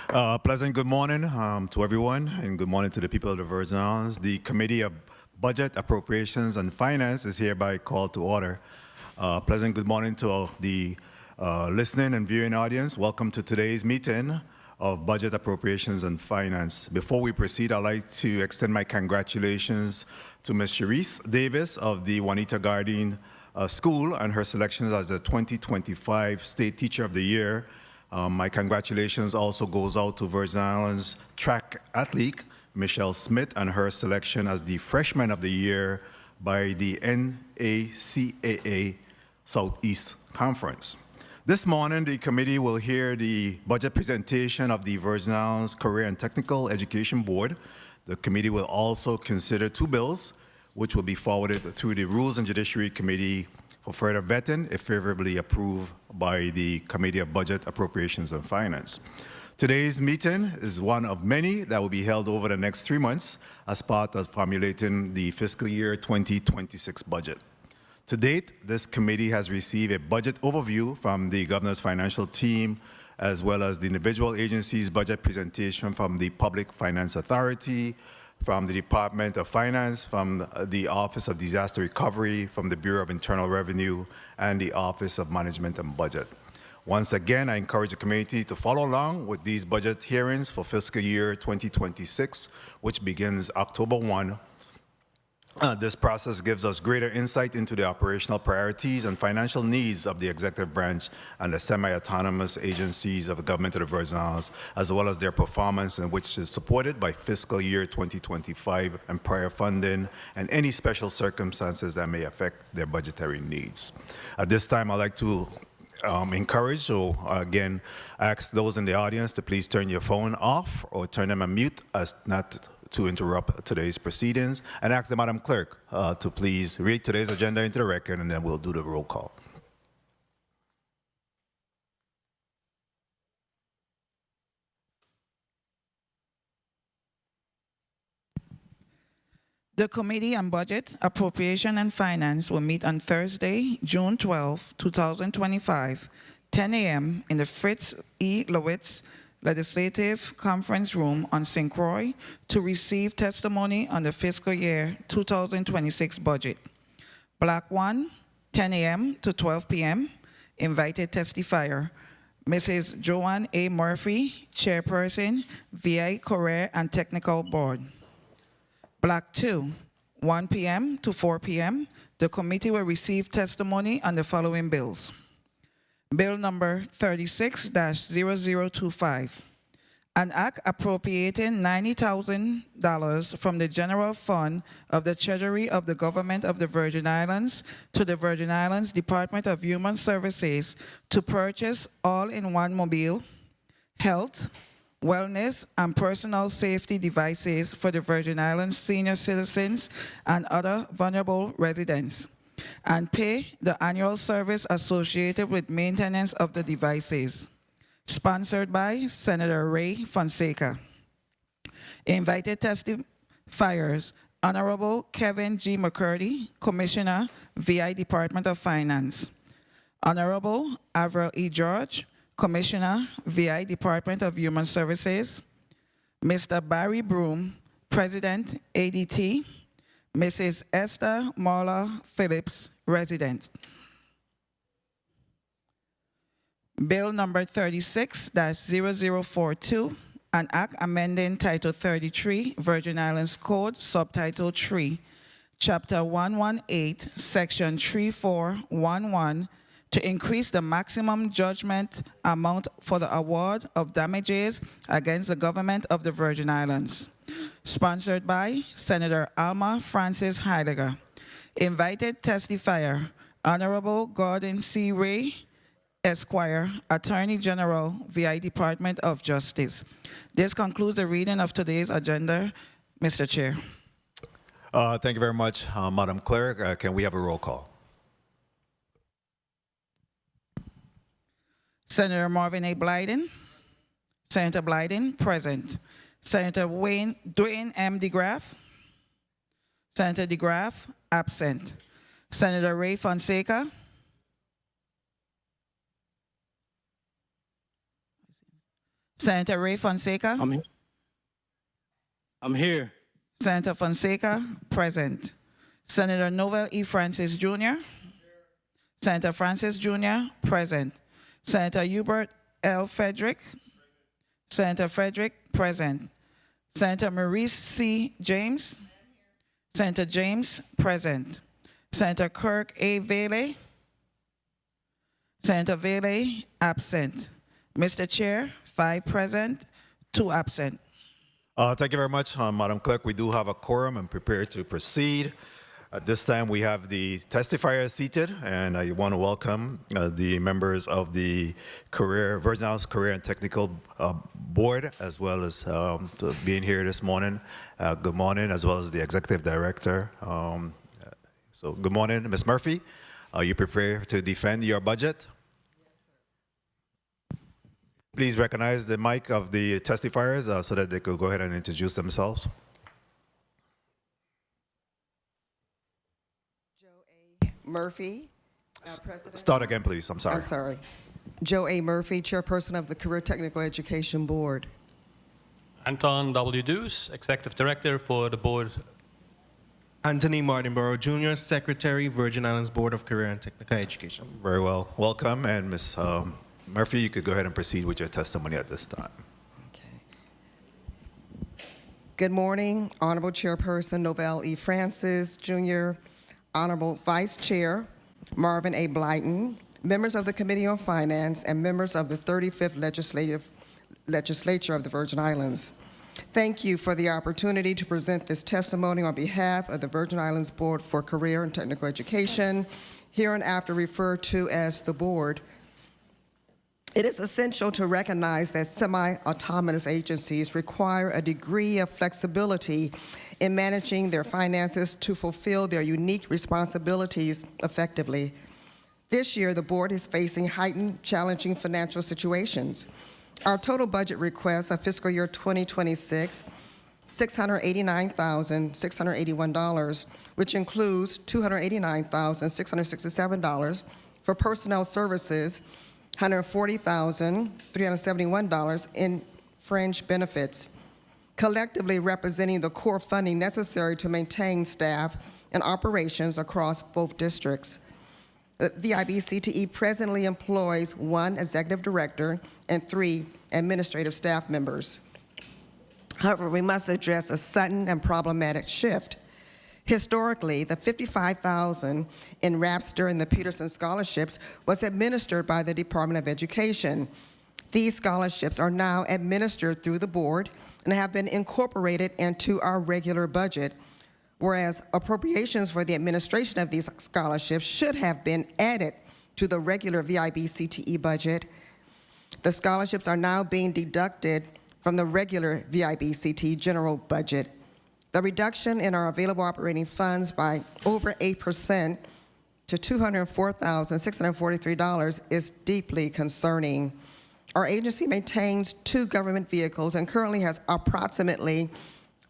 Pleasant good morning to everyone, and good morning to the people of the Virgin Islands. The Committee of Budget, Appropriations, and Finance is hereby called to order. Pleasant good morning to all the listening and viewing audience. Welcome to today's meeting of Budget, Appropriations, and Finance. Before we proceed, I'd like to extend my congratulations to Ms. Sharice Davis of the Juanita Gardine School and her selection as the 2025 State Teacher of the Year. My congratulations also goes out to Virgin Islands track athlete Michelle Smith and her selection as the Freshman of the Year by the NACAA Southeast Conference. This morning, the committee will hear the budget presentation of the Virgin Islands Career and Technical Education Board. The committee will also consider two bills, which will be forwarded through the Rules and Judiciary Committee for further vetting if favorably approved by the Committee of Budget, Appropriations, and Finance. Today's meeting is one of many that will be held over the next 3 months as part of formulating the fiscal year 2026 budget. To date, this committee has received a budget overview from the Governor's financial team, as well as the individual agencies' budget presentation from the Public Finance Authority, from the Department of Finance, from the Office of Disaster Recovery, from the Bureau of Internal Revenue, and the Office of Management and Budget. Once again, I encourage the community to follow along with these budget hearings for fiscal year 2026, which begins October 1. This process gives us greater insight into the operational priorities and financial needs of the executive branch and the semi-autonomous agencies of the government of the Virgin Islands, as well as their performance, and which is supported by fiscal year 2025 and prior funding and any special circumstances that may affect their budgetary needs. At this time, I'd like to encourage, or again, ask those in the audience to please turn your phone off or turn them on mute as not to interrupt today's proceedings, and ask the Madam Clerk to please read today's agenda into the record, and then we'll do the roll call. The Committee on Budget, Appropriation, and Finance will meet on Thursday, June 12, 2025, 10 a.m. in the Fritz E. Lowitz Legislative Conference Room on St. Croix to receive testimony on the fiscal year 2026 budget. Block 1, 10 a.m. to 12 p.m. Invited testifier, Mrs. Joanne A. Murphy, Chairperson, VI Career and Technical Board. Block 2, 1 p.m. to 4 p.m. The committee will receive testimony on the following bills. Bill number 36-0025, an act appropriating $90,000 from the general fund of the Treasury of the Government of the Virgin Islands to the Virgin Islands Department of Human Services to purchase all-in-one mobile, health, wellness, and personal safety devices for the Virgin Islands senior citizens and other vulnerable residents, and pay the annual service associated with maintenance of the devices. Sponsored by Senator Ray Fonseca. Invited testifiers, Honorable Kevin G. McCurdy, Commissioner, VI Department of Finance. Honorable Avril E. George, Commissioner, VI Department of Human Services. Mr. Barry Broom, President, ADT. Mrs. Esther Marla Phillips, resident. Bill number 36-0042, an act amending Title 33, Virgin Islands Code, Subtitle 3, Chapter 118, Section 3411, to increase the maximum judgment amount for the award of damages against the government of the Virgin Islands. Sponsored by Senator Alma Francis Heidegger. Invited testifier, Honorable Gordon C. Ray, Esquire, Attorney General, VI Department of Justice. This concludes the reading of today's agenda, Mr. Chair. Thank you very much, Madam Clerk. Can we have a roll call? Senator Marvin A. Blyden. Senator Blyden, present. Senator Dwayne M. DeGraff. Senator DeGraff, absent. Senator Ray Fonseca. Senator Ray Fonseca. I'm here. Senator Fonseca, present. Senator Noel E. Francis Jr. Senator Francis Jr., present. Senator Hubert L. Frederick. Senator Frederick, present. Senator Maurice C. James. Senator James, present. Senator Kirk A. Vele. Senator Vele, absent. Mr. Chair, 5 present, 2 absent. Thank you very much, Madam Clerk. We do have a quorum and prepared to proceed. At this time, we have the testifiers seated, and I want to welcome the members of the Virgin Islands Career and Technical Board, as well as being here this morning. Good morning, as well as the Executive Director. So good morning, Ms. Murphy. Are you prepared to defend your budget? Please recognize the mic of the testifiers so that they could go ahead and introduce themselves. Joe A. Murphy, President. Start again, please. I'm sorry. I'm sorry. Joe A. Murphy, Chairperson of the Career Technical Education Board. Anton W. Deuce, Executive Director for the Board. Anthony Martinborough Jr., Secretary, Virgin Islands Board of Career and Technical Education. Very well. Welcome. And Ms. Murphy, you could go ahead and proceed with your testimony at this time. Okay. Good morning, Honorable Chairperson Noel E. Francis Jr., Honorable Vice Chair Marvin A. Blyton, members of the Committee on Finance, and members of the 35th Legislature of the Virgin Islands. Thank you for the opportunity to present this testimony on behalf of the Virgin Islands Board for Career and Technical Education, hereinafter referred to as the Board. It is essential to recognize that semi-autonomous agencies require a degree of flexibility in managing their finances to fulfill their unique responsibilities effectively. This year, the board is facing heightened, challenging financial situations. Our total budget request of fiscal year 2026, $689,681, which includes $289,667 for personnel services, $140,371 in fringe benefits, collectively representing the core funding necessary to maintain staff and operations across both districts. The VIB-CTE presently employs 1 executive director and 3 administrative staff members. However, we must address a sudden and problematic shift. Historically, the $55,000 in Rapster and the Peterson scholarships was administered by the Department of Education. These scholarships are now administered through the board and have been incorporated into our regular budget, whereas appropriations for the administration of these scholarships should have been added to the regular VIB-CTE budget. The scholarships are now being deducted from the regular VIB-CTE general budget. The reduction in our available operating funds by over 8% to $204,643 is deeply concerning. Our agency maintains 2 government vehicles and currently has approximately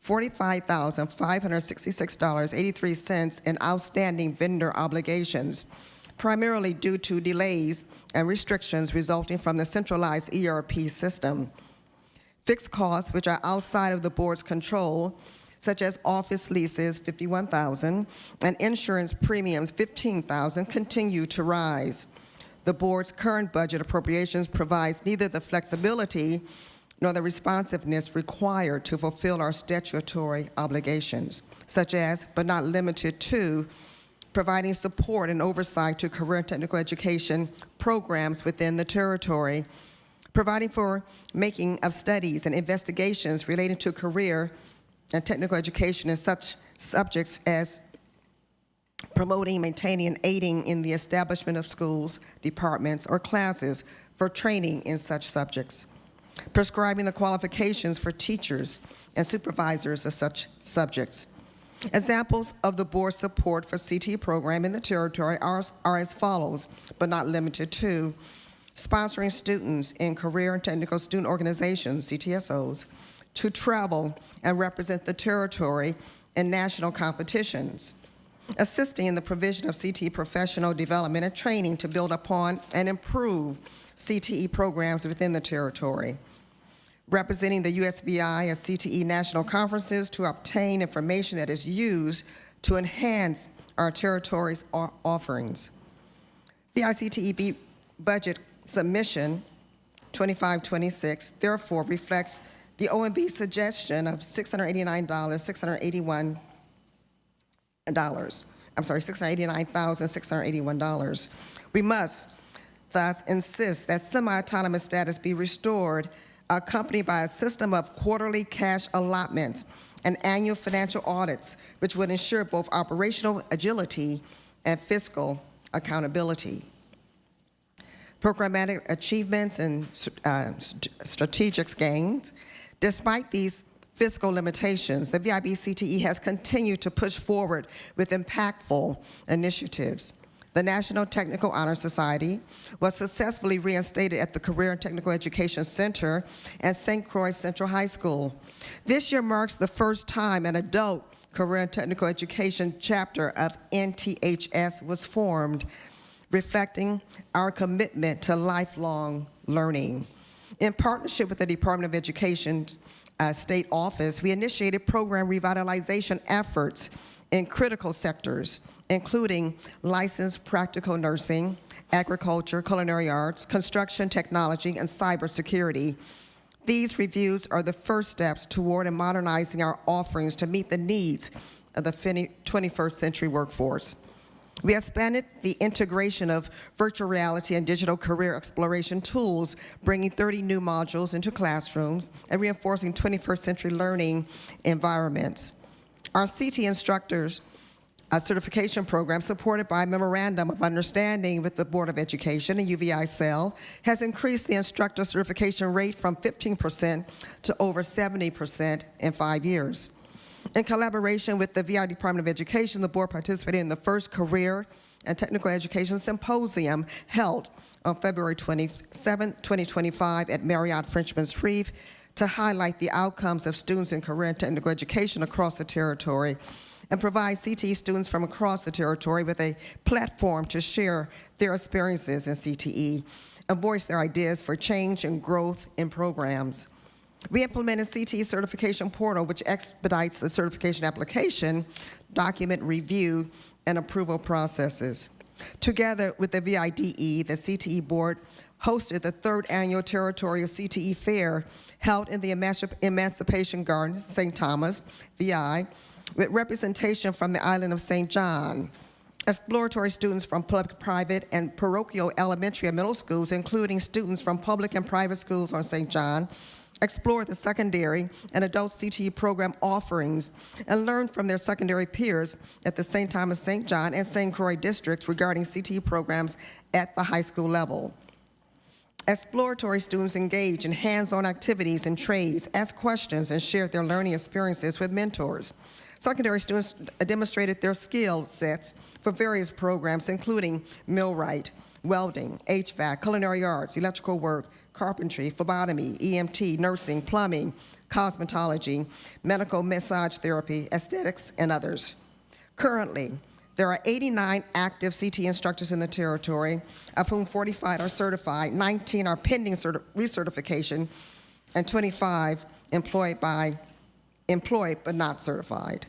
$45,566.83 in outstanding vendor obligations, primarily due to delays and restrictions resulting from the centralized ERP system. Fixed costs, which are outside of the board's control, such as office leases, $51,000, and insurance premiums, $15,000, continue to rise. The board's current budget appropriations provides neither the flexibility nor the responsiveness required to fulfill our statutory obligations, such as, but not limited to, providing support and oversight to career and technical education programs within the territory, providing for making of studies and investigations relating to career and technical education in such subjects as promoting, maintaining, and aiding in the establishment of schools, departments, or classes for training in such subjects, prescribing the qualifications for teachers and supervisors of such subjects. Examples of the board's support for CTE program in the territory are as follows, but not limited to: sponsoring students in career and technical student organizations, CTSOs, to travel and represent the territory in national competitions, assisting in the provision of CTE professional development and training to build upon and improve CTE programs within the territory, representing the USVI at CTE national conferences to obtain information that is used to enhance our territory's offerings. VICTEB budget submission 2526 therefore reflects the OMB suggestion of $689,681. We must thus insist that semi-autonomous status be restored, accompanied by a system of quarterly cash allotments and annual financial audits, which would ensure both operational agility and fiscal accountability. Programmatic achievements and strategic gains. Despite these fiscal limitations, the VIB-CTE has continued to push forward with impactful initiatives. The National Technical Honor Society was successfully reinstated at the Career and Technical Education Center at St. Croix Central High School. This year marks the first time an adult Career and Technical Education chapter of NTHS was formed, reflecting our commitment to lifelong learning. In partnership with the Department of Education's state office, we initiated program revitalization efforts in critical sectors, including licensed practical nursing, agriculture, culinary arts, construction technology, and cybersecurity. These reviews are the first steps toward modernizing our offerings to meet the needs of the 21st century workforce. We expanded the integration of virtual reality and digital career exploration tools, bringing 30 new modules into classrooms and reinforcing 21st century learning environments. Our CT instructors certification program, supported by a memorandum of understanding with the Board of Education and UVI CEL, has increased the instructor certification rate from 15% to over 70% in 5 years. In collaboration with the VI Department of Education, the board participated in the first Career and Technical Education Symposium held on February 27, 2025 at Marriott Frenchman's Reef to highlight the outcomes of students in career and technical education across the territory and provide CTE students from across the territory with a platform to share their experiences in CTE and voice their ideas for change and growth in programs. We implemented CTE certification portal, which expedites the certification application, document review, and approval processes. Together with the VIDE, the CTE board hosted the 3rd annual territorial CTE fair held in the Emancipation Garden, St. Thomas, VI, with representation from the island of St. John. Exploratory students from public, private, and parochial elementary and middle schools, including students from public and private schools on St. John, explored the secondary and adult CTE program offerings and learned from their secondary peers at the St. Thomas, St. John, and St. Croix districts regarding CTE programs at the high school level. Exploratory students engaged in hands-on activities and trades, asked questions, and shared their learning experiences with mentors. Secondary students demonstrated their skill sets for various programs, including millwright, welding, HVAC, culinary arts, electrical work, carpentry, phlebotomy, EMT, nursing, plumbing, cosmetology, medical massage therapy, aesthetics, and others. Currently, there are 89 active CT instructors in the territory, of whom 45 are certified, 19 are pending recertification, and 25 employed but not certified.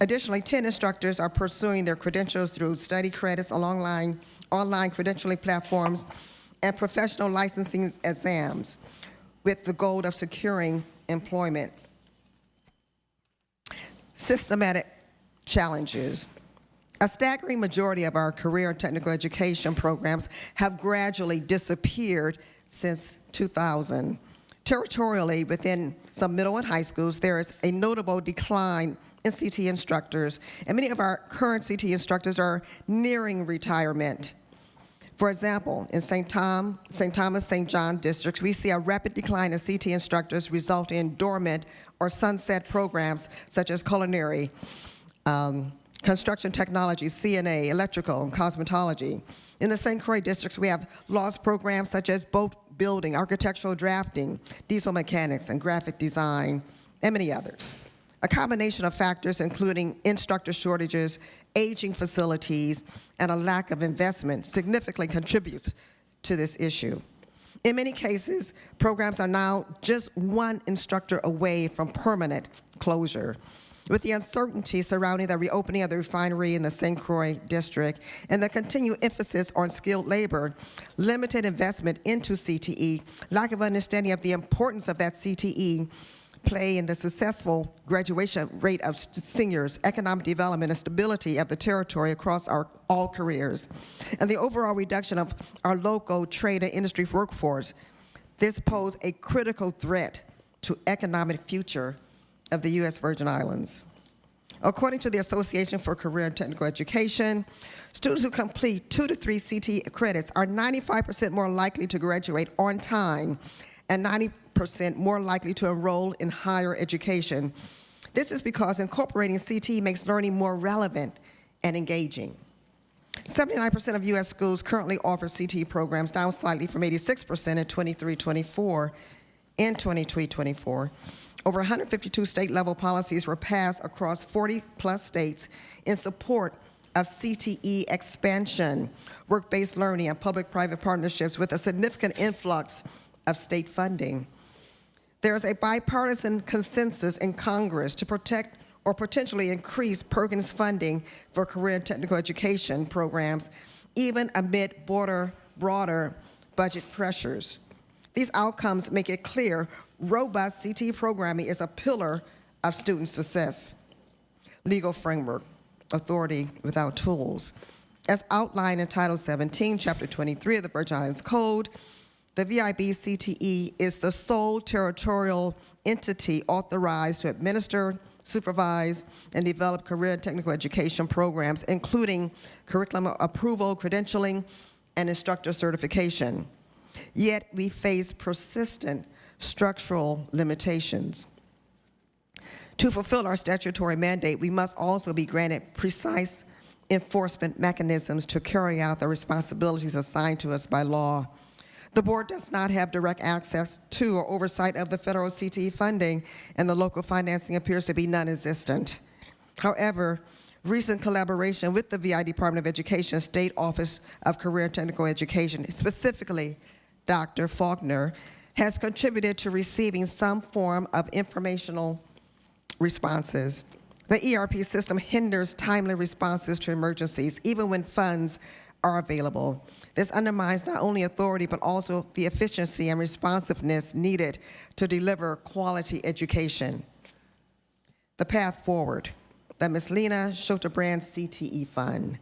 Additionally, 10 instructors are pursuing their credentials through study credits, online credentialing platforms, and professional licensing exams, with the goal of securing employment. Systematic challenges. A staggering majority of our career and technical education programs have gradually disappeared since 2000. Territorially, within some middle and high schools, there is a notable decline in CT instructors, and many of our current CT instructors are nearing retirement. For example, in St. Thomas, St. John districts, we see a rapid decline in CT instructors resulting in dormant or sunset programs such as culinary, construction technology, CNA, electrical, and cosmetology. In the St. Croix districts, we have lost programs such as boat building, architectural drafting, diesel mechanics, and graphic design, and many others. A combination of factors, including instructor shortages, aging facilities, and a lack of investment, significantly contributes to this issue. In many cases, programs are now just one instructor away from permanent closure. With the uncertainty surrounding the reopening of the refinery in the St. Croix district and the continued emphasis on skilled labor, limited investment into CTE, lack of understanding of the importance of that CTE play in the successful graduation rate of seniors, economic development, and stability of the territory across all careers, and the overall reduction of our local trade and industry workforce, this poses a critical threat to economic future of the U.S. Virgin Islands. According to the Association for Career and Technical Education, students who complete 2 to 3 CTE credits are 95% more likely to graduate on time and 90% more likely to enroll in higher education. This is because incorporating CTE makes learning more relevant and engaging. 79% of U.S. schools currently offer CTE programs, down slightly from 86% in 23-24 and 22-24. Over 152 state-level policies were passed across 40-plus states in support of CTE expansion, work-based learning, and public-private partnerships with a significant influx of state funding. There is a bipartisan consensus in Congress to protect or potentially increase Perkins funding for career and technical education programs, even amid broader budget pressures. These outcomes make it clear robust CTE programming is a pillar of student success. Legal framework, authority without tools. As outlined in Title 17, Chapter 23 of the Virgin Islands Code, the VIB CTE is the sole territorial entity authorized to administer, supervise, and develop career and technical education programs, including curriculum approval, credentialing, and instructor certification. Yet we face persistent structural limitations. To fulfill our statutory mandate, we must also be granted precise enforcement mechanisms to carry out the responsibilities assigned to us by law. The board does not have direct access to or oversight of the federal CTE funding, and the local financing appears to be non-existent. However, recent collaboration with the VI Department of Education State Office of Career and Technical Education, specifically Dr. Faulkner, has contributed to receiving some form of informational responses. The ERP system hinders timely responses to emergencies, even when funds are available. This undermines not only authority, but also the efficiency and responsiveness needed to deliver quality education. The path forward, the Ms. Lena Schulterbrand CTE Fund.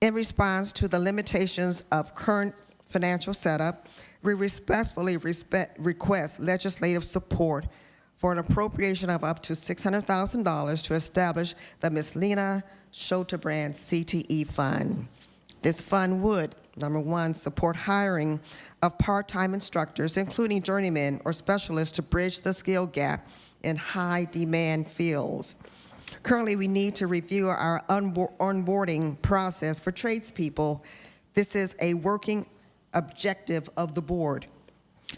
In response to the limitations of current financial setup, we respectfully request legislative support for an appropriation of up to $600,000 to establish the Ms. Lena Schulterbrand CTE Fund. This fund would, number one, support hiring of part-time instructors, including journeymen or specialists, to bridge the skill gap in high-demand fields. Currently, we need to review our onboarding process for tradespeople. This is a working objective of the board.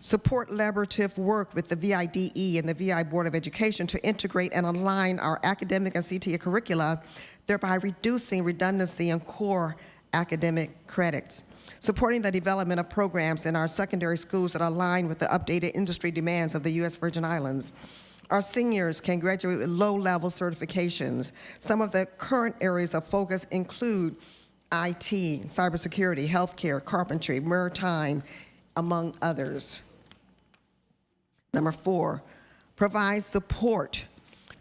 Support collaborative work with the VIDE and the VI Board of Education to integrate and align our academic and CTE curricula, thereby reducing redundancy in core academic credits. Supporting the development of programs in our secondary schools that align with the updated industry demands of the U.S. Virgin Islands. Our seniors can graduate with low-level certifications. Some of the current areas of focus include IT, cybersecurity, healthcare, carpentry, maritime, among others. Number 4, provide support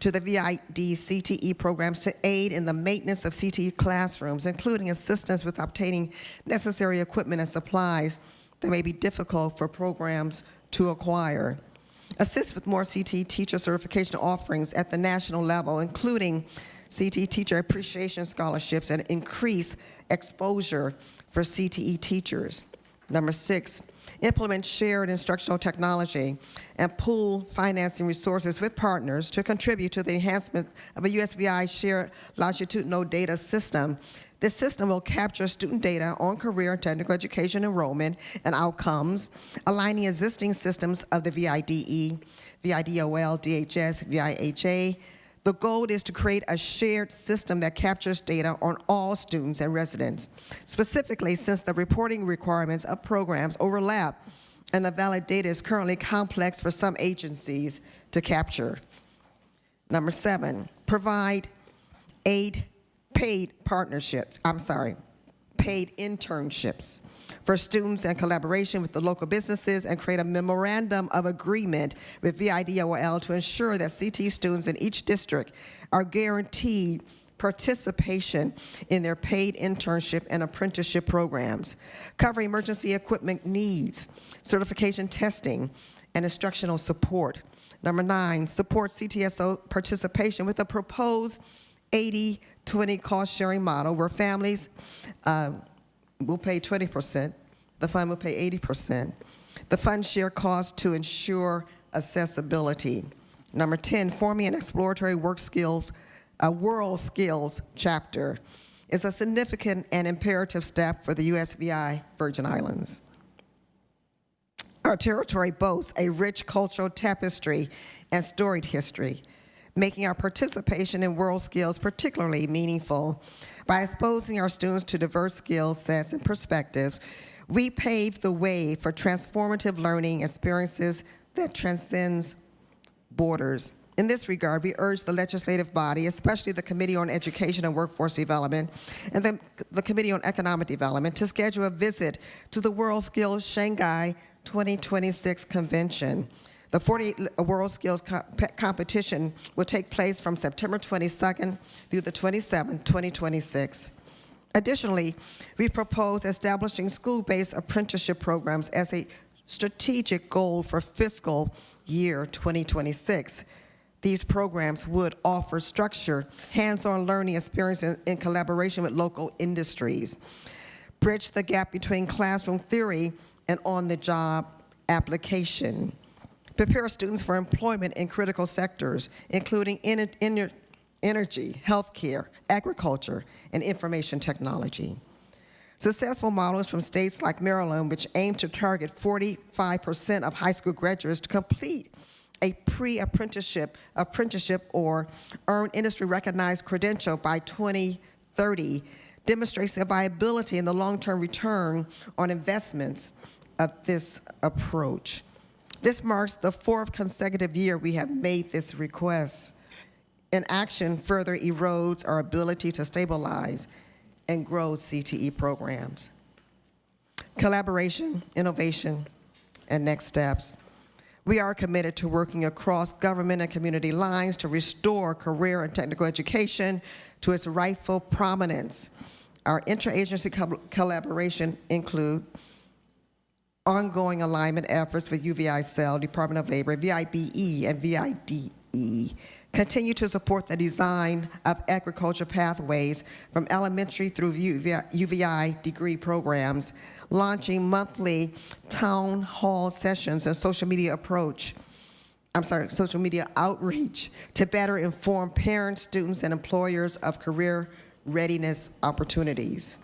to the VID CTE programs to aid in the maintenance of CTE classrooms, including assistance with obtaining necessary equipment and supplies that may be difficult for programs to acquire. Assist with more CTE teacher certification offerings at the national level, including CTE teacher appreciation scholarships, and increase exposure for CTE teachers. Number 6, implement shared instructional technology and pool financing resources with partners to contribute to the enhancement of a USVI shared longitudinal data system. This system will capture student data on career and technical education enrollment and outcomes, aligning existing systems of the VIDE, VIDOL, DHS, VIHA. The goal is to create a shared system that captures data on all students and residents. Specifically, since the reporting requirements of programs overlap and the valid data is currently complex for some agencies to capture. Number 7, provide paid internships for students in collaboration with the local businesses and create a memorandum of agreement with VIDOL to ensure that CTE students in each district are guaranteed participation in their paid internship and apprenticeship programs, cover emergency equipment needs, certification testing, and instructional support. Number 9, support CTSO participation with a proposed 80-20 cost-sharing model where families will pay 20%, the fund will pay 80%. The fund share costs to ensure accessibility. Number 10, forming an exploratory world skills chapter is a significant and imperative step for the USVI Virgin Islands. Our territory boasts a rich cultural tapestry and storied history, making our participation in world skills particularly meaningful. By exposing our students to diverse skill sets and perspectives, we pave the way for transformative learning experiences that transcends borders. In this regard, we urge the legislative body, especially the Committee on Education and Workforce Development and the Committee on Economic Development, to schedule a visit to the World Skills Shanghai 2026 Convention. The 48th World Skills Competition will take place from September 22nd through the 27th, 2026. Additionally, we propose establishing school-based apprenticeship programs as a strategic goal for fiscal year 2026. These programs would offer structured, hands-on learning experience in collaboration with local industries, bridge the gap between classroom theory and on-the-job application, prepare students for employment in critical sectors, including energy, healthcare, agriculture, and information technology. Successful models from states like Maryland, which aim to target 45% of high school graduates to complete a pre-apprenticeship or earn industry-recognized credential by 2030, demonstrates the viability and the long-term return on investments of this approach. This marks the 4th consecutive year we have made this request. Inaction further erodes our ability to stabilize and grow CTE programs. Collaboration, innovation, and next steps. We are committed to working across government and community lines to restore career and technical education to its rightful prominence. Our interagency collaboration include ongoing alignment efforts with UVI-CEL, Department of Labor, VIBE, and VIDE. Continue to support the design of agriculture pathways from elementary through UVI degree programs, launching monthly town hall sessions and social media outreach to better inform parents, students, and employers of career readiness opportunities.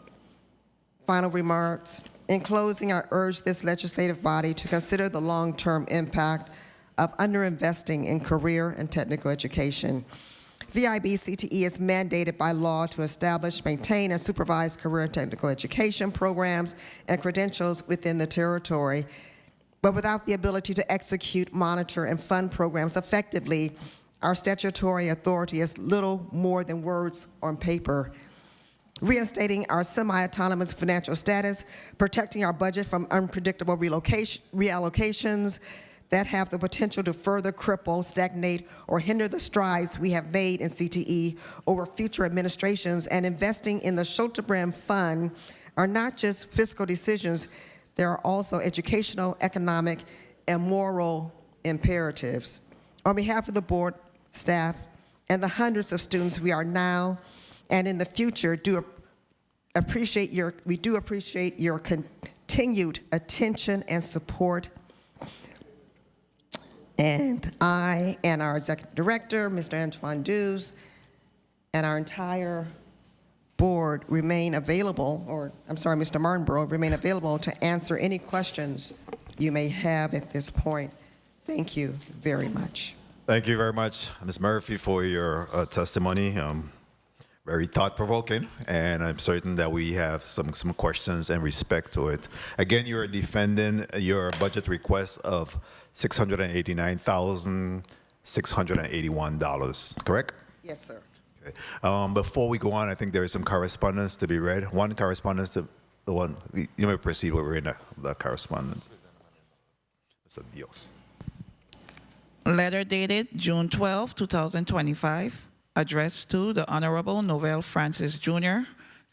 Final remarks. In closing, I urge this legislative body to consider the long-term impact of underinvesting in career and technical education. VIB-CTE is mandated by law to establish, maintain, and supervise career and technical education programs and credentials within the territory. But without the ability to execute, monitor, and fund programs effectively, our statutory authority is little more than words on paper. Reinstating our semi-autonomous financial status, protecting our budget from unpredictable reallocations that have the potential to further cripple, stagnate, or hinder the strides we have made in CTE over future administrations, and investing in the Schulterbrand Fund are not just fiscal decisions, they are also educational, economic, and moral imperatives. On behalf of the board, staff, and the hundreds of students we are now and in the future we do appreciate your continued attention and support. And I and our executive director, Mr. Antoine Dews, and our entire board remain available, Mr. Martinborough, remain available to answer any questions you may have at this point. Thank you very much. Thank you very much, Ms. Murphy, for your testimony. very thought-provoking, and I'm certain that we have some questions in respect to it. Again, you're defending your budget request of $689,681, correct? Yes, sir. Okay. Before we go on, I think there is some correspondence to be read. One correspondence to the one, you may proceed where we're in the correspondence. Mr. Dios. Letter dated June 12, 2025, addressed to the Honorable Novell Francis Jr.,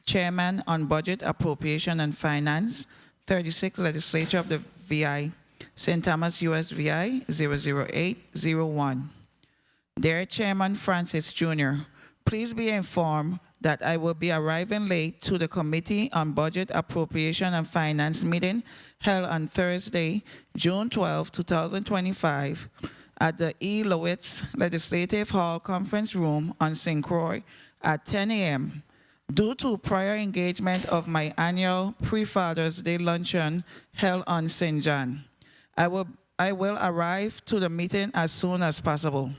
Chairman on Budget, Appropriation, and Finance, 36th Legislature of the VI, St. Thomas, US VI 00801. Dear Chairman Francis Jr., please be informed that I will be arriving late to the Committee on Budget, Appropriation, and Finance meeting held on Thursday, June 12, 2025, at the E. Lowitz Legislative Hall Conference Room on St. Croix at 10 a.m. due to prior engagement of my annual Pre-Father's Day luncheon held on St. John. I will arrive to the meeting as soon as possible.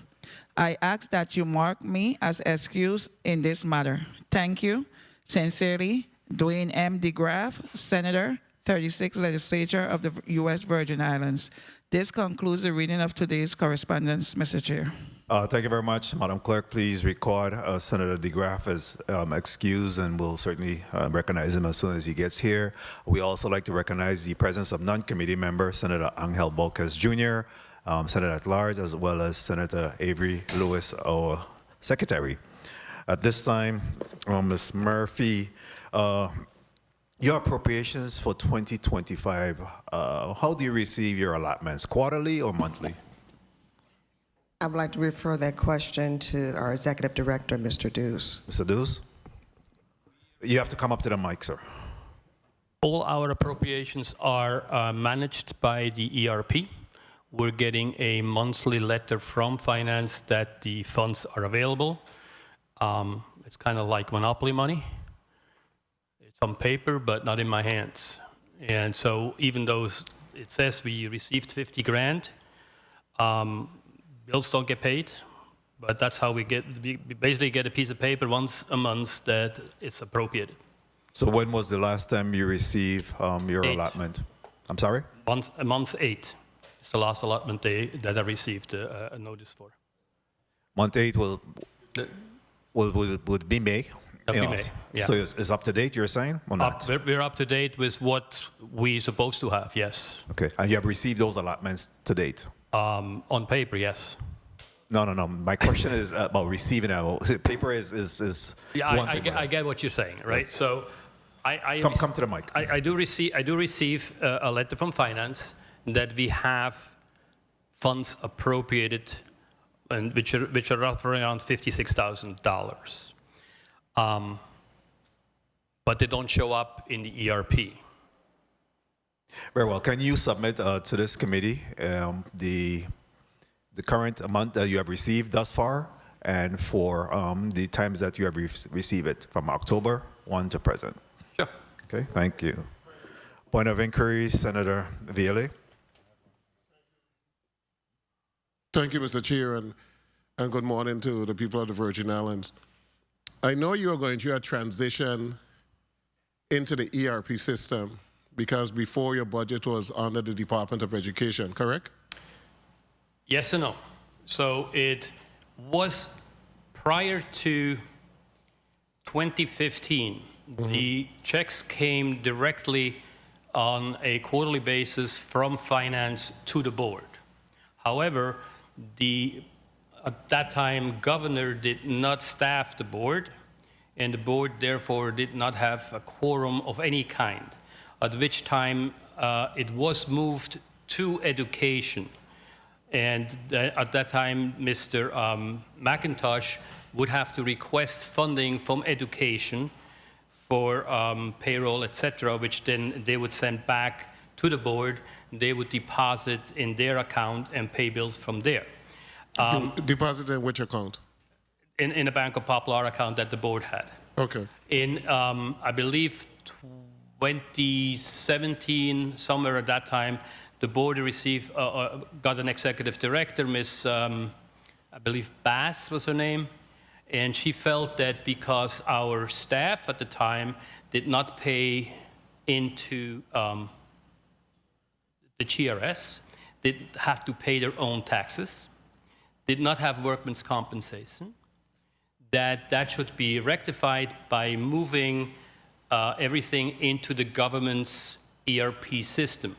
I ask that you mark me as excused in this matter. Thank you. Sincerely, Dwayne M. DeGraff, Senator, 36th Legislature of the U.S. Virgin Islands. This concludes the reading of today's correspondence, Mr. Chair. Thank you very much. Madam Clerk, please record Senator DeGraff as excused, and we'll certainly recognize him as soon as he gets here. We also like to recognize the presence of non-committee member, Senator Angel Bolquez Jr., Senator at Large, as well as Senator Avery Lewis, our Secretary. At this time, Ms. Murphy, your appropriations for 2025, how do you receive your allotments, quarterly or monthly? I would like to refer that question to our Executive Director, Mr. Deuce. Mr. Deuce? You have to come up to the mic, sir. All our appropriations are managed by the ERP. We're getting a monthly letter from finance that the funds are available. It's kind of like Monopoly money. It's on paper, but not in my hands. And so even though it says we received 50 grand, bills don't get paid, but that's how we basically get a piece of paper once a month that it's appropriated. So when was the last time you received your allotment? I'm sorry? Month 8. It's the last allotment day that I received a notice for. Month 8 would be May. That'd be May, yeah. So it's up to date, you're saying, or not? We're up to date with what we're supposed to have, yes. Okay, and you have received those allotments to date? On paper, yes. No. My question is about receiving it. Paper is Yeah, one thing, I get what you're saying, right? Yes. So, Come to the mic. I do receive a letter from finance that we have funds appropriated, and which are roughly around $56,000. But they don't show up in the ERP. Very well. Can you submit to this committee the current amount that you have received thus far, and for the times that you have received it from October 1 to present? Sure. Okay, thank you. Point of inquiry, Senator Viale. Thank you, Mr. Chair, and good morning to the people of the Virgin Islands. I know you are going through a transition into the ERP system because before your budget was under the Department of Education, correct? Yes and no. So it was prior to 2015. The checks came directly on a quarterly basis from finance to the board. However, at that time, governor did not staff the board, and the board therefore did not have a quorum of any kind, at which time it was moved to education. And at that time, Mr. McIntosh would have to request funding from education for payroll, etc., which then they would send back to the board. They would deposit in their account and pay bills from there. Deposit in which account? In a Bank of Popular account that the board had. Okay. In, I believe, 2017, somewhere at that time, the board received, got an executive director, Miss, I believe Bass was her name, And she felt that because our staff at the time did not pay into the GRS, did have to pay their own taxes, did not have workman's compensation, that should be rectified by moving everything into the government's ERP system.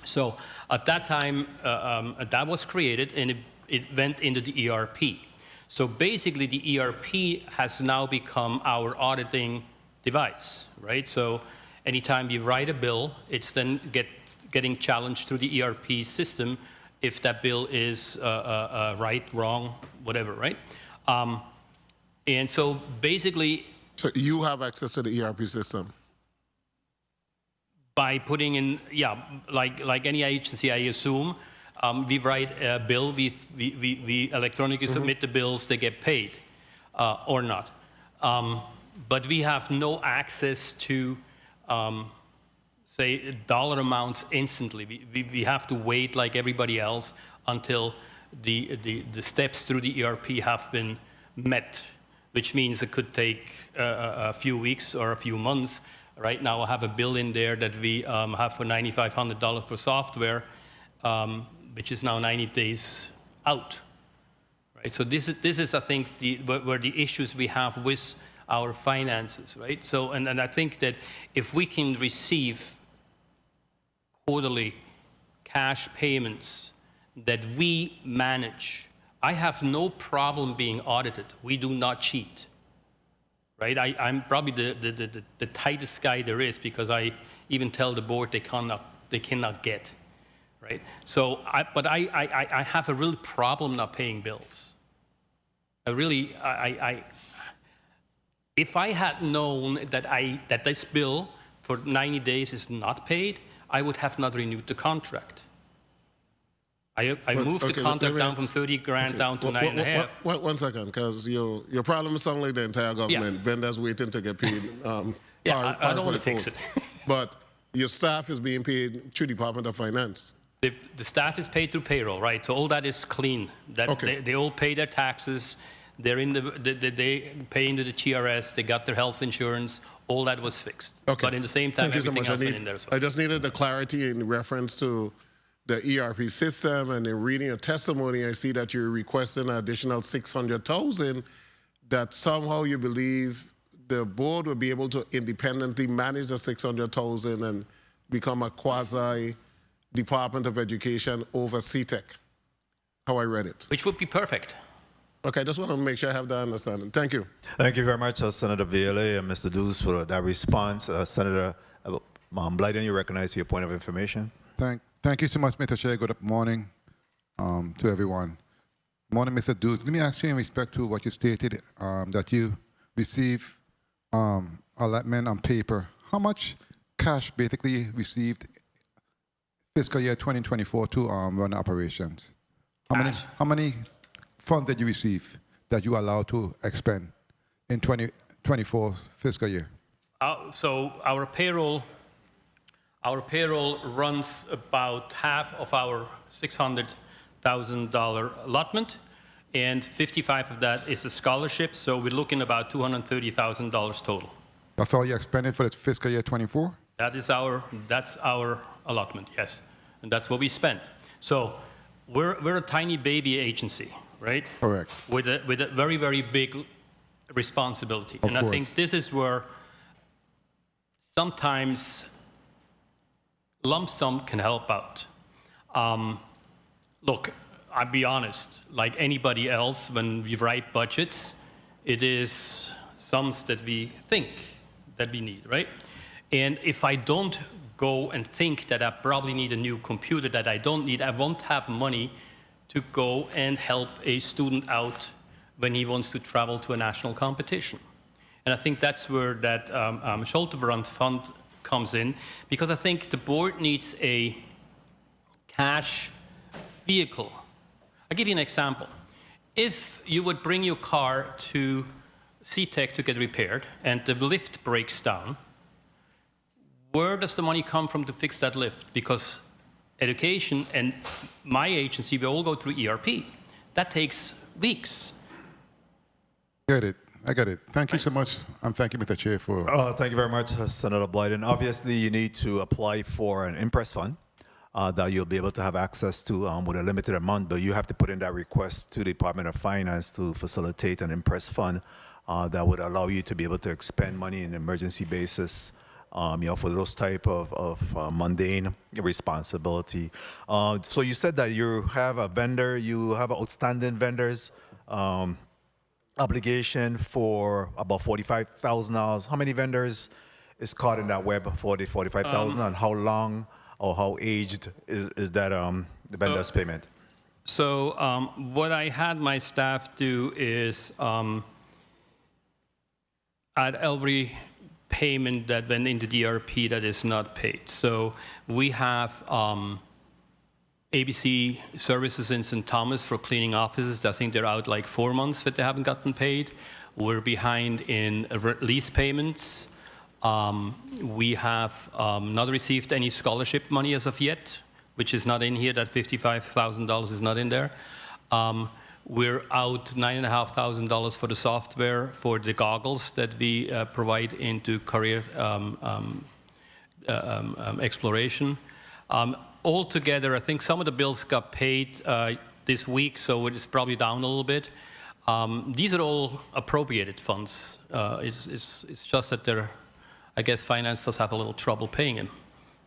So at that time, that was created and it went into the ERP. So basically the ERP has now become our auditing device, right? So anytime you write a bill, it's then getting challenged through the ERP system if that bill is right, wrong, whatever, right? And so basically... So you have access to the ERP system? By putting in, yeah, like any agency, I assume, we write a bill, we electronically submit the bills, they get paid, or not. But we have no access to, say, dollar amounts instantly. We have to wait like everybody else until the steps through the ERP have been met, which means it could take a few weeks or a few months. Right now I have a bill in there that we have for $9,500 for software, which is now 90 days out. Right? So this is I think, where the issues we have with our finances, right? So, and I think that if we can receive quarterly cash payments that we manage, I have no problem being audited. We do not cheat, right? I'm probably the tightest guy there is because I even tell the board they cannot get, right? So, but I have a real problem not paying bills. If I had known that this bill for 90 days is not paid, I would have not renewed the contract. I moved the contract down from 30 grand down to 9.5. One second, because your problem is only the entire government. Yeah. Vendors waiting to get paid. Yeah, I don't want to fix it. But your staff is being paid through Department of Finance. The staff is paid through payroll, right? So all that is clean. That Okay. they all pay their taxes. They're in they pay into the GRS. They got their health insurance. All that was fixed. Okay. But in the same time, Thank you so everything much. else went in there as well. I just needed the clarity in reference to the ERP system, and in reading a testimony, I see that you're requesting an additional $600,000. That somehow you believe the board will be able to independently manage the $600,000 and become a quasi Department of Education over CTEC. How I read it. Which would be perfect. Okay, just want to make sure I have that understanding. Thank you. Thank you very much, Senator Viale and Mr. Deuce, for that response. Senator Blyden, you recognize your point of information. Thank you so much, Mr. Chair. Good morning to everyone. Morning, Mr. Deuce. Let me ask you in respect to what you stated, that you receive allotment on paper. How much cash basically received fiscal year 2024 to run operations? How many funds did you receive that you allowed to expend in 2024 fiscal year? So our payroll runs about half of our $600,000 allotment, and 55 of that is a scholarship. So we're looking about $230,000 total. That's all you expended for the fiscal year 24? That's our allotment, yes, and that's what we spent. So we're a tiny baby agency, right? Correct. With a very, very big responsibility. Of and course. I think this is where sometimes lump sum can help out. Look, I'll be honest, like anybody else, when we write budgets, it is sums that we think that we need, right? And if I don't go and think that I probably need a new computer that I don't need, I won't have money to go and help a student out when he wants to travel to a national competition. And I think that's where that Schulterbrand Fund comes in, because I think the board needs a cash vehicle. I'll give you an example. If you would bring your car to CTEC to get repaired and the lift breaks down, where does the money come from to fix that lift? Because education and my agency, we all go through ERP. That takes weeks. Get it. I get it. Thank you so much. And thank you, Mr. Chair, for... Thank you very much, Senator Blyden. Obviously, you need to apply for an impress fund that you'll be able to have access to with a limited amount, but you have to put in that request to the Department of Finance to facilitate an impress fund that would allow you to be able to expend money on an emergency basis, for those type of mundane responsibility. So you said that you have a vendor, you have outstanding vendors. Obligation for about $45,000. How many vendors is caught in that web for the 45,000, and how long or how aged is that the vendor's payment? So what I had my staff do is add every payment that went into the ERP that is not paid. So we have ABC services in St. Thomas for cleaning offices. I think they're out like 4 months that they haven't gotten paid. We're behind in lease payments. We have not received any scholarship money as of yet, which is not in here. That $55,000 is not in there. We're out $9,500 for the software for the goggles that we provide into career exploration. Altogether, I think some of the bills got paid this week, so it's probably down a little bit. These are all appropriated funds. It's just that I guess finance does have a little trouble paying them.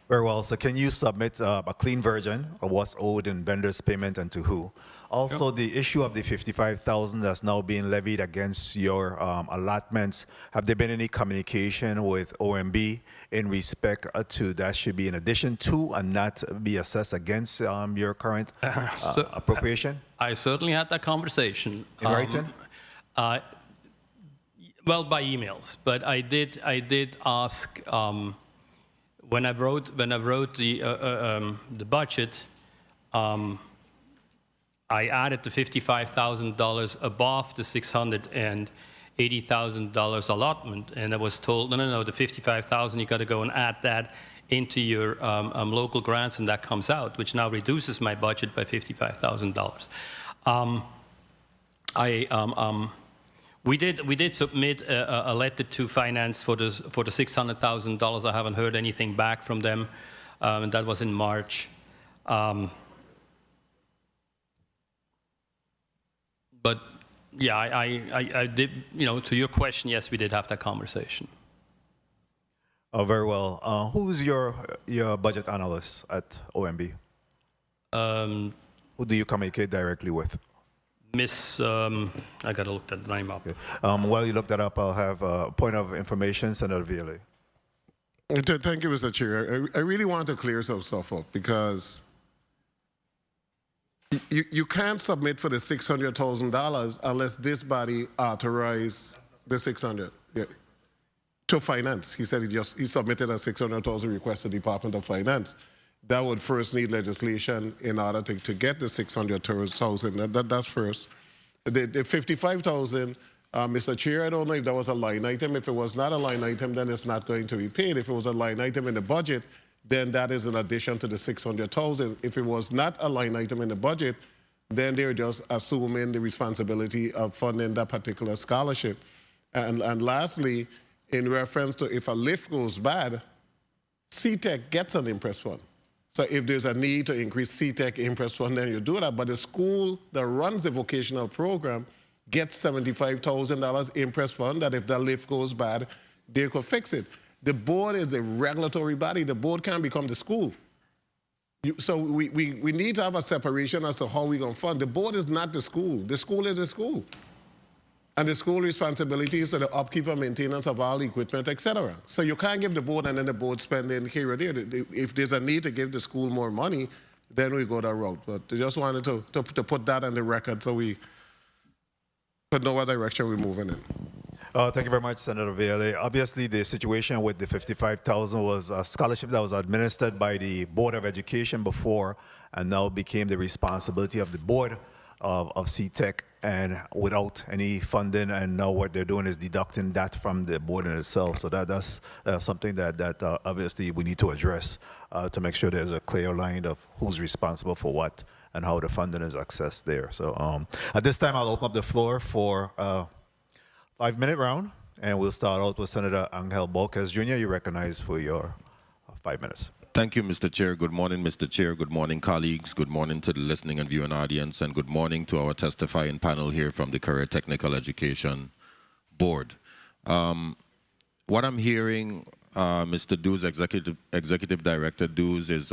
Very well. So can you submit a clean version of what's owed in vendor's payment and to who? Also, the issue of the $55,000 that's now being levied against your allotments, have there been any communication with OMB in respect to that should be in addition to and not be assessed against your current appropriation? I certainly had that conversation. In writing? Well, by emails, but I did ask when I wrote the budget. I added the $55,000 above the $680,000 allotment, and I was told, no, the $55,000 you got to go and add that into your local grants, and that comes out, which now reduces my budget by $55,000. We did submit a letter to finance for the $600,000. I haven't heard anything back from them, and that was in March. But yeah, I did. To your question, yes, we did have that conversation. Oh, very well. Who's your budget analyst at OMB? Who do you communicate directly with? Miss, I got to look that name up. Okay. While you look that up, I'll have a point of information, Senator Viale. Thank you, Mr. Chair. I really want to clear some stuff up because you can't submit for the $600,000 unless this body authorized the $600,000 to finance. He said he submitted a $600,000 request to the Department of Finance. That would first need legislation in order to get the $600,000. That's first. The $55,000, Mr. Chair, I don't know if that was a line item. If it was not a line item, then it's not going to be paid. If it was a line item in the budget, then that is in addition to the $600,000. If it was not a line item in the budget, then they're just assuming the responsibility of funding that particular scholarship. And lastly, in reference to if a lift goes bad, CTEC gets an impress fund. So if there's a need to increase CTEC impress fund, then you do that. But the school that runs the vocational program gets $75,000 impress fund that if the lift goes bad, they could fix it. The board is a regulatory body. The board can't become the school. So we need to have a separation as to how we're going to fund. The board is not the school. The school is the school. And the school responsibility is to the upkeep and maintenance of all equipment, etc. So you can't give the board and then the board spending here or there. If there's a need to give the school more money, then we go that route. But I just wanted to put that on the record so we could know what direction we're moving in. Thank you very much, Senator Viale. Obviously, the situation with the $55,000 was a scholarship that was administered by the Board of Education before and now became the responsibility of the board of CTEC and without any funding, and now what they're doing is deducting that from the board in itself. So that's something that obviously we need to address to make sure there's a clear line of who's responsible for what and how the funding is accessed there. So at this time, I'll open up the floor for 5-minute round, and we'll start out with Senator Angel Bolquez Jr. You recognize for your 5 minutes. Thank you, Mr. Chair. Good morning, Mr. Chair. Good morning, colleagues. Good morning to the listening and viewing audience, and good morning to our testifying panel here from the Career Technical Education Board. What I'm hearing, Mr. Dews, Executive Director Dews, is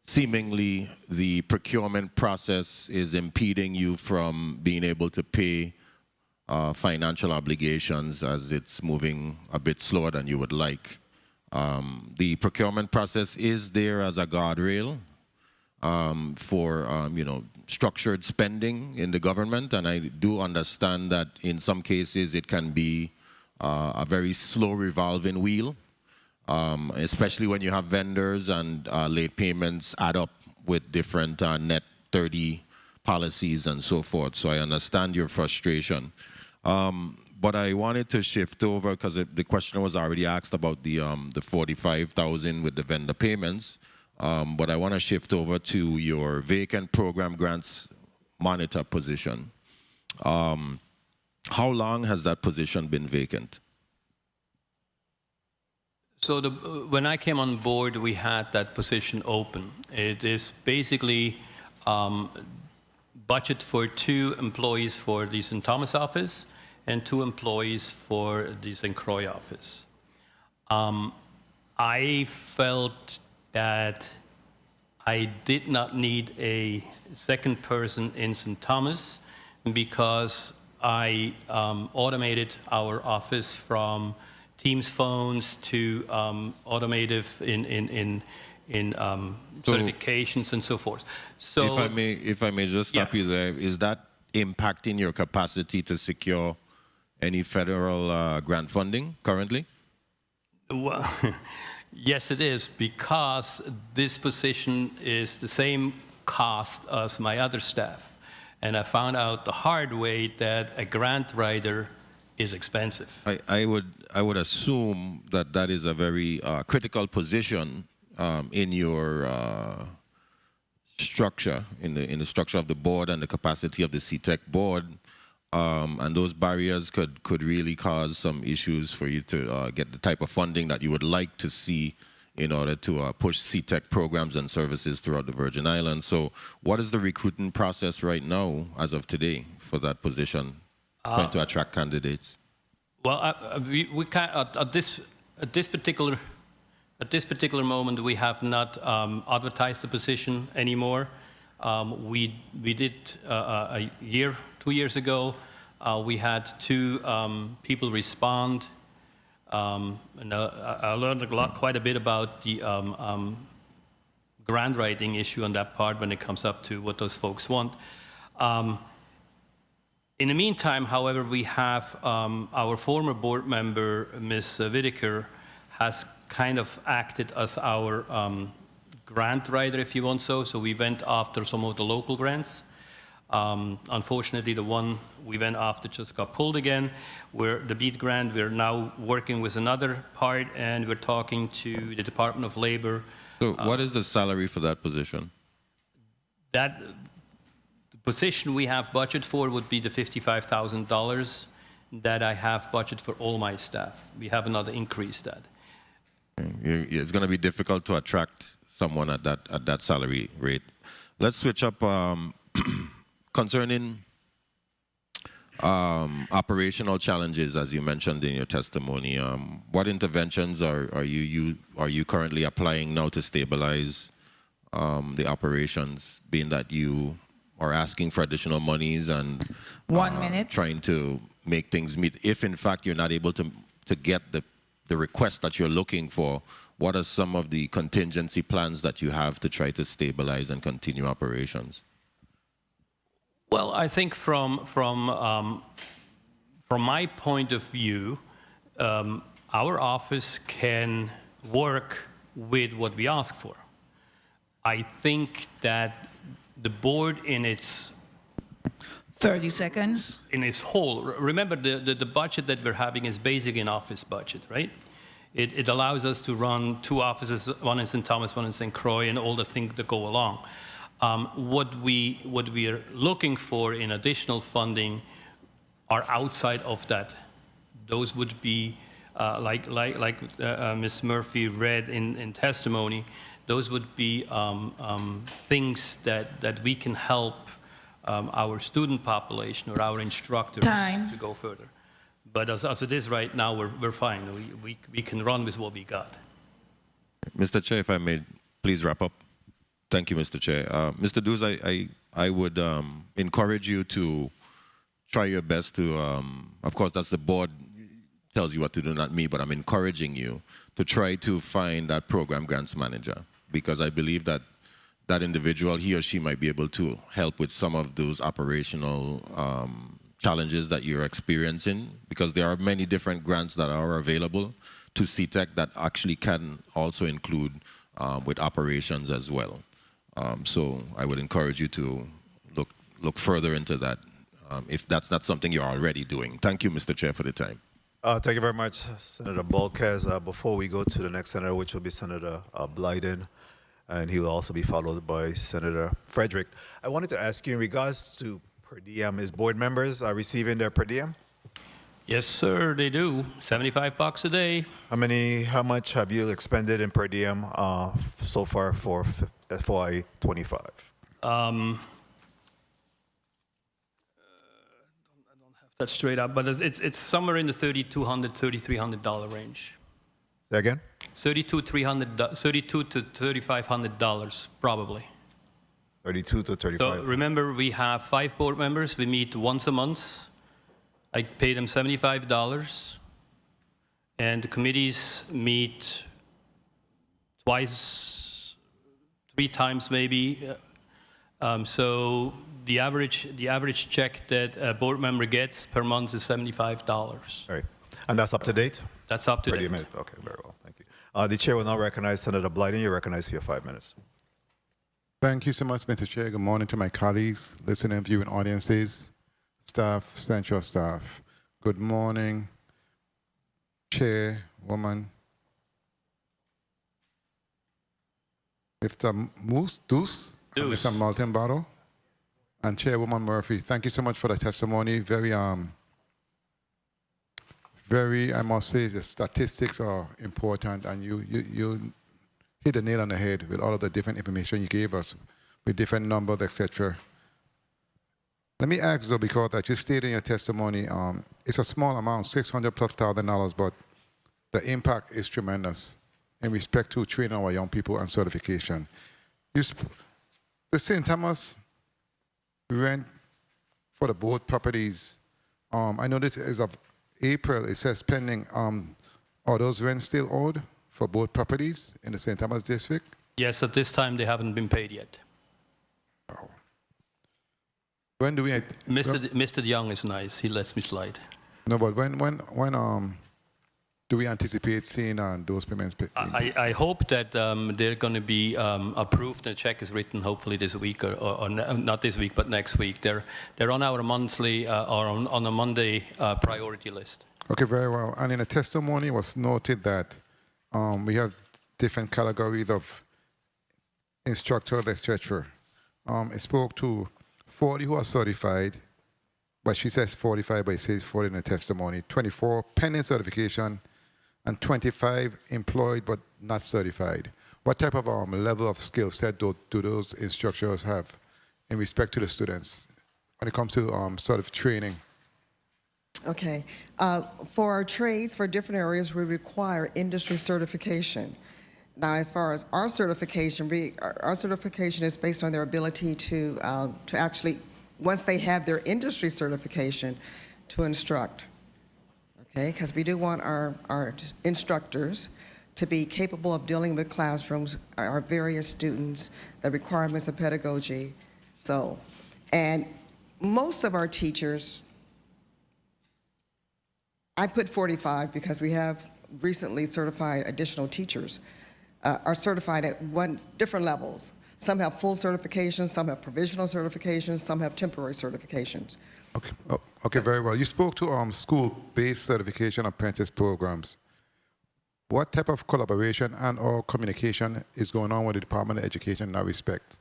seemingly the procurement process is impeding you from being able to pay financial obligations as it's moving a bit slower than you would like. The procurement process is there as a guardrail for structured spending in the government, and I do understand that in some cases it can be a very slow revolving wheel, especially when you have vendors and late payments add up with different net 30 policies and so forth. So I understand your frustration. But I wanted to shift over because the question was already asked about the 45,000 with the vendor payments. But I want to shift over to your vacant program grants monitor position. How long has that position been vacant? So when I came on board, we had that position open. It is basically budget for 2 employees for the St. Thomas office and 2 employees for the St. Croix office. I felt that I did not need a second person in St. Thomas because I automated our office from Teams phones to automotive in certifications and so forth. So if I may just stop you there, is that impacting your capacity to secure any federal grant funding currently? Well, yes, it is, because this position is the same cost as my other staff. And I found out the hard way that a grant writer is expensive. I would assume that that is a very critical position in your structure, in the structure of the board and the capacity of the CTEC board. And those barriers could really cause some issues for you to get the type of funding that you would like to see in order to push CTEC programs and services throughout the Virgin Islands. So what is the recruiting process right now, as of today, for that position, trying to attract candidates? Well, we can't, at this particular moment, we have not advertised the position anymore. We did 2 years ago. We had 2 people respond. And I learned quite a bit about the grant writing issue on that part when it comes up to what those folks want. In the meantime, however, we have our former board member, Ms. Whitaker, has kind of acted as our grant writer, if you want so. So we went after some of the local grants. Unfortunately, the one we went after just got pulled again. We're the BEAD grant. We're now working with another part, and we're talking to the Department of Labor. So what is the salary for that position? The position we have budget for would be the $55,000 that I have budget for all my staff. We have not increased that. It's going to be difficult to attract someone at that salary rate. Let's switch up. Concerning operational challenges, as you mentioned in your testimony, what interventions are you currently applying now to stabilize the operations, being that you are asking for additional monies and 1 minute trying to make things meet? If in fact you're not able to get the request that you're looking for, what are some of the contingency plans that you have to try to stabilize and continue operations? Well, I think from my point of view, our office can work with what we ask for. I think that the board in its 30 seconds. In its whole, remember the budget that we're having is basically an office budget, right? It allows us to run 2 offices, one in St. Thomas, one in St. Croix, and all the things that go along. What we are looking for in additional funding are outside of that. Those would be, like Ms. Murphy read in testimony, those would be things that we can help our student population or our instructors Time. to go further. But as it is right now, we're fine. We can run with what we got. Mr. Chair, if I may please wrap up. Thank you, Mr. Chair. Mr. Dews, I would encourage you to try your best to, of course, that's the board tells you what to do, not me, but I'm encouraging you to try to find that program grants manager, because I believe that that individual, he or she might be able to help with some of those operational challenges that you're experiencing, because there are many different grants that are available to CTEC that actually can also include with operations as well. So I would encourage you to look further into that if that's not something you're already doing. Thank you, Mr. Chair, for the time. Thank you very much, Senator Bolkes. Before we go to the next senator, which will be Senator Blyden, and he will also be followed by Senator Frederick, I wanted to ask you in regards to per diem, is board members are receiving their per diem? Yes, sir, they do. $75 a day. How much have you expended in per diem so far for FY 25? That's straight up, but it's somewhere in the $3,200, $3,300 range. Say again? $32 to $3,500 probably. 32 to 35. So remember, we have 5 board members. We meet once a month. I pay them $75, and the committees meet twice, 3 times maybe. So the average check that a board member gets per month is $75. All right. And that's up to date? That's up to date. Okay, very well. Thank you. The chair will now recognize Senator Blyden. You're recognized for your 5 minutes. Thank you so much, Mr. Chair. Good morning to my colleagues, listening, viewing audiences, staff, central staff. Good morning, Chairwoman, Mr. Moose Deuce, and Mr. Martin Barrow, and Chairwoman Murphy. Thank you so much for the testimony. Very, I must say, the statistics are important, and you hit the nail on the head with all of the different information you gave us, with different numbers, etc. Let me ask though, because as you stated in your testimony, it's a small amount, $600,000+, but the impact is tremendous in respect to training our young people and certification. The St. Thomas rent for the board properties, I know this is of April, it says pending. Are those rents still owed for both properties in the St. Thomas district? Yes, at this time they haven't been paid yet. Oh. When do we? Mr. Young is nice. He lets me slide. No, but when do we anticipate seeing those payments? I hope that they're going to be approved. The check is written hopefully this week, or not this week, but next week. They're on our monthly or on a Monday priority list. Okay, very well. And in the testimony it was noted that we have different categories of instructors, etc. It spoke to 40 who are certified, but she says 45, but it says 40 in the testimony. 24 pending certification, and 25 employed but not certified. What type of level of skill set do those instructors have in respect to the students when it comes to sort of training? Okay. For our trades, for different areas, we require industry certification. Now, as far as our certification is based on their ability to actually, once they have their industry certification, to instruct. Okay, because we do want our instructors to be capable of dealing with classrooms, our various students, the requirements of pedagogy. So, and most of our teachers, I put 45 because we have recently certified additional teachers, are certified at different levels. Some have full certifications, some have provisional certifications, some have temporary certifications. Okay, okay, very well. You spoke to school-based certification apprentice programs. What type of collaboration and or communication is going on with the Department of Education in that respect?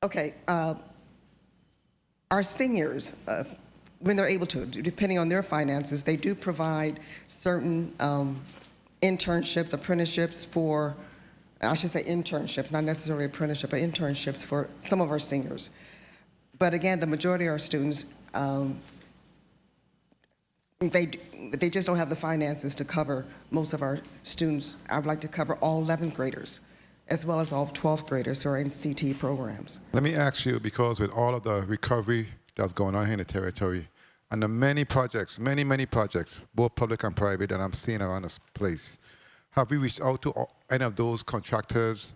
Okay, our seniors, when they're able to, depending on their finances, they do provide certain internships, apprenticeships for, I should say internships, not necessarily apprenticeship, but internships for some of our seniors. But again, the majority of our students, they just don't have the finances to cover most of our students. I would like to cover all 11th graders, as well as all 12th graders who are in CT programs. Let me ask you, because with all of the recovery that's going on here in the territory, and the many projects, many projects, both public and private, that I'm seeing around this place, have we reached out to any of those contractors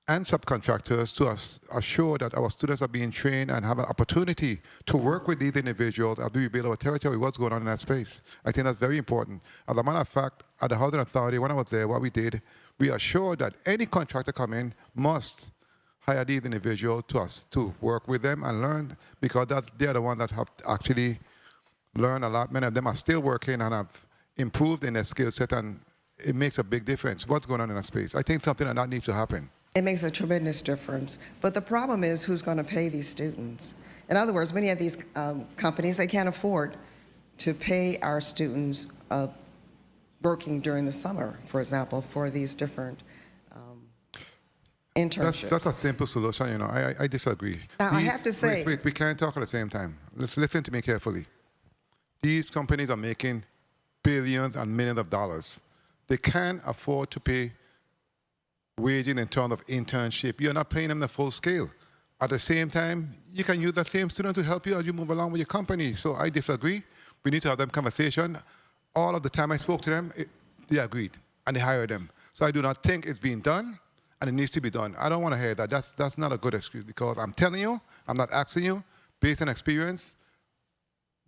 and subcontractors to assure that our students are being trained and have an opportunity to work with these individuals as we rebuild our territory? What's going on in that space? I think that's very important. As a matter of fact, at the Housing Authority, when I was there, what we did, we assured that any contractor come in must hire these individuals to work with them and learn, because they're the ones that have actually learned a lot. Many of them are still working and have improved in their skill set, and it makes a big difference. What's going on in that space? I think something like that needs to happen. It makes a tremendous difference. But the problem is who's going to pay these students. In other words, many of these companies, they can't afford to pay our students working during the summer, for example, for these different internships. That's a simple solution, you know. I disagree. Now, I have to say... Wait, we can't talk at the same time. Let's listen to me carefully. These companies are making billions and millions of dollars. They can't afford to pay wages in terms of internship. You're not paying them the full scale. At the same time, you can use that same student to help you as you move along with your company. So I disagree. We need to have them conversation. All of the time I spoke to them, they agreed, and they hired them. So I do not think it's being done, and it needs to be done. I don't want to hear that. That's not a good excuse, because I'm telling you, I'm not asking you, based on experience,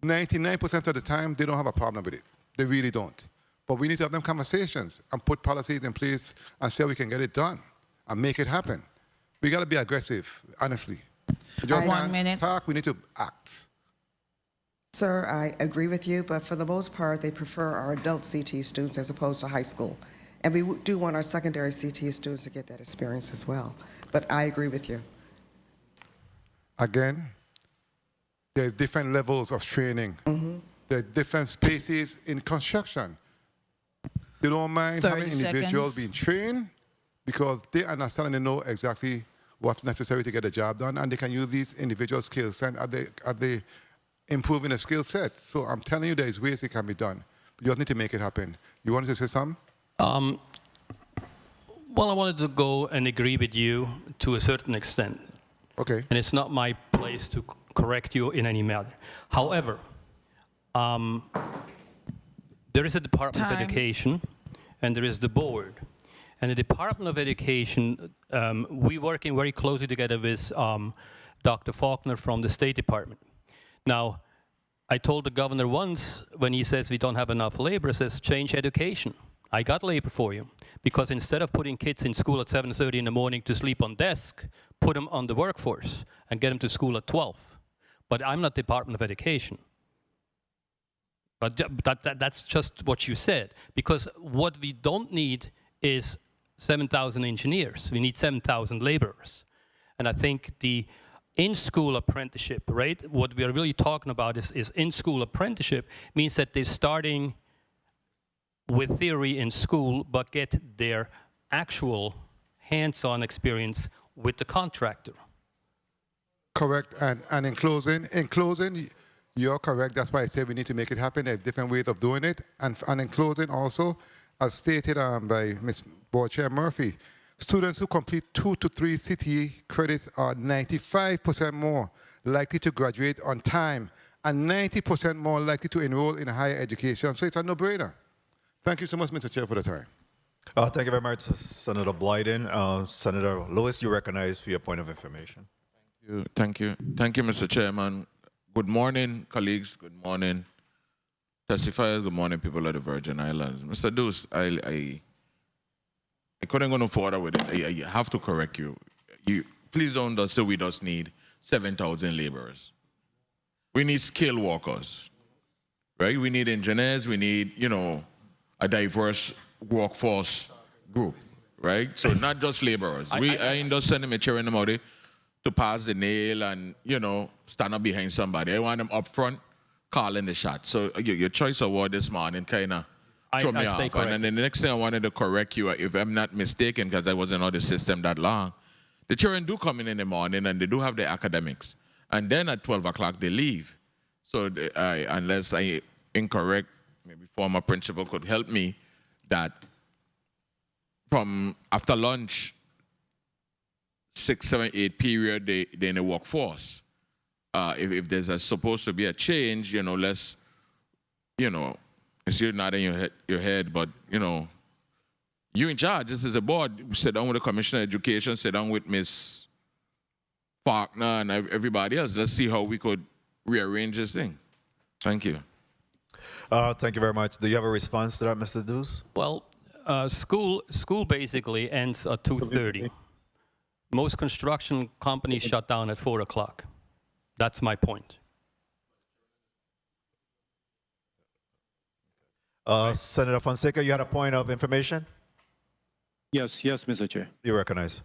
99% of the time, they don't have a problem with it. They really don't. But we need to have them conversations and put policies in place and see how we can get it done and make it happen. We got to be aggressive, honestly. We just 1 minute. Talk, we need to act. Sir, I agree with you, but for the most part, they prefer our adult CT students as opposed to high school. And we do want our secondary CT students to get that experience as well. But I agree with you. Again, there are different levels of training. There are different spaces in construction. They don't mind 30 having individuals seconds. being trained because they understand and they know exactly what's necessary to get the job done, and they can use these individual skill sets as they improving the skill set. So I'm telling you, there's ways it can be done. You just need to make it happen. You wanted to say something? Well, I wanted to go and agree with you to a certain extent. Okay. And it's not my place to correct you in any matter. However, there is a Department of Education, and there is the board. And the Department of Education, we're working very closely together with Dr. Faulkner from the State Department. Now, I told the governor once, when he says we don't have enough labor, says change education. I got labor for you. Because instead of putting kids in school at 7:30 in the morning to sleep on desk, put them on the workforce and get them to school at 12. But I'm not Department of Education. But that's just what you said. Because what we don't need is 7,000 engineers. We need 7,000 laborers. And I think the in-school apprenticeship, right? What we are really talking about is in-school apprenticeship means that they're starting with theory in school, but get their actual hands-on experience with the contractor. Correct. And in closing, you're correct. That's why I say we need to make it happen. There are different ways of doing it. And in closing also, as stated by Ms. Board Chair Murphy, students who complete 2 to 3 CTE credits are 95% more likely to graduate on time and 90% more likely to enroll in higher education. So it's a no-brainer. Thank you so much, Mr. Chair, for the time. Thank you very much, Senator Blyden. Senator Lewis, you recognized for your point of information. Thank you, Mr. Chairman. Good morning, colleagues. Good morning, testifiers. Good morning, people of the Virgin Islands. Mr. Deuce, I couldn't go no further with it. I have to correct you. Please don't just say we just need 7,000 laborers. We need skilled workers, right? We need engineers. We need, a diverse workforce group, right? So not just laborers. I ain't just sending them cheering them out there to pass the nail and, stand up behind somebody. I want them up front calling the shot. So your choice of word this morning kind of threw me I off. stay corrected. And then the next thing I wanted to correct you, if I'm not mistaken, because I wasn't on the system that long, the children do come in the morning and they do have their academics. And then at 12 o'clock they leave. So unless I incorrect, maybe former principal could help me, that from after lunch, 6, 7, 8 period, they're in the workforce. If there's supposed to be a change, let's, it's you're not in your head, but, you in charge. This is the board. Sit down with the Commissioner of Education, sit down with Ms. Faulkner and everybody else. Let's see how we could rearrange this thing. Thank you. Thank you very much. Do you have a response to that, Mr. Dews? Well, school basically ends at 2:30. Most construction companies shut down at 4 o'clock. That's my point. Senator Fonseca, you had a point of information? Yes, Mr. Chair. You recognize.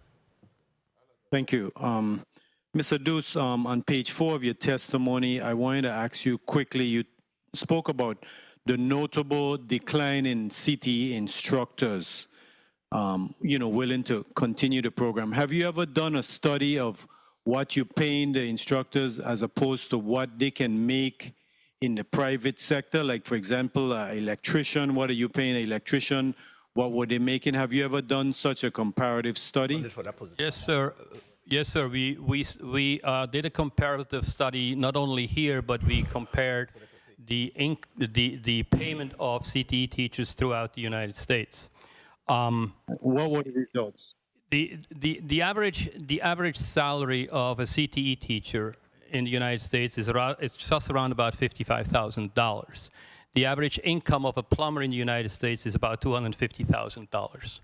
Thank you. Mr. Deuce, on page 4 of your testimony, I wanted to ask you quickly, you spoke about the notable decline in CTE instructors, willing to continue the program. Have you ever done a study of what you're paying the instructors as opposed to what they can make in the private sector? Like, for example, an electrician, what are you paying an electrician? What were they making? Have you ever done such a comparative study? Yes, sir. Yes, sir. We did a comparative study not only here, but we compared the payment of CTE teachers throughout the United States. What were the results? The average salary of a CTE teacher in the United States is just around about $55,000. The average income of a plumber in the United States is about $250,000.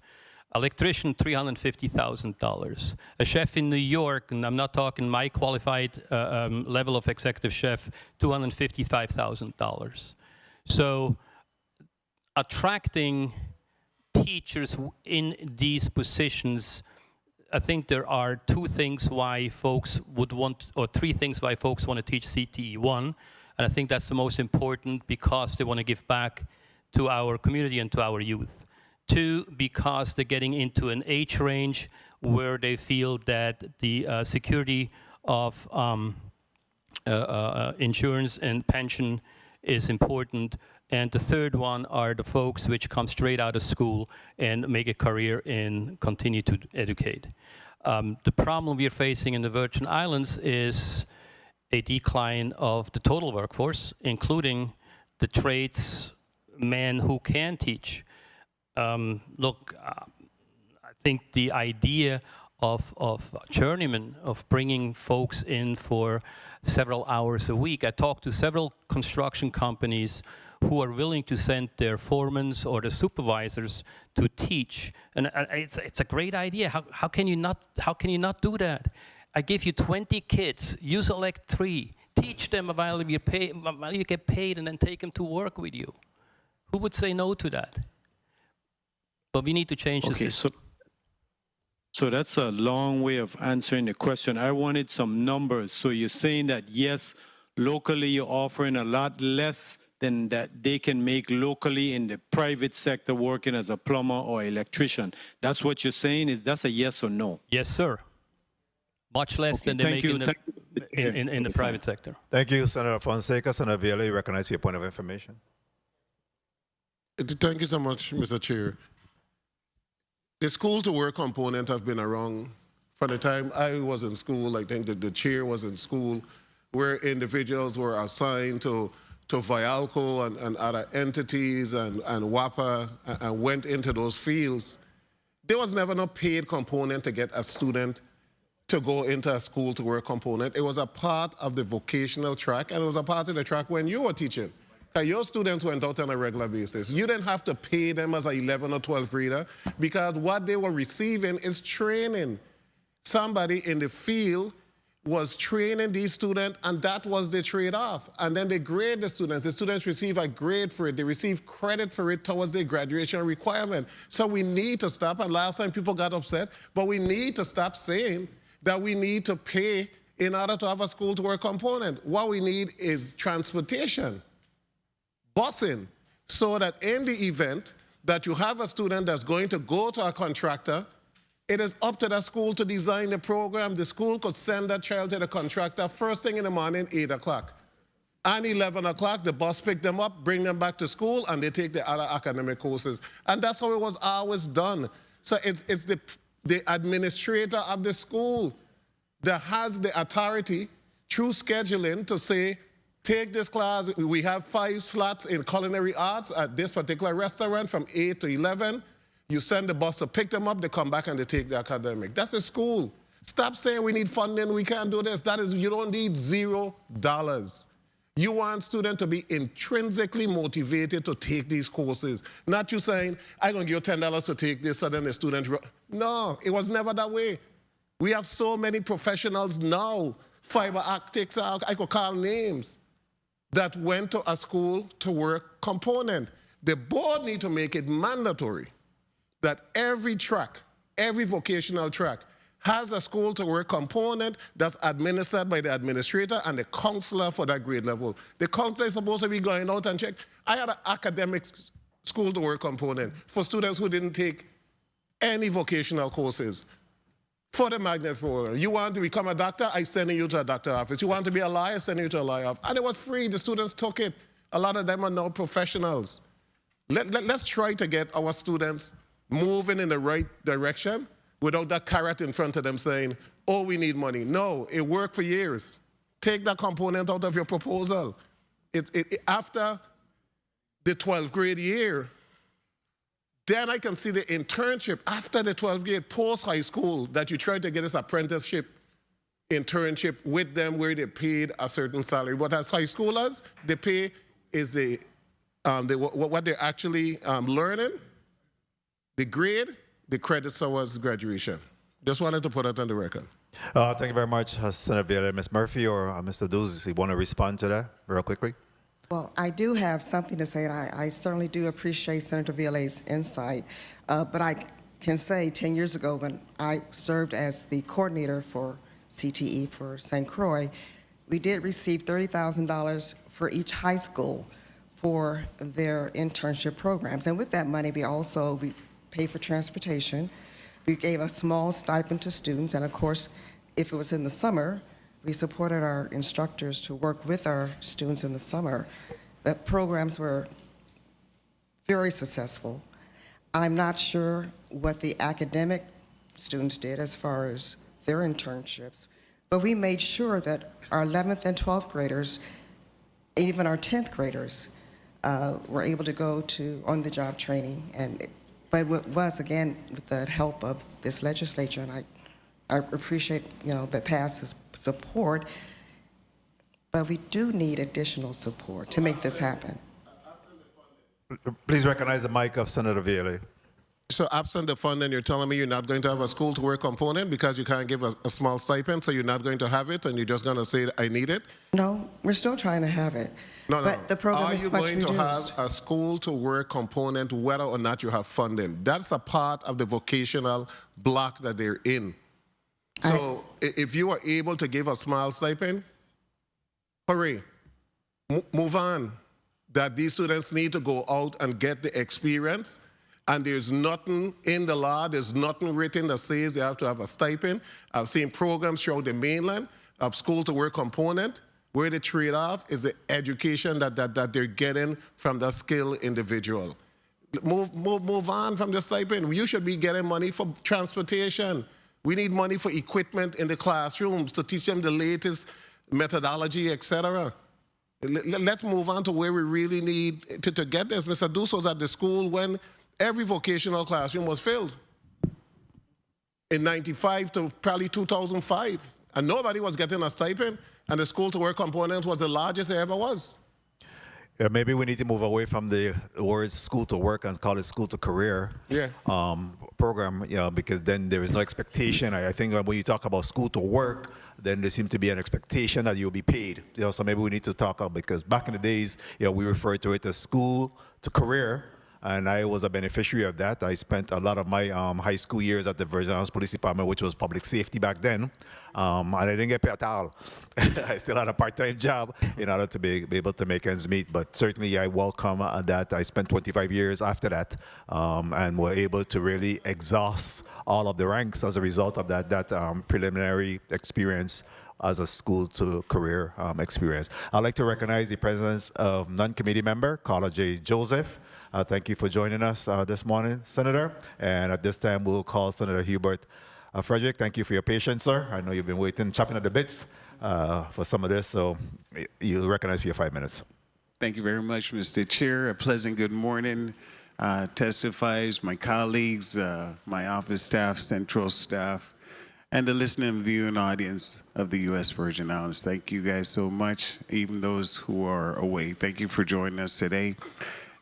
Electrician, $350,000. A chef in New York, and I'm not talking my qualified level of executive chef, $255,000. So attracting teachers in these positions, I think there are 2 things why folks would want, or 3 things why folks want to teach CTE. 1, and I think that's the most important, because they want to give back to our community and to our youth. 2, because they're getting into an age range where they feel that the security of insurance and pension is important. And the 3rd one are the folks which come straight out of school and make a career and continue to educate. The problem we are facing in the Virgin Islands is a decline of the total workforce, including the tradesmen who can teach. Look, I think the idea of journeymen, of bringing folks in for several hours a week. I talked to several construction companies who are willing to send their foremen or the supervisors to teach, and it's a great idea. How can you not do that? I give you 20 kids, you select 3, teach them while you get paid, and then take them to work with you. Who would say no to that? But we need to change the system. So that's a long way of answering the question. I wanted some numbers. So you're saying that, yes, locally you're offering a lot less than that they can make locally in the private sector working as a plumber or electrician. That's what you're saying? That's a yes or no? Yes, sir. Much less than they make in the private sector. Thank you, Senator Fonseca. Senator Viola, you recognize your point of information. Thank you so much, Mr. Chair. The school-to-work component have been around from the time I was in school. I think that the chair was in school, where individuals were assigned to Vialco and other entities and WAPA and went into those fields. There was never no paid component to get a student to go into a school-to-work component. It was a part of the vocational track, and it was a part of the track when you were teaching. Your students went out on a regular basis. You didn't have to pay them as an 11 or 12 grader, because what they were receiving is training. Somebody in the field was training these students, and that was the trade-off. And then they grade the students. The students receive a grade for it. They receive credit for it towards their graduation requirement. So we need to stop, and last time people got upset, but we need to stop saying that we need to pay in order to have a school to work component. What we need is transportation, busing, so that in the event that you have a student that's going to go to a contractor, it is up to the school to design the program. The school could send that child to the contractor first thing in the morning, 8 o'clock. And 11 o'clock, the bus pick them up, bring them back to school, and they take the other academic courses. And that's how it was always done. So it's the administrator of the school that has the authority through scheduling to say, take this class, we have 5 slots in culinary arts at this particular restaurant from 8 to 11. You send the bus to pick them up, they come back and they take the academic. That's the school. Stop saying we need funding, we can't do this. That is, you don't need $0. You want students to be intrinsically motivated to take these courses. Not you saying, I'm going to give you $10 to take this, so then the student... No, it was never that way. We have so many professionals now, fiber optics, I could call names, that went to a school to work component. The board need to make it mandatory that every track, every vocational track, has a school to work component that's administered by the administrator and the counselor for that grade level. The counselor is supposed to be going out and check. I had an academic school to work component for students who didn't take any vocational courses for the magnet program. You want to become a doctor? I send you to a doctor's office. You want to be a lawyer? I send you to a lawyer office. And it was free. The students took it. A lot of them are now professionals. Let's try to get our students moving in the right direction without that carrot in front of them saying, oh, we need money. No, it worked for years. Take that component out of your proposal. After the 12th grade year, then I can see the internship after the 12th grade, post-high school, that you try to get this apprenticeship internship with them where they paid a certain salary. But as high schoolers, the pay is what they're actually learning, the grade, the credits towards graduation. Just wanted to put that on the record. Thank you very much, Senator Viola. Ms. Murphy or Mr. Duz, you want to respond to that real quickly? Well, I do have something to say, and I certainly do appreciate Senator Viola's insight. But I can say 10 years ago when I served as the coordinator for CTE for St. Croix, we did receive $30,000 for each high school for their internship programs. And with that money, we paid for transportation. We gave a small stipend to students, and of course, if it was in the summer, we supported our instructors to work with our students in the summer. The programs were very successful. I'm not sure what the academic students did as far as their internships, but we made sure that our 11th and 12th graders, and even our 10th graders, were able to go to on-the-job training. But it was, again, with the help of this legislature, and I appreciate, the past support, but we do need additional support to make this happen. Please recognize the mic of Senator Viola. So absent the funding, you're telling me you're not going to have a school to work component because you can't give a small stipend, so you're not going to have it and you're just going to say, I need it? No, we're still trying to have it. No. But the program is much reduced. Are you going to have a school to work component whether or not you have funding? That's a part of the vocational block that they're in. So if you are able to give a small stipend, hooray, move on. That these students need to go out and get the experience. And there's nothing in the law, there's nothing written that says they have to have a stipend. I've seen programs throughout the mainland of school to work component where the trade-off is the education that they're getting from the skilled individual. Move on from the stipend. You should be getting money for transportation. We need money for equipment in the classrooms to teach them the latest methodology, etc. Let's move on to where we really need to get this. Mr. Deuce was at the school when every vocational classroom was filled in 95 to probably 2005. And nobody was getting a stipend, and the school to work component was the largest there ever was. Yeah, maybe we need to move away from the words school to work and call it school to career program, because then there is no expectation. I think when you talk about school to work, then there seems to be an expectation that you'll be paid. So maybe we need to talk about, because back in the days, we referred to it as school to career, and I was a beneficiary of that. I spent a lot of my high school years at the Virgin Islands Police Department, which was public safety back then, and I didn't get paid at all. I still had a part-time job in order to be able to make ends meet, but certainly I welcome that. I spent 25 years after that, and were able to really exhaust all of the ranks as a result of that preliminary experience as a school to career experience. I'd like to recognize the presence of non-committee member, Carla J. Joseph. Thank you for joining us this morning, Senator. And at this time, we'll call Senator Hubert Frederick. Thank you for your patience, sir. I know you've been waiting, chopping at the bits for some of this, so you'll recognize for your 5 minutes. Thank you very much, Mr. Chair. A pleasant good morning. Testifiers, my colleagues, my office staff, central staff, and the listening and viewing audience of the U.S. Virgin Islands. Thank you guys so much, even those who are away. Thank you for joining us today.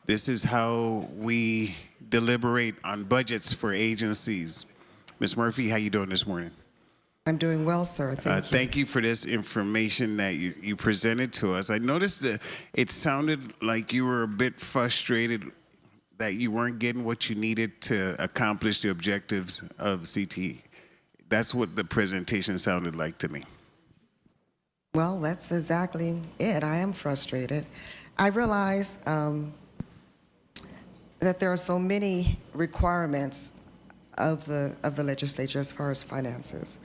This is how we deliberate on budgets for agencies. Ms. Murphy, how you doing this morning? I'm doing well, sir. Thank you. Thank you for this information that you presented to us. I noticed that it sounded like you were a bit frustrated that you weren't getting what you needed to accomplish the objectives of CTE. That's what the presentation sounded like to me. Well, that's exactly it. I am frustrated. I realize that there are so many requirements of the legislature as far as finances.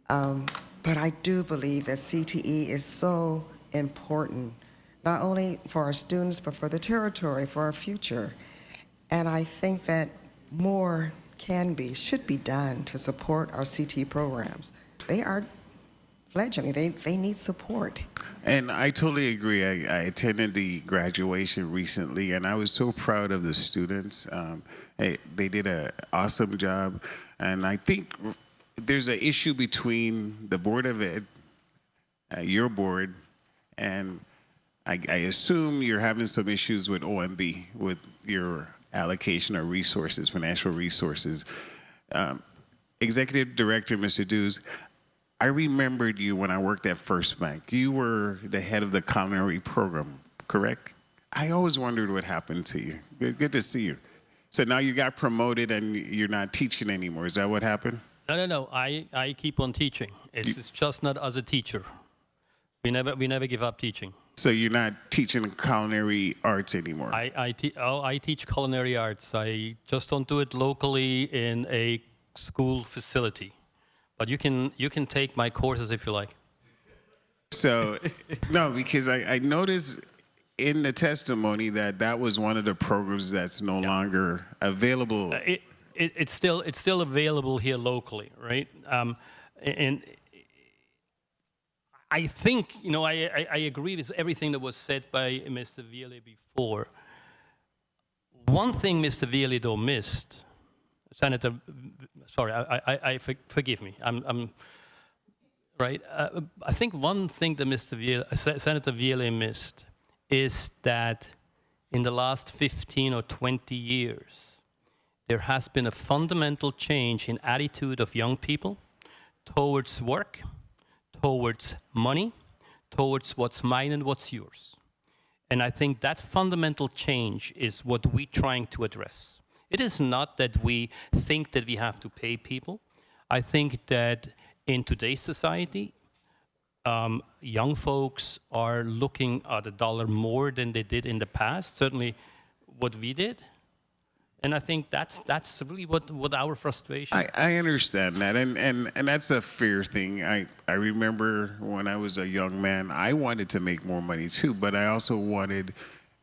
But I do believe that CTE is so important, not only for our students, but for the territory, for our future. And I think that more should be done to support our CTE programs. They are fledgling, they need support. And I totally agree. I attended the graduation recently, and I was so proud of the students. They did an awesome job. And I think there's an issue between the Board of Ed, your board, and I assume you're having some issues with OMB, with your allocation of resources, financial resources. Executive Director, Mr. Dews, I remembered you when I worked at First Bank. You were the head of the culinary program, correct? I always wondered what happened to you. Good to see you. So now you got promoted and you're not teaching anymore. Is that what happened? No. I keep on teaching. It's just not as a teacher. We never give up teaching. So you're not teaching culinary arts anymore? I teach culinary arts. I just don't do it locally in a school facility. But you can take my courses if you like. So, no, because I noticed in the testimony that was one of the programs that's no longer available. It's still available here locally, right? And I think, I agree with everything that was said by Mr. Vielle before. One thing Mr. Vielle though missed, Senator, sorry, forgive me, I'm right. I think one thing that Senator Vielle missed is that in the last 15 or 20 years, there has been a fundamental change in attitude of young people towards work, towards money, towards what's mine and what's yours. And I think that fundamental change is what we're trying to address. It is not that we think that we have to pay people. I think that in today's society, young folks are looking at a dollar more than they did in the past, certainly what we did. And I think that's really what our frustration is. I understand that, and that's a fair thing. I remember when I was a young man, I wanted to make more money too, but I also wanted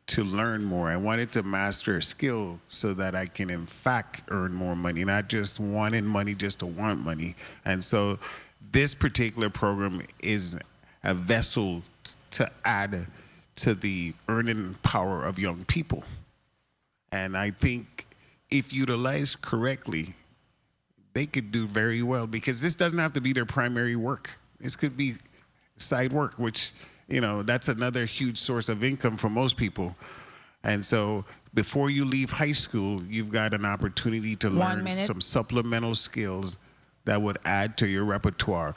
to learn more. I wanted to master a skill so that I can in fact earn more money, not just wanting money just to want money. And so this particular program is a vessel to add to the earning power of young people. And I think if utilized correctly, they could do very well, because this doesn't have to be their primary work. This could be side work, which, that's another huge source of income for most people. And so before you leave high school, you've got an opportunity to learn some supplemental skills that would add to your repertoire.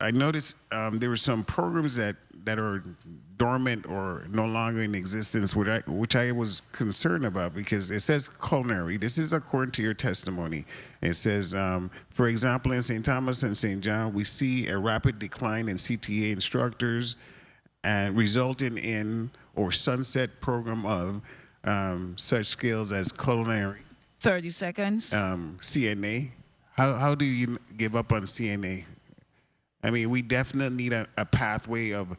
I noticed there were some programs that are dormant or no longer in existence, which I was concerned about because it says culinary. This is according to your testimony. It says, for example, in St. Thomas and St. John, we see a rapid decline in CTA instructors and resulting in or sunset program of such skills as culinary, 30 seconds. CNA. How do you give up on CNA? I mean, we definitely need a pathway of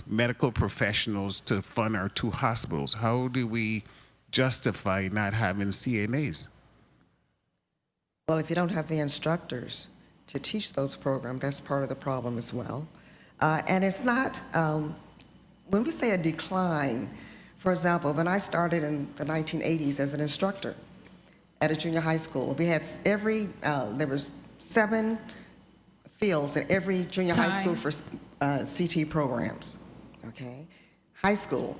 medical professionals to fund our 2 hospitals. How do we justify not having CNAs? Well, if you don't have the instructors to teach those programs, that's part of the problem as well. And it's not, when we say a decline, for example, when I started in the 1980s as an instructor at a junior high school, we had there was 7 fields in every junior high school for CT programs, okay? High school,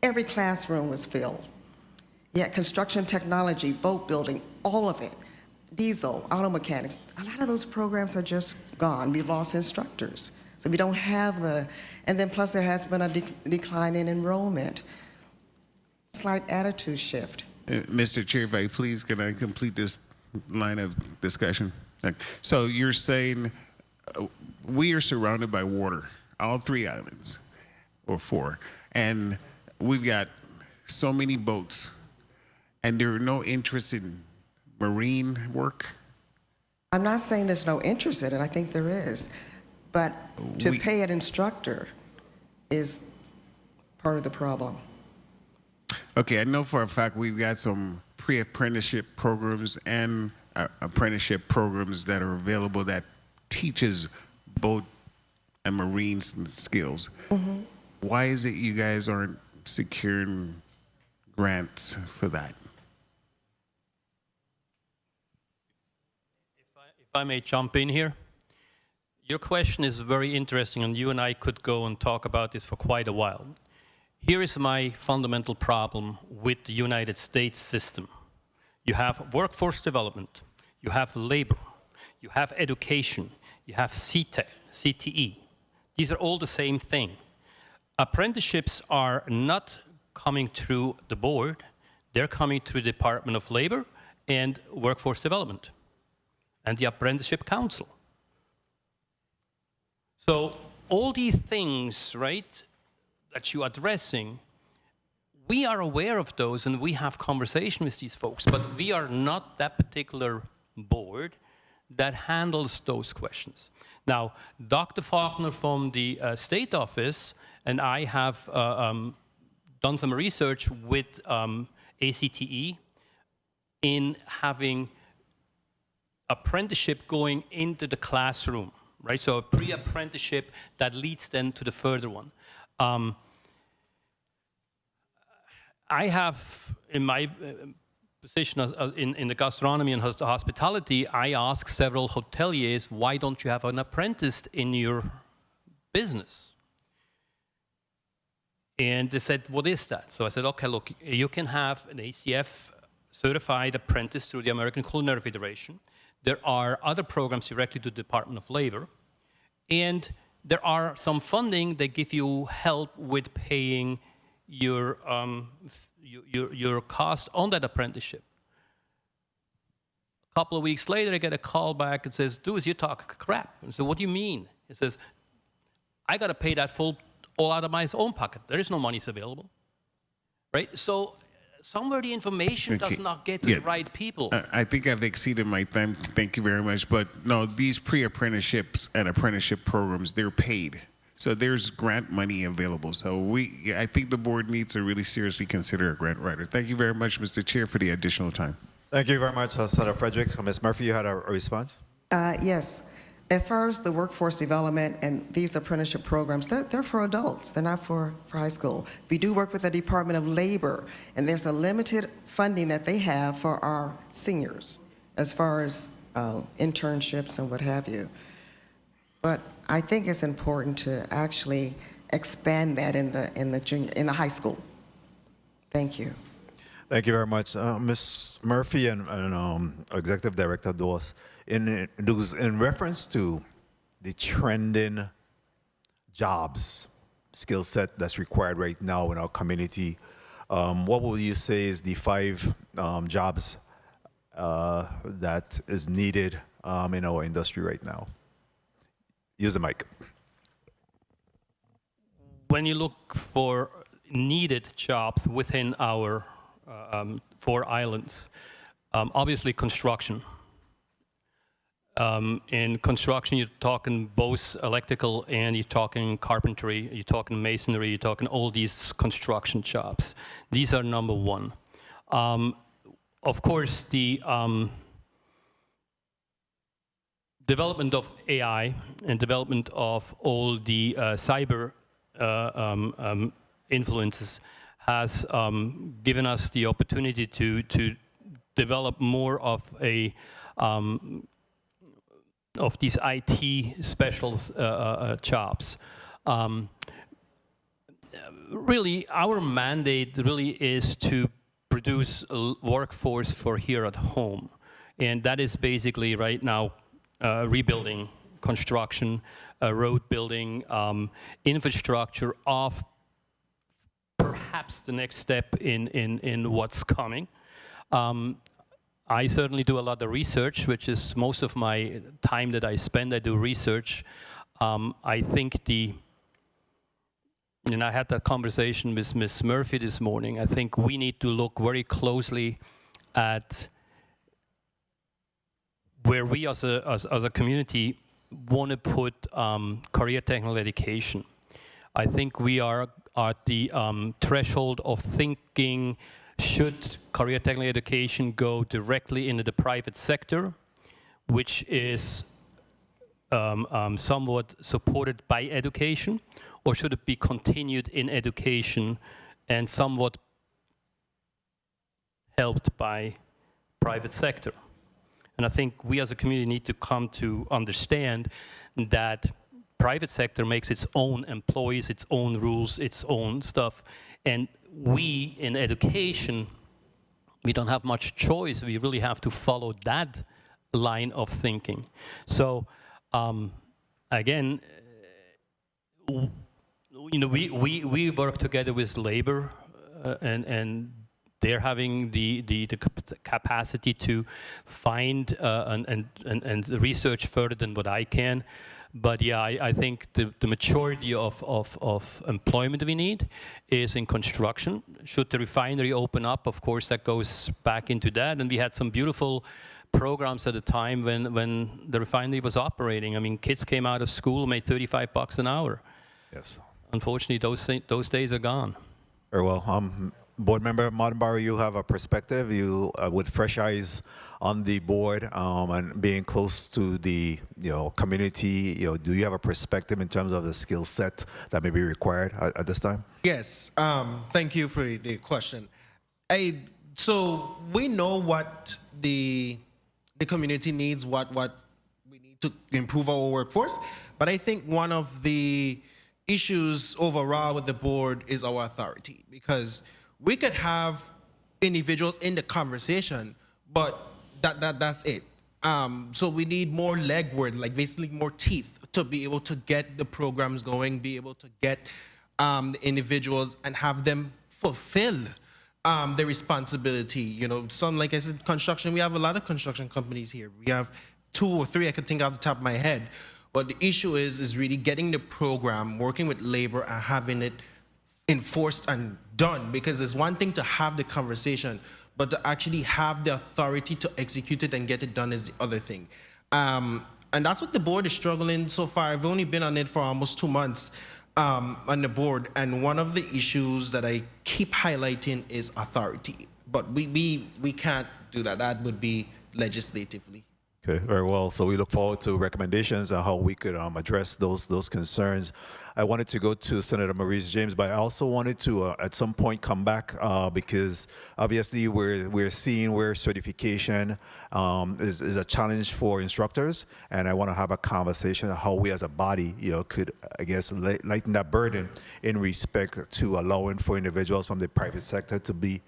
every classroom was filled. Yet construction technology, boat building, all of it, diesel, auto mechanics, a lot of those programs are just gone. We've lost instructors. So we don't have and then plus there has been a decline in enrollment. Slight attitude shift. Mr. Chair, if I please, can I complete this line of discussion? So you're saying we are surrounded by water, all 3 islands, or 4, and we've got so many boats, and there are no interest in marine work? I'm not saying there's no interest in it. I think there is. But to pay an instructor is part of the problem. Okay, I know for a fact we've got some pre-apprenticeship programs and apprenticeship programs that are available that teaches boat and marine skills. Mm-hmm. Why is it you guys aren't securing grants for that? If I may jump in here. Your question is very interesting, and you and I could go and talk about this for quite a while. Here is my fundamental problem with the United States system. You have workforce development, you have labor, you have education, you have CTE. These are all the same thing. Apprenticeships are not coming through the board, they're coming through the Department of Labor and Workforce Development and the Apprenticeship Council. So all these things, right, that you're addressing, we are aware of those and we have conversation with these folks, but we are not that particular board that handles those questions. Now, Dr. Faulkner from the state office and I have done some research with ACTE in having apprenticeship going into the classroom, right? So a pre-apprenticeship that leads then to the further one. I have, in my position in the gastronomy and hospitality, I ask several hoteliers, why don't you have an apprentice in your business? And they said, what is that? So I said, okay, look, you can have an ACF certified apprentice through the American Culinary Federation. There are other programs directly to the Department of Labor. And there are some funding that give you help with paying your cost on that apprenticeship. A couple of weeks later, I get a call back and says, dude, you talk crap. I said, what do you mean? It says, I got to pay that full all out of my own pocket. There is no money available, right? So somewhere the information does not get to the right people. I think I've exceeded my time. Thank you very much. But no, these pre-apprenticeships and apprenticeship programs, they're paid. So there's grant money available. So I think the board needs to really seriously consider a grant writer. Thank you very much, Mr. Chair, for the additional time. Thank you very much, Senator Frederick. Ms. Murphy, you had a response? Yes. As far as the workforce development and these apprenticeship programs, they're for adults. They're not for high school. We do work with the Department of Labor, and there's a limited funding that they have for our seniors as far as internships and what have you. But I think it's important to actually expand that in the high school. Thank you. Thank you very much. Ms. Murphy and Executive Director Dawes, in reference to the trending jobs, skill set that's required right now in our community, what would you say is the 5 jobs that is needed in our industry right now? Use the mic. When you look for needed jobs within our 4 islands, obviously construction. In construction, you're talking both electrical and you're talking carpentry, you're talking masonry, you're talking all these construction jobs. These are number 1. Of course, the development of AI and development of all the cyber influences has given us the opportunity to develop more of a of these IT special jobs. Really, our mandate really is to produce a workforce for here at home, and that is basically right now rebuilding, construction, road building, infrastructure of perhaps the next step in what's coming. I certainly do a lot of research, which is most of my time that I spend. I do research. I think and I had that conversation with Ms. Murphy this morning. I think we need to look very closely at where we as a community want to put career technical education. I think we are at the threshold of thinking, should career technical education go directly into the private sector, which is somewhat supported by education, or should it be continued in education and somewhat helped by private sector? And I think we as a community need to come to understand that private sector makes its own employees, its own rules, its own stuff. And we in education, we don't have much choice. We really have to follow that line of thinking. So again, you know, we work together with labor and they're having the capacity to find and research further than what I can. But yeah, I think the majority of employment we need is in construction. Should the refinery open up, of course, that goes back into that. And we had some beautiful programs at the time when the refinery was operating. I mean, kids came out of school, made $35 an hour. Yes. Unfortunately, those days are gone. Very well. Board member Martin Barrow, you have a perspective. You with fresh eyes on the board and being close to the community. Do you have a perspective in terms of the skill set that may be required at this time? Yes. Thank you for the question. So we know what the community needs, what we need to improve our workforce. But I think one of the issues overall with the board is our authority, because we could have individuals in the conversation, but that's it. So we need more legwork, like basically more teeth, to be able to get the programs going, be able to get the individuals and have them fulfill the responsibility. Some, like I said, construction, we have a lot of construction companies here. We have 2 or 3 I can think off the top of my head. But the issue is really getting the program, working with labor and having it enforced and done, because it's one thing to have the conversation, but to actually have the authority to execute it and get it done is the other thing. And that's what the board is struggling so far. I've only been on it for almost 2 months on the board, and one of the issues that I keep highlighting is authority. But we can't do that. That would be legislatively. Okay, very well. So we look forward to recommendations on how we could address those concerns. I wanted to go to Senator Maurice James, but I also wanted to at some point come back because obviously we're seeing where certification is a challenge for instructors, and I want to have a conversation on how we as a body, could, I guess, lighten that burden in respect to allowing for individuals from the private sector to be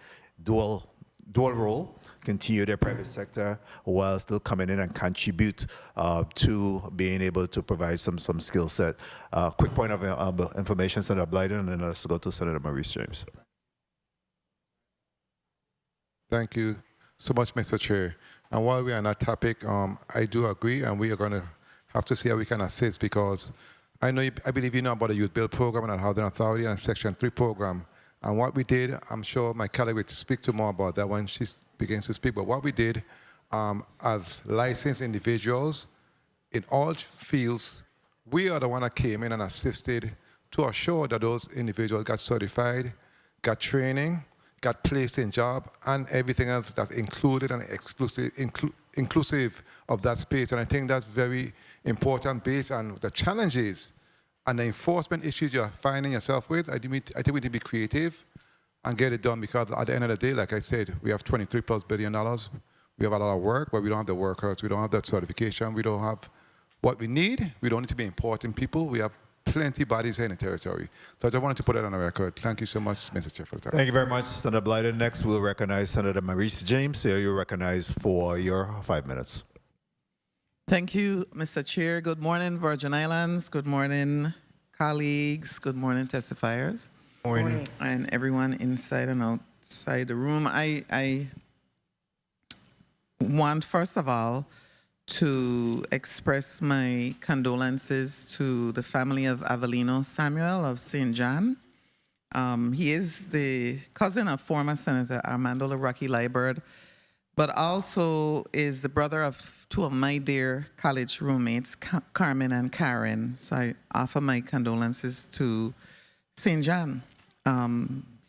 dual role continue their private sector while still coming in and contribute to being able to provide some skill set. Quick point of information, Senator Blyden, and then let's go to Senator Maurice James. Thank you so much, Mr. Chair. And while we're on that topic, I do agree, and we are going to have to see how we can assist, because I believe you know about the Youth Build program and the Housing Authority and Section 3 program. And what we did, I'm sure my colleague will speak to more about that when she begins to speak, but what we did as licensed individuals in all fields, we are the one that came in and assisted to assure that those individuals got certified, got training, got placed in job, and everything else that's included and inclusive of that space. And I think that's very important based on the challenges and the enforcement issues you're finding yourself with. I think we need to be creative and get it done, because at the end of the day, like I said, we have $23+ billion. We have a lot of work, but we don't have the workers. We don't have that certification. We don't have what we need. We don't need to be importing people. We have plenty bodies here in the territory. So I just wanted to put that on the record. Thank you so much, Mr. Chair, for the time. Thank you very much, Senator Blyden. Next, we'll recognize Senator Maurice James. So you're recognized for your 5 minutes. Thank you, Mr. Chair. Good morning, Virgin Islands. Good morning, colleagues. Good morning, testifiers. Morning. And everyone inside and outside the room. I want, first of all, to express my condolences to the family of Avelino Samuel of St. John. He is the cousin of former Senator Armando Laraki Liburd, but also is the brother of two of my dear college roommates, Carmen and Karen. So I offer my condolences to St. John.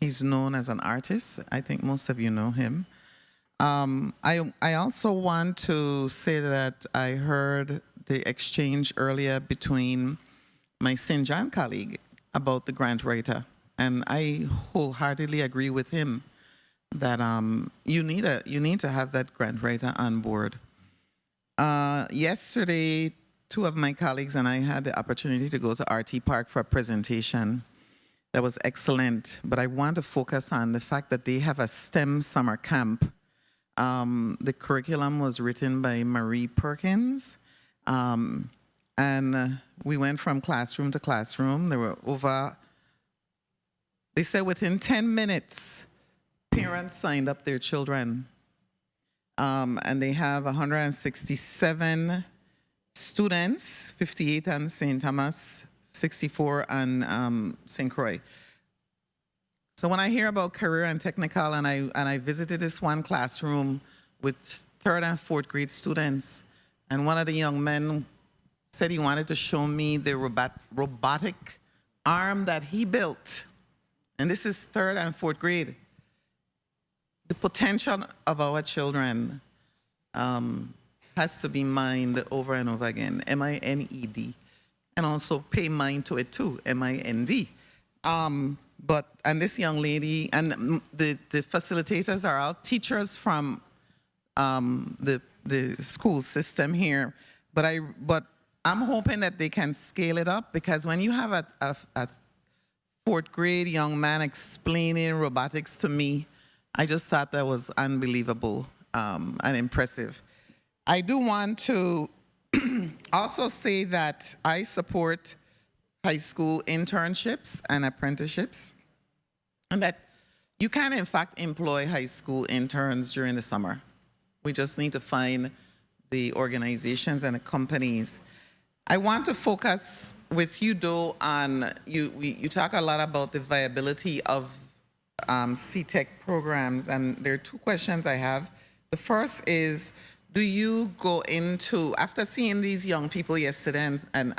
He's known as an artist. I think most of you know him. I also want to say that I heard the exchange earlier between my St. John colleague about the grant writer, and I wholeheartedly agree with him that you need to have that grant writer on board. Yesterday, two of my colleagues and I had the opportunity to go to RT Park for a presentation that was excellent, but I want to focus on the fact that they have a STEM summer camp. The curriculum was written by Marie Perkins, and we went from classroom to classroom. There were they said within 10 minutes, parents signed up their children. And they have 167 students, 58 on St. Thomas, 64 on St. Croix. So when I hear about career and technical, and I visited this one classroom with 3rd and 4th grade students, and one of the young men said he wanted to show me the robotic arm that he built. And this is 3rd and 4th grade. The potential of our children has to be mined over and over again, M-I-N-E-D, and also pay mind to it too, M-I-N-D. And this young lady, and the facilitators are all teachers from the school system here, but I'm hoping that they can scale it up, because when you have a 4th grade young man explaining robotics to me, I just thought that was unbelievable and impressive. I do want to also say that I support high school internships and apprenticeships, and that you can, in fact, employ high school interns during the summer. We just need to find the organizations and the companies. I want to focus with you, though, on, you talk a lot about the viability of CTEC programs, and there are two questions I have. The first is, do you go into, after seeing these young people yesterday, and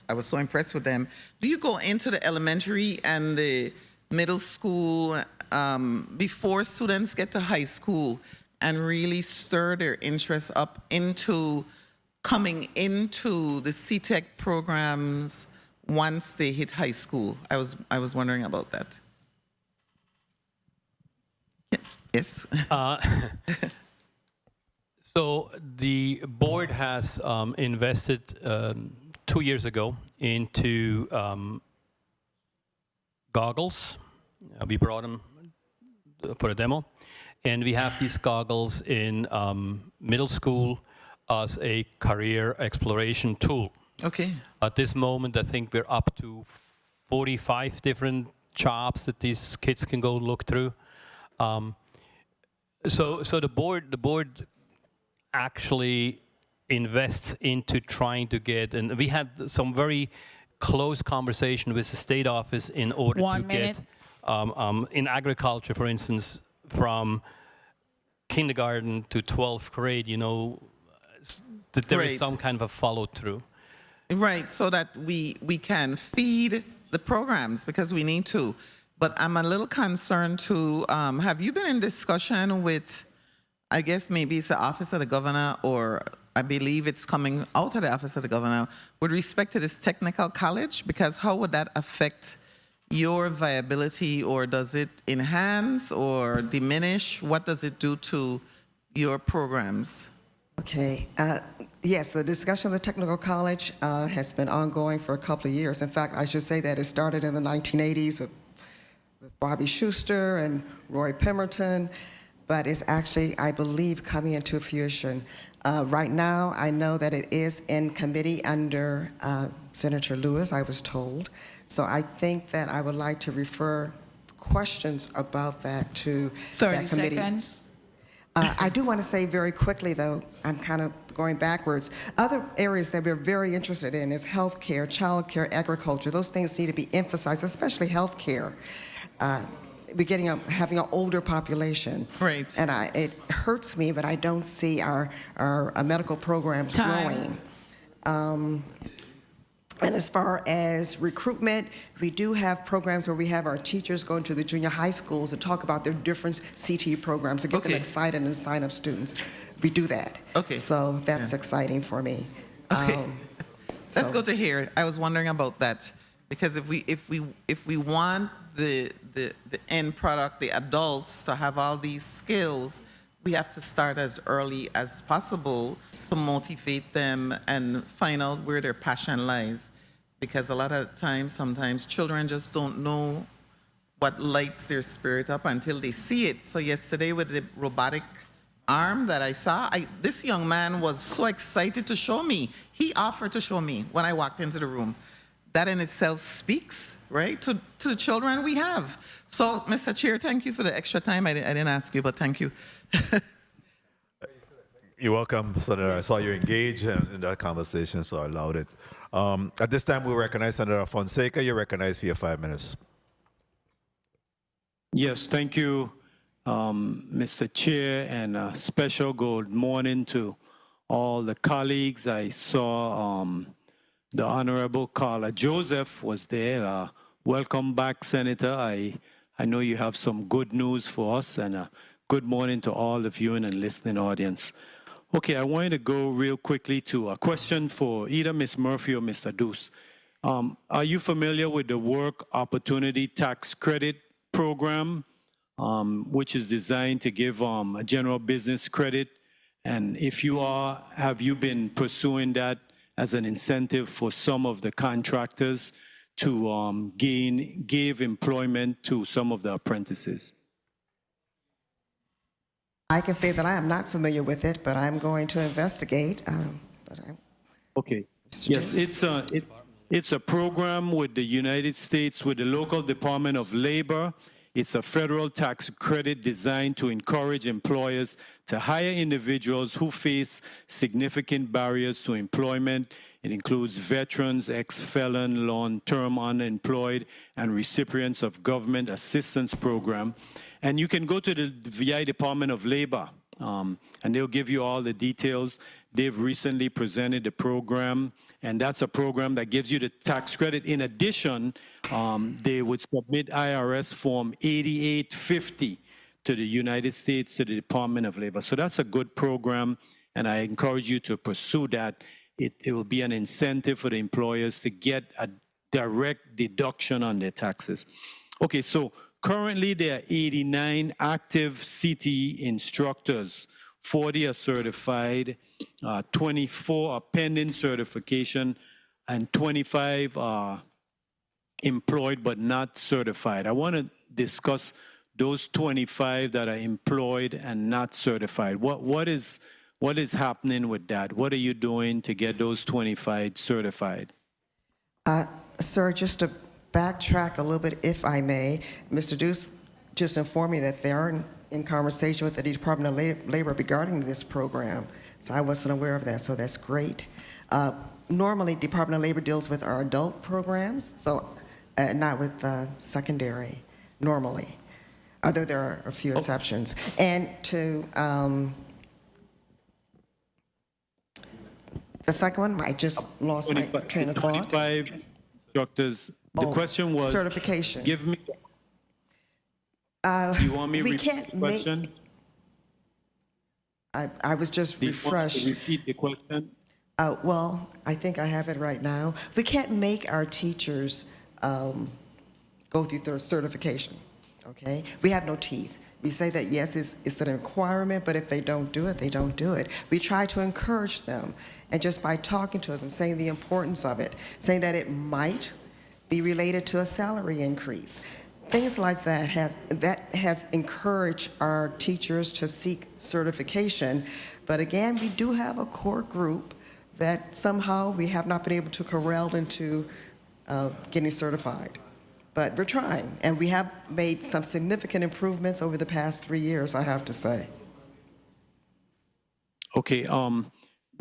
I was so impressed with them, do you go into the elementary and the middle school before students get to high school and really stir their interest up into coming into the CTEC programs once they hit high school? I was wondering about that. Yes. So the board has invested 2 years ago into goggles. We brought them for a demo. And we have these goggles in middle school as a career exploration tool. Okay. At this moment, I think we're up to 45 different jobs that these kids can go look through. So the board actually invests into trying to get, and we had some very close conversation with the state office in order to get, in agriculture, for instance, from kindergarten to 12th grade, you know, that there is some kind of a follow through. Right, so that we can feed the programs because we need to. But I'm a little concerned too. Have you been in discussion with, I guess maybe it's the office of the governor, or I believe it's coming out of the office of the governor, with respect to this technical college? Because how would that affect your viability, or does it enhance or diminish? What does it do to your programs? Okay. Yes, the discussion of the technical college has been ongoing for a couple of years. In fact, I should say that it started in the 1980s with Bobby Schuster and Roy Pemberton, but it's actually, I believe, coming into fruition. Right now, I know that it is in committee under Senator Lewis, I was told. So I think that I would like to refer questions about that to that committee. 30 seconds. I do want to say very quickly, though, I'm kind of going backwards. Other areas that we're very interested in is healthcare, childcare, agriculture. Those things need to be emphasized, especially healthcare. We're having an older population. Right. And it hurts me that I don't see our medical programs growing. And as far as recruitment, we do have programs where we have our teachers go into the junior high schools and talk about their different CTE programs to get them excited and sign up students. We do that. Okay. So that's exciting for me. Okay. That's good to hear. I was wondering about that because if we want the end product, the adults, to have all these skills, we have to start as early as possible to motivate them and find out where their passion lies. Because a lot of times, sometimes children just don't know what lights their spirit up until they see it. So yesterday with the robotic arm that I saw, this young man was so excited to show me. He offered to show me when I walked into the room. That in itself speaks, right, to the children we have. So, Mr. Chair, thank you for the extra time. I didn't ask you, but thank you. You're welcome, Senator. I saw you engage in that conversation, so I allowed it. At this time, we recognize Senator Fonseca. You're recognized for your 5 minutes. Yes, thank you, Mr. Chair, and a special good morning to all the colleagues. I saw the Honorable Carla Joseph was there. Welcome back, Senator. I know you have some good news for us, and good morning to all of you in the listening audience. Okay, I wanted to go real quickly to a question for either Ms. Murphy or Mr. Deuce. Are you familiar with the Work Opportunity Tax Credit Program, which is designed to give a general business credit? And if you are, have you been pursuing that as an incentive for some of the contractors to give employment to some of the apprentices? I can say that I am not familiar with it, but I'm going to investigate. Okay. Yes, it's a program with the United States, with the local Department of Labor. It's a federal tax credit designed to encourage employers to hire individuals who face significant barriers to employment. It includes veterans, ex-felon, long-term unemployed, and recipients of government assistance program. And you can go to the VI Department of Labor, and they'll give you all the details. They've recently presented the program, and that's a program that gives you the tax credit. In addition, they would submit IRS Form 8850 to the United States, to the Department of Labor. So that's a good program, and I encourage you to pursue that. It will be an incentive for the employers to get a direct deduction on their taxes. Okay, so currently there are 89 active CTE instructors. 40 are certified, 24 are pending certification, and 25 are employed but not certified. I want to discuss those 25 that are employed and not certified? What is happening with that? What are you doing to get those 25 certified? Sir, just to backtrack a little bit, if I may, Mr. Deuce just informed me that they are in conversation with the Department of Labor regarding this program. So I wasn't aware of that, so that's great. Normally, Department of Labor deals with our adult programs, so not with secondary, normally. Although there are a few exceptions. And to the second one, I just lost my train of thought. 25 instructors. The question was certification. Give me. You want me to repeat the question? I was just refreshed. Repeat the question. Well, I think I have it right now. We can't make our teachers go through their certification, okay? We have no teeth. We say that, yes, it's an requirement, but if they don't do it, they don't do it. We try to encourage them, and just by talking to them, saying the importance of it, saying that it might be related to a salary increase. Things like that has encouraged our teachers to seek certification. But again, we do have a core group that somehow we have not been able to corral into getting certified. But we're trying, and we have made some significant improvements over the past 3 years, I have to say. Okay,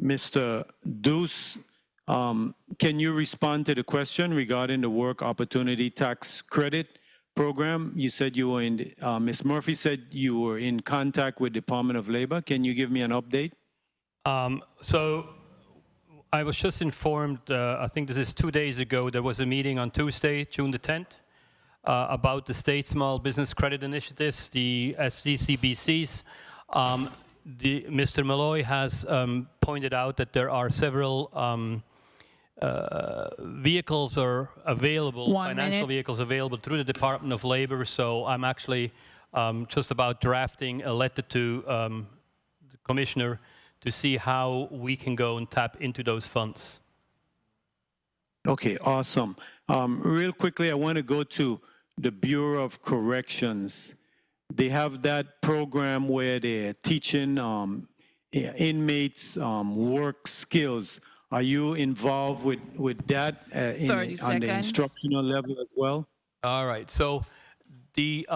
Mr. Deuce, can you respond to the question regarding the Work Opportunity Tax Credit program? You said you were in, Ms. Murphy said you were in contact with Department of Labor. Can you give me an update? So I was just informed, I think this is 2 days ago, there was a meeting on Tuesday, June the 10th, about the State Small Business Credit Initiatives, the SDCBCs. Mr. Malloy has pointed out that there are several vehicles are available, financial vehicles available through the Department of Labor. So I'm actually just about drafting a letter to the Commissioner to see how we can go and tap into those funds. Okay, awesome. Real quickly, I want to go to the Bureau of Corrections. They have that program where they're teaching inmates work skills. Are you involved with that on the instructional level as well? All right. So the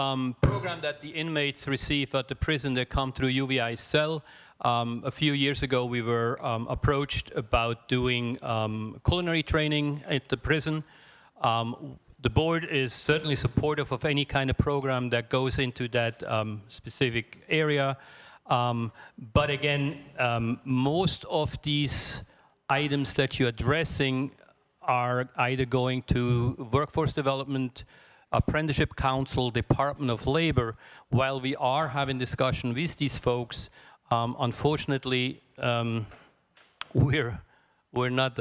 program that the inmates receive at the prison, they come through UVI cell. A few years ago, we were approached about doing culinary training at the prison. The board is certainly supportive of any kind of program that goes into that specific area. But again, most of these items that you're addressing are either going to workforce development, apprenticeship council, Department of Labor. While we are having discussion with these folks, unfortunately, we're not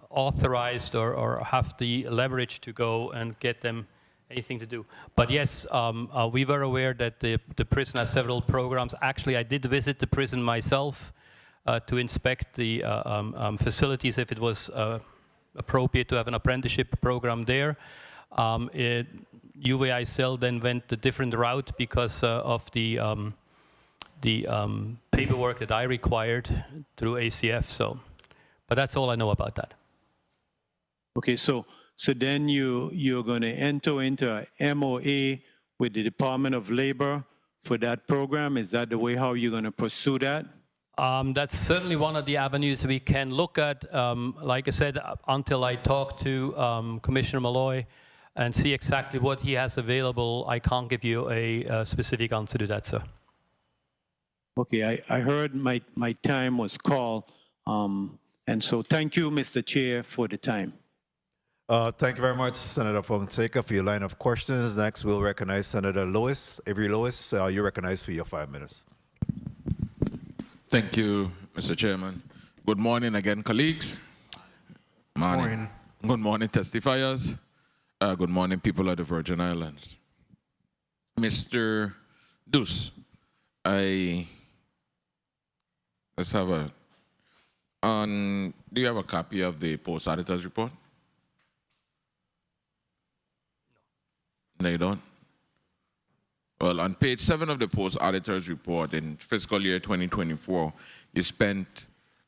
authorized or have the leverage to go and get them anything to do. But yes, we were aware that the prison has several programs. Actually, I did visit the prison myself to inspect the facilities if it was appropriate to have an apprenticeship program there. UVI cell then went a different route because of the paperwork that I required through ACF. So, but that's all I know about that. Okay, so then you're going to enter into a MOA with the Department of Labor for that program. Is that the way how you're going to pursue that? That's certainly one of the avenues we can look at. Like I said, until I talk to Commissioner Malloy and see exactly what he has available, I can't give you a specific answer to that, sir. Okay, I heard my time was called, and so thank you, Mr. Chair, for the time. Thank you very much, Senator Fonseca, for your line of questions. Next, we'll recognize Senator Lewis. Avery Lewis, you're recognized for your 5 minutes. Thank you, Mr. Chairman. Good morning again, colleagues. Morning. Good morning, testifiers. Good morning, people of the Virgin Islands. Mr. Deuce, let's have a, do you have a copy of the post-auditor's report? No, you don't? Well, on page 7 of the Post Auditor's Report, in fiscal year 2024, you spent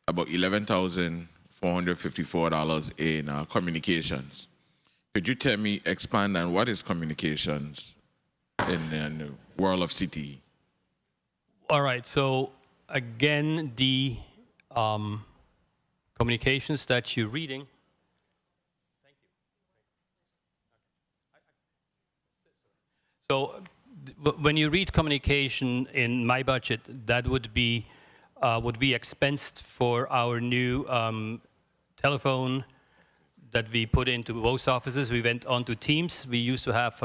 about $11,454 in communications. Could you expand on what is communications in the world of CTE? All right, so again, the communications that you're reading. Thank you. So when you read communication in my budget, that would be expensed for our new telephone that we put into both offices. We went on to Teams. We used to have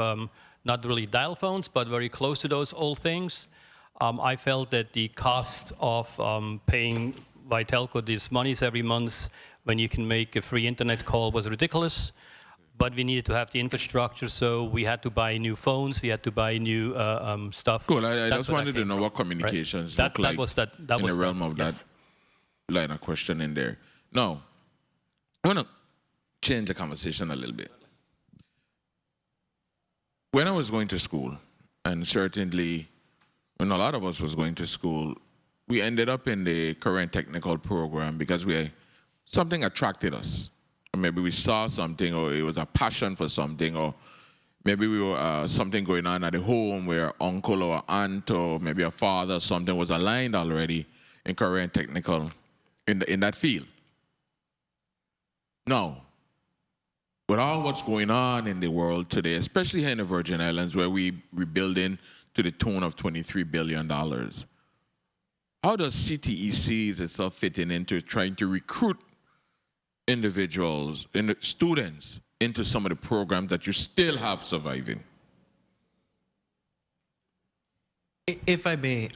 not really dial phones, but very close to those old things. I felt that the cost of paying Vitelco these monies every month when you can make a free internet call was ridiculous. But we needed to have the infrastructure, so we had to buy new phones, we had to buy new stuff. Cool, I just wanted to know what communications look like in the realm of that line of question in there. Now, I want to change the conversation a little bit. When I was going to school, and certainly when a lot of us was going to school, we ended up in the current technical program because something attracted us. Or maybe we saw something, or it was a passion for something, or maybe we were something going on at the home where uncle or aunt or maybe a father or something was aligned already in current technical in that field. Now, with all what's going on in the world today, especially here in the Virgin Islands, where we're rebuilding to the tune of $23 billion, how does CTE see itself fitting into trying to recruit individuals, students, into some of the programs that you still have surviving? If I may,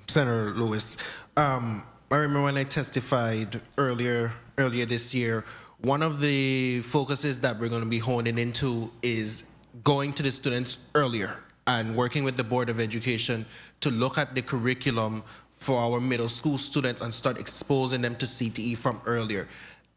Senator Lewis, I remember when I testified earlier this year, one of the focuses that we're going to be honing into is going to the students earlier and working with the Board of Education to look at the curriculum for our middle school students and start exposing them to CTE from earlier.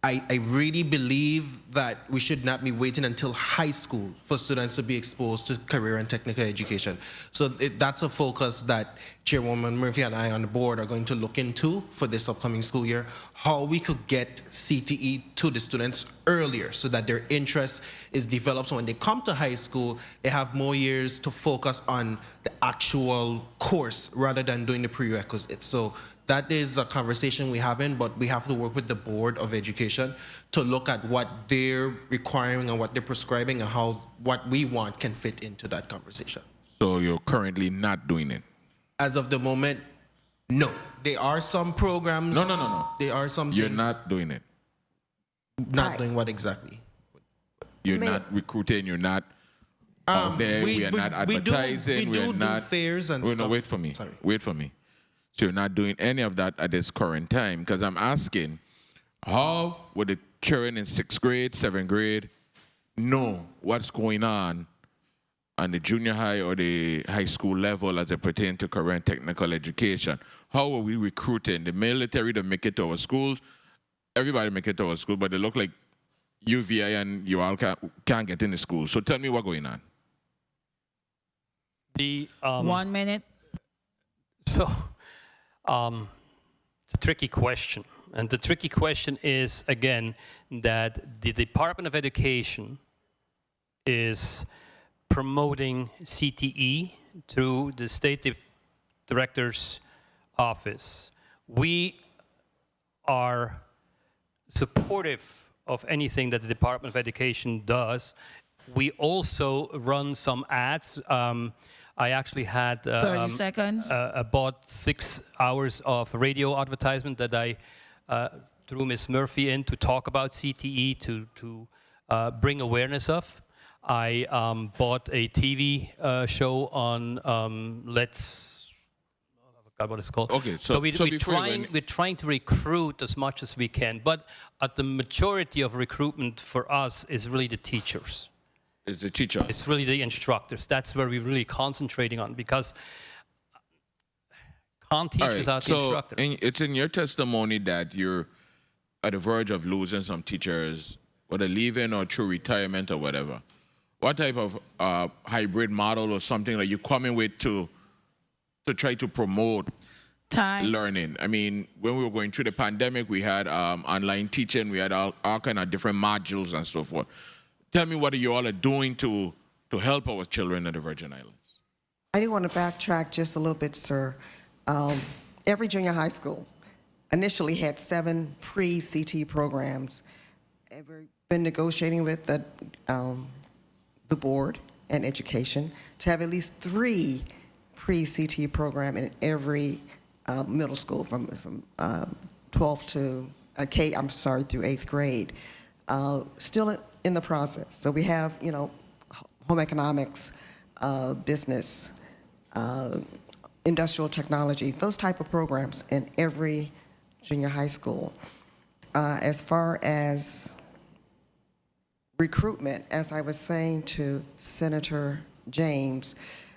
I really believe that we should not be waiting until high school for students to be exposed to career and technical education. So that's a focus that Chairwoman Murphy and I on the board are going to look into for this upcoming school year, how we could get CTE to the students earlier so that their interest is developed. So when they come to high school, they have more years to focus on the actual course rather than doing the prerequisites. So that is a conversation we're having, but we have to work with the Board of Education to look at what they're requiring and what they're prescribing and how what we want can fit into that conversation. So you're currently not doing it? As of the moment, no. There are some programs. No. There are some You're things. not doing it? Not doing what exactly? You're not recruiting, you're not out there, we are not advertising, we do fairs and stuff. No, wait for me. Sorry. Wait for me. So you're not doing any of that at this current time? Because I'm asking, how would the children in 6th grade, 7th grade know what's going on the junior high or the high school level as it pertains to current technical education? How are we recruiting? The military to make it to our schools. Everybody make it to our school, but they look like UVI and you all can't get in the school. So tell me what's going on. The 1 minute. So, it's a tricky question. And the tricky question is, again, that the Department of Education is promoting CTE through the State Director's Office. We are supportive of anything that the Department of Education does. We also run some ads. I actually had 30 seconds. About 6 hours of radio advertisement that I threw Ms. Murphy in to talk about CTE, to bring awareness of. I bought a TV show on I forgot what it's called. Okay, we're trying to recruit as much as we can, but the majority of recruitment for us is really the teachers. It's the teachers. It's really the instructors. That's where we're really concentrating on, because can't teach without the instructor. It's in your testimony that you're at the verge of losing some teachers, whether leaving or through retirement or whatever. what type of hybrid model or something that you coming with to try to promote learning? I mean, when we were going through the pandemic, we had online teaching, we had all kind of different modules and so forth. Tell me what you all are doing to help our children in the Virgin Islands. I do want to backtrack just a little bit, sir. Every junior high school initially had 7 pre-CT programs. And we've been negotiating with the board and education to have at least 3 pre-CT program in every middle school from 12th to through 8th grade. Still in the process. So we have, home economics, business, industrial technology, those type of programs in every junior high school. As far as recruitment, as I was saying to Senator James,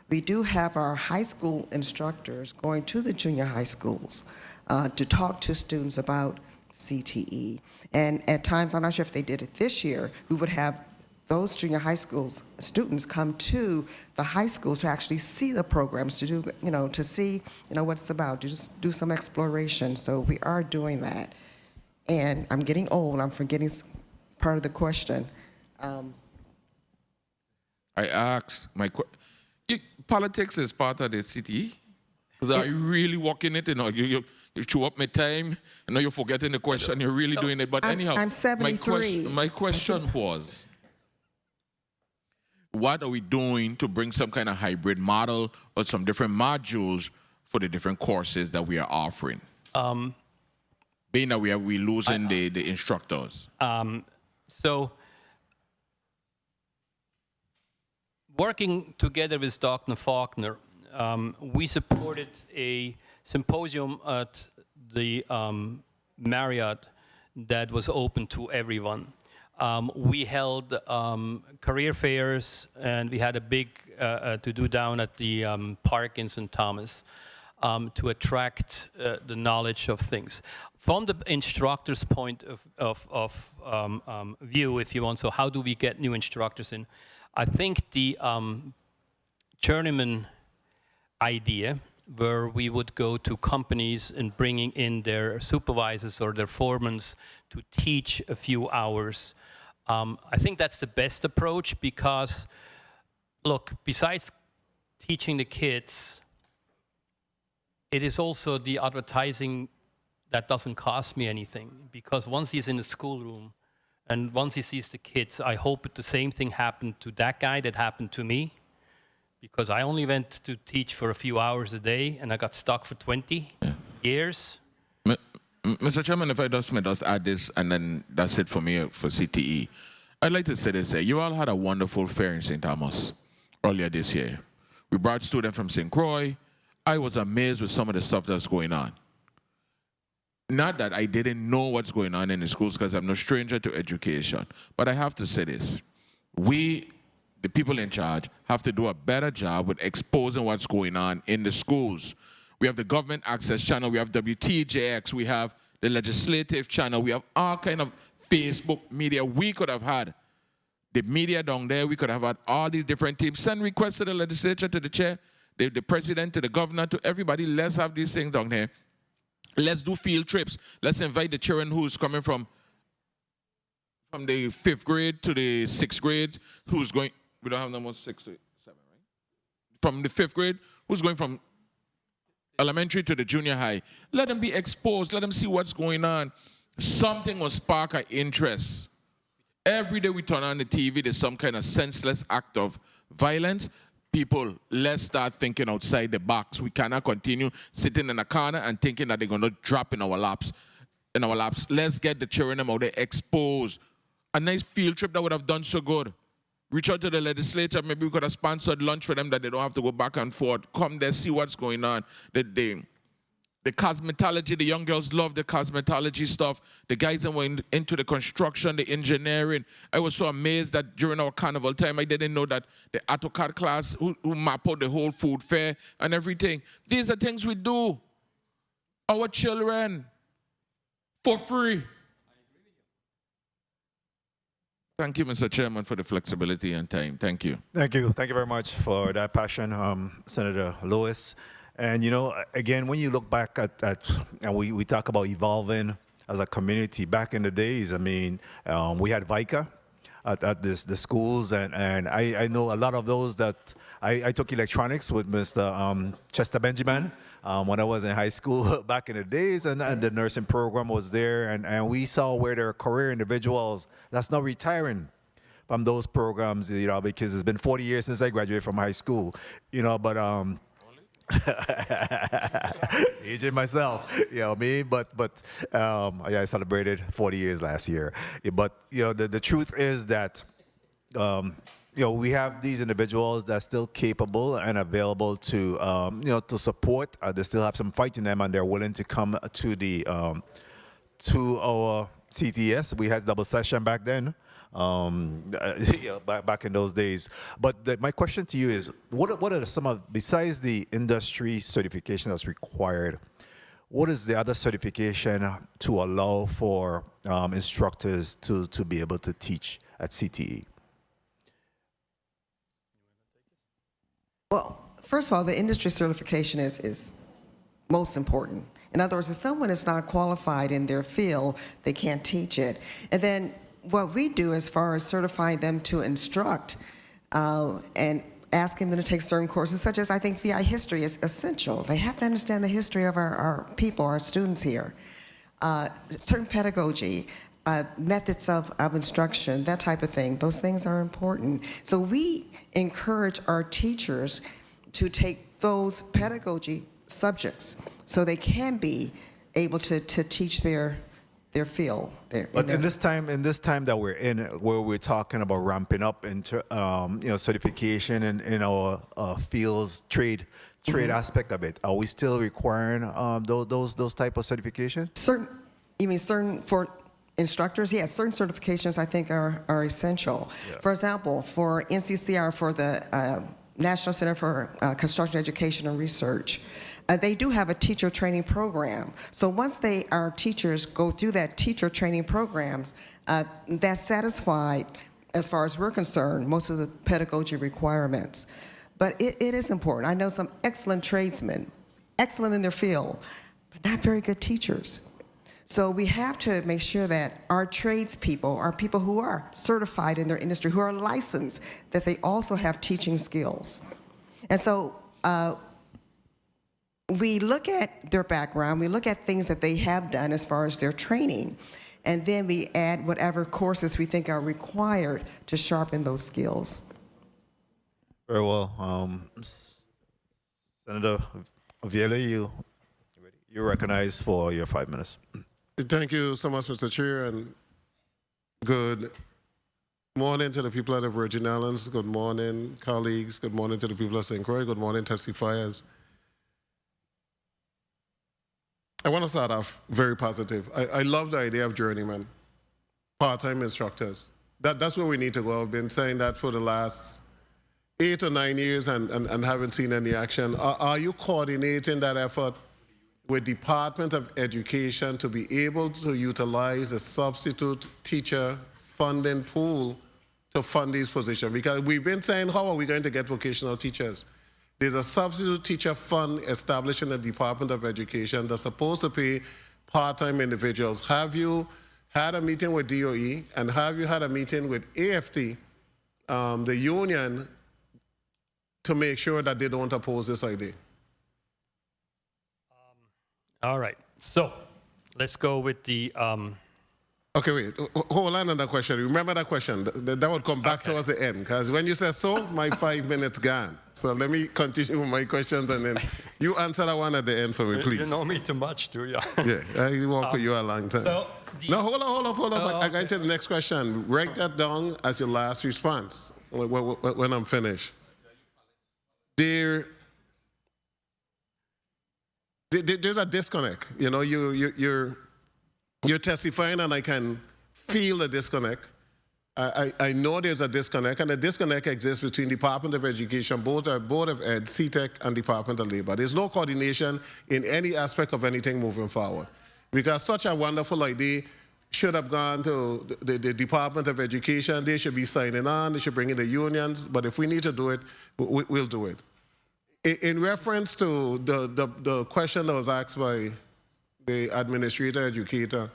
we do have our high school instructors going to the junior high schools to talk to students about CTE. And at times, I'm not sure if they did it this year, we would have those junior high schools students come to the high school to actually see the programs, to do, to see, what it's about, to just do some exploration. So we are doing that. And I'm getting old, I'm forgetting part of the question. I asked politics is part of the city. Are you really walking it? You chew up my time. I know you're forgetting the question. You're really doing it. But anyhow, I'm 73. My question was, what are we doing to bring some kind of hybrid model or some different modules for the different courses that we are offering? Being that we're losing the instructors. So, working together with Dr. Faulkner, we supported a symposium at the Marriott that was open to everyone. We held career fairs, and we had a big to-do down at the park in St. Thomas to attract the knowledge of things. From the instructor's point of view, if you want, so how do we get new instructors in? I think the journeyman idea, where we would go to companies and bringing in their supervisors or their foremen to teach a few hours, I think that's the best approach because, look, besides teaching the kids, it is also the advertising that doesn't cost me anything, because once he's in the schoolroom and once he sees the kids, I hope the same thing happened to that guy that happened to me, because I only went to teach for a few hours a day and I got stuck for 20 years. Mr. Chairman, if I just add this, and then that's it for me for CTE. I'd like to say this. You all had a wonderful fair in St. Thomas earlier this year. We brought students from St. Croix. I was amazed with some of the stuff that's going on. Not that I didn't know what's going on in the schools, because I'm no stranger to education, but I have to say this. We, the people in charge, have to do a better job with exposing what's going on in the schools. We have the government access channel, we have WTJX, we have the legislative channel, we have all kind of Facebook media. We could have had the media down there, we could have had all these different teams. Send requests to the legislature, to the chair, the president, to the governor, to everybody. Let's have these things down here. Let's do field trips. Let's invite the children who's coming from the 5th grade to the 6th grade, who's going, we don't have no more 6 to 7, right? From the 5th grade, who's going from elementary to the junior high. Let them be exposed. Let them see what's going on. Something will spark an interest. Every day we turn on the TV, there's some kind of senseless act of violence. People, let's start thinking outside the box. We cannot continue sitting in a corner and thinking that they're going to drop in our laps. Let's get the children out there exposed. A nice field trip that would have done so good. Reach out to the legislature. Maybe we could have sponsored lunch for them that they don't have to go back and forth. Come there, see what's going on. The cosmetology, the young girls love the cosmetology stuff. The guys that went into the construction, the engineering. I was so amazed that during our carnival time, I didn't know that the AutoCAD class who map out the whole food fair and everything. These are things we do. Our children, for free. Thank you, Mr. Chairman, for the flexibility and time. Thank you. Thank you. Thank you very much for that passion, Senator Lewis. And, you know, again, when you look back at and we talk about evolving as a community, back in the days, I mean, we had VICA at the schools, and I know a lot of those that I took electronics with Mr. Chester Benjamin when I was in high school back in the days, and the nursing program was there, and we saw where there are career individuals that's not retiring from those programs, you know, because it's been 40 years since I graduated from high school, you know, but aging myself, you know what I mean? But yeah, I celebrated 40 years last year. But you know, the truth is that you know, we have these individuals that are still capable and available to you know, to support. They still have some fight in them, and they're willing to come to the to our CTS. We had double session back then. Yeah, back in those days. But my question to you is, what are some of, besides the industry certification that's required, what is the other certification to allow for instructors to be able to teach at CTE? Well, first of all, the industry certification is most important. In other words, if someone is not qualified in their field, they can't teach it. And then what we do as far as certifying them to instruct and asking them to take certain courses, such as I think VI history is essential. They have to understand the history of our people, our students here. Certain pedagogy, methods of instruction, that type of thing, those things are important. So we encourage our teachers to take those pedagogy subjects so they can be able to teach their field. But in this time that we're in, where we're talking about ramping up into you know, certification in our fields, trade aspect of it, are we still requiring those type of certifications? Certain for instructors? Yes, certain certifications I think are essential. Yeah. For example, for NCCR, for the National Center for Construction Education and Research, they do have a teacher training program. So once our teachers go through that teacher training programs, that's satisfied, as far as we're concerned, most of the pedagogy requirements. But it is important. I know some excellent tradesmen, excellent in their field, but not very good teachers. So we have to make sure that our tradespeople are people who are certified in their industry, who are licensed, that they also have teaching skills. And so we look at their background, we look at things that they have done as far as their training, and then we add whatever courses we think are required to sharpen those skills. Very well. Senator Viela, you're recognized for your 5 minutes. Thank you so much, Mr. Chair, and good morning to the people of the Virgin Islands. Good morning, colleagues. Good morning to the people of St. Croix. Good morning, testifiers. I want to start off very positive. I love the idea of journeymen, part-time instructors. That's where we need to go. I've been saying that for the last 8 or 9 years and haven't seen any action. Are you coordinating that effort with Department of Education to be able to utilize a substitute teacher funding pool to fund these positions? Because we've been saying, how are we going to get vocational teachers? There's a substitute teacher fund established in the Department of Education that's supposed to pay part-time individuals. Have you had a meeting with DOE, and have you had a meeting with AFT, the union, to make sure that they don't oppose this idea? All right, so let's go with the... Okay, wait, hold on that question. Remember that question. That would come back towards the end, because when you said so, my 5 minutes gone. So let me continue with my questions, and then you answer that one at the end for me, please. You know me too much, do you? Yeah, I work with you a long time. So no, hold up. okay. I got to the next question. Write that down as your last response when I'm finished. There's a disconnect. You know, you're testifying, and I can feel the disconnect. I know there's a disconnect, and the disconnect exists between Department of Education, Board of Ed, CTEC, and Department of Labor. There's no coordination in any aspect of anything moving forward. Because such a wonderful idea should have gone to the Department of Education. They should be signing on. They should bring in the unions. But if we need to do it, we'll do it. In reference to the question that was asked by the administrator educator,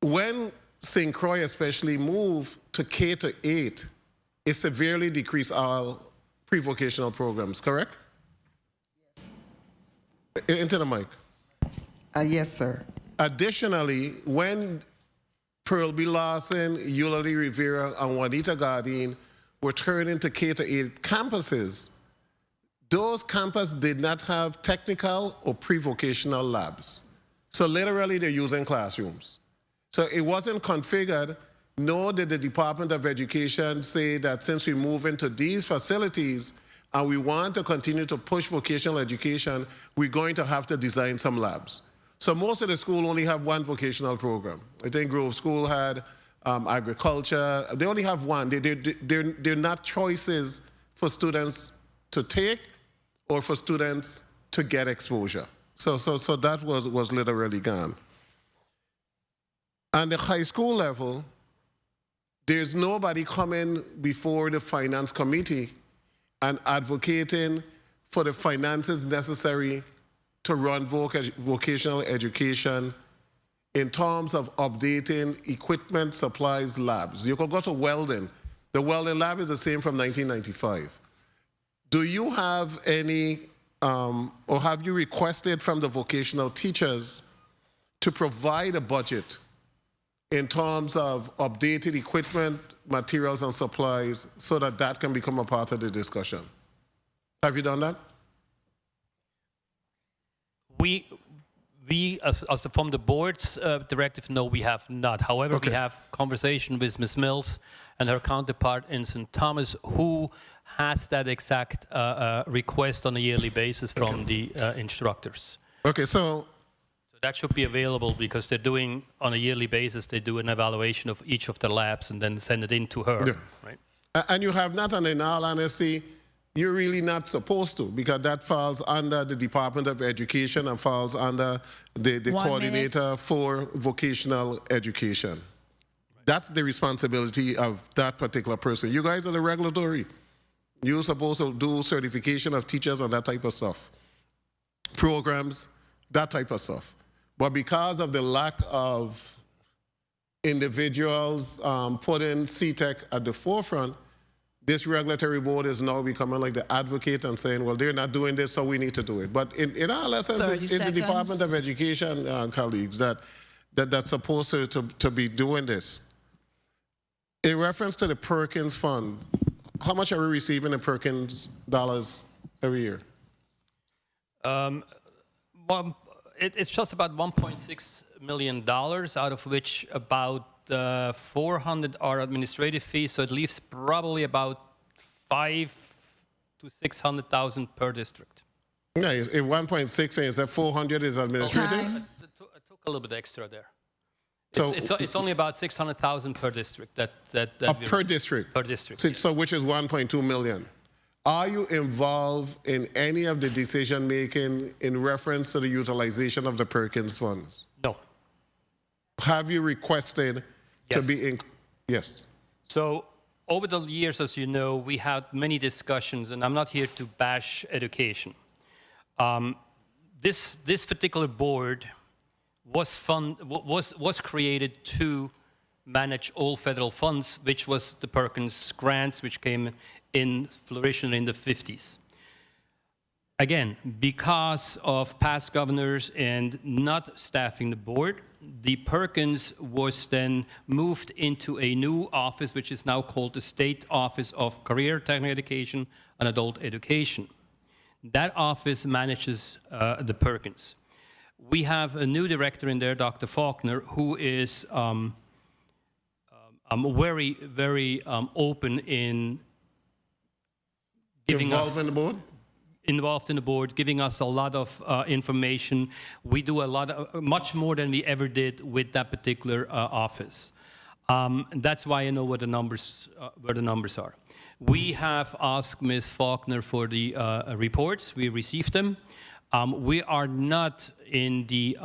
when St. Croix especially moved to K-8, it severely decreased our pre-vocational programs, correct? Yes. Into the mic. Yes, sir. Additionally, when Pearl B. Lawson, Eulalie Rivera, and Juanita Gardine were turned into K-8 campuses, those campuses did not have technical or pre-vocational labs. So literally, they're using classrooms. So it wasn't configured, nor did the Department of Education say that since we move into these facilities and we want to continue to push vocational education, we're going to have to design some labs. So most of the school only have one vocational program. I think Grove School had agriculture. They only have one. They're not choices for students to take or for students to get exposure. So that was literally gone. On the high school level, there's nobody coming before the finance committee and advocating for the finances necessary to run vocational education in terms of updating equipment, supplies, labs. You could go to welding. The welding lab is the same from 1995. Do you have any, or have you requested from the vocational teachers to provide a budget in terms of updated equipment, materials, and supplies so that that can become a part of the discussion? Have you done that? We from the board's directive, no, we have not. However, Okay. we have conversation with Ms. Mills and her counterpart in St. Thomas, who has that exact request on a yearly basis from the instructors. Okay, so That should be available because they're doing, on a yearly basis, they do an evaluation of each of the labs and then send it in to her, Yeah. right? And you have not, and in all honesty, you're really not supposed to, because that falls under the Department of Education and falls under the coordinator for vocational education. That's the responsibility of that particular person. You guys are the regulatory. You're supposed to do certification of teachers and that type of stuff. Programs, that type of stuff. But because of the lack of individuals putting CTEC at the forefront, this regulatory board is now becoming like the advocate and saying, well, they're not doing this, so we need to do it. But in all essence, it's the Department of Education colleagues that's supposed to be doing this. In reference to the Perkins Fund, how much are we receiving in Perkins dollars every year? It's just about $1.6 million, out of which about 400 are administrative fees, so it leaves probably about 500,000 to 600,000 per district. Yeah, if 1.6 and that 400 is administrative? I took a little bit extra there. So It's only about 600,000 per district. per district? Per district. So which is 1.2 million. Are you involved in any of the decision making in reference to the utilization of the Perkins funds? No. Have you requested Yes. to be in? Yes. So over the years, as you know, we had many discussions, and I'm not here to bash education. This particular board was created to manage all federal funds, which was the Perkins grants, which came in flourishing in the 50s. Again, because of past governors and not staffing the board, the Perkins was then moved into a new office, which is now called the State Office of Career Technical Education and Adult Education. That office manages the Perkins. We have a new director in there, Dr. Faulkner, who is very, very open in giving Involved in the board? Involved in the board, giving us a lot of information. We do much more than we ever did with that particular office. That's why I know where the numbers are. We have asked Ms. Faulkner for the reports. We received them. We are not in the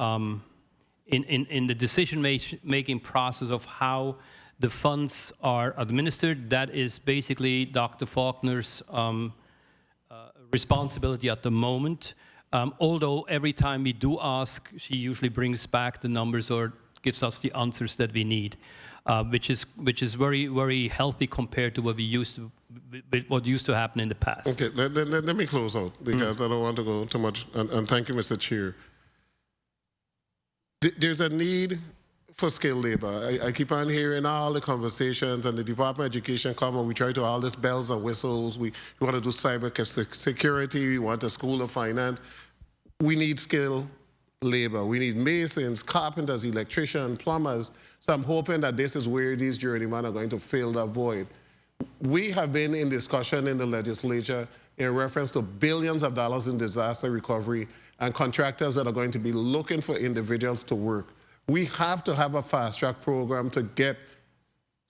in the decision-making process of how the funds are administered. That is basically Dr. Faulkner's responsibility at the moment. Although every time we do ask, she usually brings back the numbers or gives us the answers that we need, which is very, very healthy compared to what used to happen in the past. Okay, let me close out because I don't want to go too much. And thank you, Mr. Chair. There's a need for skilled labor. I keep on hearing all the conversations, and the Department of Education come and we try to all this bells and whistles. We want to do cyber security. We want a school of finance. We need skilled labor. We need masons, carpenters, electricians, plumbers. So I'm hoping that this is where these journeymen are going to fill that void. We have been in discussion in the legislature in reference to billions of dollars in disaster recovery and contractors that are going to be looking for individuals to work. We have to have a fast-track program to get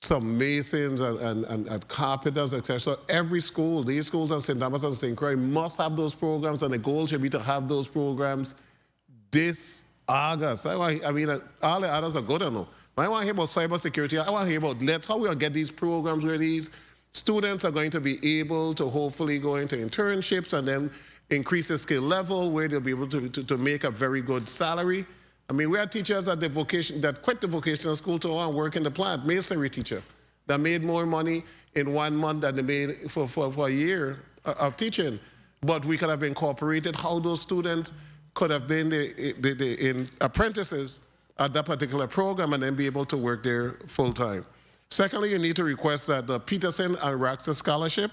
some masons and carpenters, etc. So every school, these schools in St. Thomas and St. Croix must have those programs, and the goal should be to have those programs this August. I mean, all the others are good enough. I want to hear about cybersecurity. I want to hear about how we'll get these programs where these students are going to be able to hopefully go into internships and then increase the skill level where they'll be able to make a very good salary. I mean, we have teachers at the vocation that quit the vocational school to go and work in the plant, masonry teacher, that made more money in 1 month than they made for a year of teaching. But we could have incorporated how those students could have been in apprentices at that particular program and then be able to work there full time. Secondly, you need to request that the Peterson and Raxa scholarship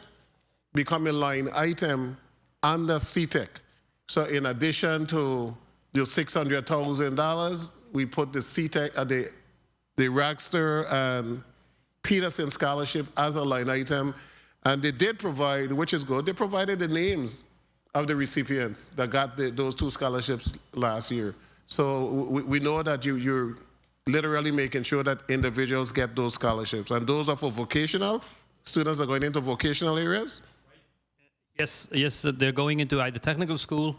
become a line item under CTEC. So in addition to the $600,000, we put the CTEC, the Raxter and Peterson scholarship as a line item. And they did provide, which is good, they provided the names of the recipients that got those 2 scholarships last year. So we know that you're literally making sure that individuals get those scholarships. And those are for vocational. Students are going into vocational areas? Yes, they're going into either technical school,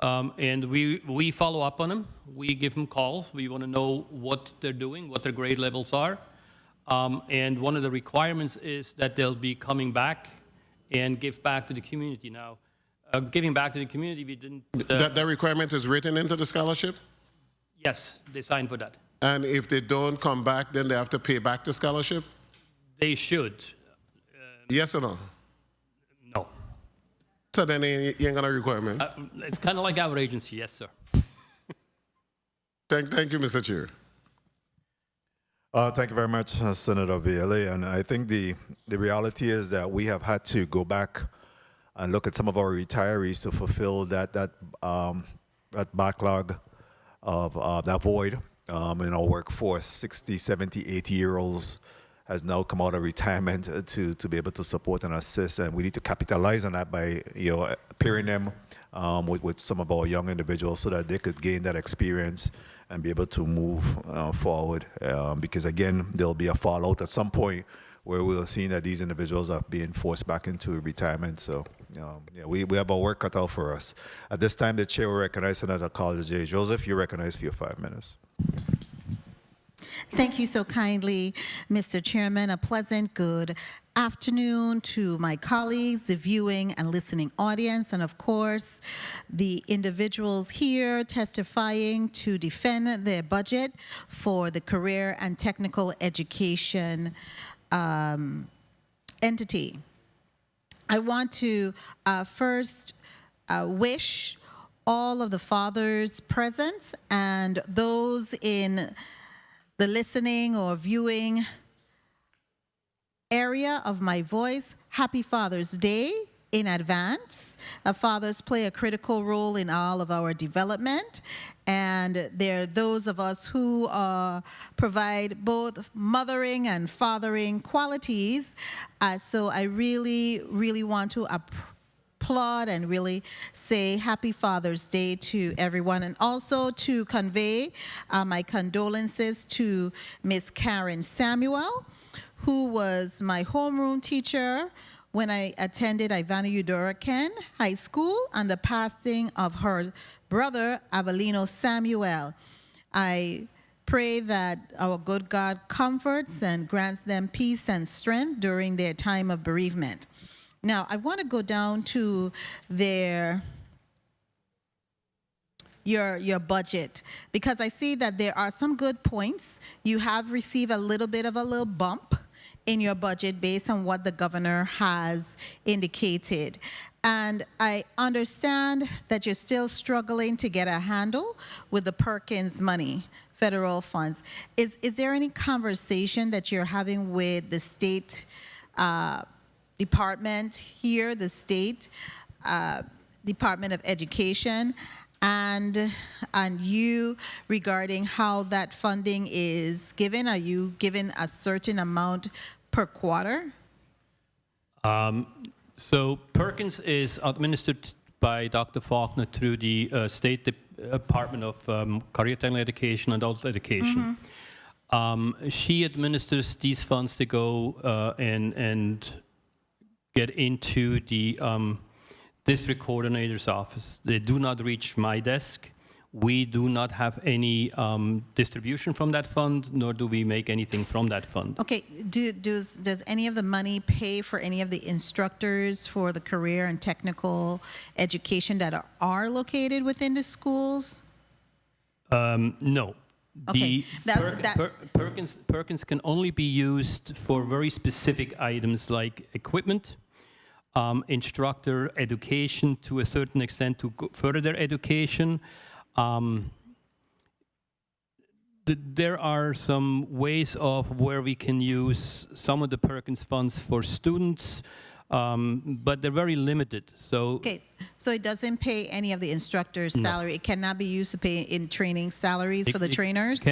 and we follow up on them. We give them calls. We want to know what they're doing, what their grade levels are. And one of the requirements is that they'll be coming back and give back to the community. Now, giving back to the community, we didn't... that requirement is written into the scholarship? Yes, they signed for that. And if they don't come back, then they have to pay back the scholarship? They should. Yes or no? No. So then you ain't got a requirement? It's kind of like our agency, yes, sir. Thank you, Mr. Chair. Thank you very much, Senator Vielle. And I think the reality is that we have had to go back and look at some of our retirees to fulfill that backlog of that void in our workforce. 60, 70, 80-year-olds has now come out of retirement to be able to support and assist, and we need to capitalize on that by pairing them with some of our young individuals so that they could gain that experience and be able to move forward. Because again, there'll be a fallout at some point where we'll see that these individuals are being forced back into retirement. So yeah, we have our work cut out for us. At this time, the chair will recognize Senator Carl J. Joseph. You're recognized for your 5 minutes. Thank you so kindly, Mr. Chairman. A pleasant good afternoon to my colleagues, the viewing and listening audience, and of course, the individuals here testifying to defend their budget for the career and technical education entity. I want to first wish all of the fathers present and those in the listening or viewing area of my voice, happy Father's Day in advance. Fathers play a critical role in all of our development, and they're those of us who provide both mothering and fathering qualities. So I really, really want to applaud and really say happy Father's Day to everyone, and also to convey my condolences to Miss Karen Samuel, who was my homeroom teacher when I attended Ivana Udoraken High School, and the passing of her brother, Avelino Samuel. I pray that our good God comforts and grants them peace and strength during their time of bereavement. Now, I want to go down to your budget, because I see that there are some good points. You have received a little bit of a little bump in your budget based on what the governor has indicated. And I understand that you're still struggling to get a handle with the Perkins money, federal funds. Is there any conversation that you're having with the state department here, the state Department of Education, and you regarding how that funding is given? Are you given a certain amount per quarter? So Perkins is administered by Dr. Faulkner through the State Department of Career Technical Education and Adult Education. She administers these funds to go and get into the district coordinator's office. They do not reach my desk. We do not have any distribution from that fund, nor do we make anything from that fund. Okay, does any of the money pay for any of the instructors for the career and technical education that are located within the schools? No. Okay, Perkins can only be used for very specific items like equipment, instructor education to a certain extent to further their education. There are some ways of where we can use some of the Perkins funds for students, but they're very limited. So okay, so it doesn't pay any of the instructors' salary. It cannot be used to pay in training salaries for the trainers. It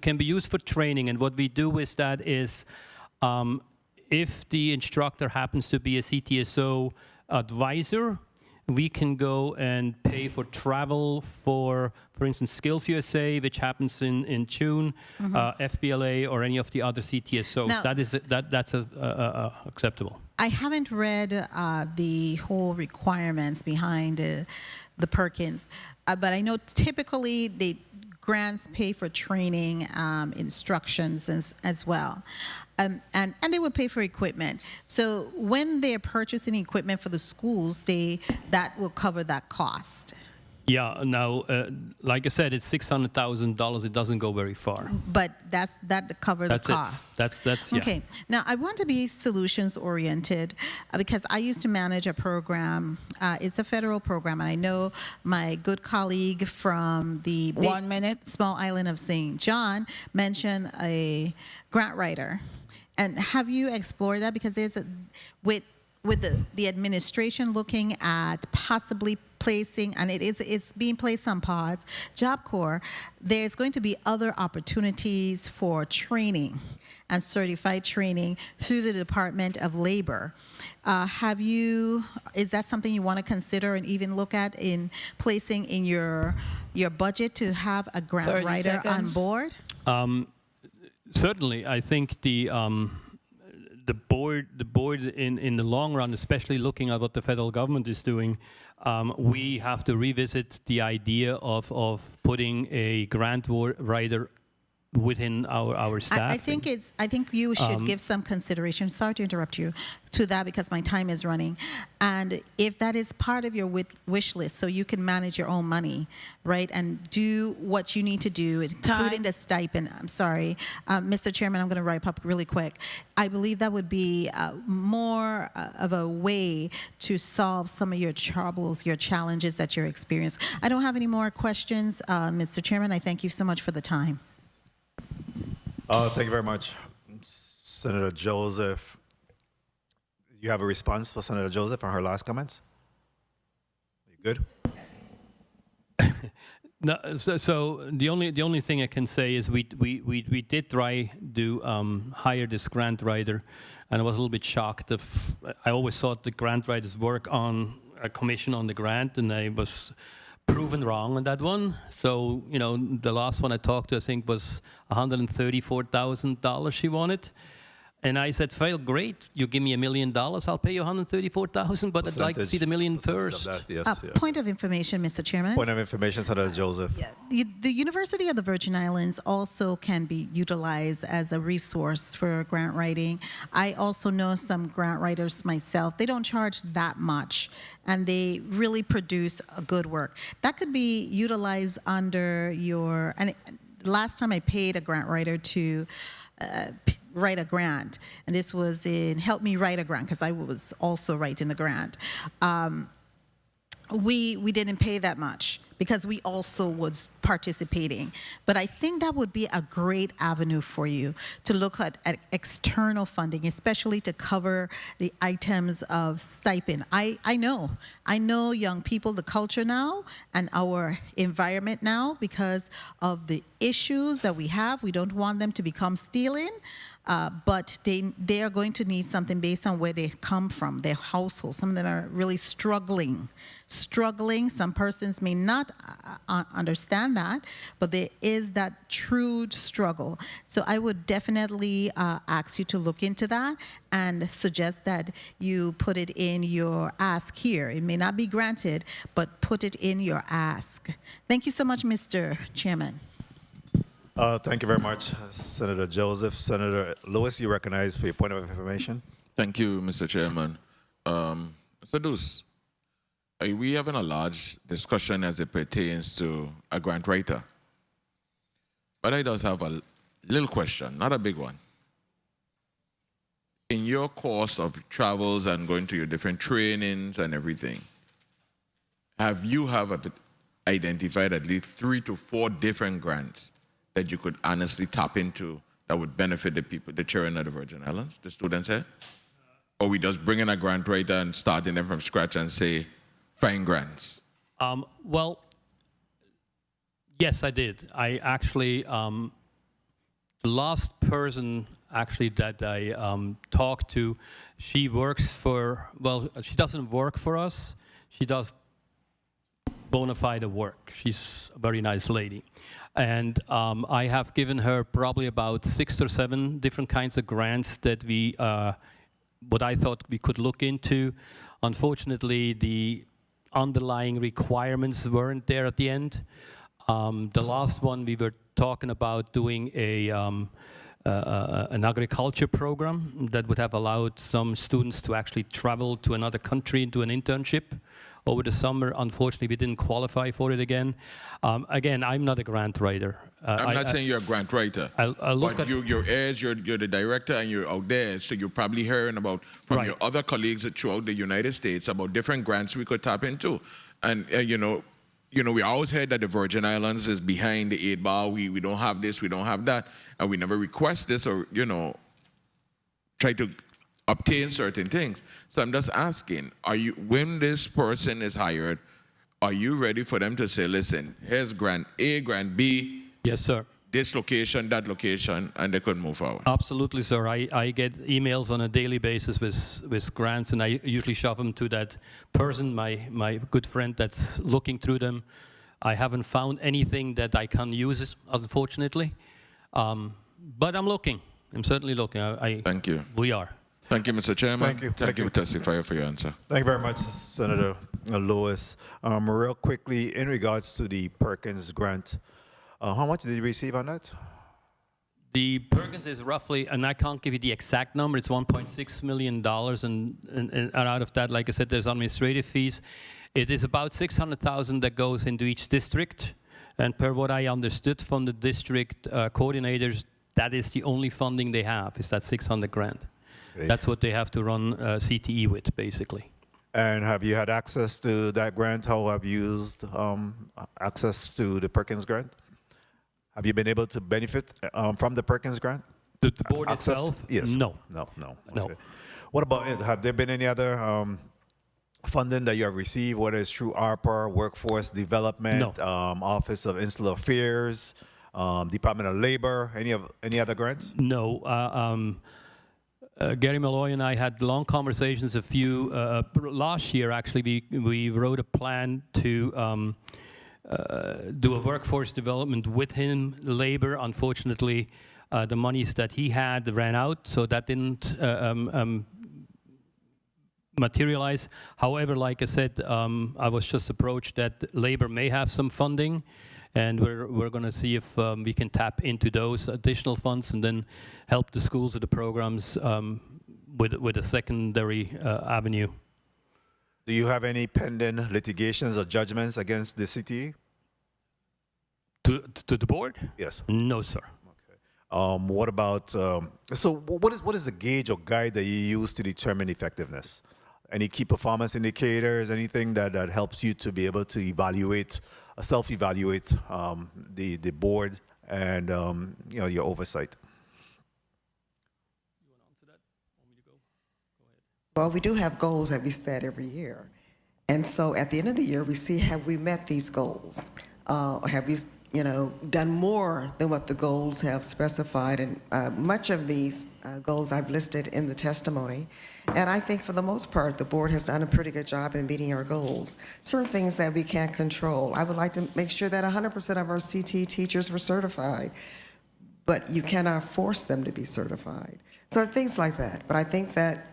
can be used for training, and what we do with that is, if the instructor happens to be a CTSO advisor, we can go and pay for travel for instance, Skills USA, which happens in June, FBLA, or any of the other CTSOs. Now, that's acceptable. I haven't read the whole requirements behind the Perkins, but I know typically grants pay for training, instructions as well. And they would pay for equipment. So when they're purchasing equipment for the schools, that will cover that cost. Yeah, now, like I said, it's $600,000. It doesn't go very far. But that covers the cost. That's yeah. Okay. Now, I want to be solutions-oriented because I used to manage a program. It's a federal program, and I know my good colleague from the small island of St. John mentioned a grant writer. And have you explored that? Because there's with the administration looking at possibly placing, and it's being placed on pause, Job Corps, there's going to be other opportunities for training and certified training through the Department of Labor. Is that something you want to consider and even look at in placing in your budget to have a grant writer on board? Certainly, I think the board in the long run, especially looking at what the federal government is doing, we have to revisit the idea of putting a grant writer within our staff. I think you should give some consideration. Sorry to interrupt you to that because my time is running. And if that is part of your wish list, so you can manage your own money, right, and do what you need to do, including the stipend. I'm sorry, Mr. Chairman, I'm going to wrap up really quick. I believe that would be more of a way to solve some of your troubles, your challenges that you're experiencing. I don't have any more questions, Mr. Chairman. I thank you so much for the time. Thank you very much. Senator Joseph, you have a response for Senator Joseph on her last comments? You good? No, so the only thing I can say is we did try to hire this grant writer, and I was a little bit shocked. I always thought the grant writers work on a commission on the grant, and I was proven wrong on that one. So, you know, the last one I talked to, I think, was $134,000 she wanted. And I said, "Fail, great. You give me $1 million, I'll pay you $134,000, but I'd like to see the million first." Yes, Point of information, Mr. Chairman. Point of information, Senator Joseph. The University of the Virgin Islands also can be utilized as a resource for grant writing. I also know some grant writers myself. They don't charge that much, and they really produce a good work. That could be utilized under your, and last time I paid a grant writer to write a grant, and this was in Help Me Write a Grant, because I was also writing the grant. We didn't pay that much because we also was participating. But I think that would be a great avenue for you to look at external funding, especially to cover the items of stipend. I know young people, the culture now, and our environment now, because of the issues that we have. We don't want them to become stealing. But they are going to need something based on where they come from, their household. Some of them are really struggling. Some persons may not understand that, but there is that true struggle. So I would definitely ask you to look into that and suggest that you put it in your ask here. It may not be granted, but put it in your ask. Thank you so much, Mr. Chairman. Thank you very much, Senator Joseph. Senator Lewis, you recognized for your point of information. Thank you, Mr. Chairman. Mr. Deuce, we having a large discussion as it pertains to a grant writer. But I just have a little question, not a big one. In your course of travels and going to your different trainings and everything, have you identified at least 3 to 4 different grants that you could honestly tap into that would benefit the people, the children of the Virgin Islands, the students here? Or we just bring in a grant writer and starting them from scratch and say, find grants? Well, yes, I did. I actually, the last person actually that I talked to, she works for, well, she doesn't work for us. She does bona fide work. She's a very nice lady. And I have given her probably about 6 or 7 different kinds of grants that we, what I thought we could look into. Unfortunately, the underlying requirements weren't there at the end. The last one, we were talking about doing an agriculture program that would have allowed some students to actually travel to another country and do an internship over the summer. Unfortunately, we didn't qualify for it again. Again, I'm not a grant writer. I'm not saying you're a grant writer. I'll look but at your heirs, you're the director and you're out there, so you're probably hearing about from your other colleagues throughout the United States about different grants we could tap into. And you know, we always heard that the Virgin Islands is behind the 8 ball. We don't have this, we don't have that, and we never request this or try to obtain certain things. So I'm just asking, when this person is hired, are you ready for them to say, listen, here's grant A, grant B, yes, sir, this location, that location, and they could move forward? Absolutely, sir. I get emails on a daily basis with grants, and I usually shove them to that person, my good friend that's looking through them. I haven't found anything that I can use, unfortunately. But I'm looking. I'm certainly looking. Thank you. We are. Thank you, Mr. Chairman. Thank you. Thank you, Testifier, for your answer. Thank you very much, Senator Lewis. Real quickly, in regards to the Perkins grant, how much did you receive on that? The Perkins is roughly, and I can't give you the exact number, it's $1.6 million, and out of that, like I said, there's administrative fees. It is about $600,000 that goes into each district, and per what I understood from the district coordinators, that is the only funding they have, is that 600 grand. Great. That's what they have to run CTE with, basically. And have you had access to that grant? How have you used access to the Perkins grant? Have you been able to benefit from the Perkins grant? The board access? itself? Yes. No. No. Okay. What about it? Have there been any other funding that you have received, whether it's through ARPA, Workforce Development, Office of Insular Affairs, Department of Labor, any other grants? No. Gary Malloy and I had long conversations last year actually. We wrote a plan to do a workforce development with him, labor. Unfortunately, The monies that he had ran out, so that didn't materialize. However, like I said, I was just approached that labor may have some funding, and we're going to see if we can tap into those additional funds and then help the schools or the programs with a secondary avenue. Do you have any pending litigations or judgments against the CTE? To the board? Yes. No, sir. What about, so what is the gauge or guide that you use to determine effectiveness? Any key performance indicators, anything that helps you to be able to evaluate, self-evaluate the board and you know, your oversight? You want to answer that? Want me to go? Go ahead. Well, we do have goals that we set every year. And so at the end of the year, we see, have we met these goals? Or have we, you know, done more than what the goals have specified? And much of these goals I've listed in the testimony. And I think for the most part, the board has done a pretty good job in meeting our goals. Certain things that we can't control. I would like to make sure that 100% of our CT teachers were certified, but you cannot force them to be certified. So things like that. But I think that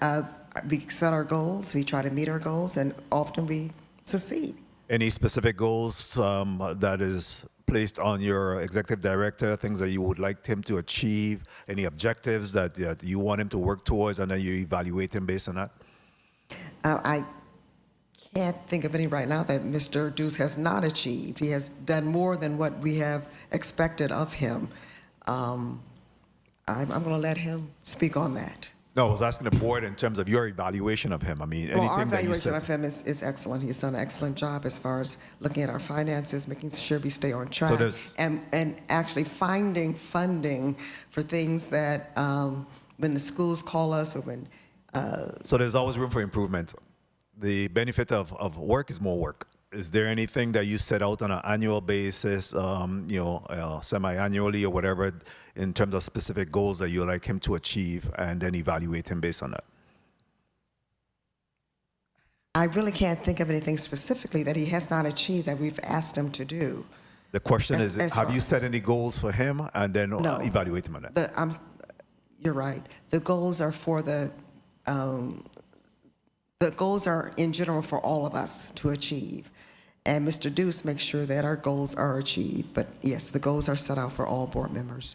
we set our goals, we try to meet our goals, and often we succeed. Any specific goals that is placed on your executive director, things that you would like him to achieve, any objectives that you want him to work towards, and then you evaluate him based on that? I can't think of any right now that Mr. Deuce has not achieved. He has done more than what we have expected of him. I'm going to let him speak on that. No, I was asking the board in terms of your evaluation of him. I mean, anything Well, our that you evaluation said. of him is excellent. He's done an excellent job as far as looking at our finances, making sure we stay on track, and actually finding funding for things that when the schools call us or when. So there's always room for improvement. The benefit of work is more work. Is there anything that you set out on an annual basis, you know, semi-annually or whatever, in terms of specific goals that you like him to achieve, and then evaluate him based on that? I really can't think of anything specifically that he has not achieved that we've asked him to do. The question is, have you set any goals for him, and then evaluate him on that? You're right. The goals are for the goals are in general for all of us to achieve. And Mr. Deuce makes sure that our goals are achieved. But yes, the goals are set out for all board members.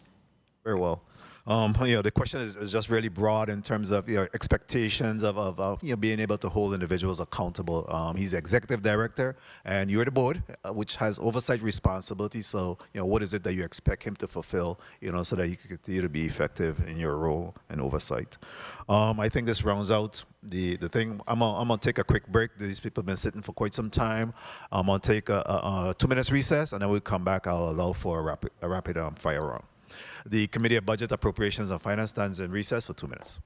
Very well. You know, the question is just really broad in terms of, you know, expectations of you know, being able to hold individuals accountable. He's the executive director, and you're the board, which has oversight responsibility. So, you know, what is it that you expect him to fulfill, you know, so that you can continue to be effective in your role and oversight? I think this rounds out the thing. I'm gonna take a quick break. These people have been sitting for quite some time. I'm gonna take a 2-minute recess, and then we'll come back. I'll allow for a rapid fire round. The Committee of Budget, Appropriations, and Finance stands in recess for 2 minutes.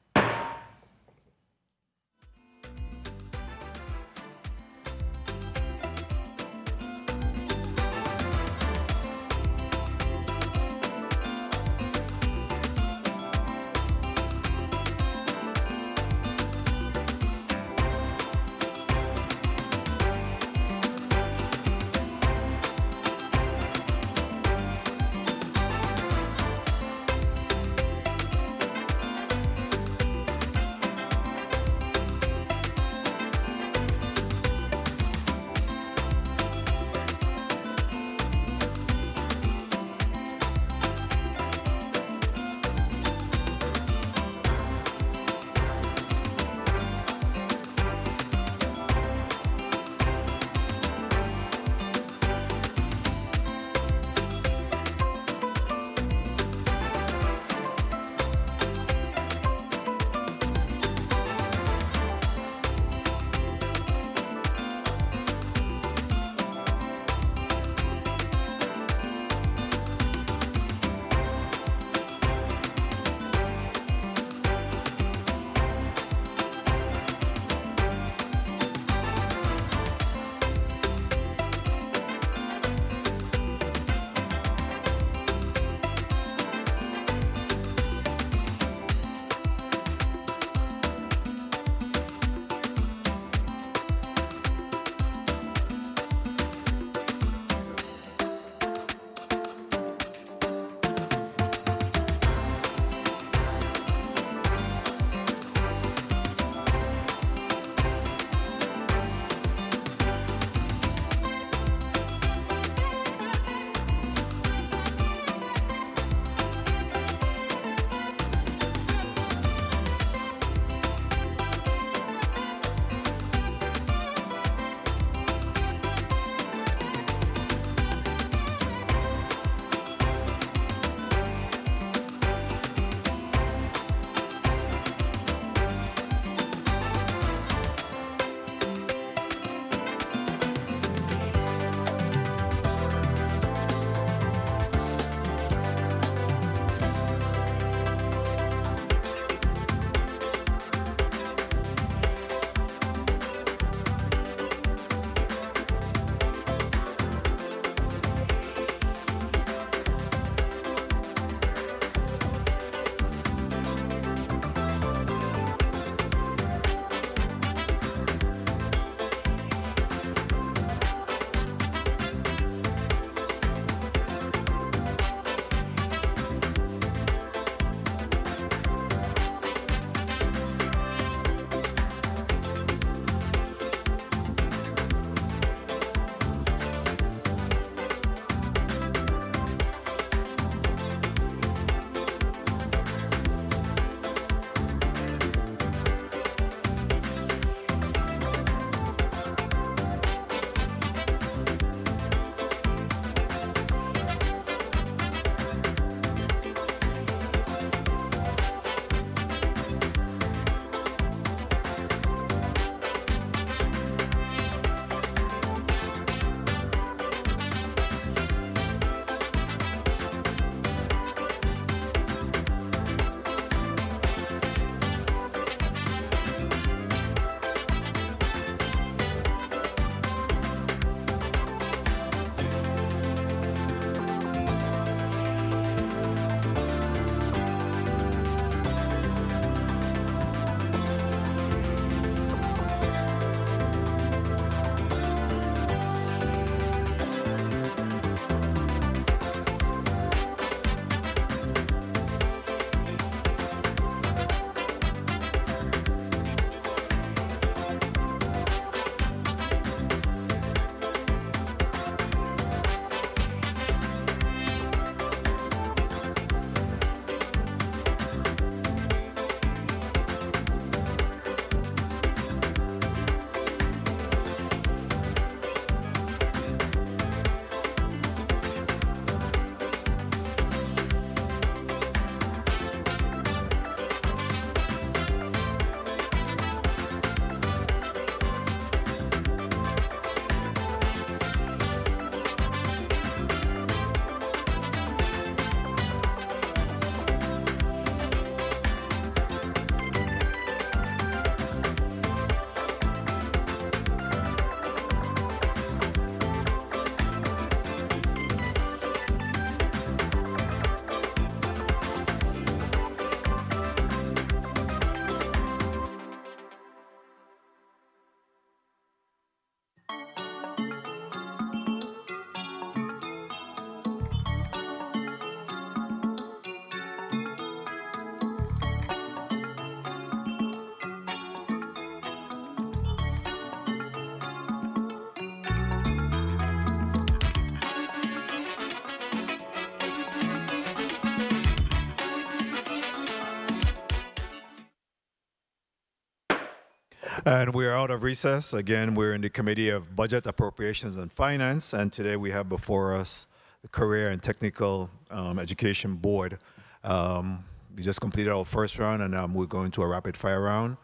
And we're out of recess. Again, we're in the Committee of Budget, Appropriations, and Finance. And today we have before us the Career and Technical Education Board. We just completed our first round, and we're going to a rapid fire round.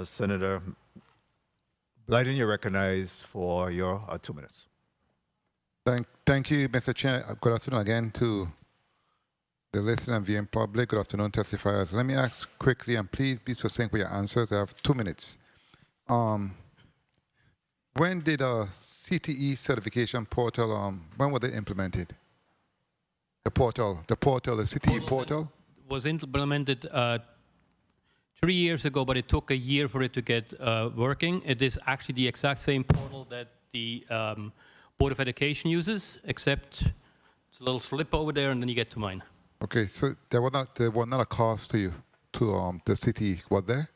Senator Blyden, you're recognized for your 2 minutes. Thank you, Mr. Chair. Good afternoon again to the listening and viewing public. Good afternoon, testifiers. Let me ask quickly, and please be succinct with your answers. I have 2 minutes. When did a CTE certification portal, when was it implemented? The CTE portal? Was implemented 3 years ago, but it took a year for it to get working. It is actually the exact same portal that the Board of Education uses, except it's a little slip over there, and then you get to mine. Okay, so there was not a cost to you, to the CTE, was there?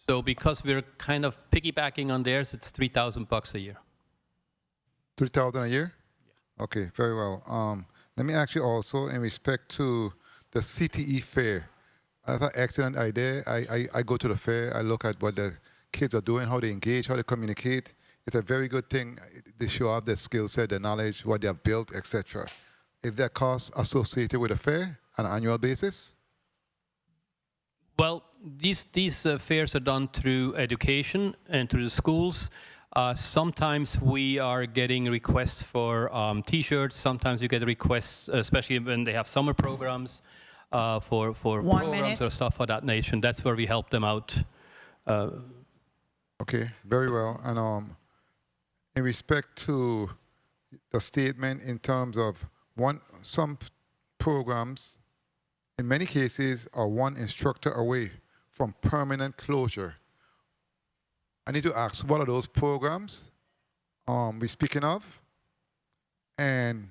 So because we're kind of piggybacking on theirs, it's $3,000 a year. 3,000 a year? Yeah. Okay, very well. Let me ask you also, in respect to the CTE fair. That's an excellent idea. I go to the fair, I look at what the kids are doing, how they engage, how they communicate. It's a very good thing. They show off their skill set, their knowledge, what they have built, etc. Is there costs associated with the fair on an annual basis? Well, these fairs are done through education and through the schools. Sometimes we are getting requests for T-shirts. Sometimes you get requests, especially when they have summer programs, for programs or stuff of that nation. That's where we help them out. Okay, very well. And in respect to the statement in terms of some programs, in many cases, are one instructor away from permanent closure. I need to ask, what are those programs we're speaking of? And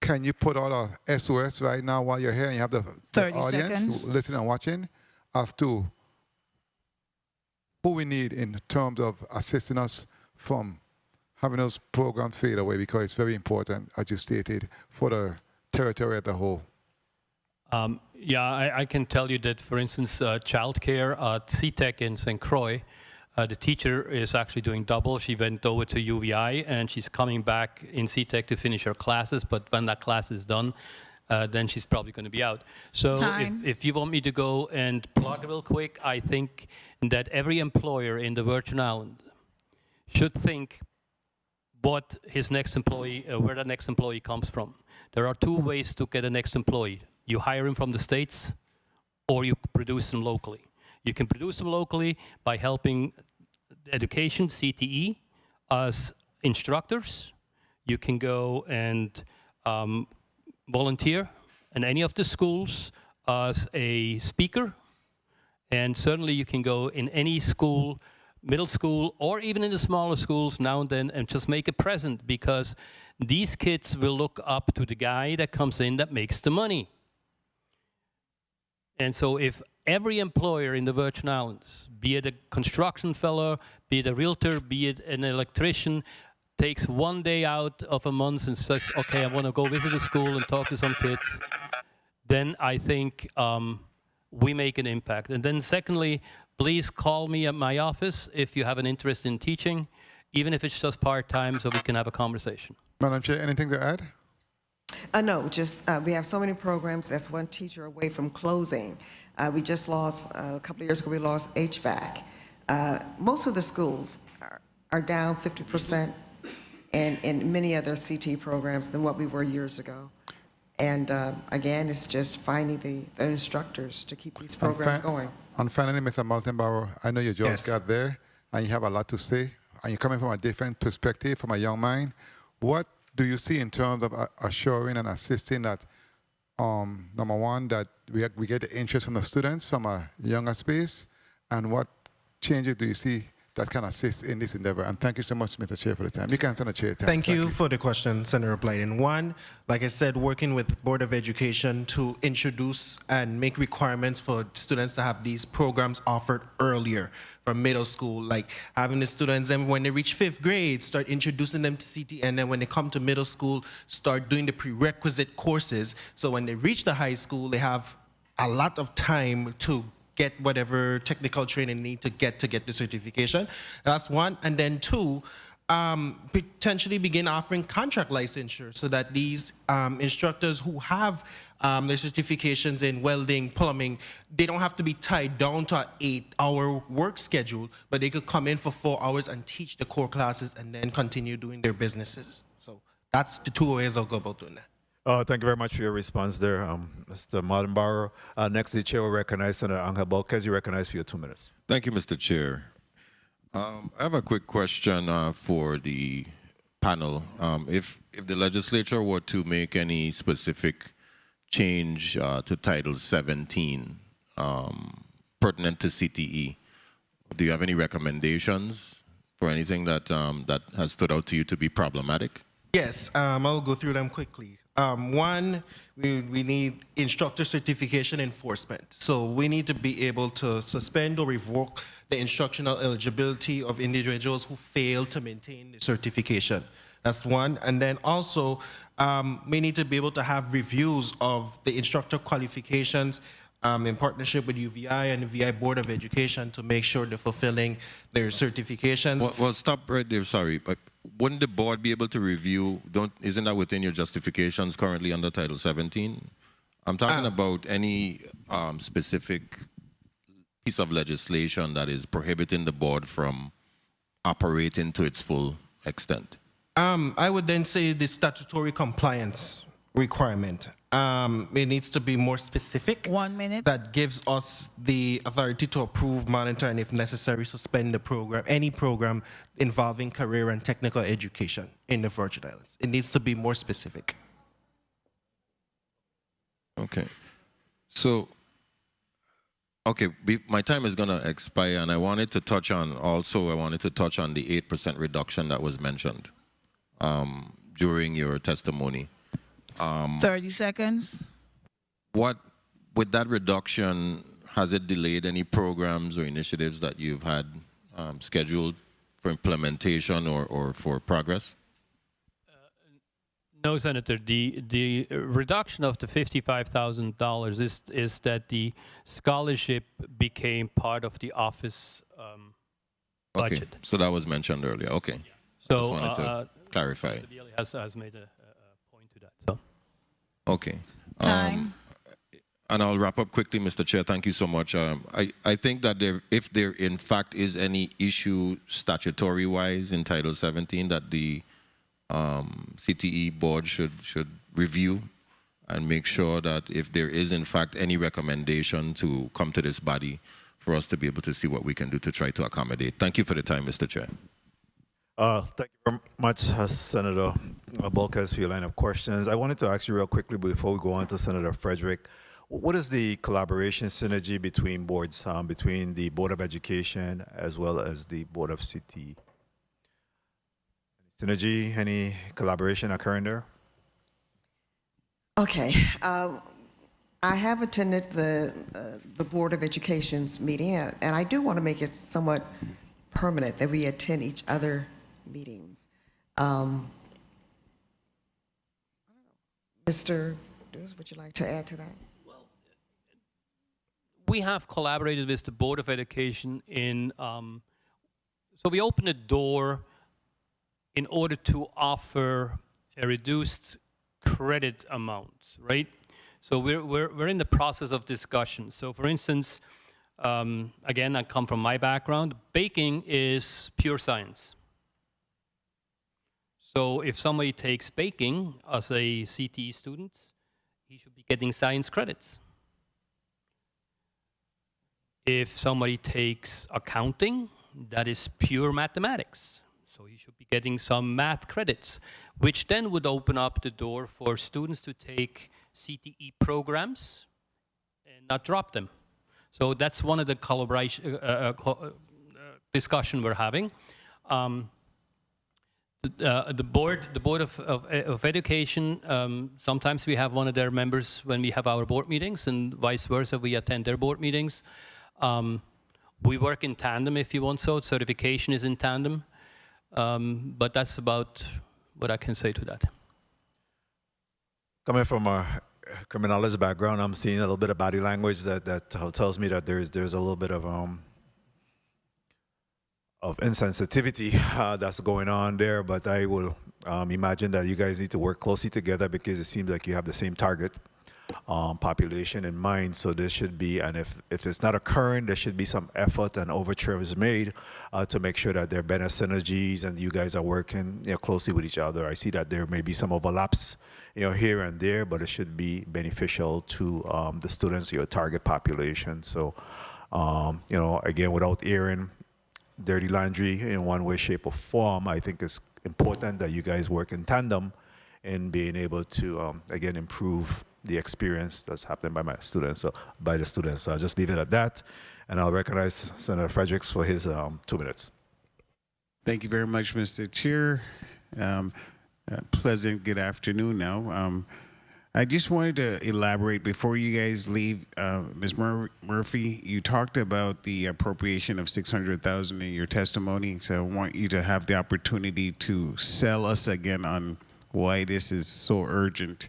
can you put out a SOS right now while you're here and you have the audience seconds. listening and watching as to who we need in terms of assisting us from having those programs fade away, because it's very important, as you stated, for the territory as a whole? Yeah, I can tell you that, for instance, childcare at CTEC in St. Croix, the teacher is actually doing double. She went over to UVI, and she's coming back in CTEC to finish her classes, but when that class is done, then she's probably going to be out. So if you want me to go and plug real quick, I think that every employer in the Virgin Islands should think what his next employee, where the next employee comes from. There are 2 ways to get a next employee. You hire him from the States, or you produce them locally. You can produce them locally by helping education, CTE, as instructors. You can go and volunteer in any of the schools as a speaker. And certainly you can go in any school, middle school, or even in the smaller schools now and then, and just make a present, because these kids will look up to the guy that comes in that makes the money. And so if every employer in the Virgin Islands, be it a construction fellow, be it a realtor, be it an electrician, takes 1 day out of a month and says, okay, I want to go visit a school and talk to some kids, then I think we make an impact. And then secondly, please call me at my office if you have an interest in teaching, even if it's just part-time, so we can have a conversation. Madam Chair, anything to add? No, just we have so many programs. That's one teacher away from closing. We just lost, a couple of years ago, we lost HVAC. Most of the schools are down 50% in many other CT programs than what we were years ago. And again, it's just finding the instructors to keep these programs going. And finally, Mr. Maltenbauer, I know you just got there, and you have a lot to say, and you're coming from a different perspective, from a young mind. What do you see in terms of assuring and assisting that, number one, that we get the interest from the students from a younger space, and what changes do you see that can assist in this endeavor? And thank you so much, Mr. Chair, for the time. You can send a chair. Thank you for the question, Senator Blyden. One, like I said, working with Board of Education to introduce and make requirements for students to have these programs offered earlier from middle school, like having the students, and when they reach 5th grade, start introducing them to CT, and then when they come to middle school, start doing the prerequisite courses. So when they reach the high school, they have a lot of time to get whatever technical training they need to get the certification. That's one. And then two, potentially begin offering contract licensure so that these instructors who have their certifications in welding, plumbing, they don't have to be tied down to an 8-hour work schedule, but they could come in for 4 hours and teach the core classes and then continue doing their businesses. So that's the two ways I'll go about doing that. Thank you very much for your response there, Mr. Martinborough. Next, the chair will recognize Senator Angel Volquez. You recognize for your 2 minutes. Thank you, Mr. Chair. I have a quick question for the panel. If the legislature were to make any specific change to Title 17 pertinent to CTE, do you have any recommendations for anything that that has stood out to you to be problematic? Yes, I'll go through them quickly. One, we need instructor certification enforcement. So we need to be able to suspend or revoke the instructional eligibility of individuals who fail to maintain the certification. That's one. And then also, we need to be able to have reviews of the instructor qualifications in partnership with UVI and the VI Board of Education to make sure they're fulfilling their certifications. Well, stop right there, sorry. But wouldn't the board be able to review, isn't that within your justifications currently under Title 17? I'm talking about any specific piece of legislation that is prohibiting the board from operating to its full extent. I would then say the statutory compliance requirement. It needs to be more specific. 1 minute. That gives us the authority to approve, monitor, and if necessary, suspend the program, any program involving career and technical education in the Virgin Islands. It needs to be more specific. Okay. So, okay, my time is going to expire, and I wanted to touch on the 8% reduction that was mentioned during your testimony. 30 seconds. With that reduction, has it delayed any programs or initiatives that you've had scheduled for implementation or for progress? No, Senator. The reduction of the $55,000 is that the scholarship became part of the office budget. Okay, so that was mentioned earlier. Okay. Yeah. So just wanted to clarify. Mr. Daly has made a point to that. So. Okay. Time. And I'll wrap up quickly, Mr. Chair. Thank you so much. I think that if there in fact is any issue statutory-wise in Title 17 that the CTE board should review and make sure that if there is in fact any recommendation to come to this body for us to be able to see what we can do to try to accommodate. Thank you for the time, Mr. Chair. Thank you very much, Senator Volquez, for your line of questions. I wanted to ask you real quickly before we go on to Senator Frederick, what is the collaboration synergy between boards, between the Board of Education as well as the Board of CTE? Synergy, any collaboration occurring there? Okay. I have attended the Board of Education's meeting, and I do want to make it somewhat permanent that we attend each other meetings. Mr. Dewes, would you like to add to that? Well, we have collaborated with the Board of Education in, so we opened a door in order to offer a reduced credit amount, right? So we're in the process of discussion. So for instance, again, I come from my background, baking is pure science. So if somebody takes baking as a CTE student, he should be getting science credits. If somebody takes accounting, that is pure mathematics. So he should be getting some math credits, which then would open up the door for students to take CTE programs and not drop them. So that's one of the collaboration discussion we're having. The board of education, sometimes we have one of their members when we have our board meetings, and vice versa, we attend their board meetings. We work in tandem, if you want so. Certification is in tandem. But that's about what I can say to that. Coming from criminalist background, I'm seeing a little bit of body language that tells me that there's a little bit of insensitivity that's going on there. But I will imagine that you guys need to work closely together because it seems like you have the same target population in mind. So there should be, and if it's not occurring, there should be some effort and overtures made to make sure that there are better synergies and you guys are working closely with each other. I see that there may be some overlaps here and there, but it should be beneficial to the students, your target population. So, again, without airing dirty laundry in one way, shape, or form, I think it's important that you guys work in tandem in being able to, again, improve the experience that's happening by the students. So I'll just leave it at that, and I'll recognize Senator Fredericks for his 2 minutes. Thank you very much, Mr. Chair. Pleasant good afternoon now. I just wanted to elaborate before you guys leave. Ms. Murphy, you talked about the appropriation of $600,000 in your testimony, so I want you to have the opportunity to sell us again on why this is so urgent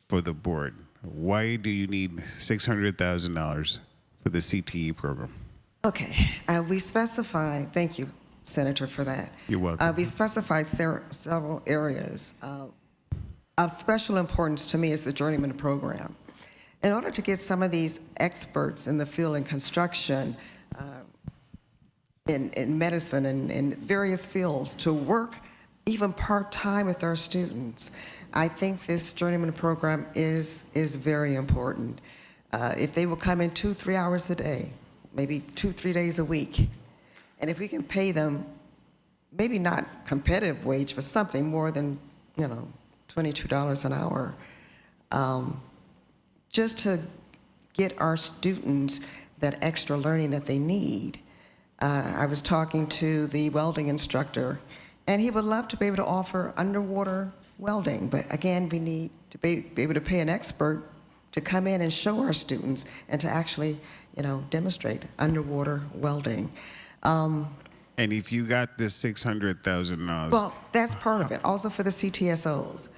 for the board. Why do you need $600,000 for the CTE program? Okay, we specify, thank you, Senator, for that. You're welcome. We specify several areas. Of special importance to me is the journeyman program. In order to get some of these experts in the field in construction, in medicine, and in various fields to work even part-time with our students, I think this journeyman program is very important. If they will come in 2-3 hours a day, maybe 2-3 days a week, and if we can pay them, maybe not competitive wage, but something more than, $22 an hour, just to get our students that extra learning that they need. I was talking to the welding instructor, and he would love to be able to offer underwater welding, but again, we need to be able to pay an expert to come in and show our students and to actually, demonstrate underwater welding. And if you got this $600,000, well, that's part of it. Also for the CTSOs,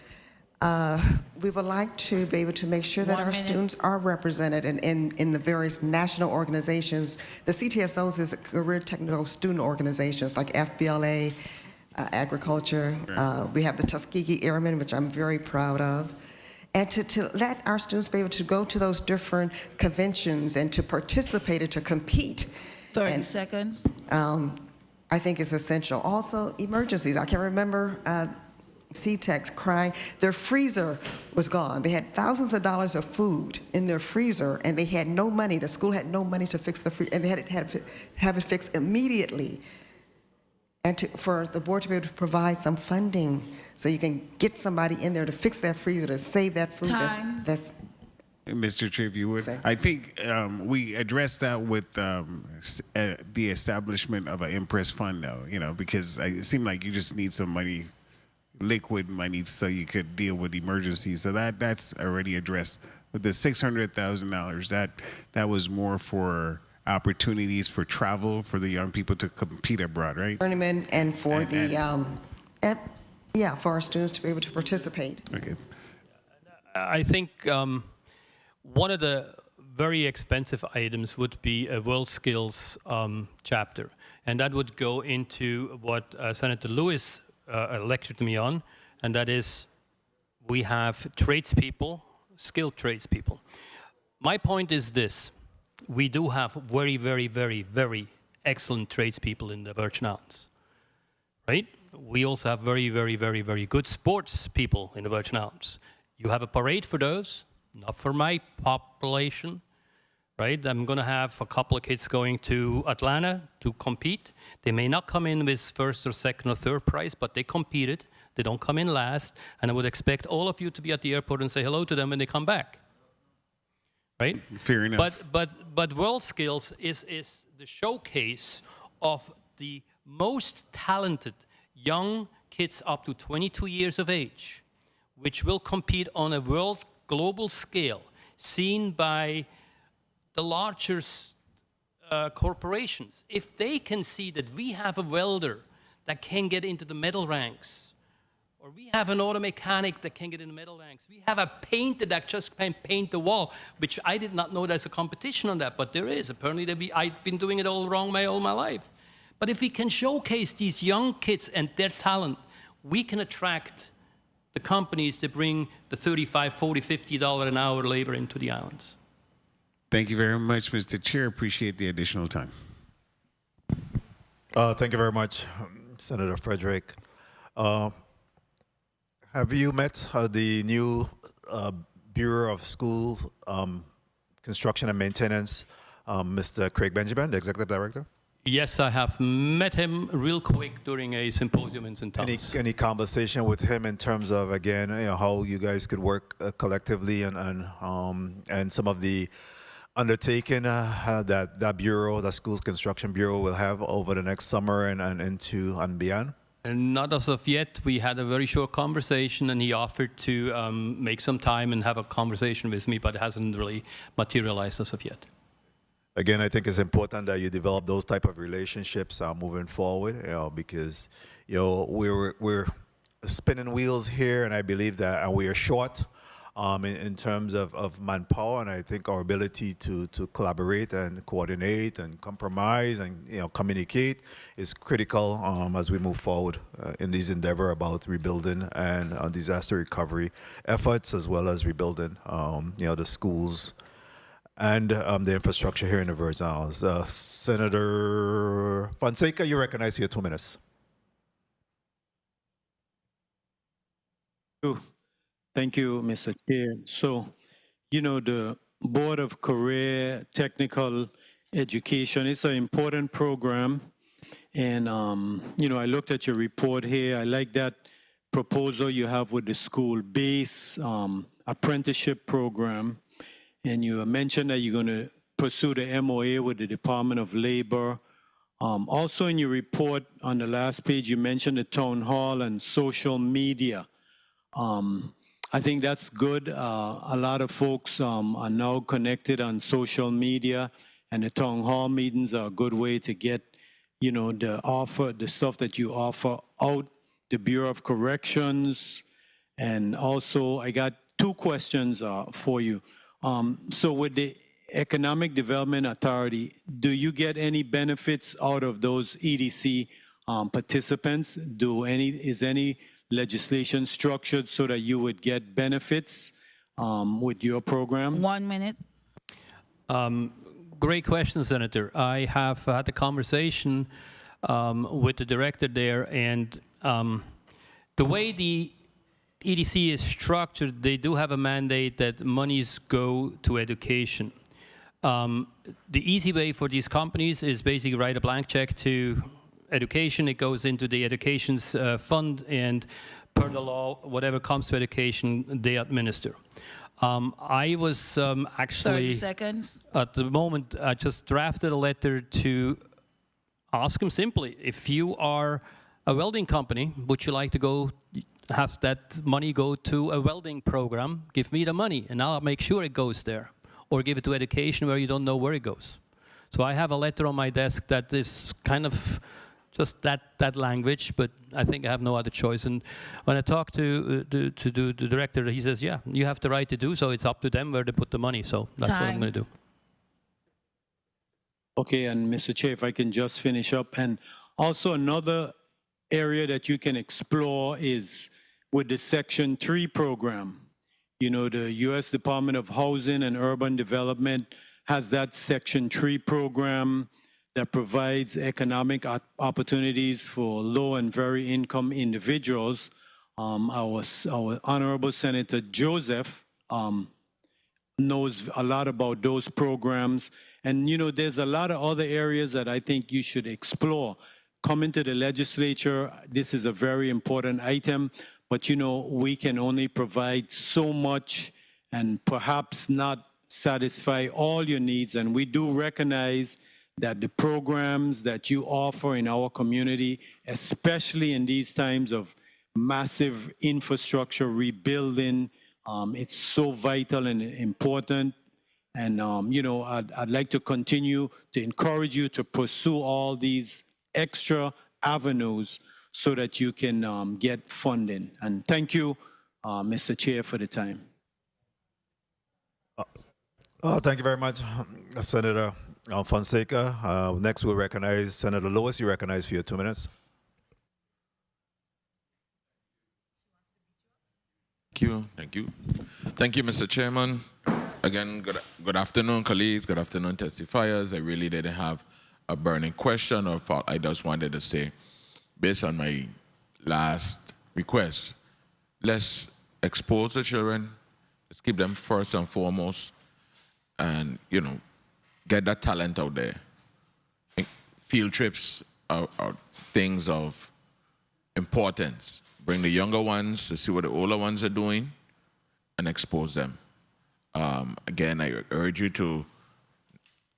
we would like to be able to make sure that our students are represented in the various national organizations. The CTSOs is a career technical student organizations like FBLA, agriculture. We have the Tuskegee Airmen, which I'm very proud of. And to let our students be able to go to those different conventions and to participate and to compete. 30 seconds. I think is essential. Also, emergencies. I can remember C-Techs crying. Their freezer was gone. They had thousands of dollars of food in their freezer, and they had no money. The school had no money to fix the freezer, and they had to have it fixed immediately. And for the board to be able to provide some funding so you can get somebody in there to fix that freezer, to save that food. Time. That's Mr. Chair, if you would, I think we addressed that with the establishment of an Impress fund, though, because it seemed like you just need some money, liquid money, so you could deal with emergencies. So that's already addressed. But the $600,000, that was more for opportunities for travel for the young people to compete abroad, right? Journeyman and for for our students to be able to participate. Okay. I think one of the very expensive items would be a World Skills chapter, and that would go into what Senator Lewis lectured me on, and that is we have tradespeople, skilled tradespeople. My point is this: we do have very, very, very, very excellent tradespeople in the Virgin Islands, right? We also have very, very, very, very good sports people in the Virgin Islands. You have a parade for those, not for my population, right? I'm going to have a couple of kids going to Atlanta to compete. They may not come in with first or second or third prize, but they competed. They don't come in last, and I would expect all of you to be at the airport and say hello to them when they come back. Right? Fair enough. But World Skills is the showcase of the most talented young kids up to 22 years of age, which will compete on a world global scale, seen by the larger corporations. If they can see that we have a welder that can get into the medal ranks, Or we have an auto mechanic that can get in the metal ranks. We have a painter that just can paint the wall, which I did not know there's a competition on that, but there is. Apparently, I've been doing it all wrong all my life. But if we can showcase these young kids and their talent, we can attract the companies to bring the $35, $40, $50 an hour labor into the islands. Thank you very much, Mr. Chair. Appreciate the additional time. Thank you very much, Senator Frederick. Have you met the new Bureau of School Construction and Maintenance, Mr. Craig Benjamin, the Executive Director? Yes, I have met him real quick during a symposium in St. Thomas. Any conversation with him in terms of, again, how you guys could work collectively and some of the undertaking that bureau, that Schools Construction Bureau, will have over the next summer and beyond? And not as of yet. We had a very short conversation, and he offered to make some time and have a conversation with me, but it hasn't really materialized as of yet. Again, I think it's important that you develop those type of relationships moving forward, because we're spinning wheels here, and I believe that we are short in terms of manpower, and I think our ability to collaborate and coordinate and compromise and communicate is critical as we move forward in this endeavor about rebuilding and disaster recovery efforts, as well as rebuilding the schools and the infrastructure here in the Virgin Islands. Senator Fonseca, you recognize your 2 minutes. Thank you, Mr. Chair. So, the Board of Career Technical Education is an important program. And, I looked at your report here. I like that proposal you have with the school-based apprenticeship program. And you mentioned that you're going to pursue the MOA with the Department of Labor. Also in your report on the last page, you mentioned the town hall and social media. I think that's good. A lot of folks are now connected on social media, and the town hall meetings are a good way to get, the stuff that you offer out, the Bureau of Corrections. And also, I got 2 questions for you. So with the Economic Development Authority, do you get any benefits out of those EDC participants? Is any legislation structured so that you would get benefits with your program? 1 minute. Great question, Senator. I have had a conversation with the director there, and the way the EDC is structured, they do have a mandate that monies go to education. The easy way for these companies is basically write a blank check to education. It goes into the education's fund, and per the law, whatever comes to education, they administer. I was actually 30 seconds. At the moment, I just drafted a letter to ask them simply, if you are a welding company, would you like to go have that money go to a welding program? Give me the money, and I'll make sure it goes there. Or give it to education where you don't know where it goes. So I have a letter on my desk that is kind of just that language, but I think I have no other choice. And when I talk to the director, he says, yeah, you have the right to do so. It's up to them where to put the money. So that's what I'm going to do. Okay, and Mr. Chair, if I can just finish up. And also another area that you can explore is with the Section 3 program. The U.S. Department of Housing and Urban Development has that Section 3 program that provides economic opportunities for low and very income individuals. Our Honorable Senator Joseph knows a lot about those programs. And, there's a lot of other areas that I think you should explore. Coming to the legislature, this is a very important item. But, we can only provide so much and perhaps not satisfy all your needs. And we do recognize that the programs that you offer in our community, especially in these times of massive infrastructure rebuilding, it's so vital and important. And, I'd like to continue to encourage you to pursue all these extra avenues so that you can get funding. And thank you, Mr. Chair, for the time. Thank you very much, Senator Fonseca. Next, we'll recognize Senator Lewis. You're recognized for your 2 minutes. Thank you. Thank you, Mr. Chairman. Again, good afternoon, colleagues. Good afternoon, testifiers. I really didn't have a burning question or thought. I just wanted to say, based on my last request, let's expose the children. Let's keep them first and foremost, and get that talent out there. Field trips are things of importance. Bring the younger ones to see what the older ones are doing and expose them. Again, I urge you to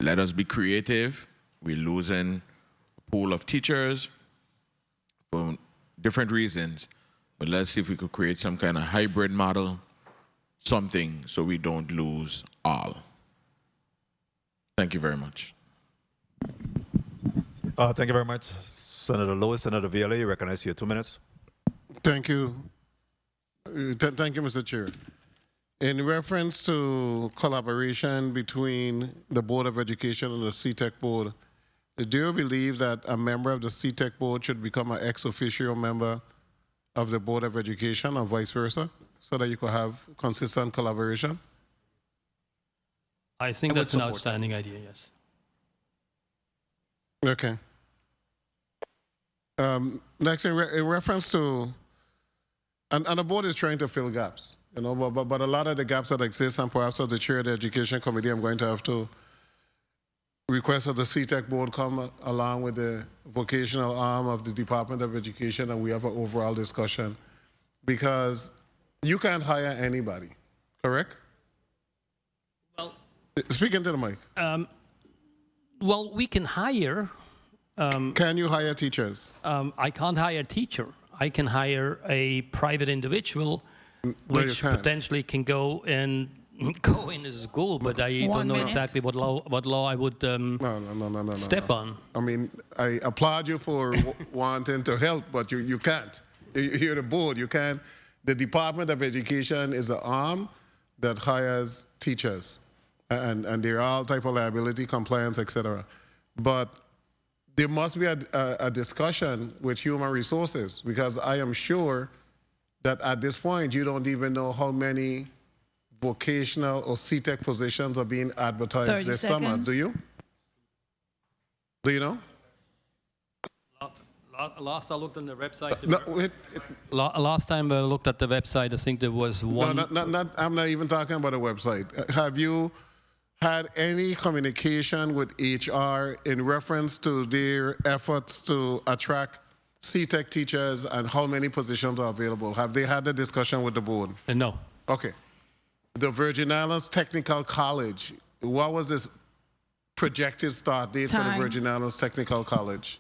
let us be creative. We're losing a pool of teachers for different reasons, but let's see if we could create some kind of hybrid model, something so we don't lose all. Thank you very much. Thank you very much, Senator Lewis. Senator Viola, you recognize for your 2 minutes. Thank you. Thank you, Mr. Chair. In reference to collaboration between the Board of Education and the CTEC Board, do you believe that a member of the CTEC Board should become an ex officio member of the Board of Education and vice versa, so that you could have consistent collaboration? I think that's an outstanding idea, yes. Okay. Next, in reference to, and the board is trying to fill gaps, but a lot of the gaps that exist, and perhaps as the chair of the Education Committee, I'm going to have to request that the CTEC board come along with the vocational arm of the Department of Education, and we have an overall discussion, because you can't hire anybody, correct? Well, speaking to the mic. Well, we can hire. Can you hire teachers? I can't hire a teacher. I can hire a private individual, which potentially can go into school, but I don't know exactly what law I would step on. I mean, I applaud you for wanting to help, but you can't. You're the board. You can't. The Department of Education is an arm that hires teachers, and they're all type of liability, compliance, etc. But there must be a discussion with human resources, because I am sure that at this point you don't even know how many vocational or CTEC positions are being advertised this summer. Do you? Do you know? Last I looked on the website. Last time I looked at the website, I think there was one. No, I'm not even talking about a website. Have you had any communication with HR in reference to their efforts to attract CTEC teachers and how many positions are available? Have they had a discussion with the board? No. Okay. The Virgin Islands Technical College, what was this projected start date for the Virgin Islands Technical College?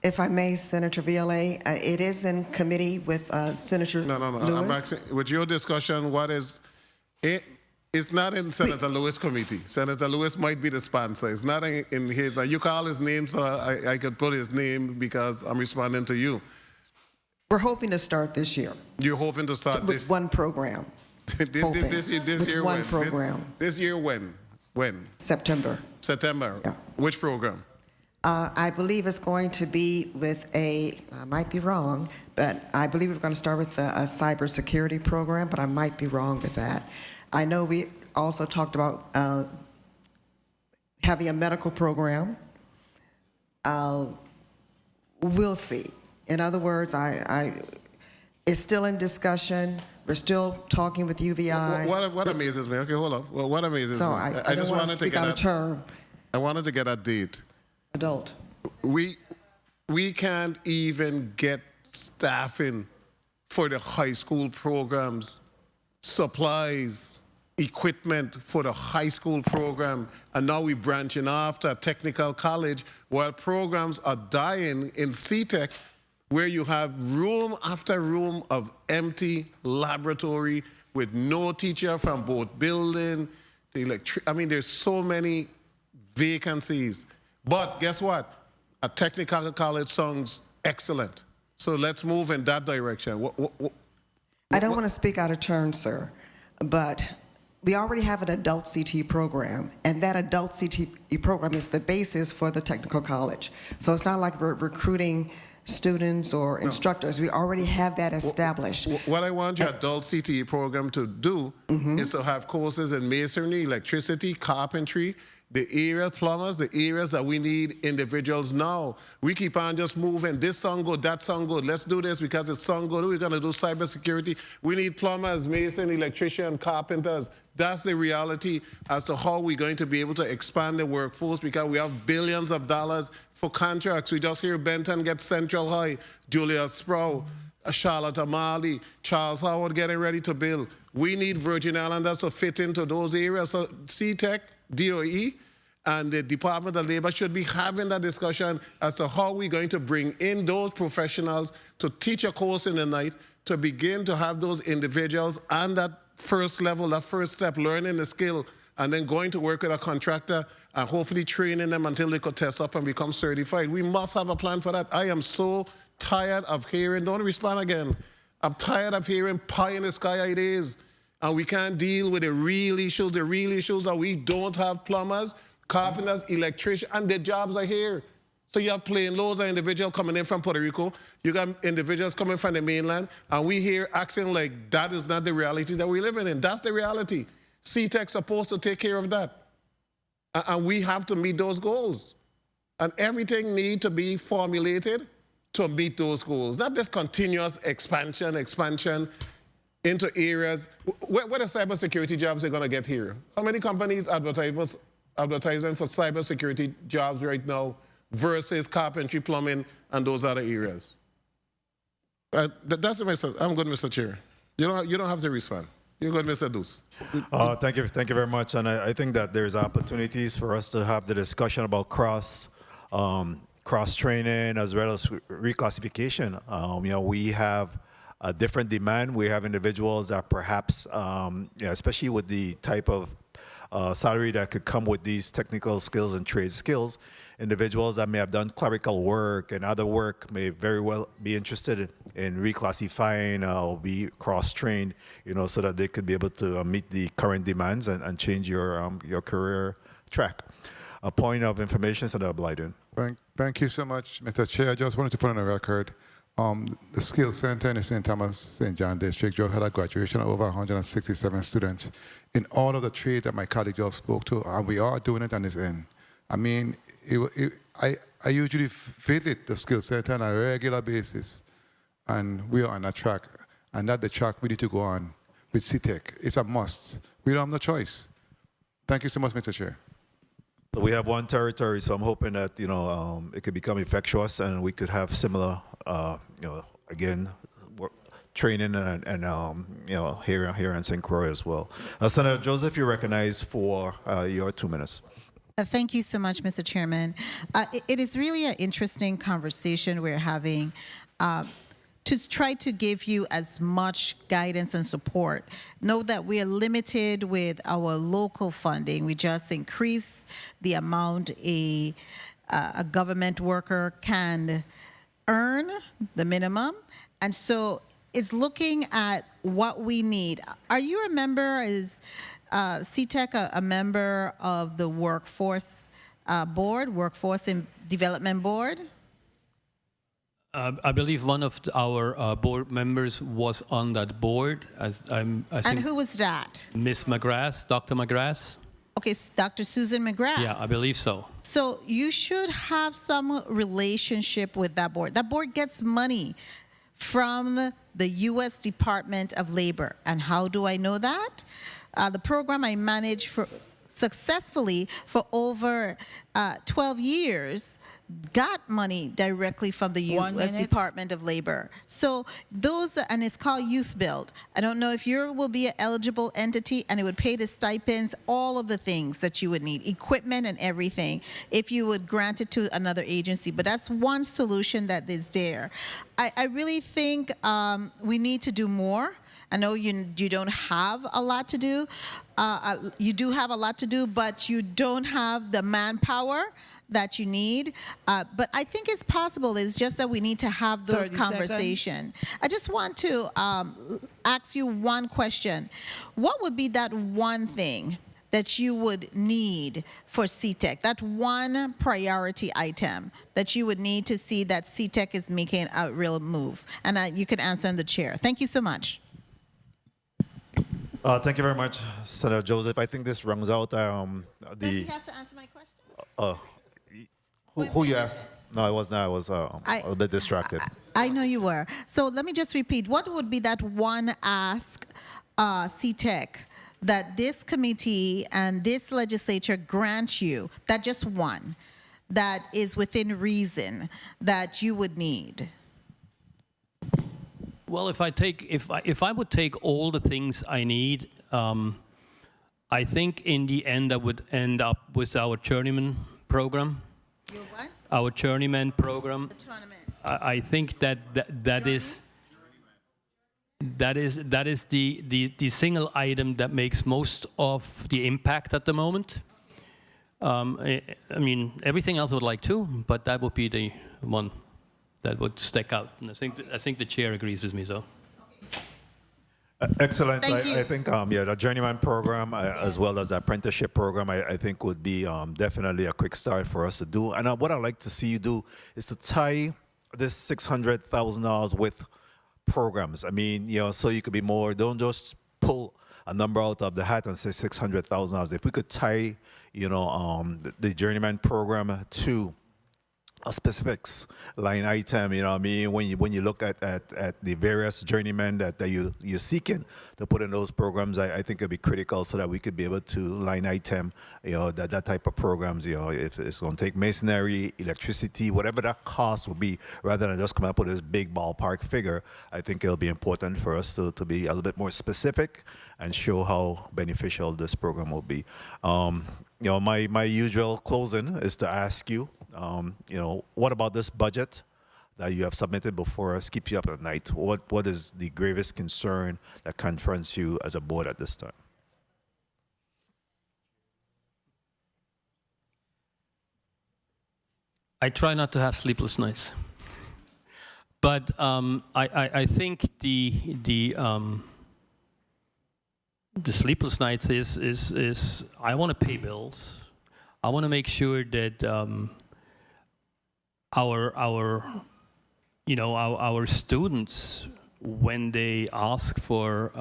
If I may, Senator Viola, it is in committee with Senator Lewis. No. I'm asking, with your discussion, what is it? It's not in Senator Lewis' committee. Senator Lewis might be the sponsor. It's not in his. You call his name, so I could put his name because I'm responding to you. We're hoping to start this year. You're hoping to start with one program. this year one when? program. This year when? When? September. September. Yeah. Which program? I believe it's going to be with I might be wrong, but I believe we're going to start with a cybersecurity program, but I might be wrong with that. I know we also talked about having a medical program. We'll see. In other words, it's still in discussion. We're still talking with UVI. What amazes me? Okay, hold on. Well, what amazes me? I just wanted to get a term. I wanted to get a date. Adult. We can't even get staffing for the high school programs, supplies, equipment for the high school program, and now we're branching off to a technical college while programs are dying in CTEC, where you have room after room of empty laboratory with no teacher from both building, I mean, there's so many vacancies. But guess what? A technical college sounds Excellent. So let's move in that direction. I don't want to speak out of turn, sir, but we already have an adult CTE program, and that adult CTE program is the basis for the technical college. So it's not like we're recruiting students or instructors. We already have that established. What I want your adult CTE program to do is to have courses in masonry, electricity, carpentry, the area plumbers, the areas that we need individuals now. We keep on just moving. This song good, that song good. Let's do this because it's song good. We're going to do cybersecurity. We need plumbers, mason, electrician, carpenters. That's the reality as to how we're going to be able to expand the workforce because we have billions of dollars for contracts. We just hear Benton get Central High, Julia Sproul, Charlotte Amali, Charles Howard getting ready to build. We need Virgin Islanders to fit into those areas. So CTEC, DOE, and the Department of Labor should be having that discussion as to how we're going to bring in those professionals to teach a course in the night, to begin to have those individuals and that first level, that first step, learning the skill, and then going to work with a contractor and hopefully training them until they could test up and become certified. We must have a plan for that. I am so tired of hearing, don't respond again. I'm tired of hearing pie in the sky ideas, and we can't deal with the real issues. The real issues are we don't have plumbers, carpenters, electricians, and their jobs are here. So you have plain loads of individuals coming in from Puerto Rico. You got individuals coming from the mainland, and we here acting like that is not the reality that we're living in. That's the reality. CTEC's supposed to take care of that. And we have to meet those goals. And everything needs to be formulated to meet those goals. Not this continuous expansion into areas. What are cybersecurity jobs they're going to get here? How many companies advertising for cybersecurity jobs right now versus carpentry, plumbing, and those other areas? That's the message. I'm good, Mr. Chair. You don't have to respond. You're good, Mr. Deuce. Thank you very much. And I think that there's opportunities for us to have the discussion about cross-training as well as reclassification. We have a different demand. We have individuals that perhaps, especially with the type of salary that could come with these technical skills and trade skills, individuals that may have done clerical work and other work may very well be interested in reclassifying or be cross-trained, so that they could be able to meet the current demands and change your career track. A point of information, Senator Blyden. Thank you so much, Mr. Chair. I just wanted to put on the record, the Skills Center in the St. Thomas, St. John District just had a graduation of over 167 students in all of the trades that my colleague just spoke to, and we are doing it on this end. I mean, I usually visit the Skills Center on a regular basis, and we are on that track, and that's the track we need to go on with CTEC. It's a must. We don't have no choice. Thank you so much, Mr. Chair. So we have one territory, so I'm hoping that it could become effectuous, and we could have similar, again, training and here in St. Croix as well. Senator Joseph, you're recognized for your 2 minutes. Thank you so much, Mr. Chairman. It is really an interesting conversation we're having to try to give you as much guidance and support. Note that we are limited with our local funding. We just increased the amount a government worker can earn, the minimum, and so it's looking at what we need. Are you a member, is CTEC a member of the Workforce Board, Workforce and Development Board? I believe one of our board members was on that board. I think And who was that? Ms. McGrath, Dr. McGrath? Okay, Dr. Susan McGrath. Yeah, I believe so. So you should have some relationship with that board. That board gets money from the U.S. Department of Labor. And how do I know that? The program I managed successfully for over 12 years got money directly from the U.S. Department of Labor. So those, and it's called Youth Build. I don't know if you will be an eligible entity, and it would pay the stipends, all of the things that you would need, equipment and everything, if you would grant it to another agency. But that's one solution that is there. I really think we need to do more. I know you don't have a lot to do. You do have a lot to do, but you don't have the manpower that you need. But I think it's possible. It's just that we need to have those 30 conversations. I just want to ask you one question. What would be that one thing that you would need for CTEC, that one priority item that you would need to see that CTEC is making a real move? And you can answer in the chair. Thank you so much. Thank you very much, Senator Joseph. I think this rounds out He has to answer my question. Who you asked? No, I was not. I was a bit distracted. I know you were. So let me just repeat. What would be that one ask CTEC that this committee and this legislature grant you, that just one, that is within reason that you would need? Well, if I would take all the things I need, I think in the end I would end up with our journeyman program. Your what? Our journeyman program. The tournaments. I think that is the single item that makes most of the impact at the moment. I mean, everything else I would like to, but that would be the one that would stick out. And I think the chair agrees with me, so. Excellent. Thank you. I think the journeyman program as well as the apprenticeship program, I think would be definitely a quick start for us to do. And what I'd like to see you do is to tie this $600,000 with programs. I mean, so you could be more, don't just pull a number out of the hat and say $600,000. If we could tie, the journeyman program to a specifics line item, you know what I mean? When you look at the various journeymen that you're seeking to put in those programs, I think it'd be critical so that we could be able to line item, that type of programs, if it's going to take masonry, electricity, whatever that cost will be, rather than just come up with this big ballpark figure. I think it'll be important for us to be a little bit more specific and show how beneficial this program will be. My usual closing is to ask you, what about this budget that you have submitted before us keeps you up at night? What is the gravest concern that confronts you as a board at this time? I try not to have sleepless nights, but I think the sleepless nights is I want to pay bills. I want to make sure that our students, when they ask for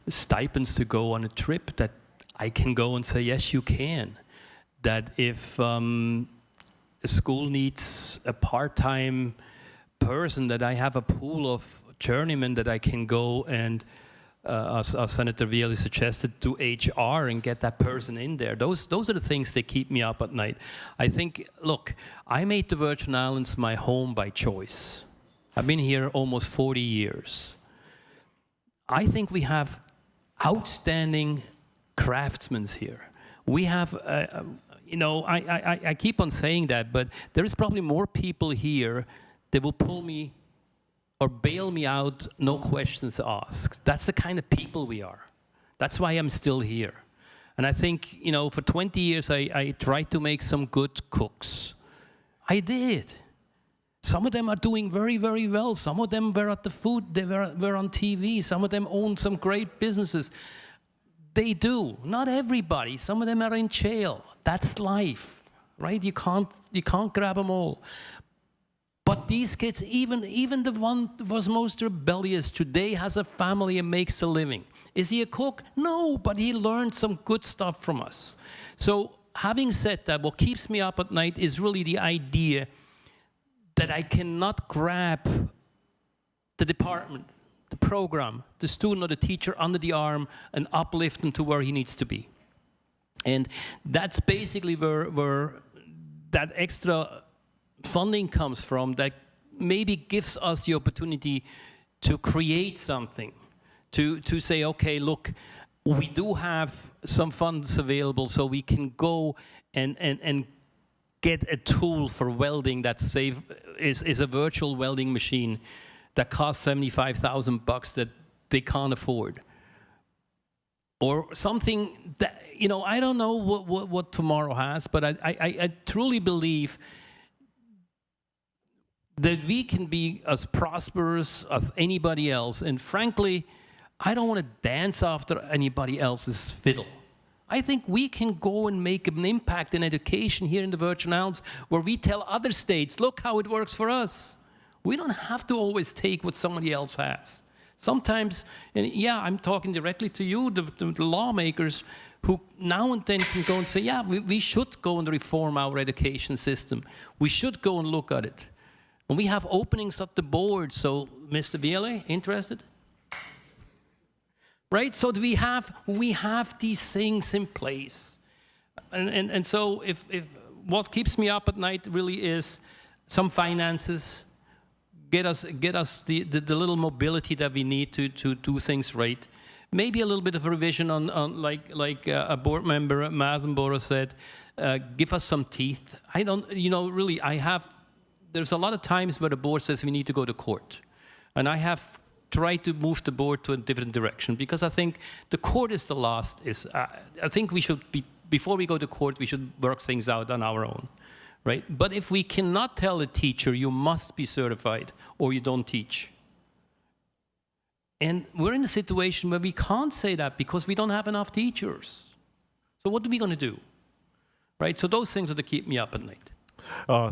stipends to go on a trip, that I can go and say, yes, you can. That if a school needs a part-time person, that I have a pool of journeymen that I can go and, as Senator Vieli suggested, to HR and get that person in there. Those are the things that keep me up at night. I think, look, I made the Virgin Islands my home by choice. I've been here almost 40 years. I think we have outstanding craftsmen here. We have, I keep on saying that, but there is probably more people here that will pull me or bail me out, no questions asked. That's the kind of people we are. That's why I'm still here. And I think, for 20 years, I tried to make some good cooks. I did. Some of them are doing very, very well. Some of them were at the food, they were on TV. Some of them own some great businesses. They do. Not everybody. Some of them are in jail. That's life, right? You can't grab them all. But these kids, even the one that was most rebellious today, has a family and makes a living. Is he a cook? No, but he learned some good stuff from us. So having said that, what keeps me up at night is really the idea that I cannot grab the department, the program, the student or the teacher under the arm and uplift him to where he needs to be. And that's basically where that extra funding comes from, that maybe gives us the opportunity to create something, to say, okay, look, we do have some funds available, so we can go and get a tool for welding that is a virtual welding machine that costs $75,000 that they can't afford. Or something that, I don't know what tomorrow has, but I truly believe that we can be as prosperous as anybody else. And frankly, I don't want to dance after anybody else's fiddle. I think we can go and make an impact in education here in the Virgin Islands, where we tell other states, look how it works for us. We don't have to always take what somebody else has. Sometimes, and yeah, I'm talking directly to you, the lawmakers, who now and then can go and say, yeah, we should go and reform our education system. We should go and look at it. And we have openings at the board, so Mr. Vielle, interested? Right, so we have these things in place. And so if what keeps me up at night really is some finances, get us the little mobility that we need to do things right. Maybe a little bit of a revision on like a board member, Madam Bora said, give us some teeth. I don't, really, there's a lot of times where the board says we need to go to court. And I have tried to move the board to a different direction, because I think the court is the last, I think we should be, before we go to court, we should work things out on our own. Right? But if we cannot tell a teacher, you must be certified or you don't teach. And we're in a situation where we can't say that because we don't have enough teachers. So what are we going to do? Right? So those things are to keep me up at night.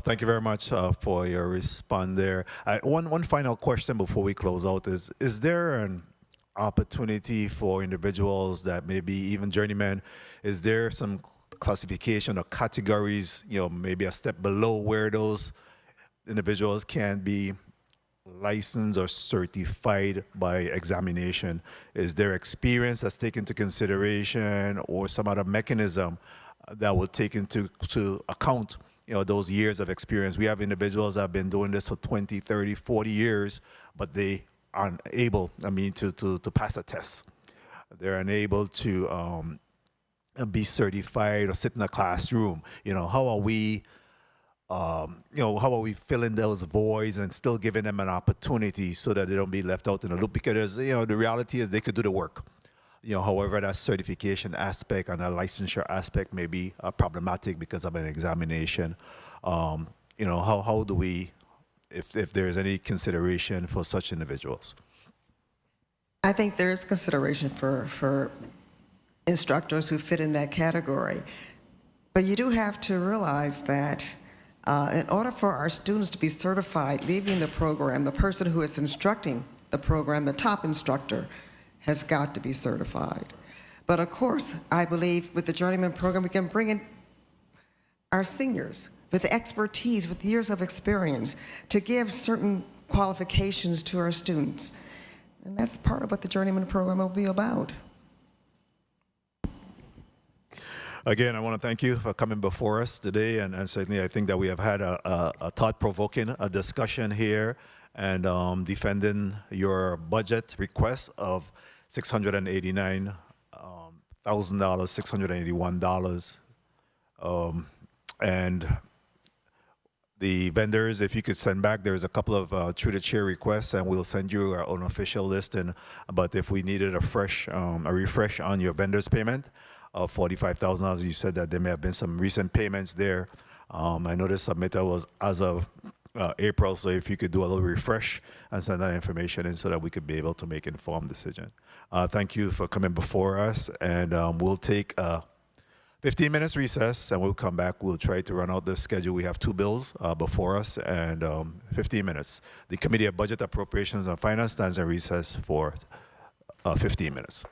Thank you very much for your response there. One final question before we close out is there an opportunity for individuals that maybe even journeymen, is there some classification or categories, maybe a step below where those individuals can be licensed or certified by examination? Is there experience that's taken into consideration, or some other mechanism that will take into account those years of experience? We have individuals that have been doing this for 20, 30, 40 years, but they aren't able, to pass a test. They're unable to be certified or sit in a classroom. How are we filling those voids and still giving them an opportunity so that they don't be left out in the loop? Because the reality is they could do the work. However, that certification aspect and that licensure aspect may be problematic because of an examination. How do we, if there is any consideration for such individuals? I think there is consideration for instructors who fit in that category. But you do have to realize that in order for our students to be certified, leaving the program, the person who is instructing the program, the top instructor, has got to be certified. But of course, I believe with the Journeyman program, we can bring in our seniors with the expertise, with years of experience, to give certain qualifications to our students. And that's part of what the Journeyman program will be about. Again, I want to thank you for coming before us today, and certainly I think that we have had a thought-provoking discussion here, and defending your budget request of $689,000, $681, and the vendors, if you could send back, there's a couple of through the chair requests, and we'll send you our own official list. But if we needed a refresh on your vendors payment of $45,000, you said that there may have been some recent payments there. I noticed submitted was as of April, so if you could do a little refresh and send that information in so that we could be able to make an informed decision. Thank you for coming before us, and we'll take a 15 minutes recess, and we'll come back. We'll try to run out the schedule. We have 2 bills before us, and 15 minutes. The Committee of Budget, Appropriations, and Finance stands in recess for 15 minutes.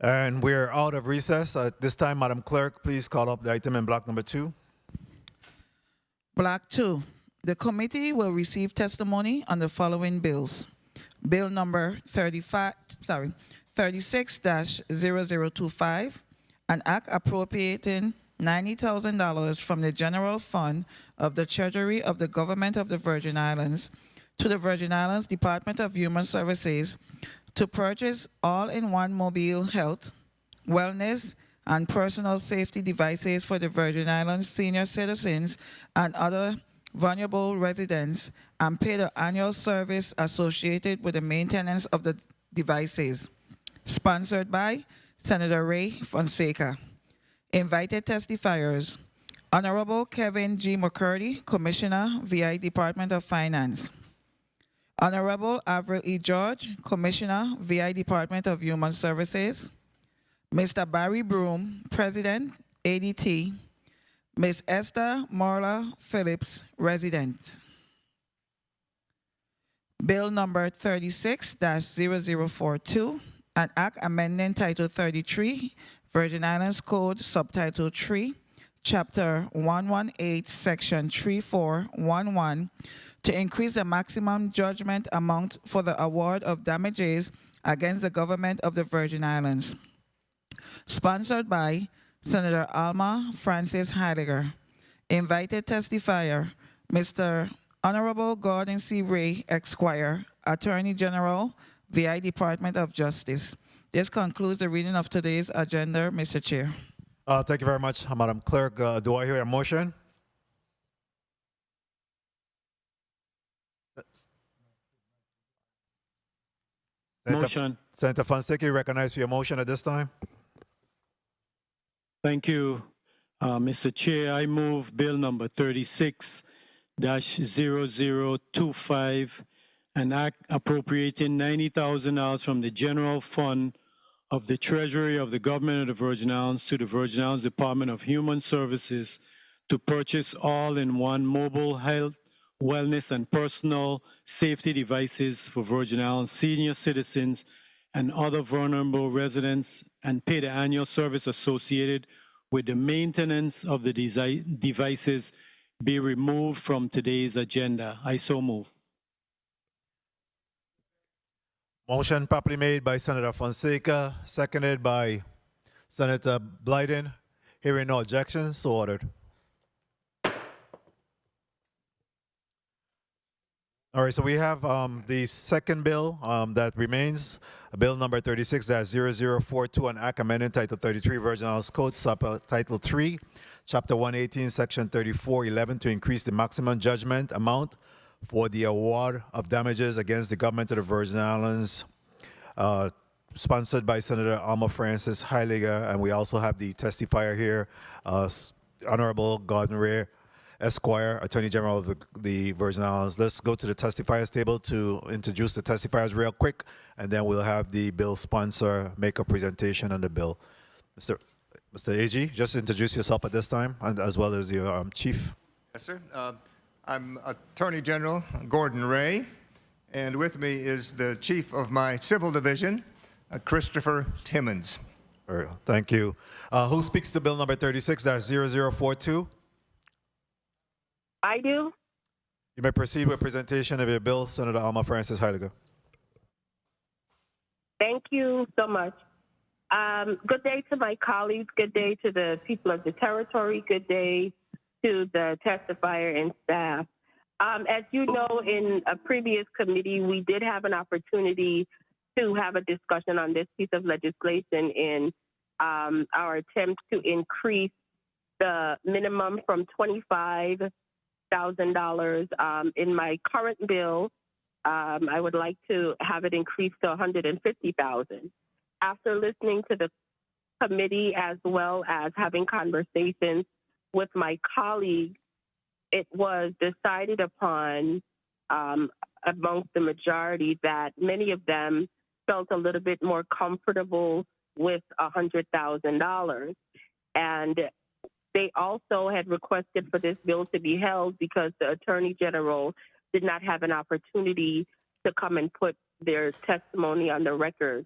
And we're out of recess. At this time, Madam Clerk, please call up the item in block number 2. Block 2. The committee will receive testimony on the following bills. Bill number 36-0025, an act appropriating $90,000 from the general fund of the Treasury of the Government of the Virgin Islands to the Virgin Islands Department of Human Services to purchase all-in-one mobile health, wellness, and personal safety devices for the Virgin Islands senior citizens and other vulnerable residents and pay the annual service associated with the maintenance of the devices. Sponsored by Senator Ray Fonseca. Invited testifiers, Honorable Kevin G. McCurdy, Commissioner, VI Department of Finance. Honorable Avril E. George, Commissioner, VI Department of Human Services. Mr. Barry Broom, President, ADT. Ms. Esther Morla Phillips, Resident. Bill number 36-0042, an act amending Title 33, Virgin Islands Code, Subtitle 3, Chapter 118, Section 3411, to increase the maximum judgment amount for the award of damages against the government of the Virgin Islands. Sponsored by Senator Alma Francis Heidegger. Invited testifier, Mr. Honorable Gordon C. Ray, Esquire, Attorney General, VI Department of Justice. This concludes the reading of today's agenda, Mr. Chair. Thank you very much, Madam Clerk. Do I hear a motion? Motion. Senator Fonseca, you recognized for your motion at this time? Thank you, Mr. Chair. I move bill number 36-0025, an act appropriating $90,000 from the general fund of the Treasury of the Government of the Virgin Islands to the Virgin Islands Department of Human Services to purchase all-in-one mobile health, wellness, and personal safety devices for Virgin Islands senior citizens and other vulnerable residents, and pay the annual service associated with the maintenance of the devices be removed from today's agenda. I so move. Motion properly made by Senator Fonseca, seconded by Senator Blyden. Hearing no objections, so ordered. All right, so we have the second bill that remains, bill number 36-0042, an act amending Title 33 Virgin Islands Code, Subtitle 3, Chapter 118, Section 3411, to increase the maximum judgment amount for the award of damages against the government of the Virgin Islands, sponsored by Senator Alma Francis Heidegger, and we also have the testifier here, Honorable Gordon Ray Esquire, Attorney General of the Virgin Islands. Let's go to the testifiers table to introduce the testifiers real quick, and then we'll have the bill sponsor make a presentation on the bill. Mr. AG, just introduce yourself at this time, and as well as your chief. Yes, sir. I'm Attorney General Gordon Ray, and with me is the chief of my civil division, Christopher Timmons. All right, thank you. Who speaks to bill number 36-0042? I do. You may proceed with presentation of your bill, Senator Alma Francis Heidegger. Thank you so much. Good day to my colleagues. Good day to the people of the territory. Good day to the testifier and staff. As you know, in a previous committee, we did have an opportunity to have a discussion on this piece of legislation in our attempt to increase the minimum from $25,000. In my current bill, I would like to have it increased to $150,000. After listening to the committee as well as having conversations with my colleagues, it was decided upon amongst the majority that many of them felt a little bit more comfortable with $100,000. And they also had requested for this bill to be held because the Attorney General did not have an opportunity to come and put their testimony on the record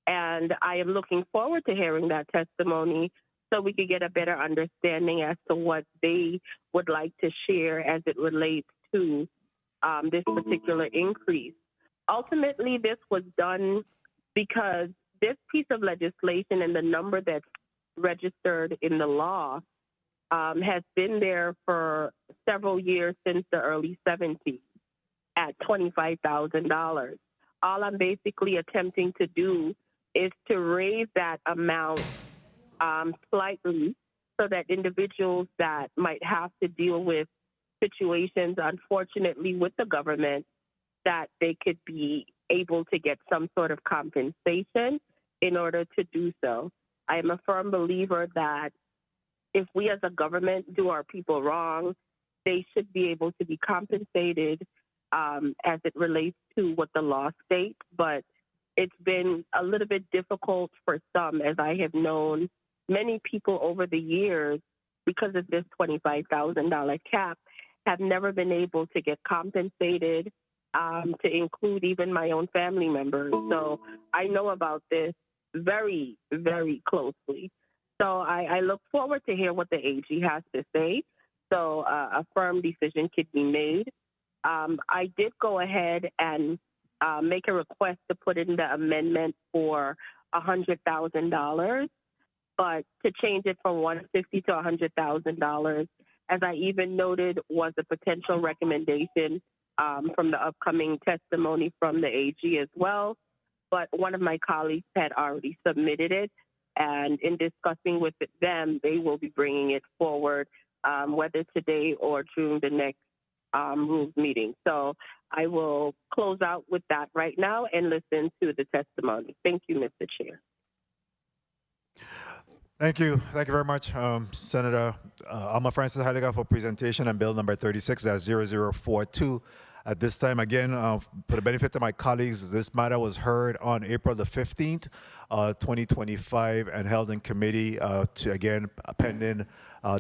And I am looking forward to hearing that testimony so we could get a better understanding as to what they would like to share as it relates to this particular increase. Ultimately, this was done because this piece of legislation and the number that's registered in the law has been there for several years since the early 70s at $25,000. All I'm basically attempting to do is to raise that amount slightly so that individuals that might have to deal with situations, unfortunately, with the government, that they could be able to get some sort of compensation in order to do so. I am a firm believer that if we as a government do our people wrong, they should be able to be compensated as it relates to what the law states. But it's been a little bit difficult for some, as I have known many people over the years, because of this $25,000 cap, have never been able to get compensated, to include even my own family members. So I know about this very, very closely. So I look forward to hear what the AG has to say, so a firm decision could be made. I did go ahead and make a request to put in the amendment for $100,000, but to change it from $150,000 to $100,000, as I even noted, was a potential recommendation from the upcoming testimony from the AG as well. But one of my colleagues had already submitted it, and in discussing with them, they will be bringing it forward, whether today or during the next rules meeting. So I will close out with that right now and listen to the testimony. Thank you, Mr. Chair. Thank you. Thank you very much, Senator Alma Francis Heidegger, for presentation on bill number 36-0042. At this time, again, for the benefit of my colleagues, this matter was heard on April the 15th, 2025, and held in committee pending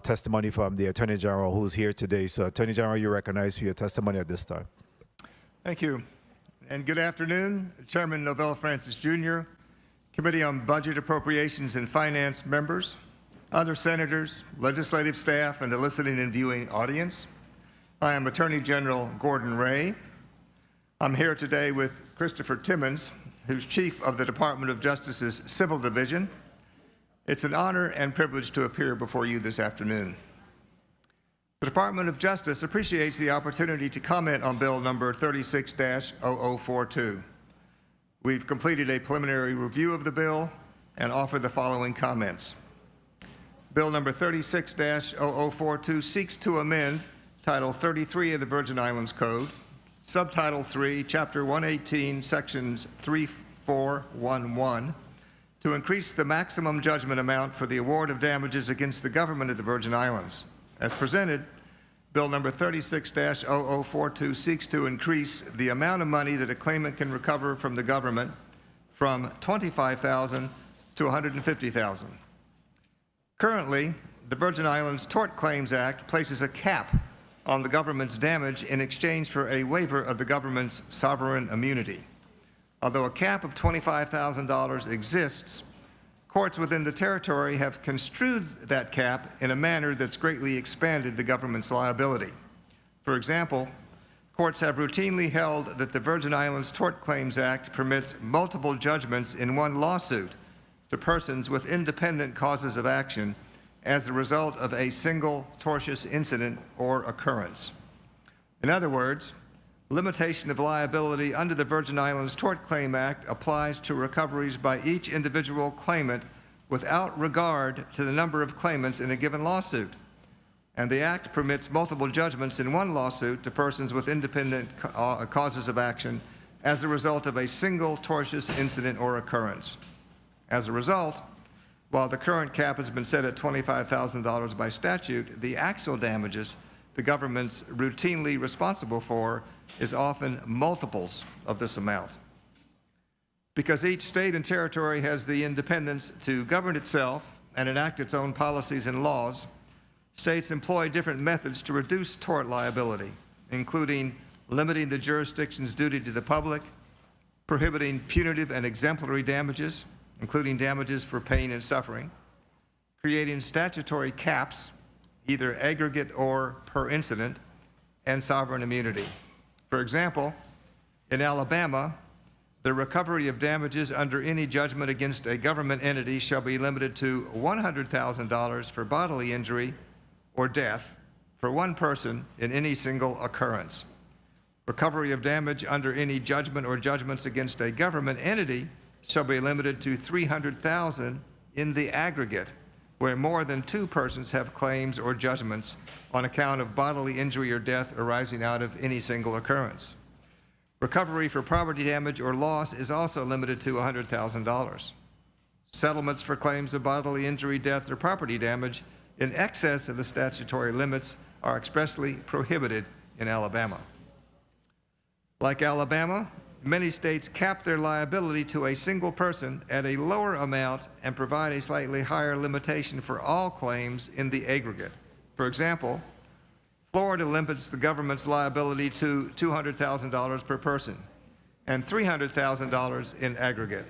testimony from the Attorney General, who's here today. So, Attorney General, you're recognized for your testimony at this time. Thank you. And good afternoon, Chairman Novell Francis Jr., Committee on Budget, Appropriations, and Finance members, other senators, legislative staff, and the listening and viewing audience. I am Attorney General Gordon Ray. I'm here today with Christopher Timmons, who's Chief of the Department of Justice's Civil Division. It's an honor and privilege to appear before you this afternoon. The Department of Justice appreciates the opportunity to comment on Bill number 36-0042. We've completed a preliminary review of the bill and offer the following comments. Bill number 36-0042 seeks to amend Title 33 of the Virgin Islands Code, Subtitle 3, Chapter 118, Sections 3411, to increase the maximum judgment amount for the award of damages against the government of the Virgin Islands. As presented, Bill number 36-0042 seeks to increase the amount of money that a claimant can recover from the government from $25,000 to $150,000. Currently, the Virgin Islands Tort Claims Act places a cap on the government's damage in exchange for a waiver of the government's sovereign immunity. Although a cap of $25,000 exists, courts within the territory have construed that cap in a manner that's greatly expanded the government's liability. For example, courts have routinely held that the Virgin Islands Tort Claims Act permits multiple judgments in one lawsuit to persons with independent causes of action as a result of a single tortious incident or occurrence. In other words, limitation of liability under the Virgin Islands Tort Claim Act applies to recoveries by each individual claimant without regard to the number of claimants in a given lawsuit. And the Act permits multiple judgments in one lawsuit to persons with independent causes of action as a result of a single tortious incident or occurrence. As a result, while the current cap has been set at $25,000 by statute, the actual damages the government's routinely responsible for is often multiples of this amount. Because each state and territory has the independence to govern itself and enact its own policies and laws, states employ different methods to reduce tort liability, including limiting the jurisdiction's duty to the public, prohibiting punitive and exemplary damages, including damages for pain and suffering, creating statutory caps, either aggregate or per incident, and sovereign immunity. For example, in Alabama, the recovery of damages under any judgment against a government entity shall be limited to $100,000 for bodily injury or death for one person in any single occurrence. Recovery of damage under any judgment or judgments against a government entity shall be limited to $300,000 in the aggregate, where more than two persons have claims or judgments on account of bodily injury or death arising out of any single occurrence. Recovery for property damage or loss is also limited to $100,000. Settlements for claims of bodily injury, death, or property damage in excess of the statutory limits are expressly prohibited in Alabama. Like Alabama, many states cap their liability to a single person at a lower amount and provide a slightly higher limitation for all claims in the aggregate. For example, Florida limits the government's liability to $200,000 per person and $300,000 in aggregate.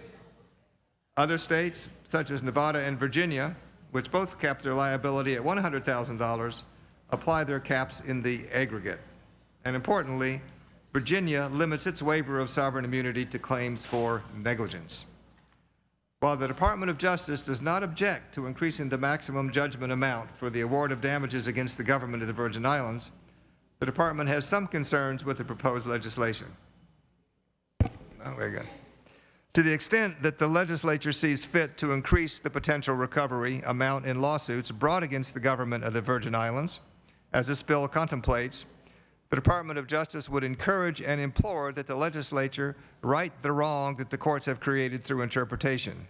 Other states, such as Nevada and Virginia, which both cap their liability at $100,000, apply their caps in the aggregate. And importantly, Virginia limits its waiver of sovereign immunity to claims for negligence. While the Department of Justice does not object to increasing the maximum judgment amount for the award of damages against the government of the Virgin Islands, the department has some concerns with the proposed legislation. Oh, very good. To the extent that the legislature sees fit to increase the potential recovery amount in lawsuits brought against the government of the Virgin Islands, as this bill contemplates, the Department of Justice would encourage and implore that the legislature right the wrong that the courts have created through interpretation.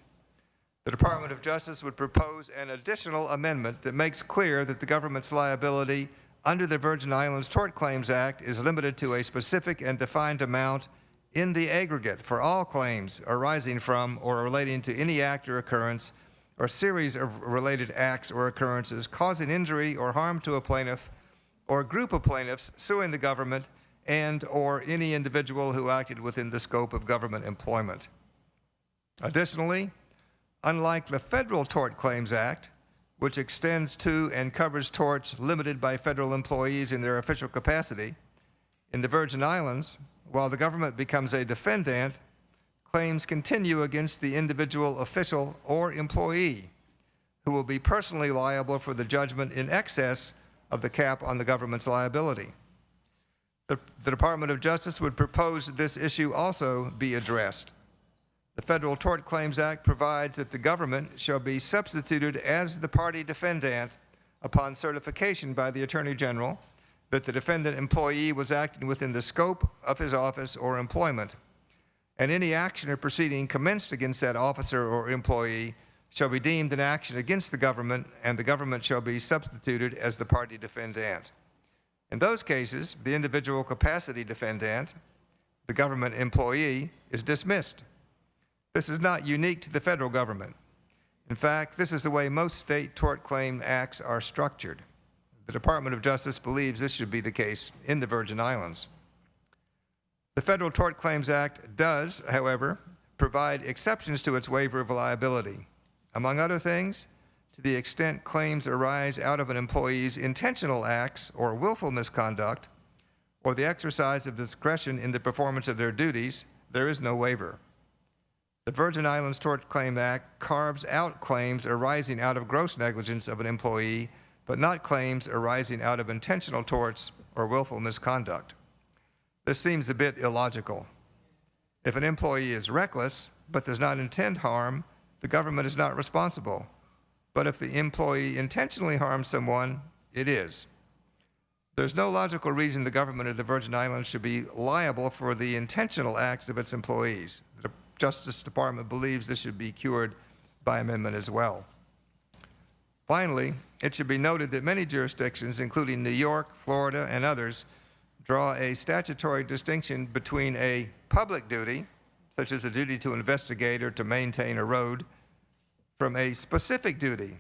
The Department of Justice would propose an additional amendment that makes clear that the government's liability under the Virgin Islands Tort Claims Act is limited to a specific and defined amount in the aggregate for all claims arising from or relating to any act or occurrence or series of related acts or occurrences causing injury or harm to a plaintiff or a group of plaintiffs suing the government and or any individual who acted within the scope of government employment. Additionally, unlike the Federal Tort Claims Act, which extends to and covers torts limited by federal employees in their official capacity, in the Virgin Islands, while the government becomes a defendant, claims continue against the individual official or employee who will be personally liable for the judgment in excess of the cap on the government's liability. The Department of Justice would propose that this issue also be addressed. The Federal Tort Claims Act provides that the government shall be substituted as the party defendant upon certification by the Attorney General that the defendant employee was acting within the scope of his office or employment, and any action or proceeding commenced against that officer or employee shall be deemed an action against the government, and the government shall be substituted as the party defendant. In those cases, the individual capacity defendant, the government employee, is dismissed. This is not unique to the federal government. In fact, this is the way most state tort claim acts are structured. The Department of Justice believes this should be the case in the Virgin Islands. The Federal Tort Claims Act does, however, provide exceptions to its waiver of liability. Among other things, to the extent claims arise out of an employee's intentional acts or willful misconduct, or the exercise of discretion in the performance of their duties, there is no waiver. The Virgin Islands Tort Claims Act carves out claims arising out of gross negligence of an employee, but not claims arising out of intentional torts or willful misconduct. This seems a bit illogical. If an employee is reckless but does not intend harm, the government is not responsible. But if the employee intentionally harms someone, it is. There's no logical reason the government of the Virgin Islands should be liable for the intentional acts of its employees. The Justice Department believes this should be cured by amendment as well. Finally, it should be noted that many jurisdictions, including New York, Florida, and others, draw a statutory distinction between a public duty, such as a duty to investigate or to maintain a road, from a specific duty,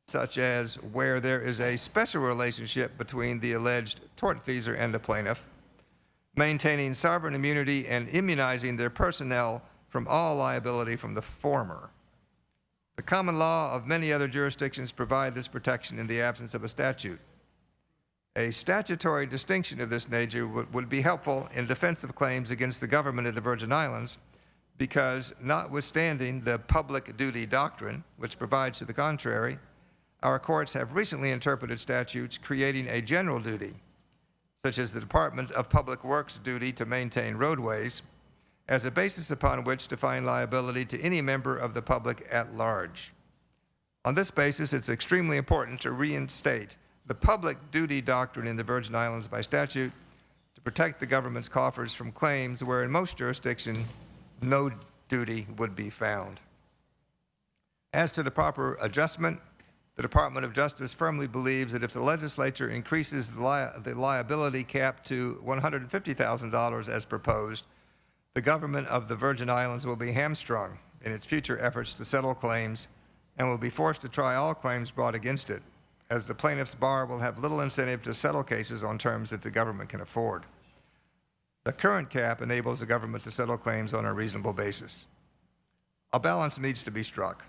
such as where there is a special relationship between the alleged tortfeasor and the plaintiff, maintaining sovereign immunity and immunizing their personnel from all liability from the former. The common law of many other jurisdictions provide this protection in the absence of a statute. A statutory distinction of this nature would be helpful in defense of claims against the government of the Virgin Islands because, notwithstanding the public duty doctrine, which provides to the contrary, our courts have recently interpreted statutes creating a general duty, such as the Department of Public Works' duty to maintain roadways, as a basis upon which to find liability to any member of the public at large. On this basis, it's extremely important to reinstate the public duty doctrine in the Virgin Islands by statute to protect the government's coffers from claims where in most jurisdictions no duty would be found. As to the proper adjustment, the Department of Justice firmly believes that if the legislature increases the liability cap to $150,000 as proposed, the government of the Virgin Islands will be hamstrung in its future efforts to settle claims and will be forced to try all claims brought against it, as the plaintiff's bar will have little incentive to settle cases on terms that the government can afford. The current cap enables the government to settle claims on a reasonable basis. A balance needs to be struck.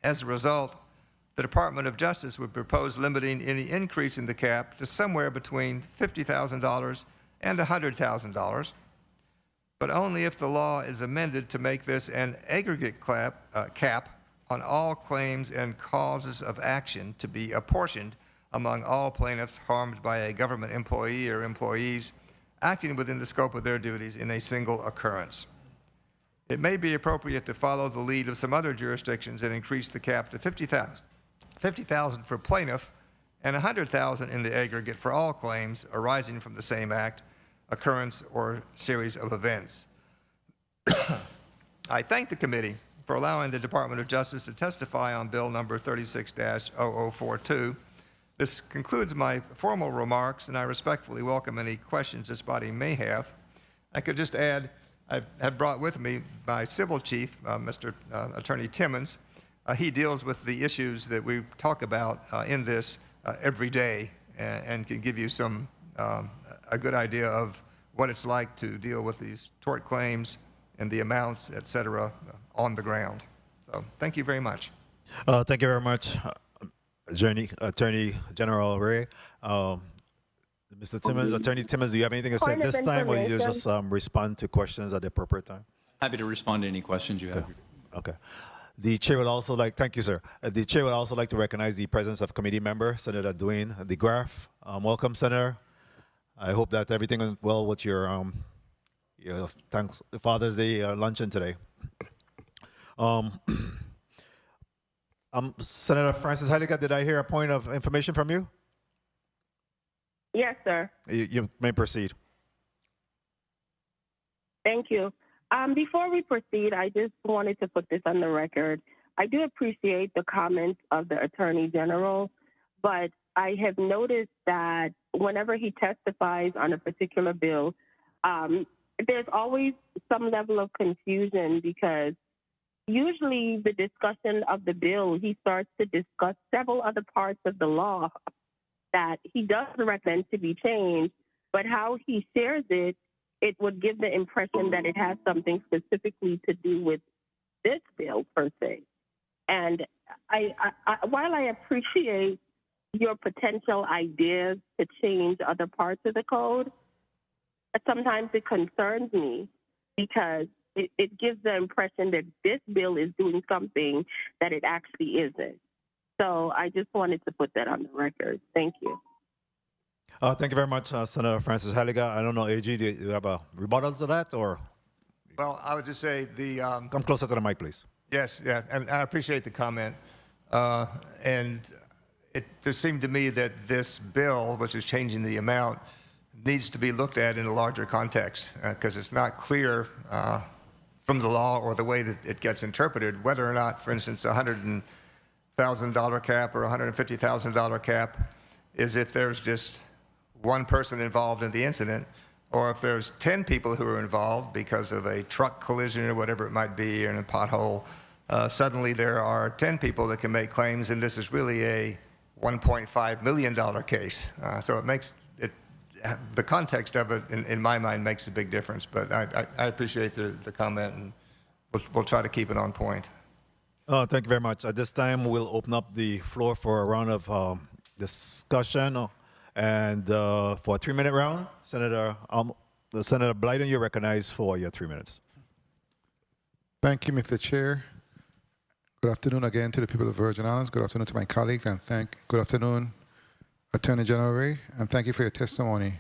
As a result, the Department of Justice would propose limiting any increase in the cap to somewhere between $50,000 and $100,000, but only if the law is amended to make this an aggregate cap on all claims and causes of action to be apportioned among all plaintiffs harmed by a government employee or employees acting within the scope of their duties in a single occurrence. It may be appropriate to follow the lead of some other jurisdictions and increase the cap to $50,000 for plaintiff and $100,000 in the aggregate for all claims arising from the same act, occurrence, or series of events. I thank the committee for allowing the Department of Justice to testify on Bill number 36-0042. This concludes my formal remarks, and I respectfully welcome any questions this body may have. I could just add, I have brought with me my civil chief, Mr. Attorney Timmons. He deals with the issues that we talk about in this every day and can give you some a good idea of what it's like to deal with these tort claims and the amounts, et cetera, on the ground. So thank you very much. Thank you very much, Attorney General Ray. Mr. Timmons, Attorney Timmons, do you have anything to say at this time, or you just respond to questions at the appropriate time? Happy to respond to any questions you have. Okay. The chair would also like, thank you, sir. The chair would also like to recognize the presence of committee member, Senator Dwayne DeGraff. Welcome, Senator. I hope that everything went well with your thanks Father's Day luncheon today. Senator Francis Heidegger, did I hear a point of information from you? Yes, sir. You may proceed. Thank you. Before we proceed, I just wanted to put this on the record. I do appreciate the comments of the Attorney General, but I have noticed that whenever he testifies on a particular bill, there's always some level of confusion because usually the discussion of the bill, he starts to discuss several other parts of the law that he does recommend to be changed, but how he shares it, it would give the impression that it has something specifically to do with this bill per se. And while I appreciate your potential ideas to change other parts of the code, sometimes it concerns me because it gives the impression that this bill is doing something that it actually isn't. So I just wanted to put that on the record. Thank you. Thank you very much, Senator Francis Heidegger. I don't know, AG, do you have a rebuttal to that, or? Well, I would just say the... Come closer to the mic, please. Yes, yeah, and I appreciate the comment. And it just seemed to me that this bill, which is changing the amount, needs to be looked at in a larger context because it's not clear from the law or the way that it gets interpreted whether or not, for instance, a $100,000 cap or $150,000 cap is if there's just one person involved in the incident, or if there's 10 people who are involved because of a truck collision or whatever it might be, or in a pothole, suddenly there are 10 people that can make claims, and this is really a $1.5 million case. So it makes it, the context of it, in my mind, makes a big difference. But I appreciate the comment, and we'll try to keep it on point. Thank you very much. At this time, we'll open up the floor for a round of discussion. And for a 3-minute round, Senator Blyden, you're recognized for your 3 minutes. Thank you, Mr. Chair. Good afternoon again to the people of the Virgin Islands. Good afternoon to my colleagues, and good afternoon, Attorney General Ray, and thank you for your testimony.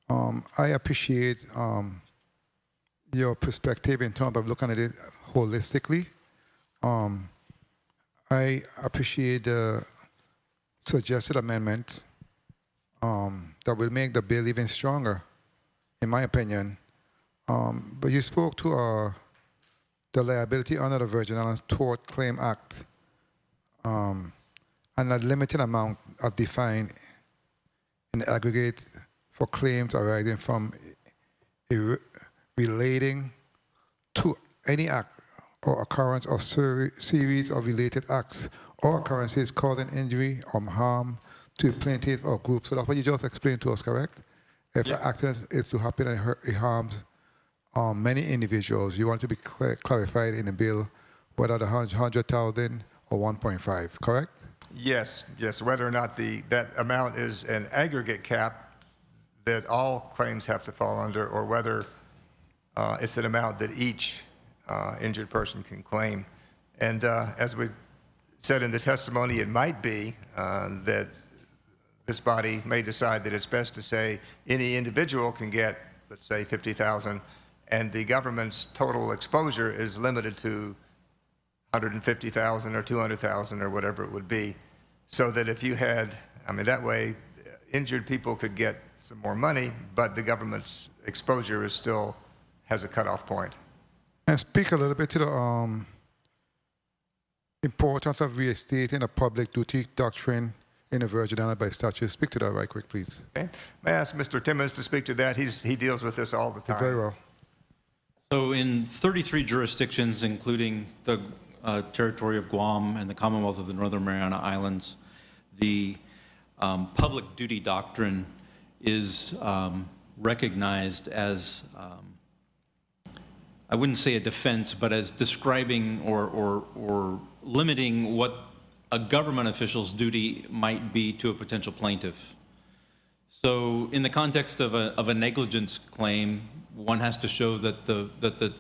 I appreciate your perspective in terms of looking at it holistically. I appreciate the suggested amendment that will make the bill even stronger, in my opinion. But you spoke to the liability under the Virgin Islands Tort Claim Act, and a limited amount as defined in aggregate for claims arising from relating to any act or occurrence or series of related acts or occurrences causing injury or harm to a plaintiff or group. So that's what you just explained to us, correct? If an accident is to happen and it harms many individuals, you want to be clarified in the bill whether the 100,000 or 1.5, correct? Yes, whether or not that amount is an aggregate cap that all claims have to fall under, or whether it's an amount that each injured person can claim. And as we said in the testimony, it might be that this body may decide that it's best to say any individual can get, let's say, 50,000, and the government's total exposure is limited to 150,000 or 200,000 or whatever it would be, so that if you had, that way injured people could get some more money, but the government's exposure is still has a cutoff point. And speak a little bit to the importance of restating a public duty doctrine in the Virgin Islands by statute. Speak to that right quick, please. Okay. May I ask Mr. Timmons to speak to that? He deals with this all the time. Very well. So in 33 jurisdictions, including the territory of Guam and the Commonwealth of the Northern Mariana Islands, the public duty doctrine is recognized as, I wouldn't say a defense, but as describing or limiting what a government official's duty might be to a potential plaintiff. So in the context of a negligence claim, one has to show that the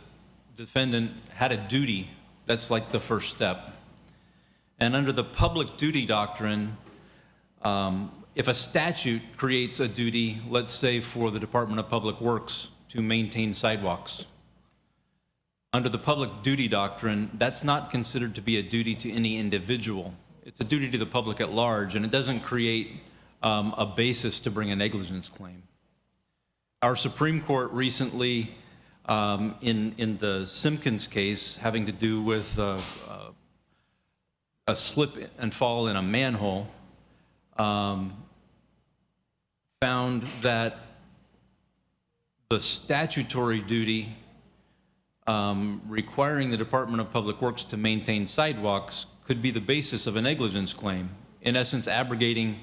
defendant had a duty. That's like the first step. And under the public duty doctrine, if a statute creates a duty, let's say for the Department of Public Works to maintain sidewalks, under the public duty doctrine, that's not considered to be a duty to any individual. It's a duty to the public at large, and it doesn't create a basis to bring a negligence claim. Our Supreme Court recently, in the Simpkins case, having to do with a slip and fall in a manhole, found that the statutory duty requiring the Department of Public Works to maintain sidewalks could be the basis of a negligence claim, in essence abrogating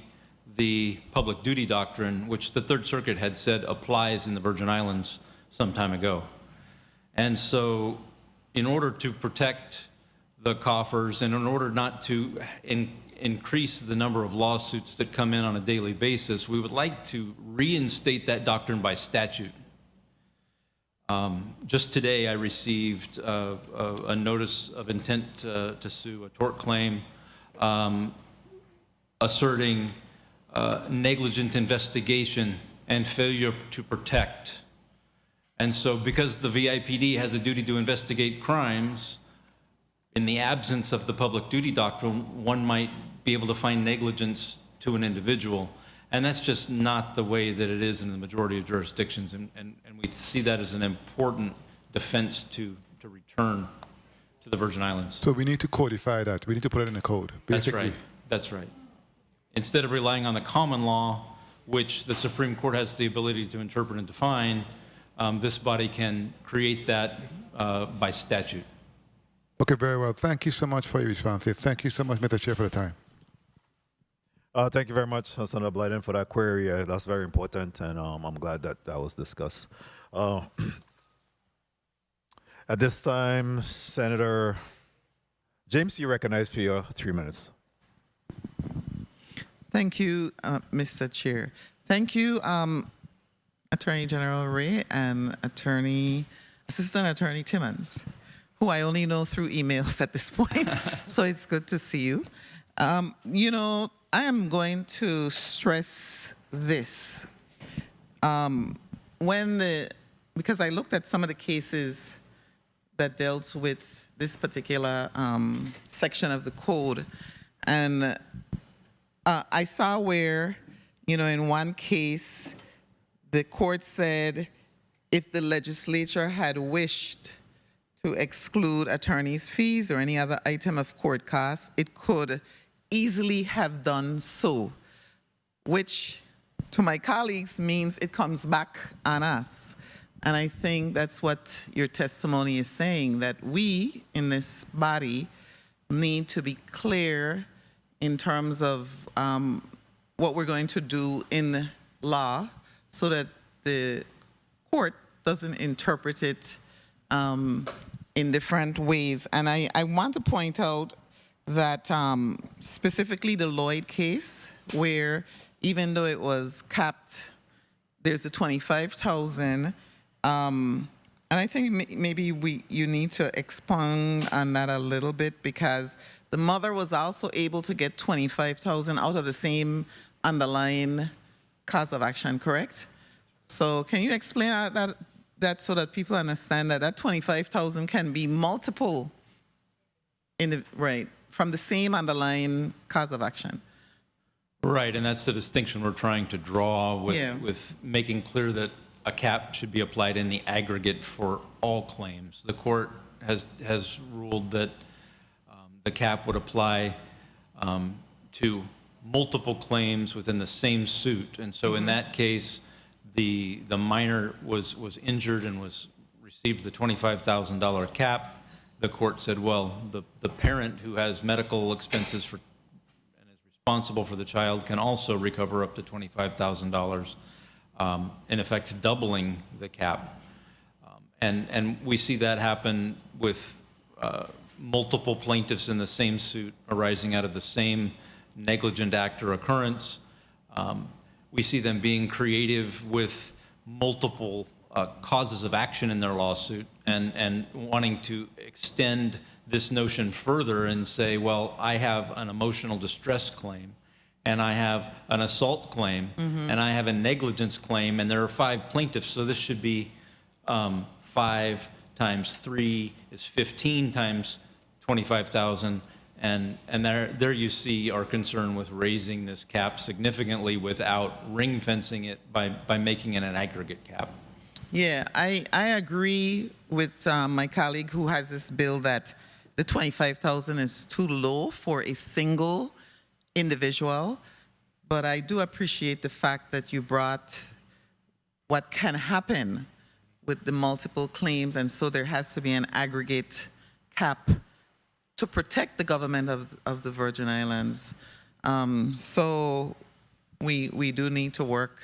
the public duty doctrine, which the Third Circuit had said applies in the Virgin Islands some time ago. And so in order to protect the coffers and in order not to increase the number of lawsuits that come in on a daily basis, we would like to reinstate that doctrine by statute. Just today, I received a notice of intent to sue, a tort claim, asserting negligent investigation and failure to protect. And so because the VIPD has a duty to investigate crimes, in the absence of the public duty doctrine, one might be able to find negligence to an individual. And that's just not the way that it is in the majority of jurisdictions. And we see that as an important defense to return to the Virgin Islands. So we need to codify that. We need to put it in the code, basically. That's right. Instead of relying on the common law, which the Supreme Court has the ability to interpret and define, this body can create that by statute. Okay, very well. Thank you so much for your responses. Thank you so much, Mr. Chair, for the time. Thank you very much, Senator Blyden, for that query. That's very important, and I'm glad that that was discussed. At this time, Senator James, you recognized for your 3 minutes. Thank you, Mr. Chair. Thank you, Attorney General Ray and Assistant Attorney Timmons, who I only know through emails at this point. So it's good to see you. You know, I am going to stress this. Because I looked at some of the cases that dealt with this particular section of the code, and I saw where, you know, in one case, the court said if the legislature had wished to exclude attorney's fees or any other item of court costs, it could easily have done so, which to my colleagues means it comes back on us. And I think that's what your testimony is saying, that we in this body need to be clear in terms of what we're going to do in law so that the court doesn't interpret it in different ways. And I want to point out that specifically the Lloyd case, where even though it was capped, there's a 25,000. And I think maybe you need to expound on that a little bit, because the mother was also able to get 25,000 out of the same underlying cause of action, correct? So can you explain that so that people understand that 25,000 can be multiple from the same underlying cause of action? Right, and that's the distinction we're trying to draw with making clear that a cap should be applied in the aggregate for all claims. The court has ruled that the cap would apply to multiple claims within the same suit. And so in that case, the minor was injured and received the $25,000 cap. The court said, well, the parent who has medical expenses and is responsible for the child can also recover up to $25,000, in effect doubling the cap. And we see that happen with multiple plaintiffs in the same suit arising out of the same negligent act or occurrence. We see them being creative with multiple causes of action in their lawsuit and wanting to extend this notion further and say, well, I have an emotional distress claim, and I have an assault claim, and I have a negligence claim, and there are 5 plaintiffs, so this should be 5 times 3 is 15 times 25,000, and there you see our concern with raising this cap significantly without ring fencing it by making it an aggregate cap. Yeah, I agree with my colleague who has this bill that the 25,000 is too low for a single individual, but I do appreciate the fact that you brought what can happen with the multiple claims, and so there has to be an aggregate cap to protect the government of the Virgin Islands. So we do need to work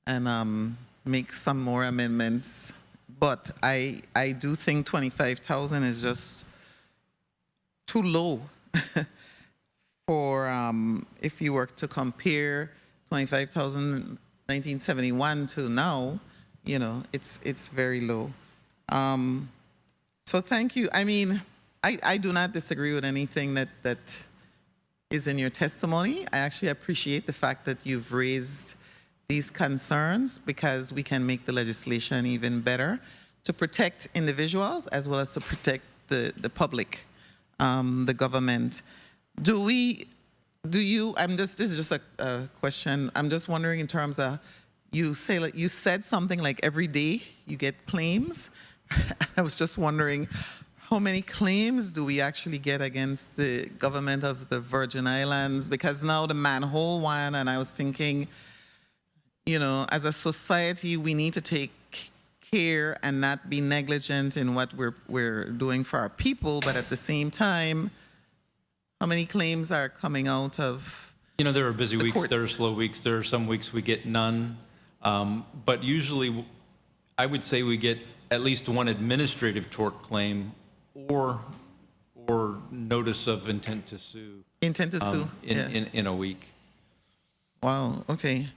and make some more amendments, but I do think 25,000 is just too low for if you were to compare 25,000 1971 to now, you know, it's very low. So thank you. I mean, I do not disagree with anything that is in your testimony. I actually appreciate the fact that you've raised these concerns, because we can make the legislation even better to protect individuals as well as to protect the public, the government. This is just a question. I'm just wondering in terms of, you said something like every day you get claims. I was just wondering, how many claims do we actually get against the government of the Virgin Islands? Because now the manhole one, and I was thinking, you know, as a society, we need to take care and not be negligent in what we're doing for our people, but at the same time, how many claims are coming out of You know, there are busy weeks, courts? there are slow weeks, there are some weeks we get none, but usually I would say we get at least one administrative tort claim or notice of intent to sue. Intent to sue. In a week. Wow. Okay.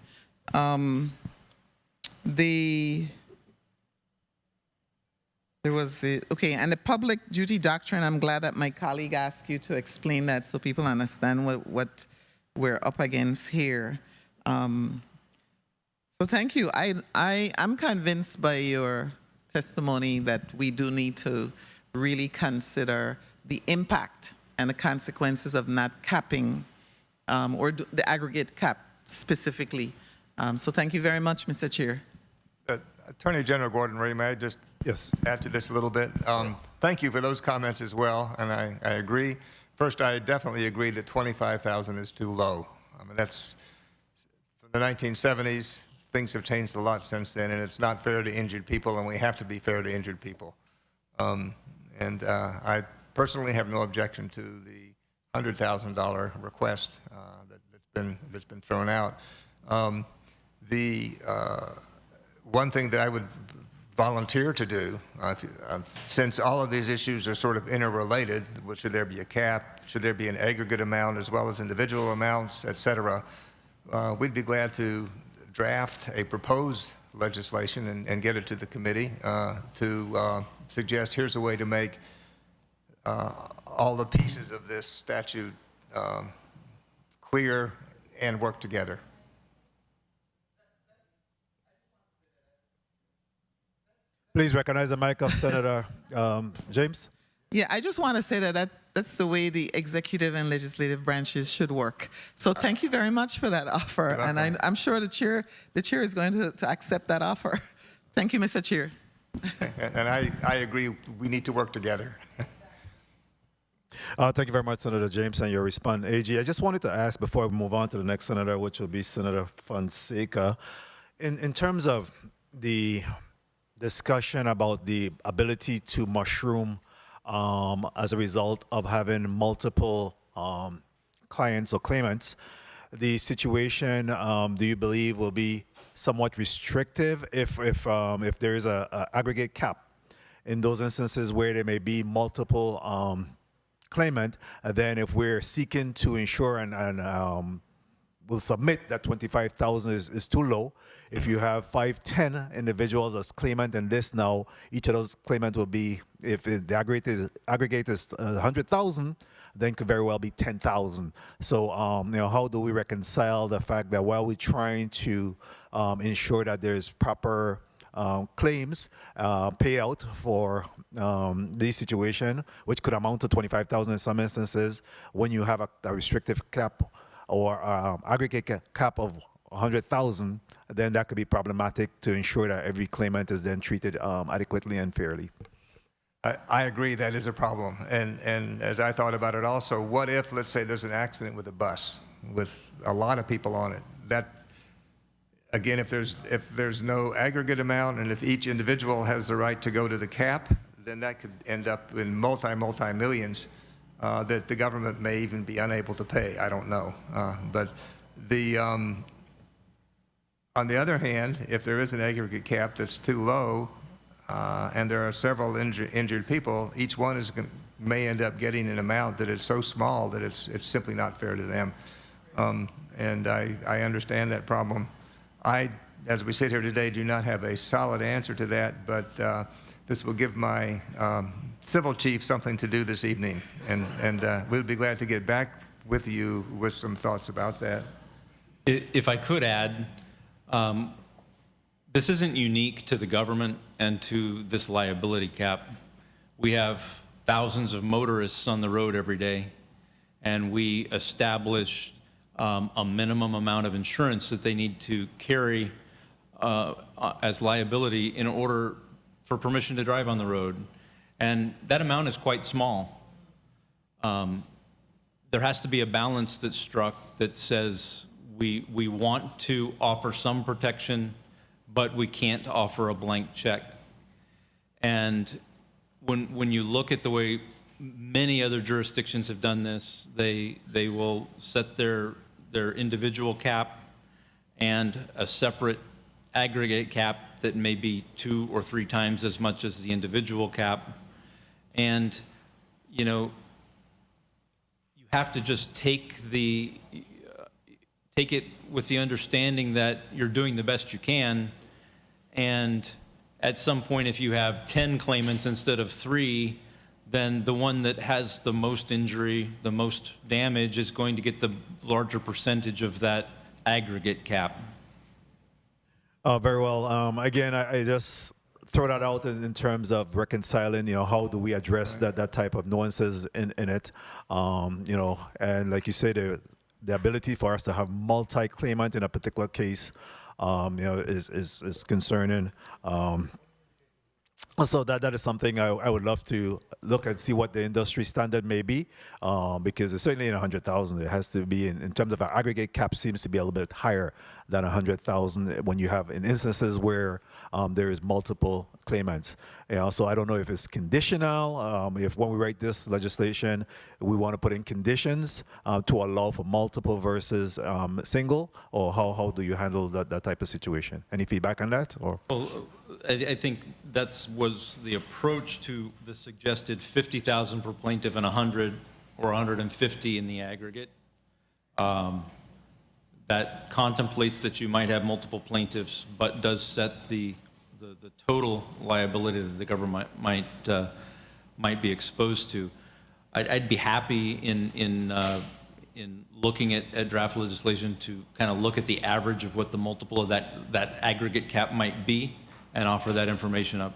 There was okay, and the public duty doctrine. I'm glad that my colleague asked you to explain that so people understand what we're up against here. So thank you. I'm convinced by your testimony that we do need to really consider the impact and the consequences of not capping the aggregate cap specifically. So thank you very much, Mr. Chair. Attorney General Gordon Ray, may I just add to this a little bit? Thank you for those comments as well, and I agree. First, I definitely agree that 25,000 is too low. I mean, that's from the 1970s. Things have changed a lot since then, and it's not fair to injured people, and we have to be fair to injured people. I personally have no objection to the $100,000 request that's been thrown out. One thing that I would volunteer to do, since all of these issues are sort of interrelated, should there be a cap, should there be an aggregate amount as well as individual amounts, et cetera, we'd be glad to draft a proposed legislation and get it to the committee to suggest here's a way to make all the pieces of this statute clear and work together. Please recognize the mic of Senator James. Yeah, I just want to say that's the way the executive and legislative branches should work. So thank you very much for that offer, and I'm sure the chair is going to accept that offer. Thank you, Mr. Chair. And I agree. We need to work together. Thank you very much, Senator James, and your response. AG, I just wanted to ask before we move on to the next senator, which will be Senator Fonseca, in terms of the discussion about the ability to mushroom as a result of having multiple clients or claimants, the situation, do you believe, will be somewhat restrictive if there is a aggregate cap in those instances where there may be multiple claimant? Then if we're seeking to ensure and will submit that 25,000 is too low. If you have 5, 10 individuals as claimant, and this now, each of those claimant will be, if the aggregate is 100,000, then could very well be 10,000. So, how do we reconcile the fact that while we're trying to ensure that there's proper claims payout for this situation, which could amount to 25,000 in some instances, when you have a restrictive cap or aggregate cap of 100,000, then that could be problematic to ensure that every claimant is then treated adequately and fairly. I agree that is a problem. And as I thought about it also, what if, let's say, there's an accident with a bus with a lot of people on it? That, again, if there's no aggregate amount and if each individual has the right to go to the cap, then that could end up in multi-millions that the government may even be unable to pay. I don't know. But on the other hand, if there is an aggregate cap that's too low, and there are several injured people, each one may end up getting an amount that is so small that it's simply not fair to them. And I understand that problem. As we sit here today, do not have a solid answer to that, but this will give my civil chief something to do this evening, and we'll be glad to get back with you with some thoughts about that. If I could add, this isn't unique to the government and to this liability cap. We have thousands of motorists on the road every day, and we establish a minimum amount of insurance that they need to carry as liability in order for permission to drive on the road. And that amount is quite small. There has to be a balance that's struck that says we want to offer some protection, but we can't offer a blank check. And when you look at the way many other jurisdictions have done this, they will set their individual cap and a separate aggregate cap that may be 2 or 3 times as much as the individual cap. And, you know, you have to just take it with the understanding that you're doing the best you can. And at some point, if you have 10 claimants instead of 3, then the one that has the most injury, the most damage, is going to get the larger percentage of that aggregate cap. Very well. Again, I just throw that out in terms of reconciling, you know, how do we address that type of nuances in it, you know, and like you say, the ability for us to have multi-claimant in a particular case, you know, is concerning. So that is something I would love to look and see what the industry standard may be, because it's certainly in 100,000. It has to be in terms of our aggregate cap seems to be a little bit higher than 100,000 when you have in instances where there is multiple claimants. You know, so I don't know if it's conditional, if when we write this legislation, we want to put in conditions to allow for multiple versus single, or how do you handle that type of situation? Any feedback on that? Or? Well, I think that was the approach to the suggested 50,000 per plaintiff and 100 or 150 in the aggregate. That contemplates that you might have multiple plaintiffs, but does set the total liability that the government might be exposed to. I'd be happy in looking at draft legislation to kind of look at the average of what the multiple of that aggregate cap might be, and offer that information up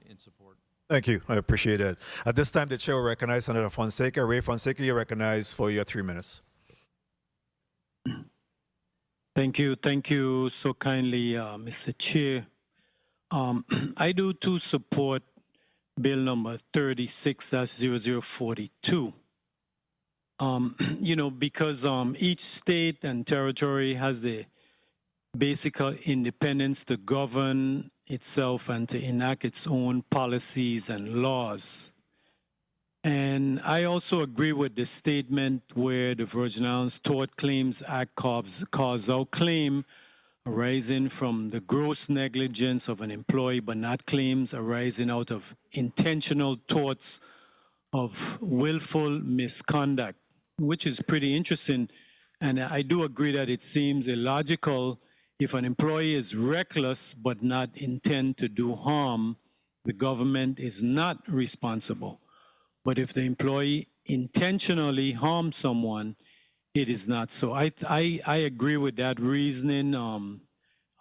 in support. Thank you. I appreciate it. At this time, the chair will recognize Senator Fonseca. Ray Fonseca, you're recognized for your 3 minutes. Thank you so kindly, Mr. Chair. I do too support Bill number 36-0042. You know, because each state and territory has the basic independence to govern itself and to enact its own policies and laws. And I also agree with the statement where the Virgin Islands Tort Claims Act calls out claim arising from the gross negligence of an employee, but not claims arising out of intentional torts of willful misconduct, which is pretty interesting. And I do agree that it seems illogical if an employee is reckless but not intend to do harm, the government is not responsible. But if the employee intentionally harms someone, it is not so. I agree with that reasoning,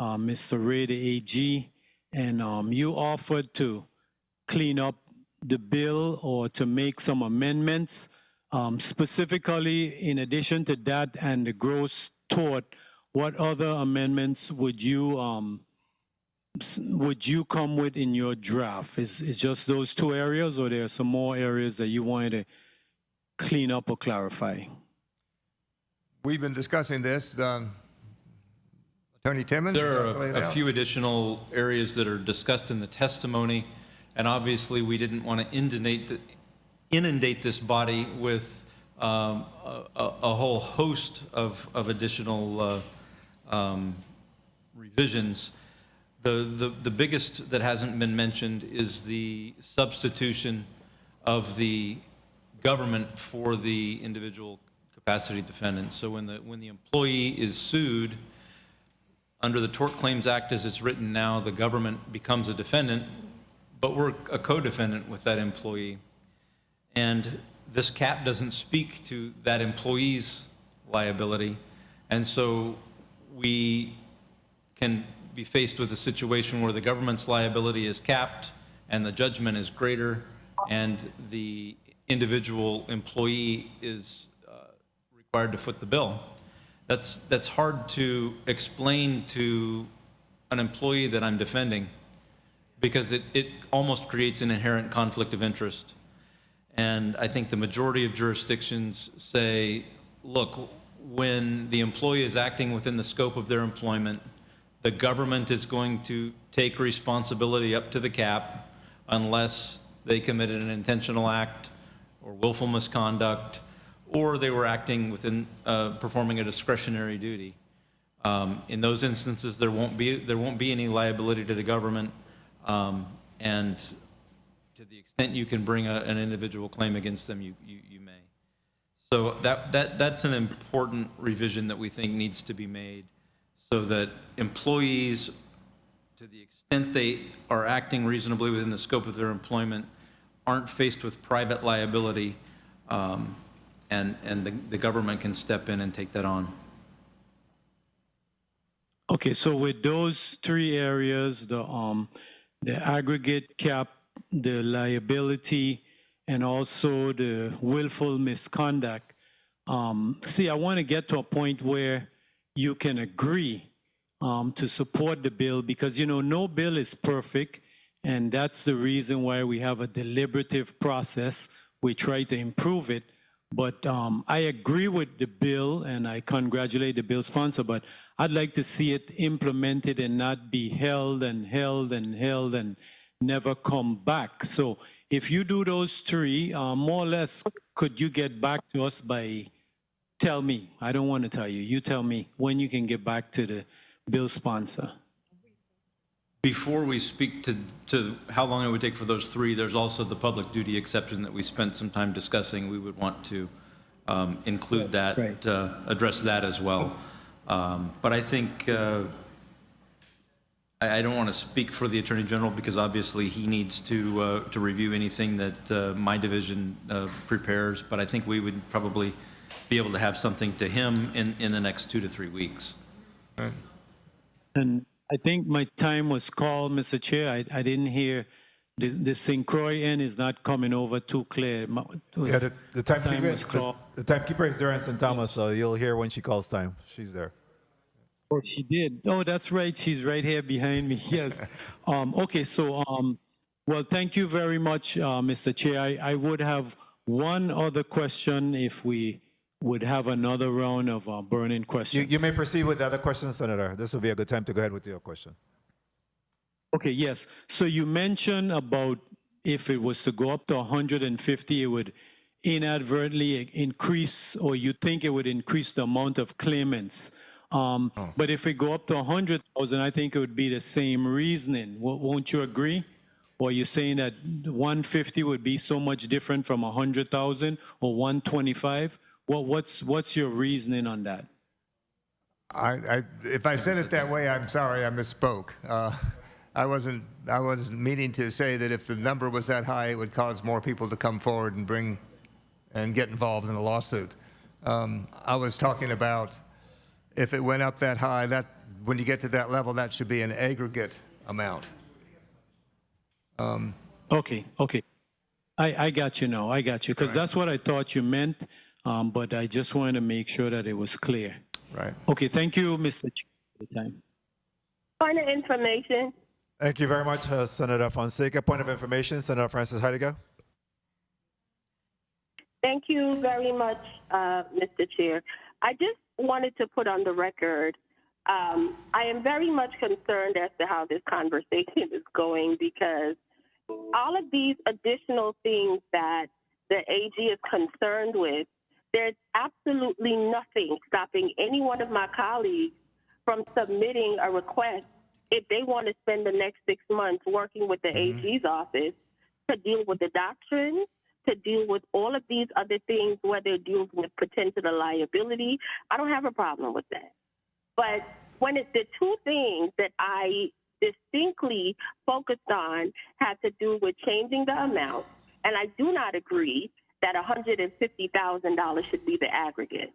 Mr. Ray, the AG, and you offered to clean up the bill or to make some amendments. Specifically, in addition to that and the gross tort, what other amendments would you come with in your draft? Is just those 2 areas, or there are some more areas that you wanted to clean up or clarify? We've been discussing this. Attorney Timmons? There are a few additional areas that are discussed in the testimony, and obviously we didn't want to inundate this body with a whole host of additional revisions. The biggest that hasn't been mentioned is the substitution of the government for the individual capacity defendant. So when the employee is sued, under the Tort Claims Act as it's written now, the government becomes a defendant, but we're a co-defendant with that employee. And this cap doesn't speak to that employee's liability. And so we can be faced with a situation where the government's liability is capped and the judgment is greater, and the individual employee is required to foot the bill. That's hard to explain to an employee that I'm defending, because it almost creates an inherent conflict of interest. And I think the majority of jurisdictions say, look, when the employee is acting within the scope of their employment, the government is going to take responsibility up to the cap unless they committed an intentional act or willful misconduct, or they were acting within performing a discretionary duty. In those instances, there won't be any liability to the government, and to the extent you can bring an individual claim against them, you may. So that's an important revision that we think needs to be made, so that employees, to the extent they are acting reasonably within the scope of their employment, aren't faced with private liability, and the government can step in and take that on. Okay, so with those three areas, the aggregate cap, the liability, and also the willful misconduct, see, I want to get to a point where you can agree to support the bill, because, you know, no bill is perfect, and that's the reason why we have a deliberative process. We try to improve it. But I agree with the bill, and I congratulate the bill sponsor, but I'd like to see it implemented and not be held and held and held and never come back. So if you do those three, more or less, could you get back to us by, tell me, I don't want to tell you, you tell me when you can get back to the bill sponsor. Before we speak to how long it would take for those three, there's also the public duty exception that we spent some time discussing. We would want to include that, address that as well. But I think, I don't want to speak for the Attorney General, because obviously he needs to review anything that my division prepares, but I think we would probably be able to have something to him in the next 2 to 3 weeks. And I think my time was called, Mr. Chair. I didn't hear the St. Croix end is not coming over too clear. Yeah, the timekeeper is there in St. Thomas, so you'll hear when she calls time. She's there. Oh, she did. Oh, that's right. She's right here behind me. Yes. Okay. So, well, thank you very much, Mr. Chair. I would have one other question if we would have another round of burning questions. You may proceed with the other questions, Senator. This will be a good time to go ahead with your question. Okay, yes. So you mentioned about if it was to go up to 150, it would inadvertently increase, or you think it would increase the amount of claimants. But if it go up to 100,000, I think it would be the same reasoning. Won't you agree? Or are you saying that 150 would be so much different from 100,000 or 125? What's your reasoning on that? If I said it that way, I'm sorry, I misspoke. I wasn't meaning to say that if the number was that high, it would cause more people to come forward and get involved in a lawsuit. I was talking about if it went up that high, that when you get to that level, that should be an aggregate amount. Okay. I got you now. I got you, because that's what I thought you meant. But I just wanted to make sure that it was clear. Right. Okay, thank you, Mr. Chair, for the time. Point of information. Thank you very much, Senator Fonseca. Point of information, Senator Francis Heidegger. Thank you very much, Mr. Chair. I just wanted to put on the record, I am very much concerned as to how this conversation is going, because all of these additional things that the AG is concerned with, there's absolutely nothing stopping any one of my colleagues from submitting a request if they want to spend the next 6 months working with the AG's office to deal with the doctrine, to deal with all of these other things, whether it deals with potential liability. I don't have a problem with that. But when it's the two things that I distinctly focused on had to do with changing the amount, and I do not agree that $150,000 should be the aggregate.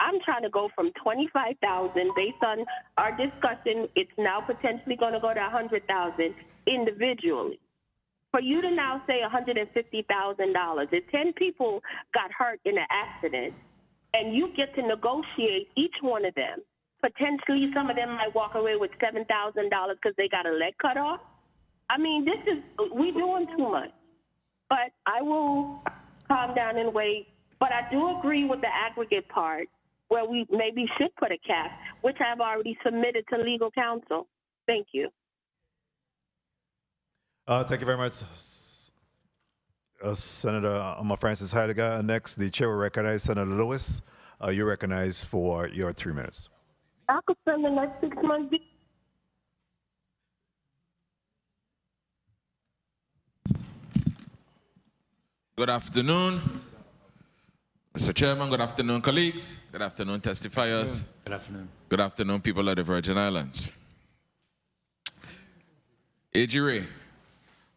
I'm trying to go from $25,000 based on our discussion. It's now potentially going to go to $100,000 individually. For you to now say $150,000, if 10 people got hurt in an accident, and you get to negotiate each one of them, potentially some of them might walk away with $7,000 because they got a leg cut off. I mean, we doing too much. But I will calm down and wait. But I do agree with the aggregate part, where we maybe should put a cap, which I've already submitted to legal counsel. Thank you. Thank you very much, Senator Francis Heidegger. Next, the chair will recognize Senator Lewis. You're recognized for your 3 minutes. I could spend the next 6 months. Good afternoon, Mr. Chairman. Good afternoon, colleagues. Good afternoon, testifiers. Good afternoon. Good afternoon, people of the Virgin Islands. A.G. Ray,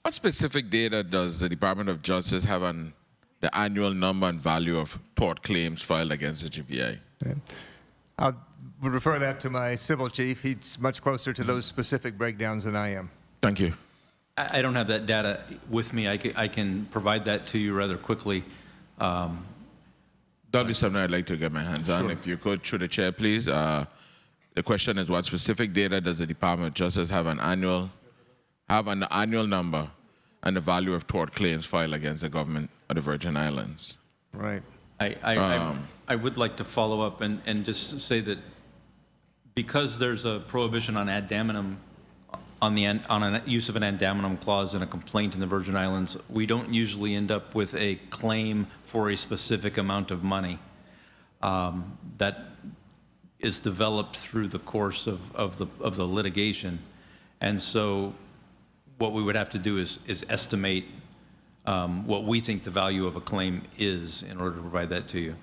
what specific data does the Department of Justice have on the annual number and value of tort claims filed against the GVI? I would refer that to my civil chief. He's much closer to those specific breakdowns than I am. Thank you. I don't have that data with me. I can provide that to you rather quickly. That'll be something I'd like to get my hands on. If you could, through the chair, please. The question is, what specific data does the Department of Justice have on the annual number and the value of tort claims filed against the government of the Virgin Islands? Right. I would like to follow up and just say that because there's a prohibition on ad damnum, on a use of an ad damnum clause in a complaint in the Virgin Islands, we don't usually end up with a claim for a specific amount of money that is developed through the course of the litigation. And so what we would have to do is estimate what we think the value of a claim is in order to provide that to you.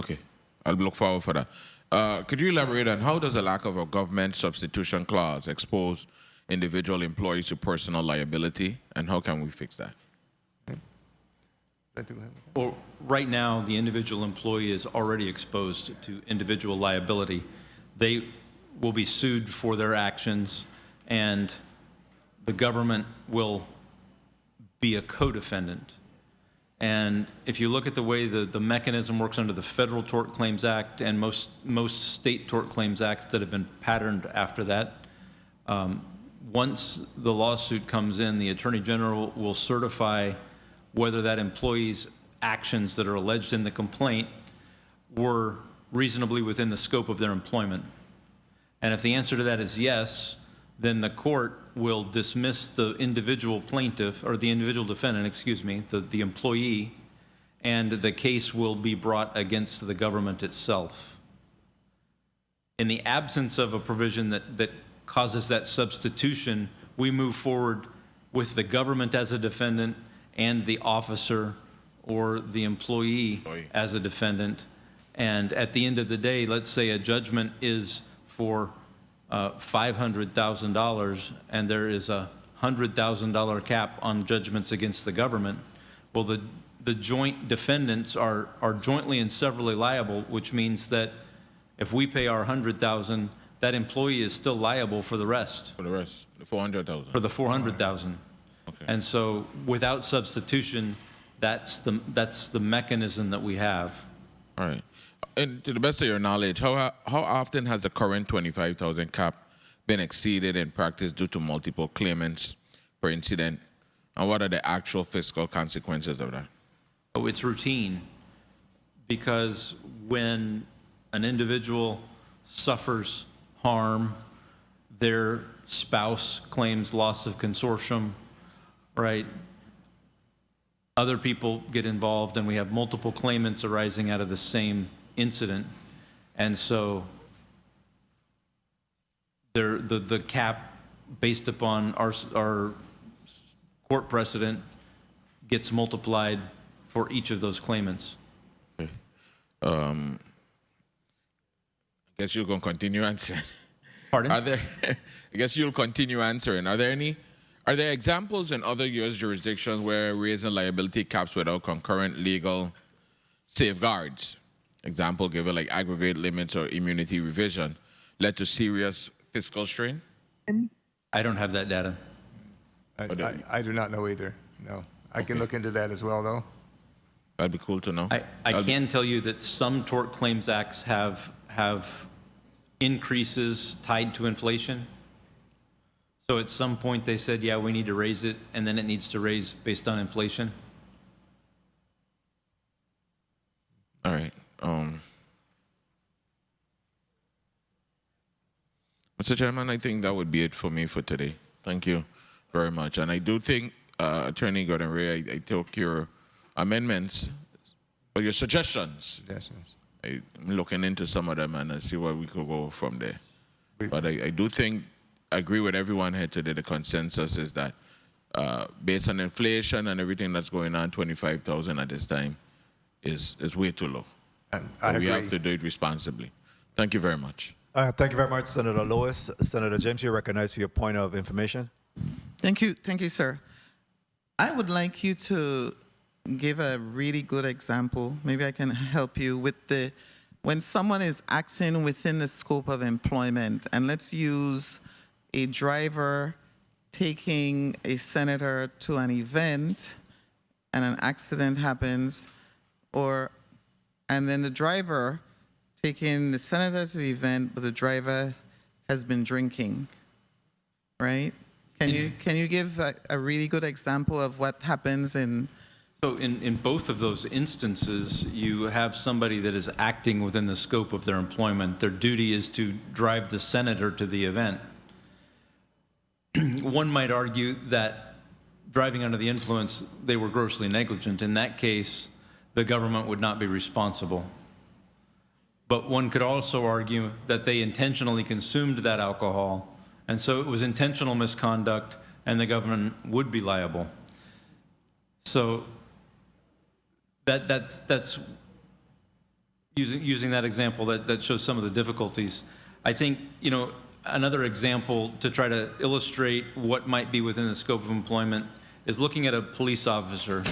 Okay, I'll look forward for that. Could you elaborate on how does the lack of a government substitution clause expose individual employees to personal liability, and how can we fix that? Well, right now, the individual employee is already exposed to individual liability. They will be sued for their actions, and the government will be a co-defendant. And if you look at the way the mechanism works under the Federal Tort Claims Act and most state tort claims acts that have been patterned after that, once the lawsuit comes in, the Attorney General will certify whether that employee's actions that are alleged in the complaint were reasonably within the scope of their employment. And if the answer to that is yes, then the court will dismiss the individual plaintiff, or the individual defendant, excuse me, the employee, and the case will be brought against the government itself. In the absence of a provision that causes that substitution, we move forward with the government as a defendant and the officer or the employee as a defendant. And at the end of the day, let's say a judgment is for $500,000 and there is a $100,000 cap on judgments against the government. Well, the joint defendants are jointly and severally liable, which means that if we pay our $100,000, that employee is still liable for the rest. For the rest, the $400,000. For the $400,000. Okay. And so, without substitution, that's the mechanism that we have. All right. And to the best of your knowledge, how often has the current 25,000 cap been exceeded in practice due to multiple claimants per incident? And what are the actual fiscal consequences of that? Oh, it's routine, because when an individual suffers harm, their spouse claims loss of consortium, right? Other people get involved, and we have multiple claimants arising out of the same incident. And so the cap, based upon our court precedent, gets multiplied for each of those claimants. Okay. I guess you're going to continue answering. Pardon? I guess you'll continue answering. Are there examples in other U.S. jurisdictions where raising liability caps without concurrent legal safeguards, example given like aggregate limits or immunity revision, led to serious fiscal strain? I don't have that data. I do not know either, no. I can look into that as well, though. That'd be cool to know. I can tell you that some tort claims acts have increases tied to inflation. So at some point they said, yeah, we need to raise it, and then it needs to raise based on inflation. All right. Mr. Chairman, I think that would be it for me for today. Thank you very much. And I do think, Attorney Gordon Ray, I took your amendments or your suggestions I'm looking into some of them and I see where we could go from there. But I do think, I agree with everyone here today, the consensus is that based on inflation and everything that's going on, 25,000 at this time is way too low. I we agree. have to do it responsibly. Thank you very much. Thank you very much, Senator Lewis. Senator James, you're recognized for your point of information. Thank you, sir. I would like you to give a really good example. Maybe I can help you with when someone is acting within the scope of employment, and let's use a driver taking a senator to an event and an accident happens, and then the driver taking the senator to the event, but the driver has been drinking, right? Can you give a really good example of what happens in? So in both of those instances, you have somebody that is acting within the scope of their employment. Their duty is to drive the senator to the event. One might argue that driving under the influence, they were grossly negligent. In that case, the government would not be responsible. But one could also argue that they intentionally consumed that alcohol, and so it was intentional misconduct, and the government would be liable. So that's using that example that shows some of the difficulties. I think, another example to try to illustrate what might be within the scope of employment is looking at a police officer.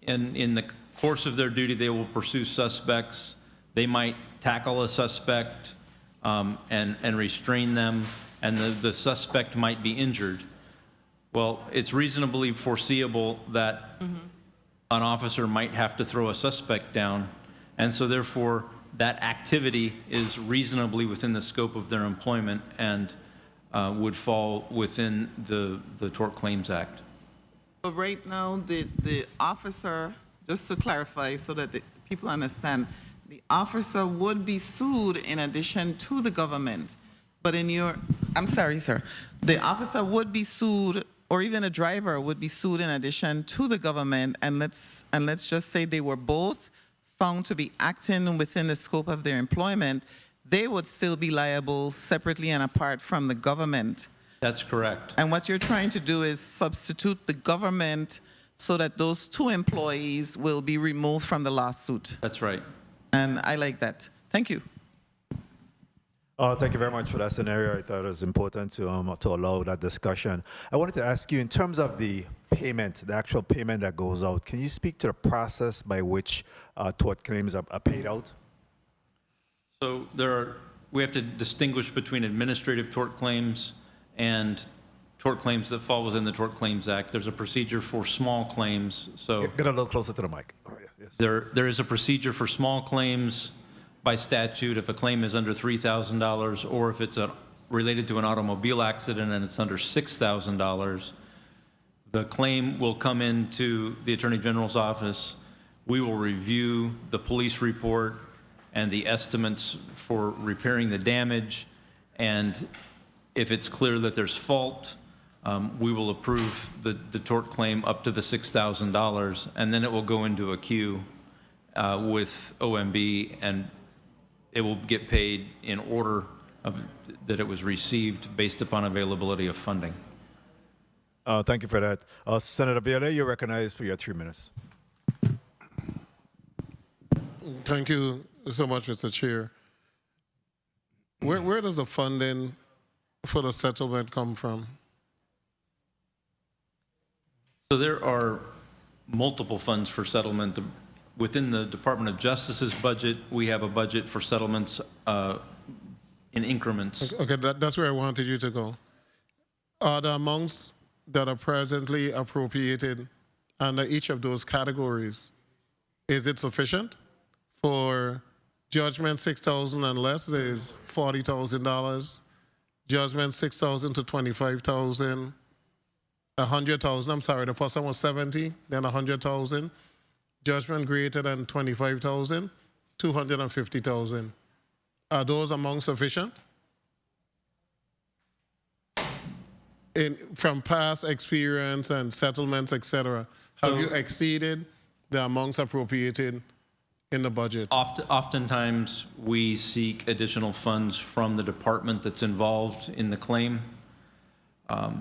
In the course of their duty, they will pursue suspects. They might tackle a suspect and restrain them, and the suspect might be injured. Well, it's reasonably foreseeable that an officer might have to throw a suspect down, and so therefore that activity is reasonably within the scope of their employment and would fall within the Tort Claims Act. But right now, the officer, just to clarify so that the people understand, the officer would be sued in addition to the government. But I'm sorry, sir. The officer would be sued, or even a driver would be sued in addition to the government. And let's just say they were both found to be acting within the scope of their employment. They would still be liable separately and apart from the government. That's correct. And what you're trying to do is substitute the government so that those two employees will be removed from the lawsuit. That's right. And I like that. Thank you. Thank you very much for that scenario. I thought it was important to allow that discussion. I wanted to ask you, in terms of the payment, the actual payment that goes out, can you speak to the process by which tort claims are paid out? So we have to distinguish between administrative tort claims and tort claims that fall within the Tort Claims Act. There's a procedure for small claims. So Get a little closer to the mic. Oh, yeah, yes. there is a procedure for small claims by statute if a claim is under $3,000, or if it's related to an automobile accident and it's under $6,000. The claim will come into the Attorney General's office. We will review the police report and the estimates for repairing the damage, and if it's clear that there's fault, we will approve the tort claim up to the $6,000, and then it will go into a queue with OMB, and it will get paid in order that it was received based upon availability of funding. Thank you for that. Senator Viola, you're recognized for your 3 minutes. Thank you so much, Mr. Chair. Where does the funding for the settlement come from? So there are multiple funds for settlement. Within the Department of Justice's budget, we have a budget for settlements in increments. Okay, that's where I wanted you to go. Are the amounts that are presently appropriated under each of those categories, is it sufficient? For judgment $6,000 and less is $40,000. Judgment $6,000 to $25,000. $100,000. I'm sorry, the first one was 70, then 100,000. Judgment greater than 25,000, 250,000. Are those amounts sufficient? From past experience and settlements, etc., have you exceeded the amounts appropriated in the budget? Oftentimes, we seek additional funds from the department that's involved in the claim.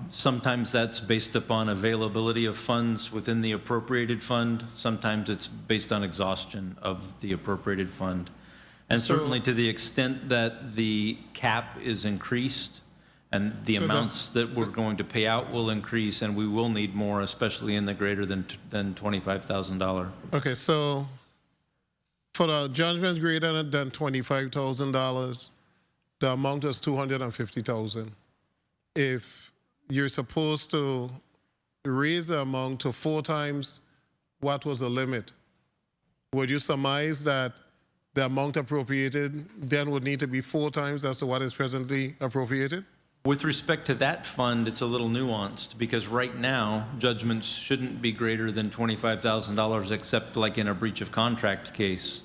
Sometimes that's based upon availability of funds within the appropriated fund. Sometimes it's based on exhaustion of the appropriated fund. And certainly to the extent that the cap is increased and the amounts that we're going to pay out will increase, and we will need more, especially in the greater than $25,000. Okay, so for the judgment greater than $25,000, the amount is $250,000. If you're supposed to raise the amount to 4 times what was the limit, would you surmise that the amount appropriated then would need to be 4 times as to what is presently appropriated? With respect to that fund, it's a little nuanced because right now, judgments shouldn't be greater than $25,000 except like in a breach of contract case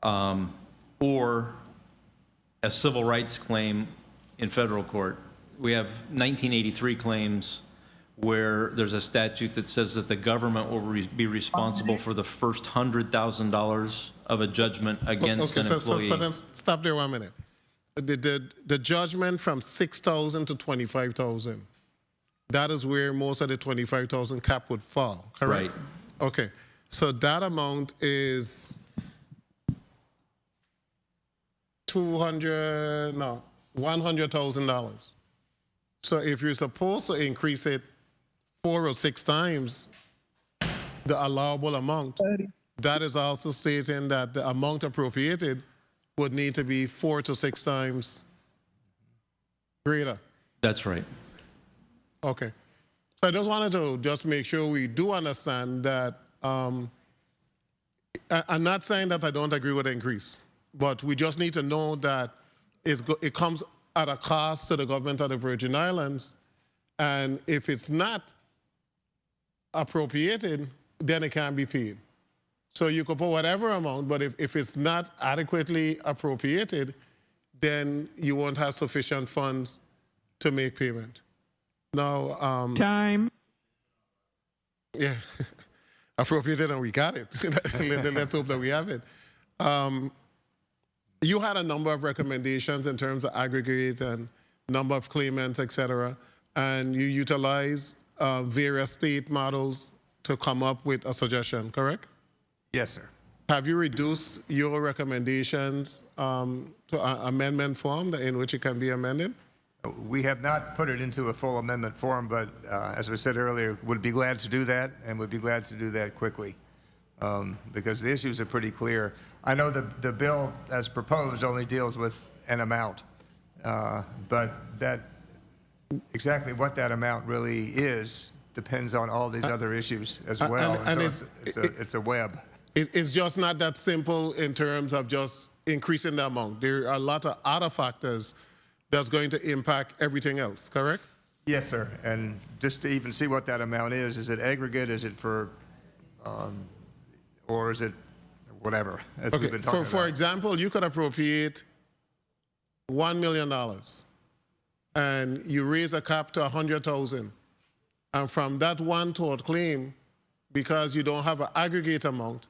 or a civil rights claim in federal court. We have 1983 claims where there's a statute that says that the government will be responsible for the first $100,000 of a judgment against an employee. So then stop there 1 minute. The judgment from 6,000 to 25,000, that is where most of the 25,000 cap would fall, correct? Right. Okay, so that amount is $100,000. So if you're supposed to increase it 4 or 6 times the allowable amount, that is also stating that the amount appropriated would need to be 4 to 6 times greater. That's right. Okay. So I just wanted to make sure we do understand that I'm not saying that I don't agree with the increase, but we just need to know that it comes at a cost to the government of the Virgin Islands, and if it's not appropriated, then it can't be paid. So you could put whatever amount, but if it's not adequately appropriated, then you won't have sufficient funds to make payment. Now, Time. Yeah, appropriated and we got it. Let's hope that we have it. You had a number of recommendations in terms of aggregate and number of claimants, et cetera, and you utilize various state models to come up with a suggestion, correct? Yes, sir. Have you reduced your recommendations to amendment form in which it can be amended? We have not put it into a full amendment form, but as we said earlier, would be glad to do that and would be glad to do that quickly because the issues are pretty clear. I know the bill as proposed only deals with an amount, but that exactly what that amount really is depends on all these other issues as well. And so it's a web. It's just not that simple in terms of just increasing the amount. There are a lot of other factors that's going to impact everything else, correct? Yes, sir. And just to even see what that amount is it aggregate? Is it for, or is it whatever? As we've been talking for about. example, you could appropriate $1 million and you raise a cap to 100,000. And from that one tort claim, because you don't have an aggregate amount,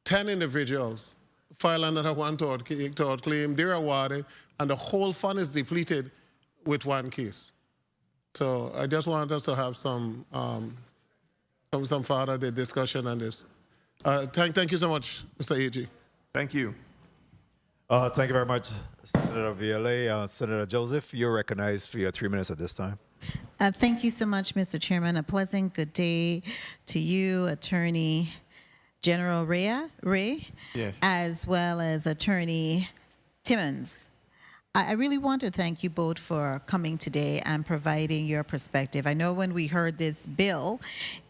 10 individuals file another one tort claim, they're awarded, and the whole fund is depleted with one case. So I just want us to have some further discussion on this. Thank you so much, Mr. AG. Thank you. Thank you very much, Senator Violet. Senator Joseph, you're recognized for your 3 minutes at this time. Thank you so much, Mr. Chairman. A pleasant good day to you, Attorney General Ray, yes, as well as Attorney Timmons. I really want to thank you both for coming today and providing your perspective. I know when we heard this bill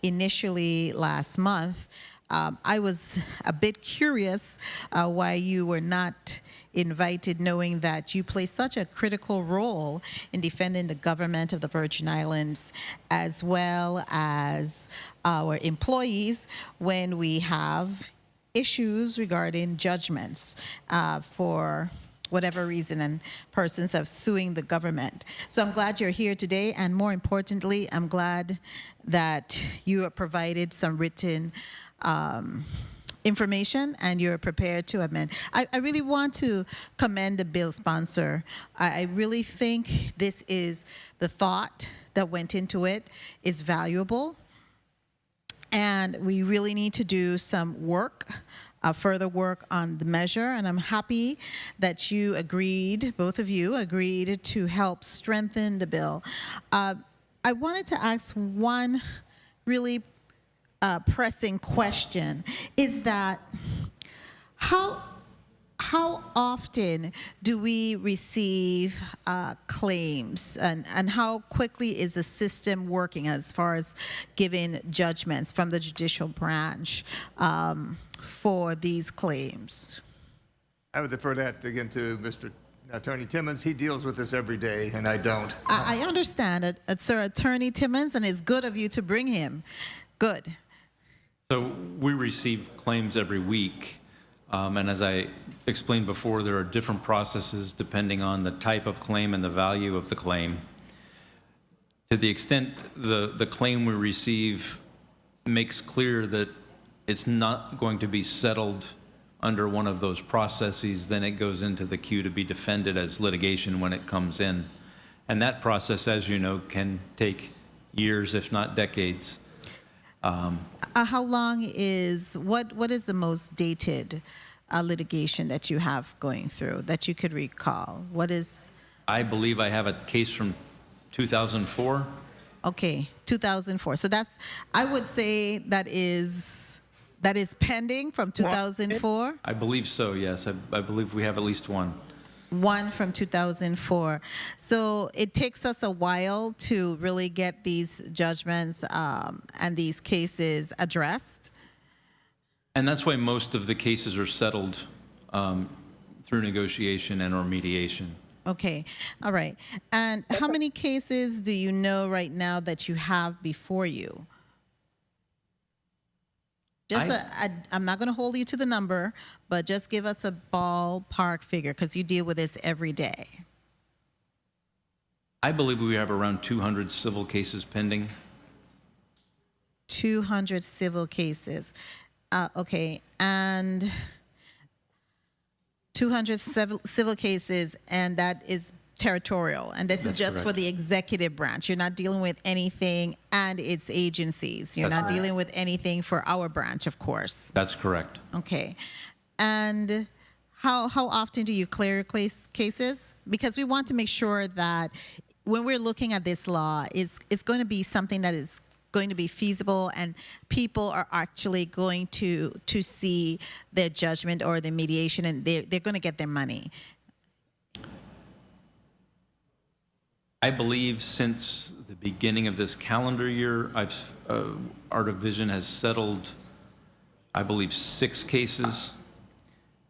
initially last month, I was a bit curious why you were not invited, knowing that you play such a critical role in defending the government of the Virgin Islands as well as our employees when we have issues regarding judgments for whatever reason, and persons are suing the government. So I'm glad you're here today, and more importantly, I'm glad that you have provided some written information and you're prepared to amend. I really want to commend the bill sponsor. I really think this is the thought that went into it is valuable. And we really need to do some work, further work on the measure. And I'm happy that you agreed, both of you agreed to help strengthen the bill. I wanted to ask one really pressing question, is that how often do we receive claims, and how quickly is the system working as far as giving judgments from the judicial branch for these claims? I would defer that again to Mr. Attorney Timmons. He deals with this every day, and I don't. I understand it, Sir Attorney Timmons, and it's good of you to bring him. Good. So we receive claims every week. And as I explained before, there are different processes depending on the type of claim and the value of the claim. To the extent the claim we receive makes clear that it's not going to be settled under one of those processes, then it goes into the queue to be defended as litigation when it comes in. And that process, as you know, can take years, if not decades. How long is, what is the most dated litigation that you have going through that you could recall? What is? I believe I have a case from 2004. Okay, 2004. So that's, I would say that is pending from 2004? I believe so, yes. I believe we have at least one. One from 2004. So it takes us a while to really get these judgments and these cases addressed. And that's why most of the cases are settled through negotiation and or mediation. Okay, all right. And how many cases do you know right now that you have before you? Just I'm not going to hold you to the number, but just give us a ballpark figure because you deal with this every day. I believe we have around 200 civil cases pending. 200 civil cases. Okay, and 200 civil cases, and that is territorial, and this is just for the executive branch. You're not dealing with anything and its agencies. You're not dealing with anything for our branch, of course. That's correct. Okay. And how often do you clear cases? Because we want to make sure that when we're looking at this law, it's going to be something that is going to be feasible and people are actually going to see their judgment or the mediation, and they're going to get their money. I believe since the beginning of this calendar year, our division has settled, I believe, 6 cases.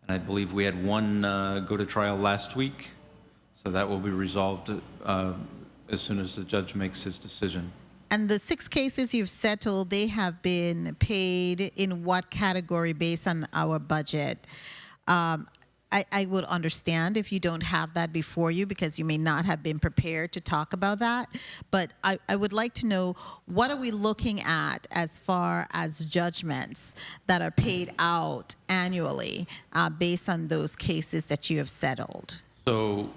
And I believe we had one go to trial last week. So that will be resolved as soon as the judge makes his decision. And the 6 cases you've settled, they have been paid in what category based on our budget? I would understand if you don't have that before you because you may not have been prepared to talk about that. But I would like to know, what are we looking at as far as judgments that are paid out annually based on those cases that you have settled? So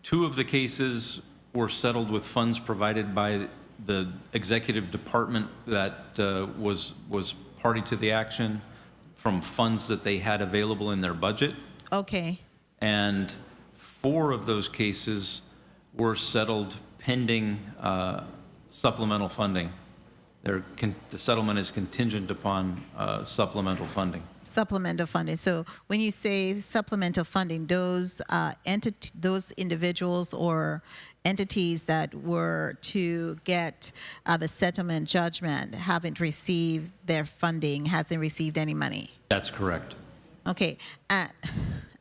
2 of the cases were settled with funds provided by the executive department that was party to the action from funds that they had available in their budget. Okay. And 4 of those cases were settled pending supplemental funding. The settlement is contingent upon supplemental funding. Supplemental funding. So when you say supplemental funding, those those individuals or entities that were to get the settlement judgment haven't received their funding, hasn't received any money. That's correct. Okay.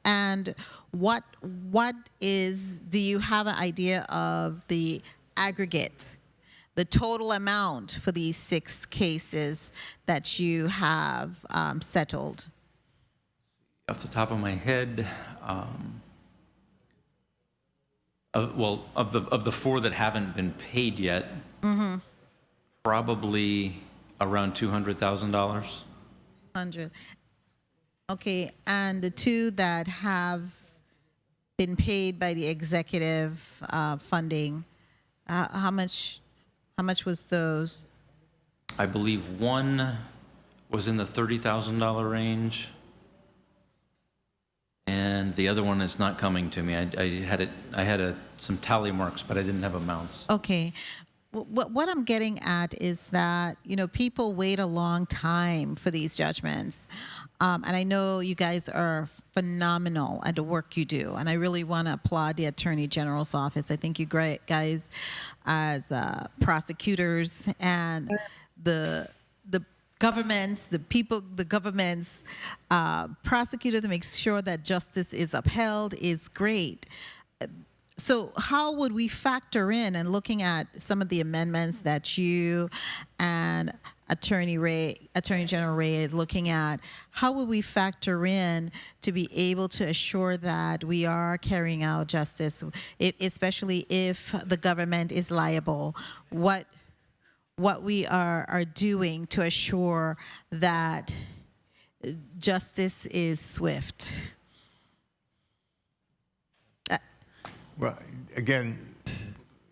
And what is, do you have an idea of the aggregate, the total amount for these 6 cases that you have settled? Off the top of my head, of the 4 that haven't been paid yet, probably around $200,000. 100. Okay, and the two that have been paid by the executive funding, how much was those? I believe one was in the $30,000 range, and the other one is not coming to me. I had some tally marks, but I didn't have amounts. Okay. What I'm getting at is that, you know, people wait a long time for these judgments. And I know you guys are phenomenal at the work you do. And I really want to applaud the Attorney General's office. I think you great guys as prosecutors and the governments, the government's prosecutor to make sure that justice is upheld is great. So how would we factor in, and looking at some of the amendments that you and Attorney General Ray is looking at, how would we factor in to be able to assure that we are carrying out justice, especially if the government is liable? What we are doing to assure that justice is swift? Well, again,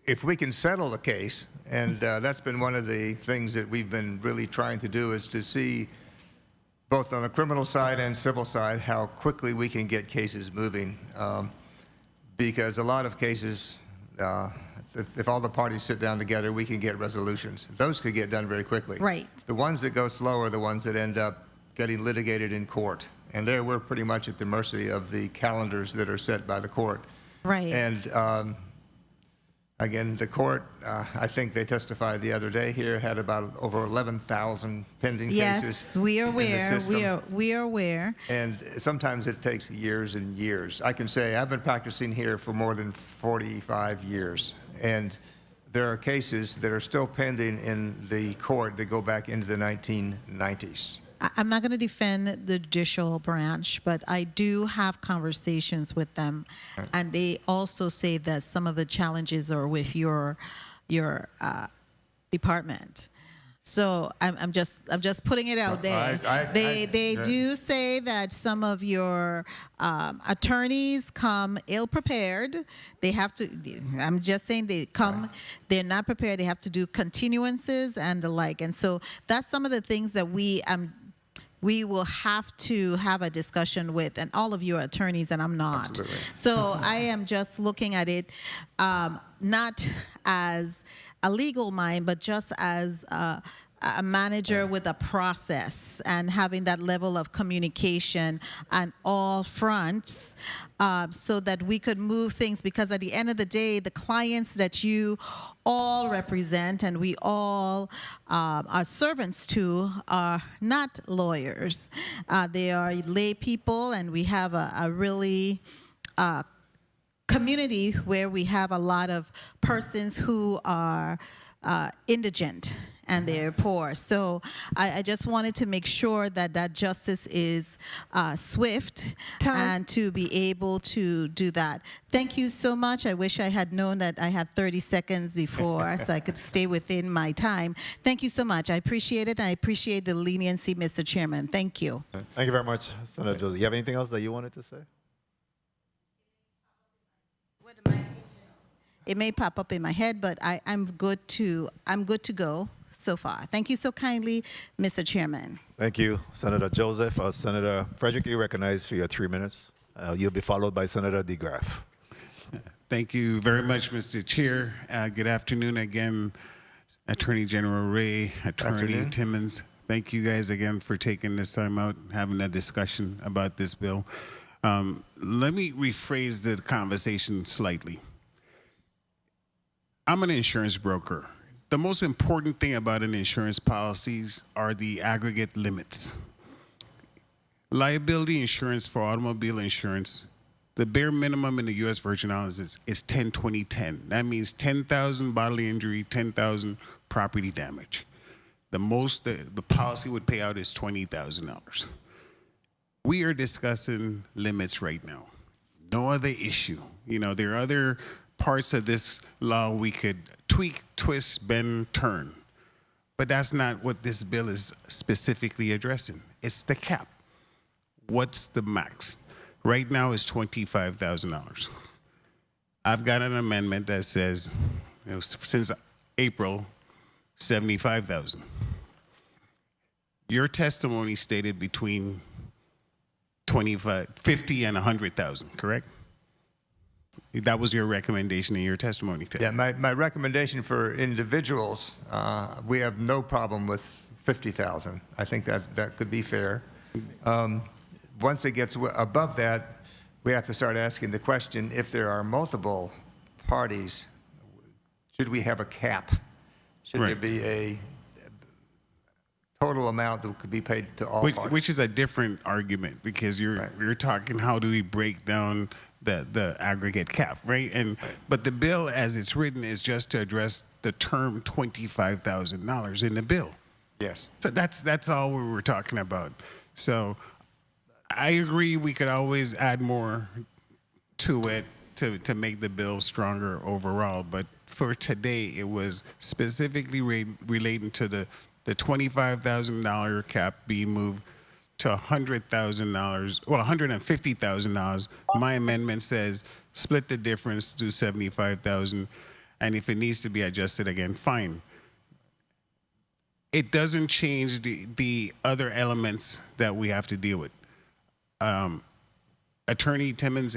if we can settle the case, and that's been one of the things that we've been really trying to do, is to see both on the criminal side and civil side how quickly we can get cases moving. Because a lot of cases, if all the parties sit down together, we can get resolutions. Those could get done very quickly. Right. The ones that go slow are the ones that end up getting litigated in court. And there we're pretty much at the mercy of the calendars that are set by the court. Right. And again, the court, I think they testified the other day here, had about over 11,000 pending cases. Yes, we are aware. We are aware. And sometimes it takes years and years. I can say I've been practicing here for more than 45 years. And there are cases that are still pending in the court that go back into the 1990s. I'm not going to defend the judicial branch, but I do have conversations with them, and they also say that some of the challenges are with your department. So I'm just putting it out there. They do say that some of your attorneys come ill prepared. They have to. I'm just saying they come. They're not prepared. They have to do continuances and the like. And so that's some of the things that we will have to have a discussion with, and all of you are attorneys, and I'm not. Absolutely. So I am just looking at it not as a legal mind, but just as a manager with a process and having that level of communication on all fronts so that we could move things, because at the end of the day, the clients that you all represent and we all are servants to are not lawyers. They are lay people, and we have a really community where we have a lot of persons who are indigent and they're poor. So I just wanted to make sure that justice is swift and to be able to do that. Thank you so much. I wish I had known that I had 30 seconds before so I could stay within my time. Thank you so much. I appreciate it, and I appreciate the leniency, Mr. Chairman. Thank you. Thank you very much, Senator Joseph. You have anything else that you wanted to say? It may pop up in my head, but I'm good to go so far. Thank you so kindly, Mr. Chairman. Thank you, Senator Joseph. Senator Frederick, you recognized for your 3 minutes. You'll be followed by Senator DeGraff. Thank you very much, Mr. Chair. Good afternoon again, Attorney General Ray, Attorney Timmons. Thank you guys again for taking this time out, having a discussion about this bill. Let me rephrase the conversation slightly. I'm an insurance broker. The most important thing about an insurance policies are the aggregate limits. Liability insurance for automobile insurance, the bare minimum in the U.S. Virgin Islands is 10-20-10. That means 10,000 bodily injury, 10,000 property damage. The most the policy would pay out is $20,000. We are discussing limits right now. No other issue. You know, there are other parts of this law we could tweak, twist, bend, turn. But that's not what this bill is specifically addressing. It's the cap. what's the max? Right now is $25,000. I've got an amendment that says, since April, 75,000. Your testimony stated between 50 and 100,000, correct? That was your recommendation in your testimony today. Yeah, my recommendation for individuals, we have no problem with 50,000. I think that could be fair. Once it gets above that, we have to start asking the question, if there are multiple parties, should we have a cap? Should there be a total amount that could be paid to all parties? Which is a different argument, because you're talking, how do we break down the aggregate cap, right? But the bill as it's written is just to address the term $25,000 in the bill. Yes. So that's all we were talking about. So I agree we could always add more to it to make the bill stronger overall. But for today, it was specifically relating to the $25,000 cap being moved to $100,000, well, $150,000. My amendment says split the difference to $75,000, and if it needs to be adjusted again, fine. It doesn't change the other elements that we have to deal with. Attorney Timmons,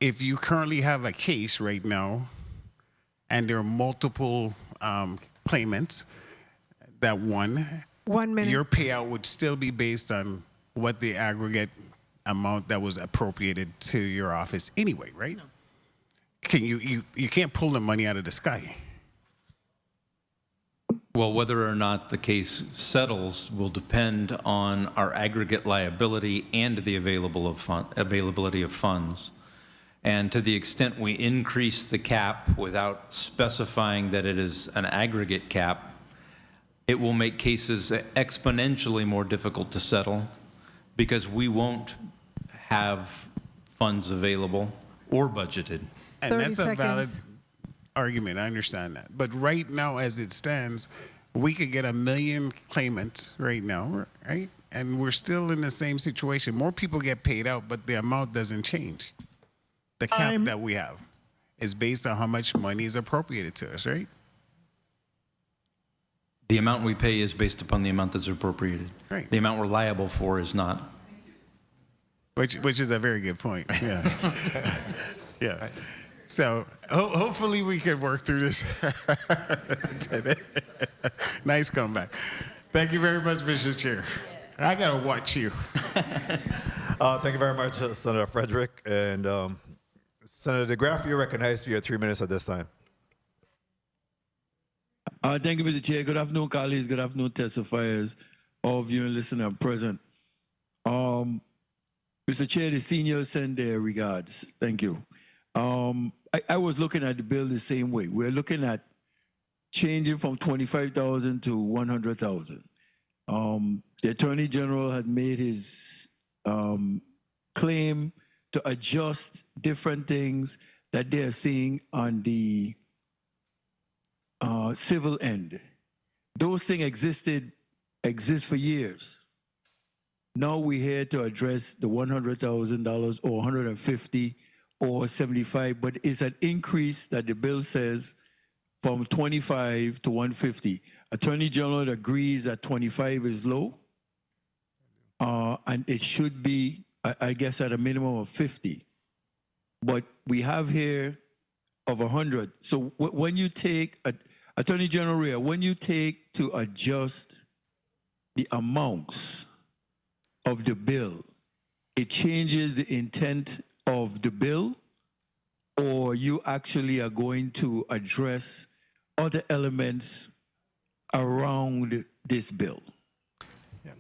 if you currently have a case right now and there are multiple claimants that won, 1 minute. Your payout would still be based on what the aggregate amount that was appropriated to your office anyway, right? No. Can you can't pull the money out of the sky. Well, whether or not the case settles will depend on our aggregate liability and the availability of funds. And to the extent we increase the cap without specifying that it is an aggregate cap, it will make cases exponentially more difficult to settle, because we won't have funds available or budgeted. And that's a valid argument, I understand that. But right now, as it stands, we could get 1 million claimants right now, right? And we're still in the same situation. More people get paid out, but the amount doesn't change. The cap that we have is based on how much money is appropriated to us, right? The amount we pay is based upon the amount that's appropriated. Right. The amount we're liable for is not. Which is a very good point. Yeah. Yeah. Right. So hopefully we can work through this today. Nice comeback. Thank you very much, Mr. Chair. I gotta watch you. Thank you very much, Senator Frederick. And Senator DeGraff, you're recognized for your 3 minutes at this time. Thank you, Mr. Chair. Good afternoon, colleagues. Good afternoon, testifiers, all viewing, listening, and present. Mr. Chair, the seniors send their regards. Thank you. I was looking at the bill the same way. We're looking at changing from 25,000 to 100,000. The Attorney General had made his claim to adjust different things that they are seeing on the civil end. Those things exist for years. Now we're here to address the $100,000 or 150 or 75, but it's an increase that the bill says from 25 to 150. Attorney General agrees that 25 is low, and it should be, I guess, at a minimum of 50. But we have here of 100. So when you take, Attorney General Rea, when you take to adjust the amounts of the bill, it changes the intent of the bill, or you actually are going to address other elements around this bill? Yeah.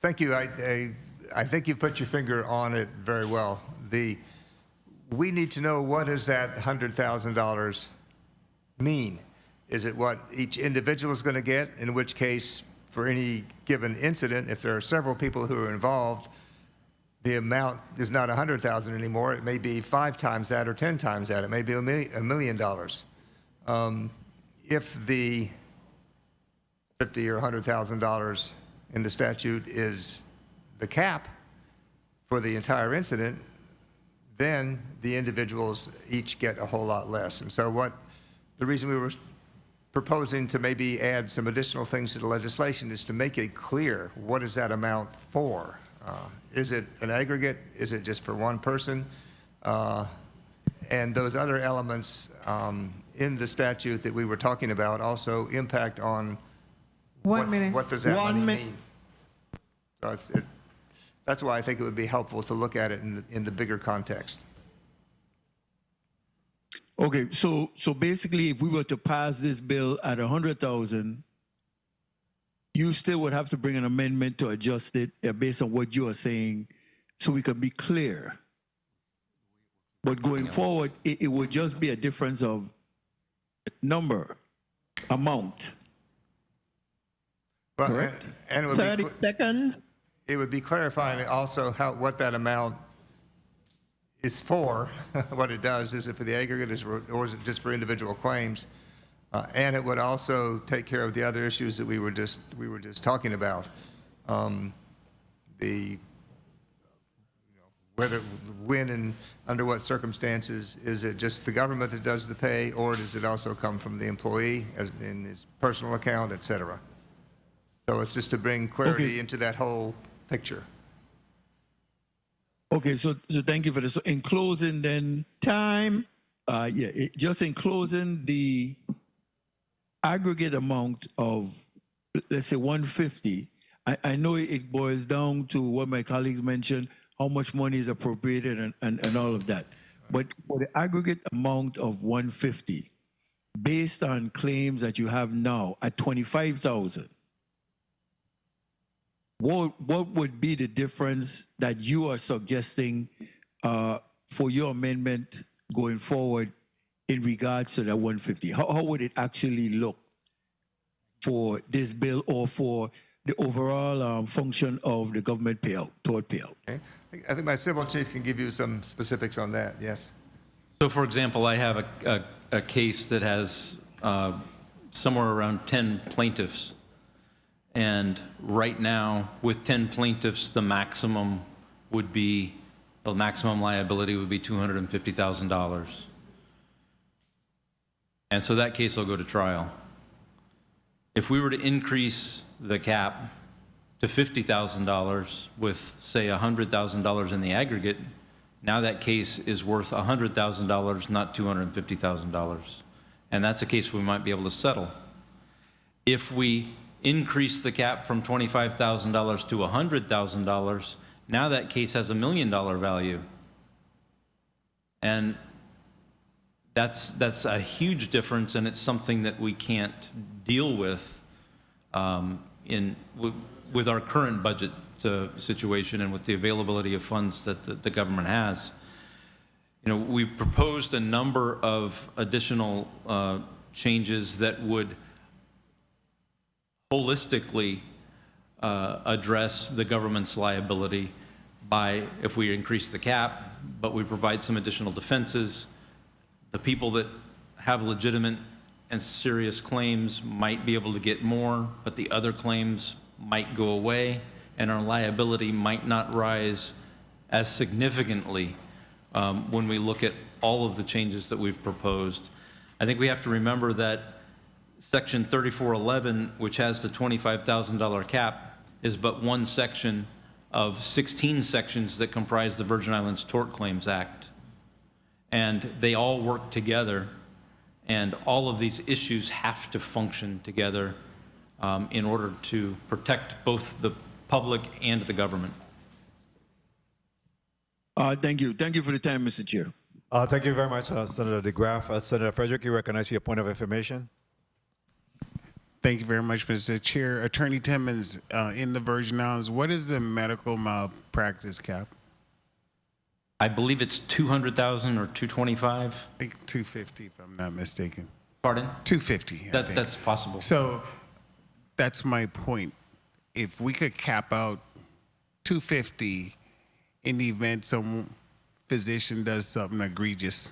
Thank you. I think you put your finger on it very well. We need to know, what does that $100,000 mean? Is it what each individual is going to get, in which case, for any given incident, if there are several people who are involved, the amount is not 100,000 anymore. It may be 5 times that or 10 times that. It may be $1 million. If the $50,000 or $100,000 in the statute is the cap, for the entire incident, then the individuals each get a whole lot less. And so the reason we were proposing to maybe add some additional things to the legislation is to make it clear, what is that amount for? Is it an aggregate? Is it just for one person? And those other elements in the statute that we were talking about also impact on what does that money mean? So that's why I think it would be helpful to look at it in the bigger context. Okay, so basically, if we were to pass this bill at 100,000, you still would have to bring an amendment to adjust it based on what you are saying, so we can be clear. But going forward, it would just be a difference of number, amount. But, correct? And it would 30 seconds. It would be clarifying also what that amount is for. What it does, is it for the aggregate or is it just for individual claims? And it would also take care of the other issues that we were just talking about. When and under what circumstances, is it just the government that does the pay, or does it also come from the employee as in his personal account, et cetera? So it's just to bring clarity into that whole picture. Okay, so thank you for this. So in closing, then time. Just in closing, the aggregate amount of, let's say, 150. I know it boils down to what my colleagues mentioned, how much money is appropriated and all of that. But for the aggregate amount of 150, based on claims that you have now at 25,000. What would be the difference that you are suggesting for your amendment going forward in regards to that 150? How would it actually look for this bill or for the overall function of the government payout, toward payout? Okay. I think my civil chief can give you some specifics on that, yes. So for example, I have a case that has somewhere around 10 plaintiffs. And right now, with 10 plaintiffs, the maximum liability would be $250,000. And so that case will go to trial. If we were to increase the cap to $50,000 with, say, $100,000 in the aggregate, now that case is worth $100,000, not $250,000. And that's a case we might be able to settle. If we increase the cap from $25,000 to $100,000, now that case has $1 million value. And that's a huge difference, and it's something that we can't deal with with our current budget situation and with the availability of funds that the government has. You know, we've proposed a number of additional changes that would holistically address the government's liability by, if we increase the cap, but we provide some additional defenses. The people that have legitimate and serious claims might be able to get more, but the other claims might go away, and our liability might not rise as significantly when we look at all of the changes that we've proposed. I think we have to remember that Section 3411, which has the $25,000 cap, is but one section of 16 sections that comprise the Virgin Islands Tort Claims Act. And they all work together, and all of these issues have to function together in order to protect both the public and the government. Thank you. Thank you for the time, Mr. Chair. Thank you very much, Senator DeGraff. Senator Frederick, you recognize your point of information. Thank you very much, Mr. Chair. Attorney Timmons, in the Virgin Islands, what is the medical malpractice cap? I believe it's 200,000 or 225. I think 250, if I'm not mistaken. Pardon? 250. That's possible. So that's my point. If we could cap out 250 in the event some physician does something egregious,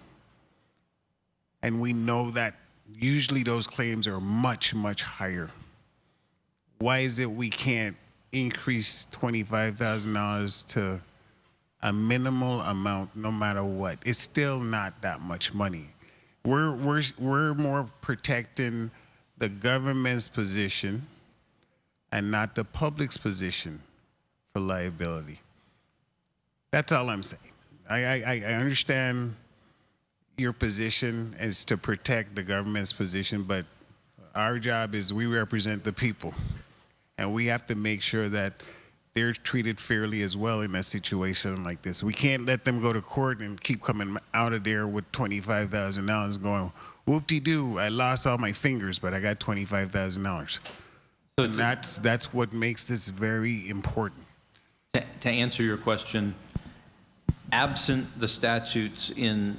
and we know that usually those claims are much, much higher. Why is it we can't increase $25,000 to a minimal amount no matter what. It's still not that much money. We're more protecting the government's position and not the public's position for liability. That's all I'm saying. I understand your position is to protect the government's position, but our job is we represent the people, and we have to make sure that they're treated fairly as well in a situation like this. We can't let them go to court and keep coming out of there with $25,000 going, whoop-de-doo, I lost all my fingers, but I got $25,000. So and that's what makes this very important. To answer your question, absent the statutes in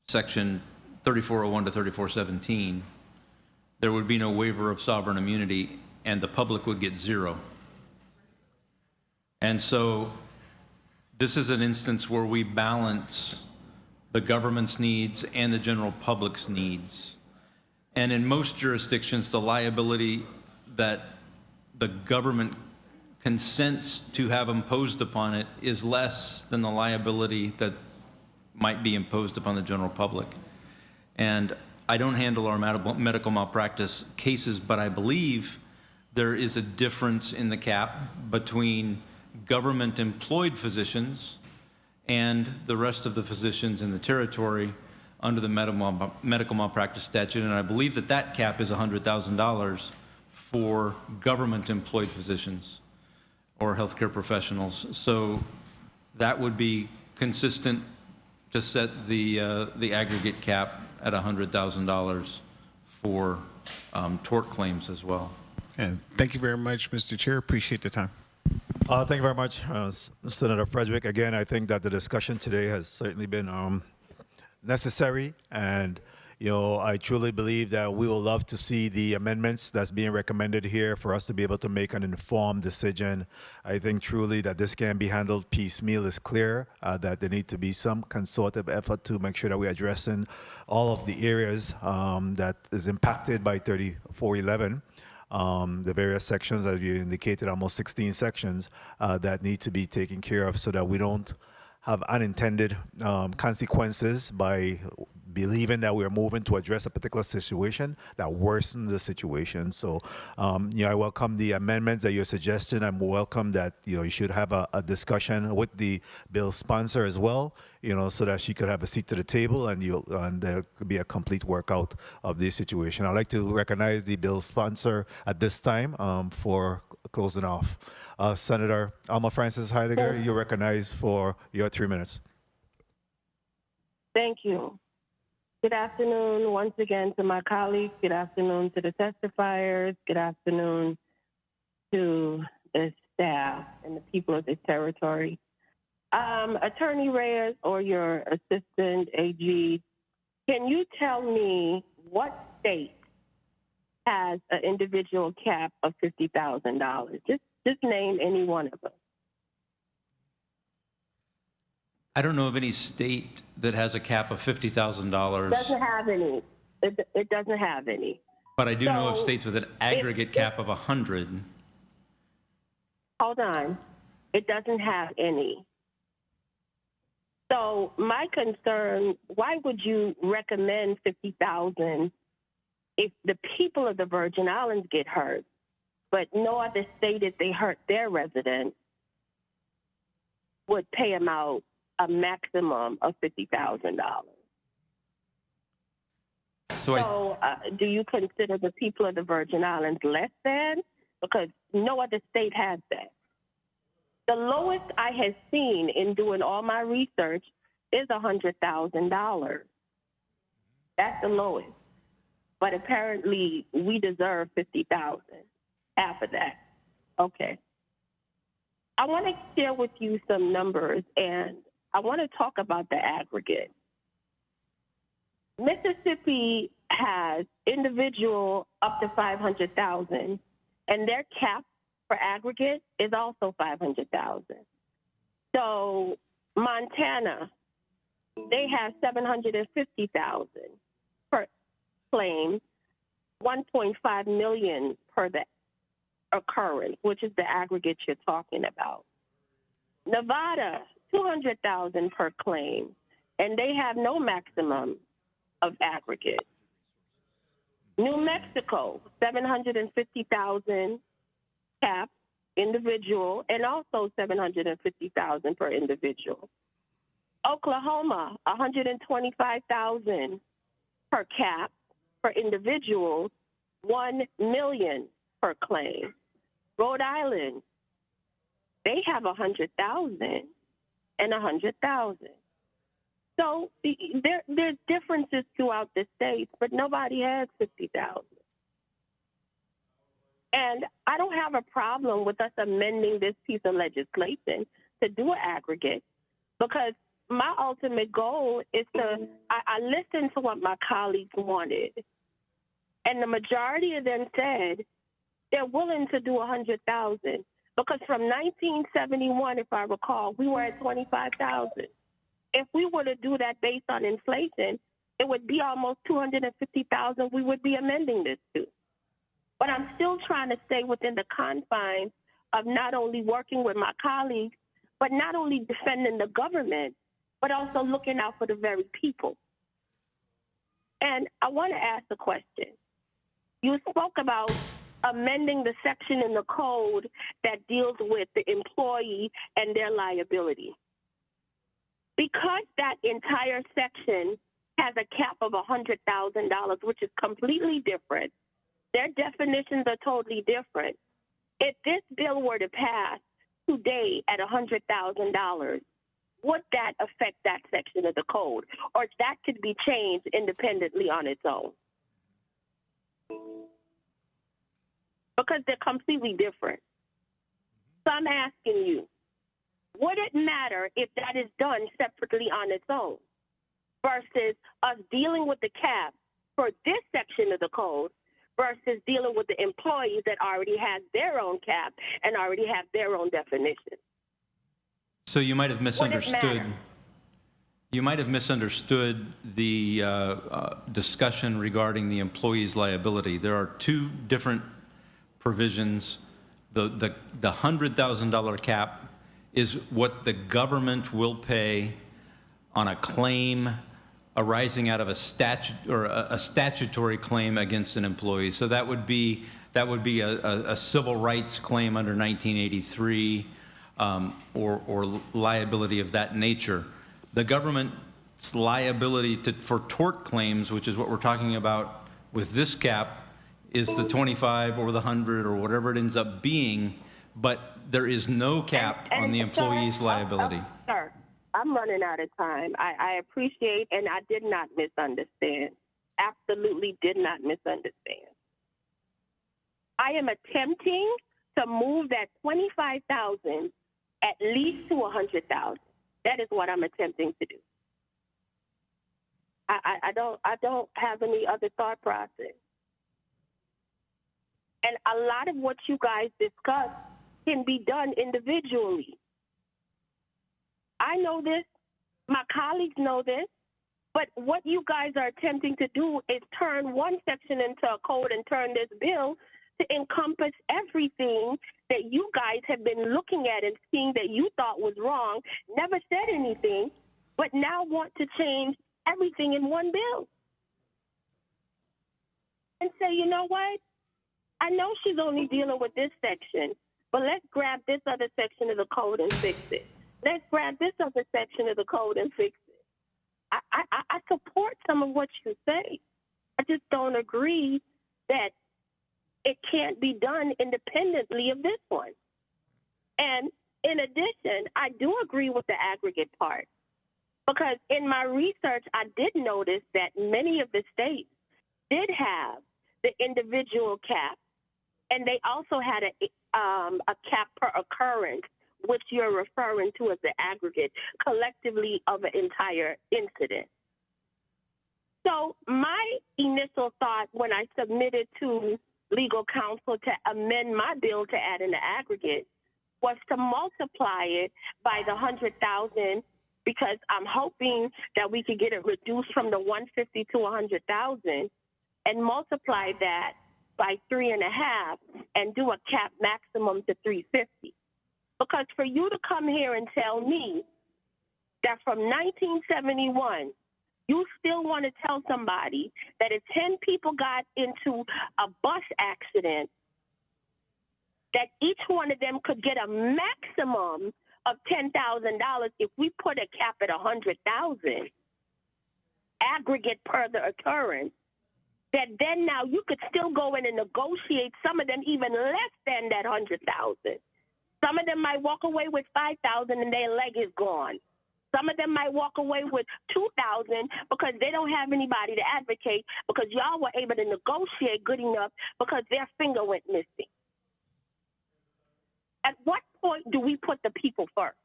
section 3401 to 3417, there would be no waiver of sovereign immunity and the public would get zero. And so this is an instance where we balance the government's needs and the general public's needs. And in most jurisdictions, the liability that the government consents to have imposed upon it is less than the liability that might be imposed upon the general public. And I don't handle our medical malpractice cases, but I believe there is a difference in the cap between government employed physicians and the rest of the physicians in the territory under the medical malpractice statute. And I believe that that cap is $100,000 for government employed physicians or healthcare professionals. So that would be consistent to set the aggregate cap at $100,000 for tort claims as well. And thank you very much, Mr. Chair. Appreciate the time. Thank you very much, Senator Frederick. Again, I think that the discussion today has certainly been necessary, and I truly believe that we will love to see the amendments that's being recommended here for us to be able to make an informed decision. I think truly that this can be handled piecemeal. It's clear that there need to be some concerted effort to make sure that we're addressing all of the areas that is impacted by 3411. The various sections, as you indicated, almost 16 sections that need to be taken care of so that we don't have unintended consequences by believing that we're moving to address a particular situation that worsens the situation. So, I welcome the amendments that you're suggesting. I welcome that, you should have a discussion with the bill sponsor as well, so that she could have a seat to the table and there could be a complete workout of this situation. I'd like to recognize the bill sponsor at this time for closing off. Senator Alma Francis Heidegger, you're recognized for your 3 minutes. Thank you. Good afternoon once again to my colleagues. Good afternoon to the testifiers. Good afternoon to the staff and the people of this territory. Attorney Reyes or your assistant AG, can you tell me what state has an individual cap of $50,000? Just name any one of them. I don't know of any state that has a cap of $50,000. Doesn't have any. It doesn't have any. But I do know of states with an aggregate cap of 100. Hold on. It doesn't have any. So my concern, why would you recommend $50,000 if the people of the Virgin Islands get hurt, but no other state, if they hurt their residents, would pay them out a maximum of $50,000? So do you consider the people of the Virgin Islands less than? Because no other state has that. The lowest I have seen in doing all my research is $100,000. That's the lowest. But apparently we deserve $50,000, half of that. Okay. I want to share with you some numbers, and I want to talk about the aggregate. Mississippi has individual up to $500,000, and their cap for aggregate is also $500,000. So Montana, they have $750,000 per claim, $1.5 million per the occurrence, which is the aggregate you're talking about. Nevada, 200,000 per claim, and they have no maximum of aggregate. New Mexico, 750,000 cap individual, and also 750,000 per individual. Oklahoma, 125,000 per cap per individual, 1 million per claim. Rhode Island, they have 100,000 and 100,000. So there's differences throughout the states, but nobody has 50,000. And I don't have a problem with us amending this piece of legislation to do an aggregate, because my ultimate goal is to, I listened to what my colleagues wanted, and the majority of them said they're willing to do 100,000, because from 1971, if I recall, we were at 25,000. If we were to do that based on inflation, it would be almost 250,000 we would be amending this to. But I'm still trying to stay within the confines of not only working with my colleagues, but not only defending the government, but also looking out for the very people. And I want to ask a question. You spoke about amending the section in the code that deals with the employee and their liability. Because that entire section has a cap of $100,000, which is completely different, their definitions are totally different. If this bill were to pass today at $100,000, would that affect that section of the code? Or that could be changed independently on its own? Because they're completely different. So I'm asking you, would it matter if that is done separately on its own versus us dealing with the cap for this section of the code versus dealing with the employees that already have their own cap and already have their own definition? So you might have misunderstood. matter? You might have misunderstood the discussion regarding the employee's liability. There are two different provisions. The $100,000 cap is what the government will pay on a claim arising out of a statute or a statutory claim against an employee. So that would be a civil rights claim under 1983 or liability of that nature. The government's liability for tort claims, which is what we're talking about with this cap, is the 25 or the 100 or whatever it ends up being, but there is no cap on the employee's liability. Sir, I'm running out of time. I appreciate, and I did not misunderstand. Absolutely did not misunderstand. I am attempting to move that 25,000 at least to 100,000. That is what I'm attempting to do. I don't have any other thought process. And a lot of what you guys discuss can be done individually. I know this, my colleagues know this, but what you guys are attempting to do is turn one section into a code and turn this bill to encompass everything that you guys have been looking at and seeing that you thought was wrong, never said anything, but now want to change everything in one bill. And say, you know what? I know she's only dealing with this section, but let's grab this other section of the code and fix it. Let's grab this other section of the code and fix it. I support some of what you say. I just don't agree that it can't be done independently of this one. And in addition, I do agree with the aggregate part, because in my research, I did notice that many of the states did have the individual cap, and they also had a cap per occurrence, which you're referring to as the aggregate collectively of an entire incident. So my initial thought when I submitted to legal counsel to amend my bill to add in the aggregate was to multiply it by the 100,000, because I'm hoping that we could get it reduced from the 150 to 100,000 and multiply that by 3.5 and do a cap maximum to 350. Because for you to come here and tell me that from 1971, you still want to tell somebody that if 10 people got into a bus accident, that each one of them could get a maximum of $10,000 if we put a cap at $100,000 aggregate per the occurrence, that then now you could still go in and negotiate some of them even less than that $100,000. Some of them might walk away with $5,000 and their leg is gone. Some of them might walk away with $2,000 because they don't have anybody to advocate because y'all were able to negotiate good enough because their finger went missing. At what point do we put the people first?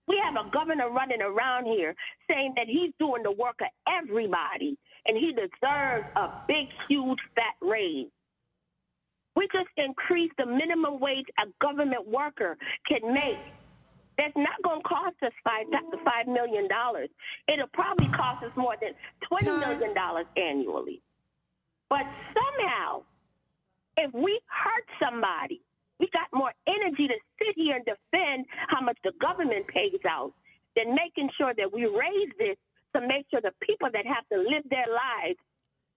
We have a governor running around here saying that he's doing the work of everybody and he deserves a big, huge, fat raise. We just increased the minimum wage a government worker can make. That's not going to cost us $5 million. It'll probably cost us more than $20 million annually. But somehow, if we hurt somebody, we got more energy to sit here and defend how much the government pays out than making sure that we raise this to make sure the people that have to live their lives,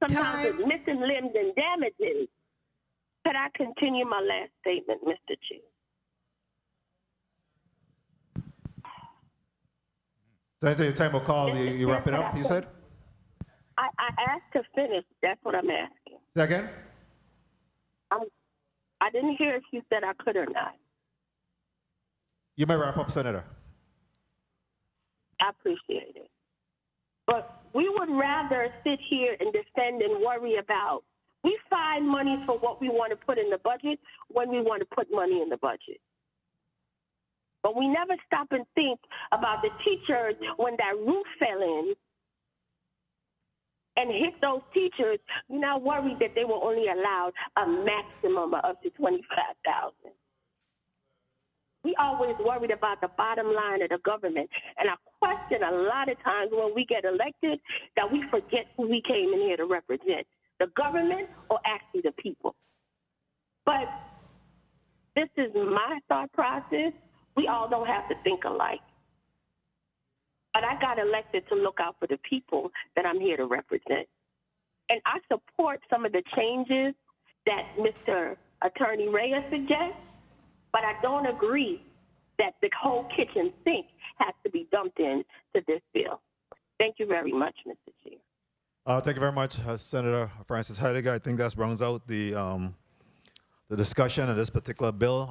sometimes with missing limbs and damages. Could I continue my last statement, Mr. Chief? Senator, your time will call. You wrap it up, you said? I asked to finish. That's what I'm asking. Second? I didn't hear if you said I could or not. You may wrap up, Senator. I appreciate it. But we would rather sit here and defend and worry about. We find money for what we want to put in the budget when we want to put money in the budget. But we never stop and think about the teachers when that roof fell in and hit those teachers. We're not worried that they were only allowed a maximum of up to $25,000. We always worried about the bottom line of the government. And I question a lot of times when we get elected that we forget who we came in here to represent, the government or actually the people. But this is my thought process. We all don't have to think alike. But I got elected to look out for the people that I'm here to represent. And I support some of the changes that Mr. Attorney Reyes suggests, but I don't agree that the whole kitchen sink has to be dumped into this bill. Thank you very much, Mr. Chair. Thank you very much, Senator Francis Heidegger. I think that rounds out the discussion of this particular bill.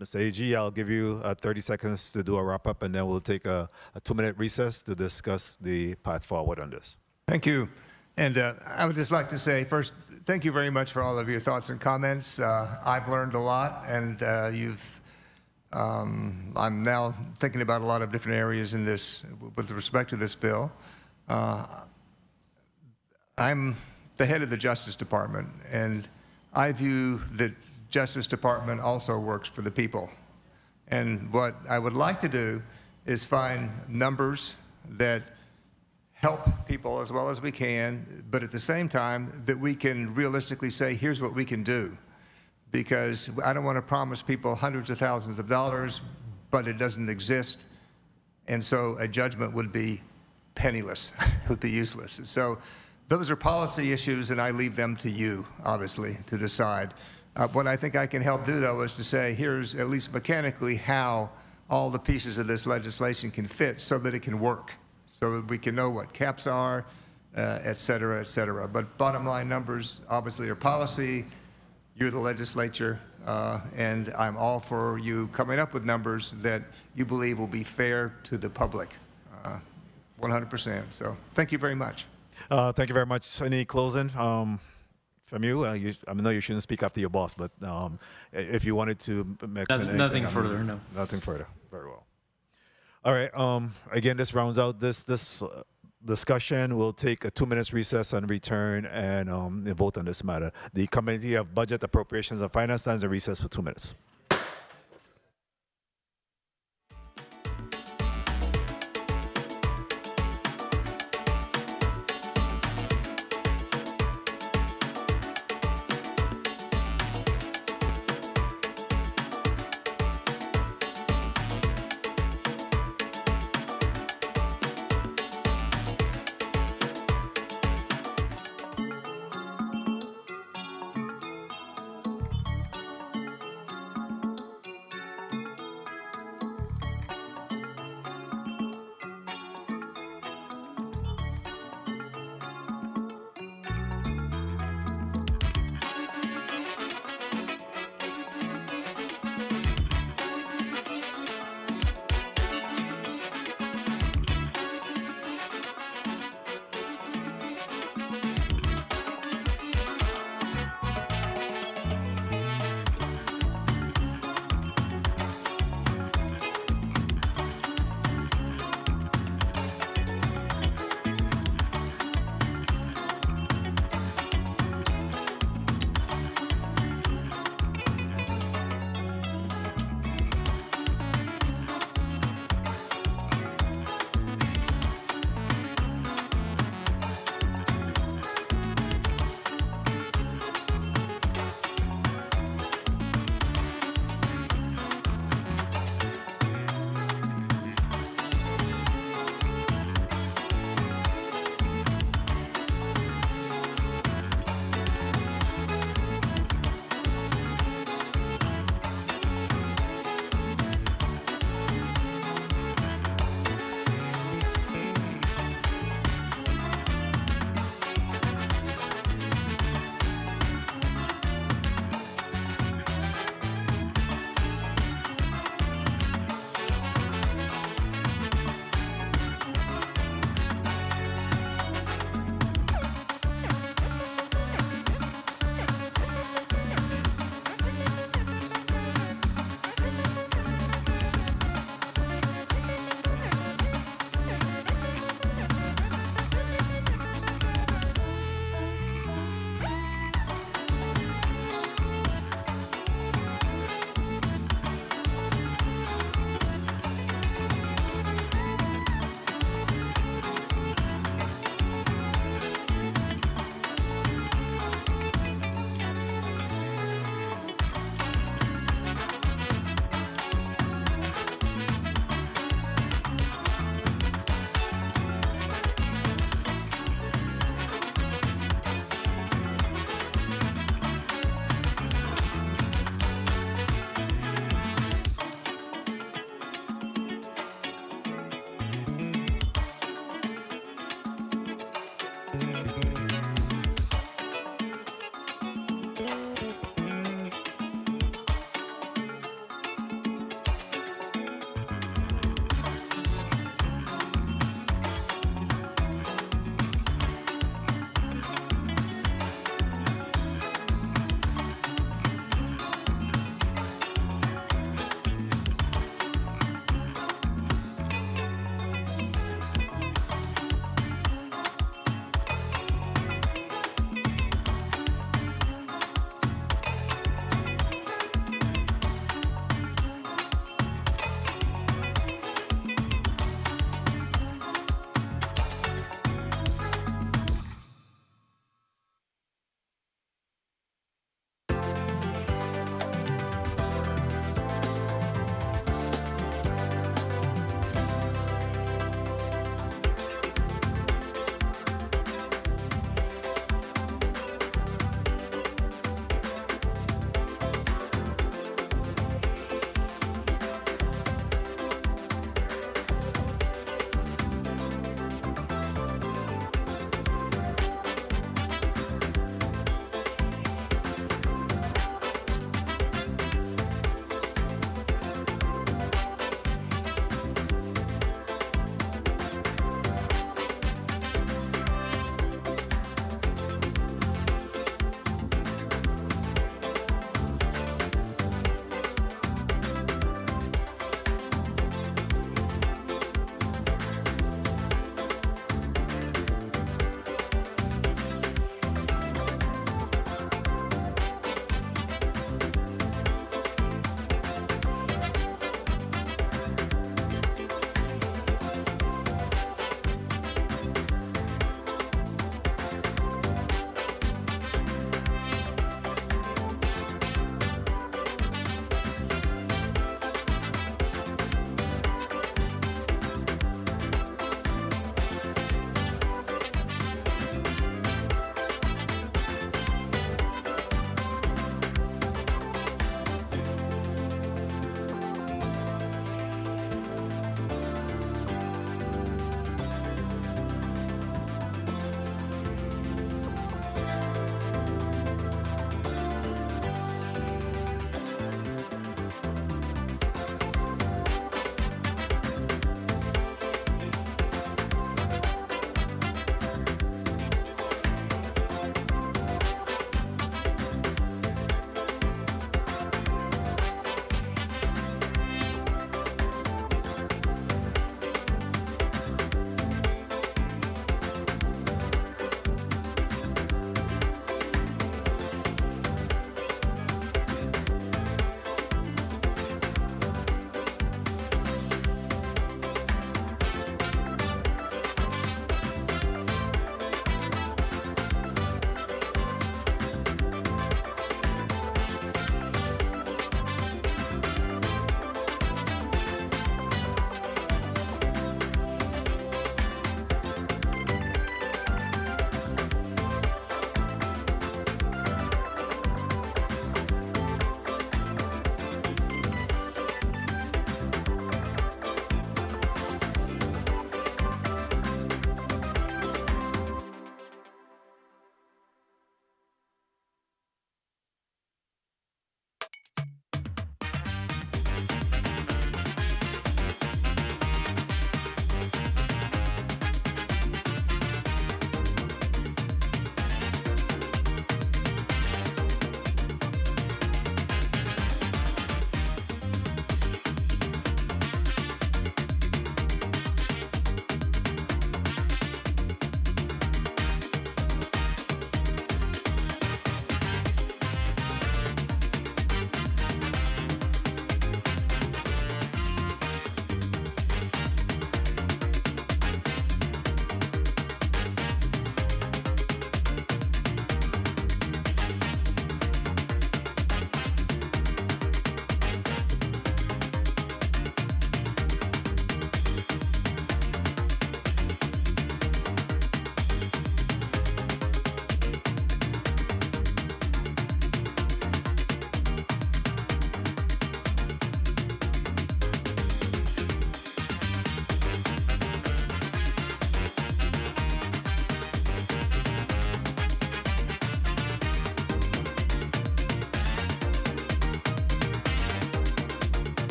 Mr. AG, I'll give you 30 seconds to do a wrap-up, and then we'll take a 2-minute recess to discuss the path forward on this. Thank you. And I would just like to say, first, thank you very much for all of your thoughts and comments. I've learned a lot, and I'm now thinking about a lot of different areas in this, with respect to this bill. I'm the head of the Justice Department, and I view the Justice Department also works for the people. And what I would like to do is find numbers that help people as well as we can, but at the same time that we can realistically say, here's what we can do. Because I don't want to promise people hundreds of thousands of dollars, but it doesn't exist. And so a judgment would be penniless, would be useless. So those are policy issues, and I leave them to you, obviously, to decide. What I think I can help do, though, is to say, here's at least mechanically how all the pieces of this legislation can fit so that it can work, so that we can know what caps are, et cetera, et cetera. But bottom line numbers, obviously, are policy. You're the legislature, and I'm all for you coming up with numbers that you believe will be fair to the public, 100%. So thank you very much. Thank you very much. Any closing from you? I know you shouldn't speak after your boss, but if you wanted to mention anything. Nothing further, no. Nothing further. Very well. All right. Again, this rounds out this discussion. We'll take a 2-minute recess and return and vote on this matter. The Committee of Budget, Appropriations, and Finance stands in recess for 2 minutes.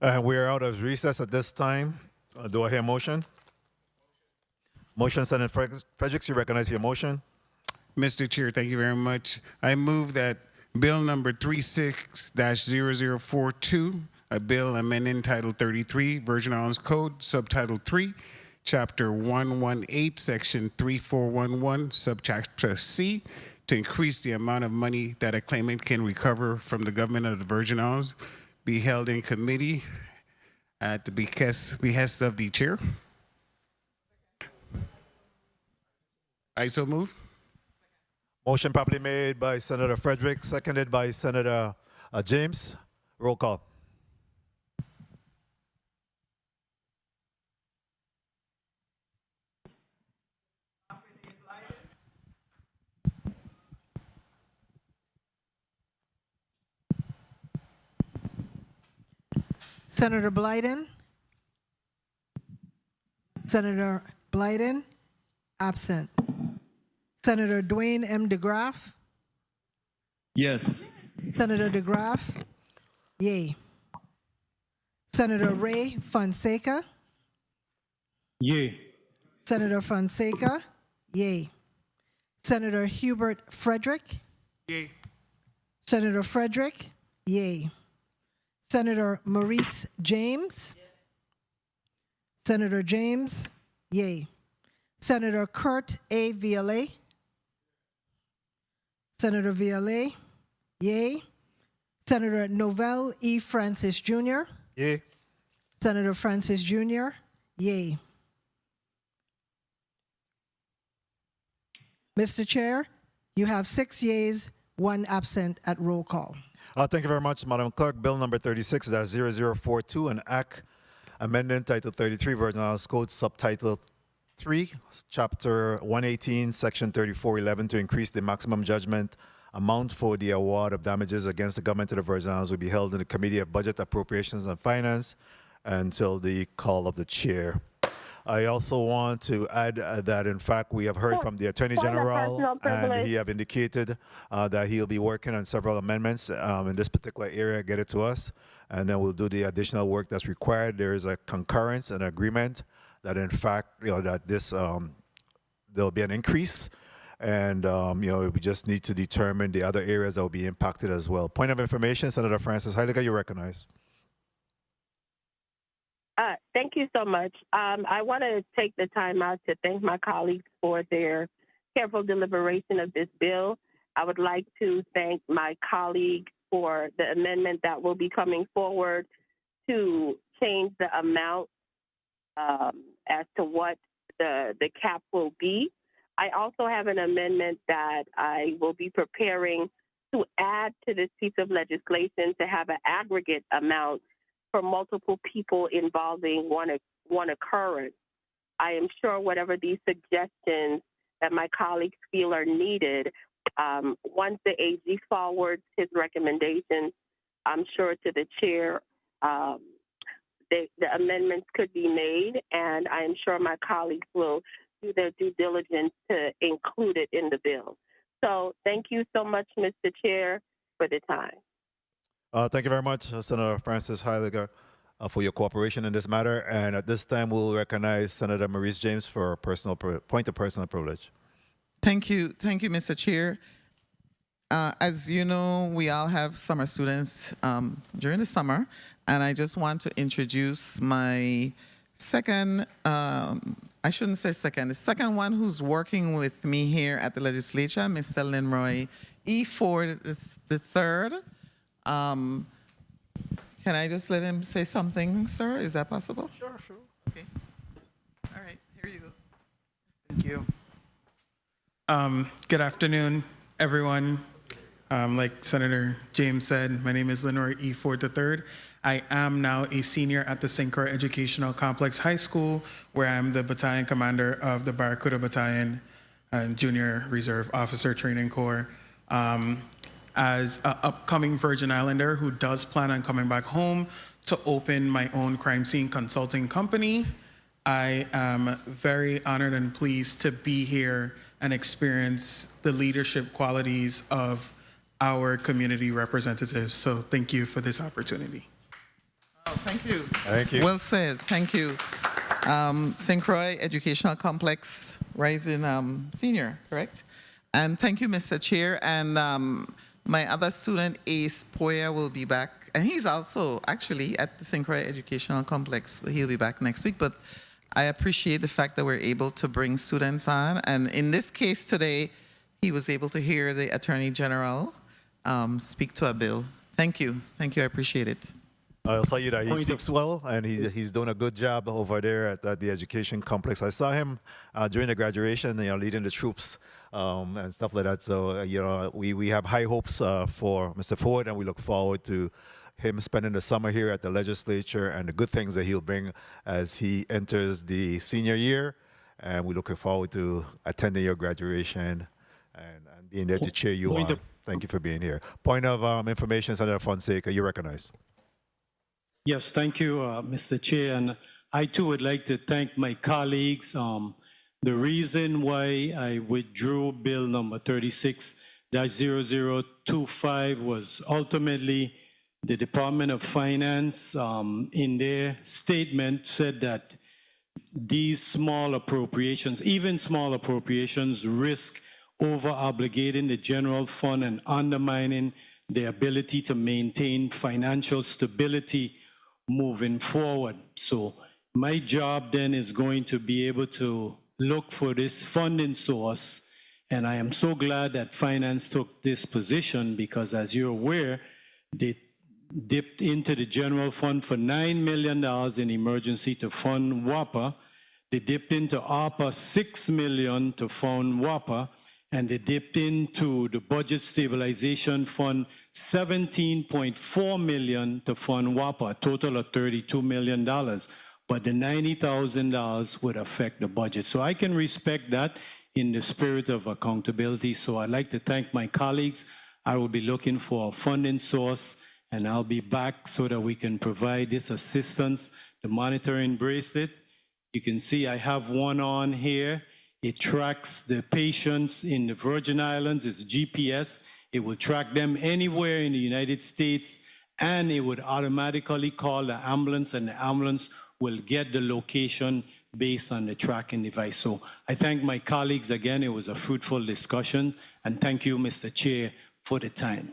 And we are out of recess at this time. Do I hear a motion? Motion, Senator Fredericks, you recognize your motion. Mr. Chair, thank you very much. I move that Bill number 36-0042, a bill amending Title 33, Virgin Islands Code, Subtitle 3, Chapter 118, Section 3411, Subchapter C, to increase the amount of money that a claimant can recover from the government of the Virgin Islands, be held in committee at the behest of the chair. I so move. Motion properly made by Senator Frederick, seconded by Senator James. Roll call. Senator Blyden? Senator Blyden? Absent. Senator Dwayne M. DeGraff? Yes. Senator DeGraff? Yay. Senator Ray Fonseca? Yay. Senator Fonseca? Yay. Senator Hubert Frederick? Yay. Senator Frederick? Yay. Senator Maurice James? Yes. Senator James? Yay. Senator Kurt A. Vialet? Senator Vialet? Yay. Senator Novell E. Francis Jr.? Yay. Senator Francis Jr.? Yay. Mr. Chair, you have 6 yeas, 1 absent at roll call. Thank you very much, Madam Clerk. Bill number 36-0042, an act amending Title 33, Virgin Islands Code, Subtitle 3, Chapter 118, Section 3411, to increase the maximum judgment amount for the award of damages against the government of the Virgin Islands will be held in the Committee of Budget, Appropriations, and Finance until the call of the chair. I also want to add that, in fact, we have heard from the Attorney General, and he have indicated that he'll be working on several amendments in this particular area, get it to us, and then we'll do the additional work that's required. There is a concurrence and agreement that, in fact, that this there'll be an increase, and we just need to determine the other areas that will be impacted as well. Point of information, Senator Francis Heidegger, you recognize. Thank you so much. I want to take the time out to thank my colleagues for their careful deliberation of this bill. I would like to thank my colleague for the amendment that will be coming forward to change the amount as to what the cap will be. I also have an amendment that I will be preparing to add to this piece of legislation to have an aggregate amount for multiple people involving one occurrence. I am sure whatever these suggestions that my colleagues feel are needed, once the AG forwards his recommendations, I'm sure to the chair, the amendments could be made, and I am sure my colleagues will do their due diligence to include it in the bill. So thank you so much, Mr. Chair, for the time. Thank you very much, Senator Francis Heidegger, for your cooperation in this matter. And at this time, we'll recognize Senator Maurice James for a point of personal privilege. Thank you, Mr. Chair. As you know, we all have summer students during the summer, and I just want to introduce my second, I shouldn't say second, the second one who's working with me here at the legislature, Mr. Linroy E. Ford III. Can I just let him say something, sir? Is that possible? Sure. Okay. All right, here you go. Thank you. Good afternoon, everyone. Like Senator James said, my name is Lenore E. Ford III. I am now a senior at the St. Croix Educational Complex High School, where I'm the battalion commander of the Barracuda Battalion and Junior Reserve Officer Training Corps. As an upcoming Virgin Islander who does plan on coming back home to open my own crime scene consulting company, I am very honored and pleased to be here and experience the leadership qualities of our community representatives. So thank you for this opportunity. Oh, thank you. Thank you. Well said. Thank you. St. Croix Educational Complex Rising Senior, correct? And thank you, Mr. Chair. And my other student, Ace Poya, will be back. And he's also actually at the St. Croix Educational Complex. He'll be back next week. But I appreciate the fact that we're able to bring students on. And in this case today, he was able to hear the Attorney General speak to a bill. Thank you. Thank you. I appreciate it. I'll tell you that he speaks well, and he's doing a good job over there at the education complex. I saw him during the graduation, leading the troops and stuff like that. So, we have high hopes for Mr. Ford, and we look forward to him spending the summer here at the legislature and the good things that he'll bring as he enters the senior year. And we're looking forward to attending your graduation and being there to cheer you on. Thank you for being here. Point of information, Senator Fonseca, you recognize. Yes, thank you, Mr. Chair. And I too would like to thank my colleagues. The reason why I withdrew Bill number 36-0025 was ultimately the Department of Finance in their statement said that these small appropriations, even small appropriations, risk over-obligating the general fund and undermining the ability to maintain financial stability moving forward. So my job then is going to be able to look for this funding source, and I am so glad that Finance took this position because, as you're aware, they dipped into the general fund for $9 million in emergency to fund WAPA. They dipped into ARPA $6 million to fund WAPA, and they dipped into the Budget Stabilization Fund $17.4 million to fund WAPA, a total of $32 million. But the $90,000 would affect the budget. So I can respect that in the spirit of accountability. So I'd like to thank my colleagues. I will be looking for a funding source, and I'll be back so that we can provide this assistance. The monitoring bracelet, you can see I have one on here. It tracks the patients in the Virgin Islands. It's GPS. It will track them anywhere in the United States, and it would automatically call the ambulance, and the ambulance will get the location based on the tracking device. So I thank my colleagues again. It was a fruitful discussion, and thank you, Mr. Chair, for the time.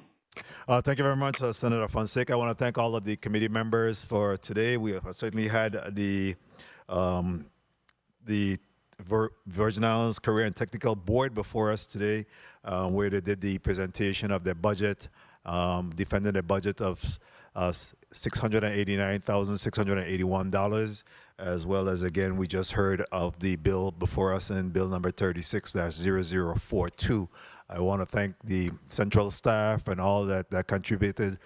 Thank you very much, Senator Fonseca. I want to thank all of the committee members for today. We certainly had the Virgin Islands Career and Technical Board before us today, where they did the presentation of their budget, defending a budget of $689,681, as well as, again, we just heard of the bill before us in bill number 36-0042. I want to thank the central staff and all that contributed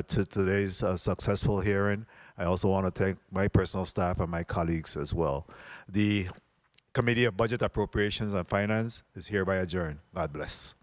to today's successful hearing. I also want to thank my personal staff and my colleagues as well. The Committee of Budget, Appropriations, and Finance is hereby adjourned. God bless.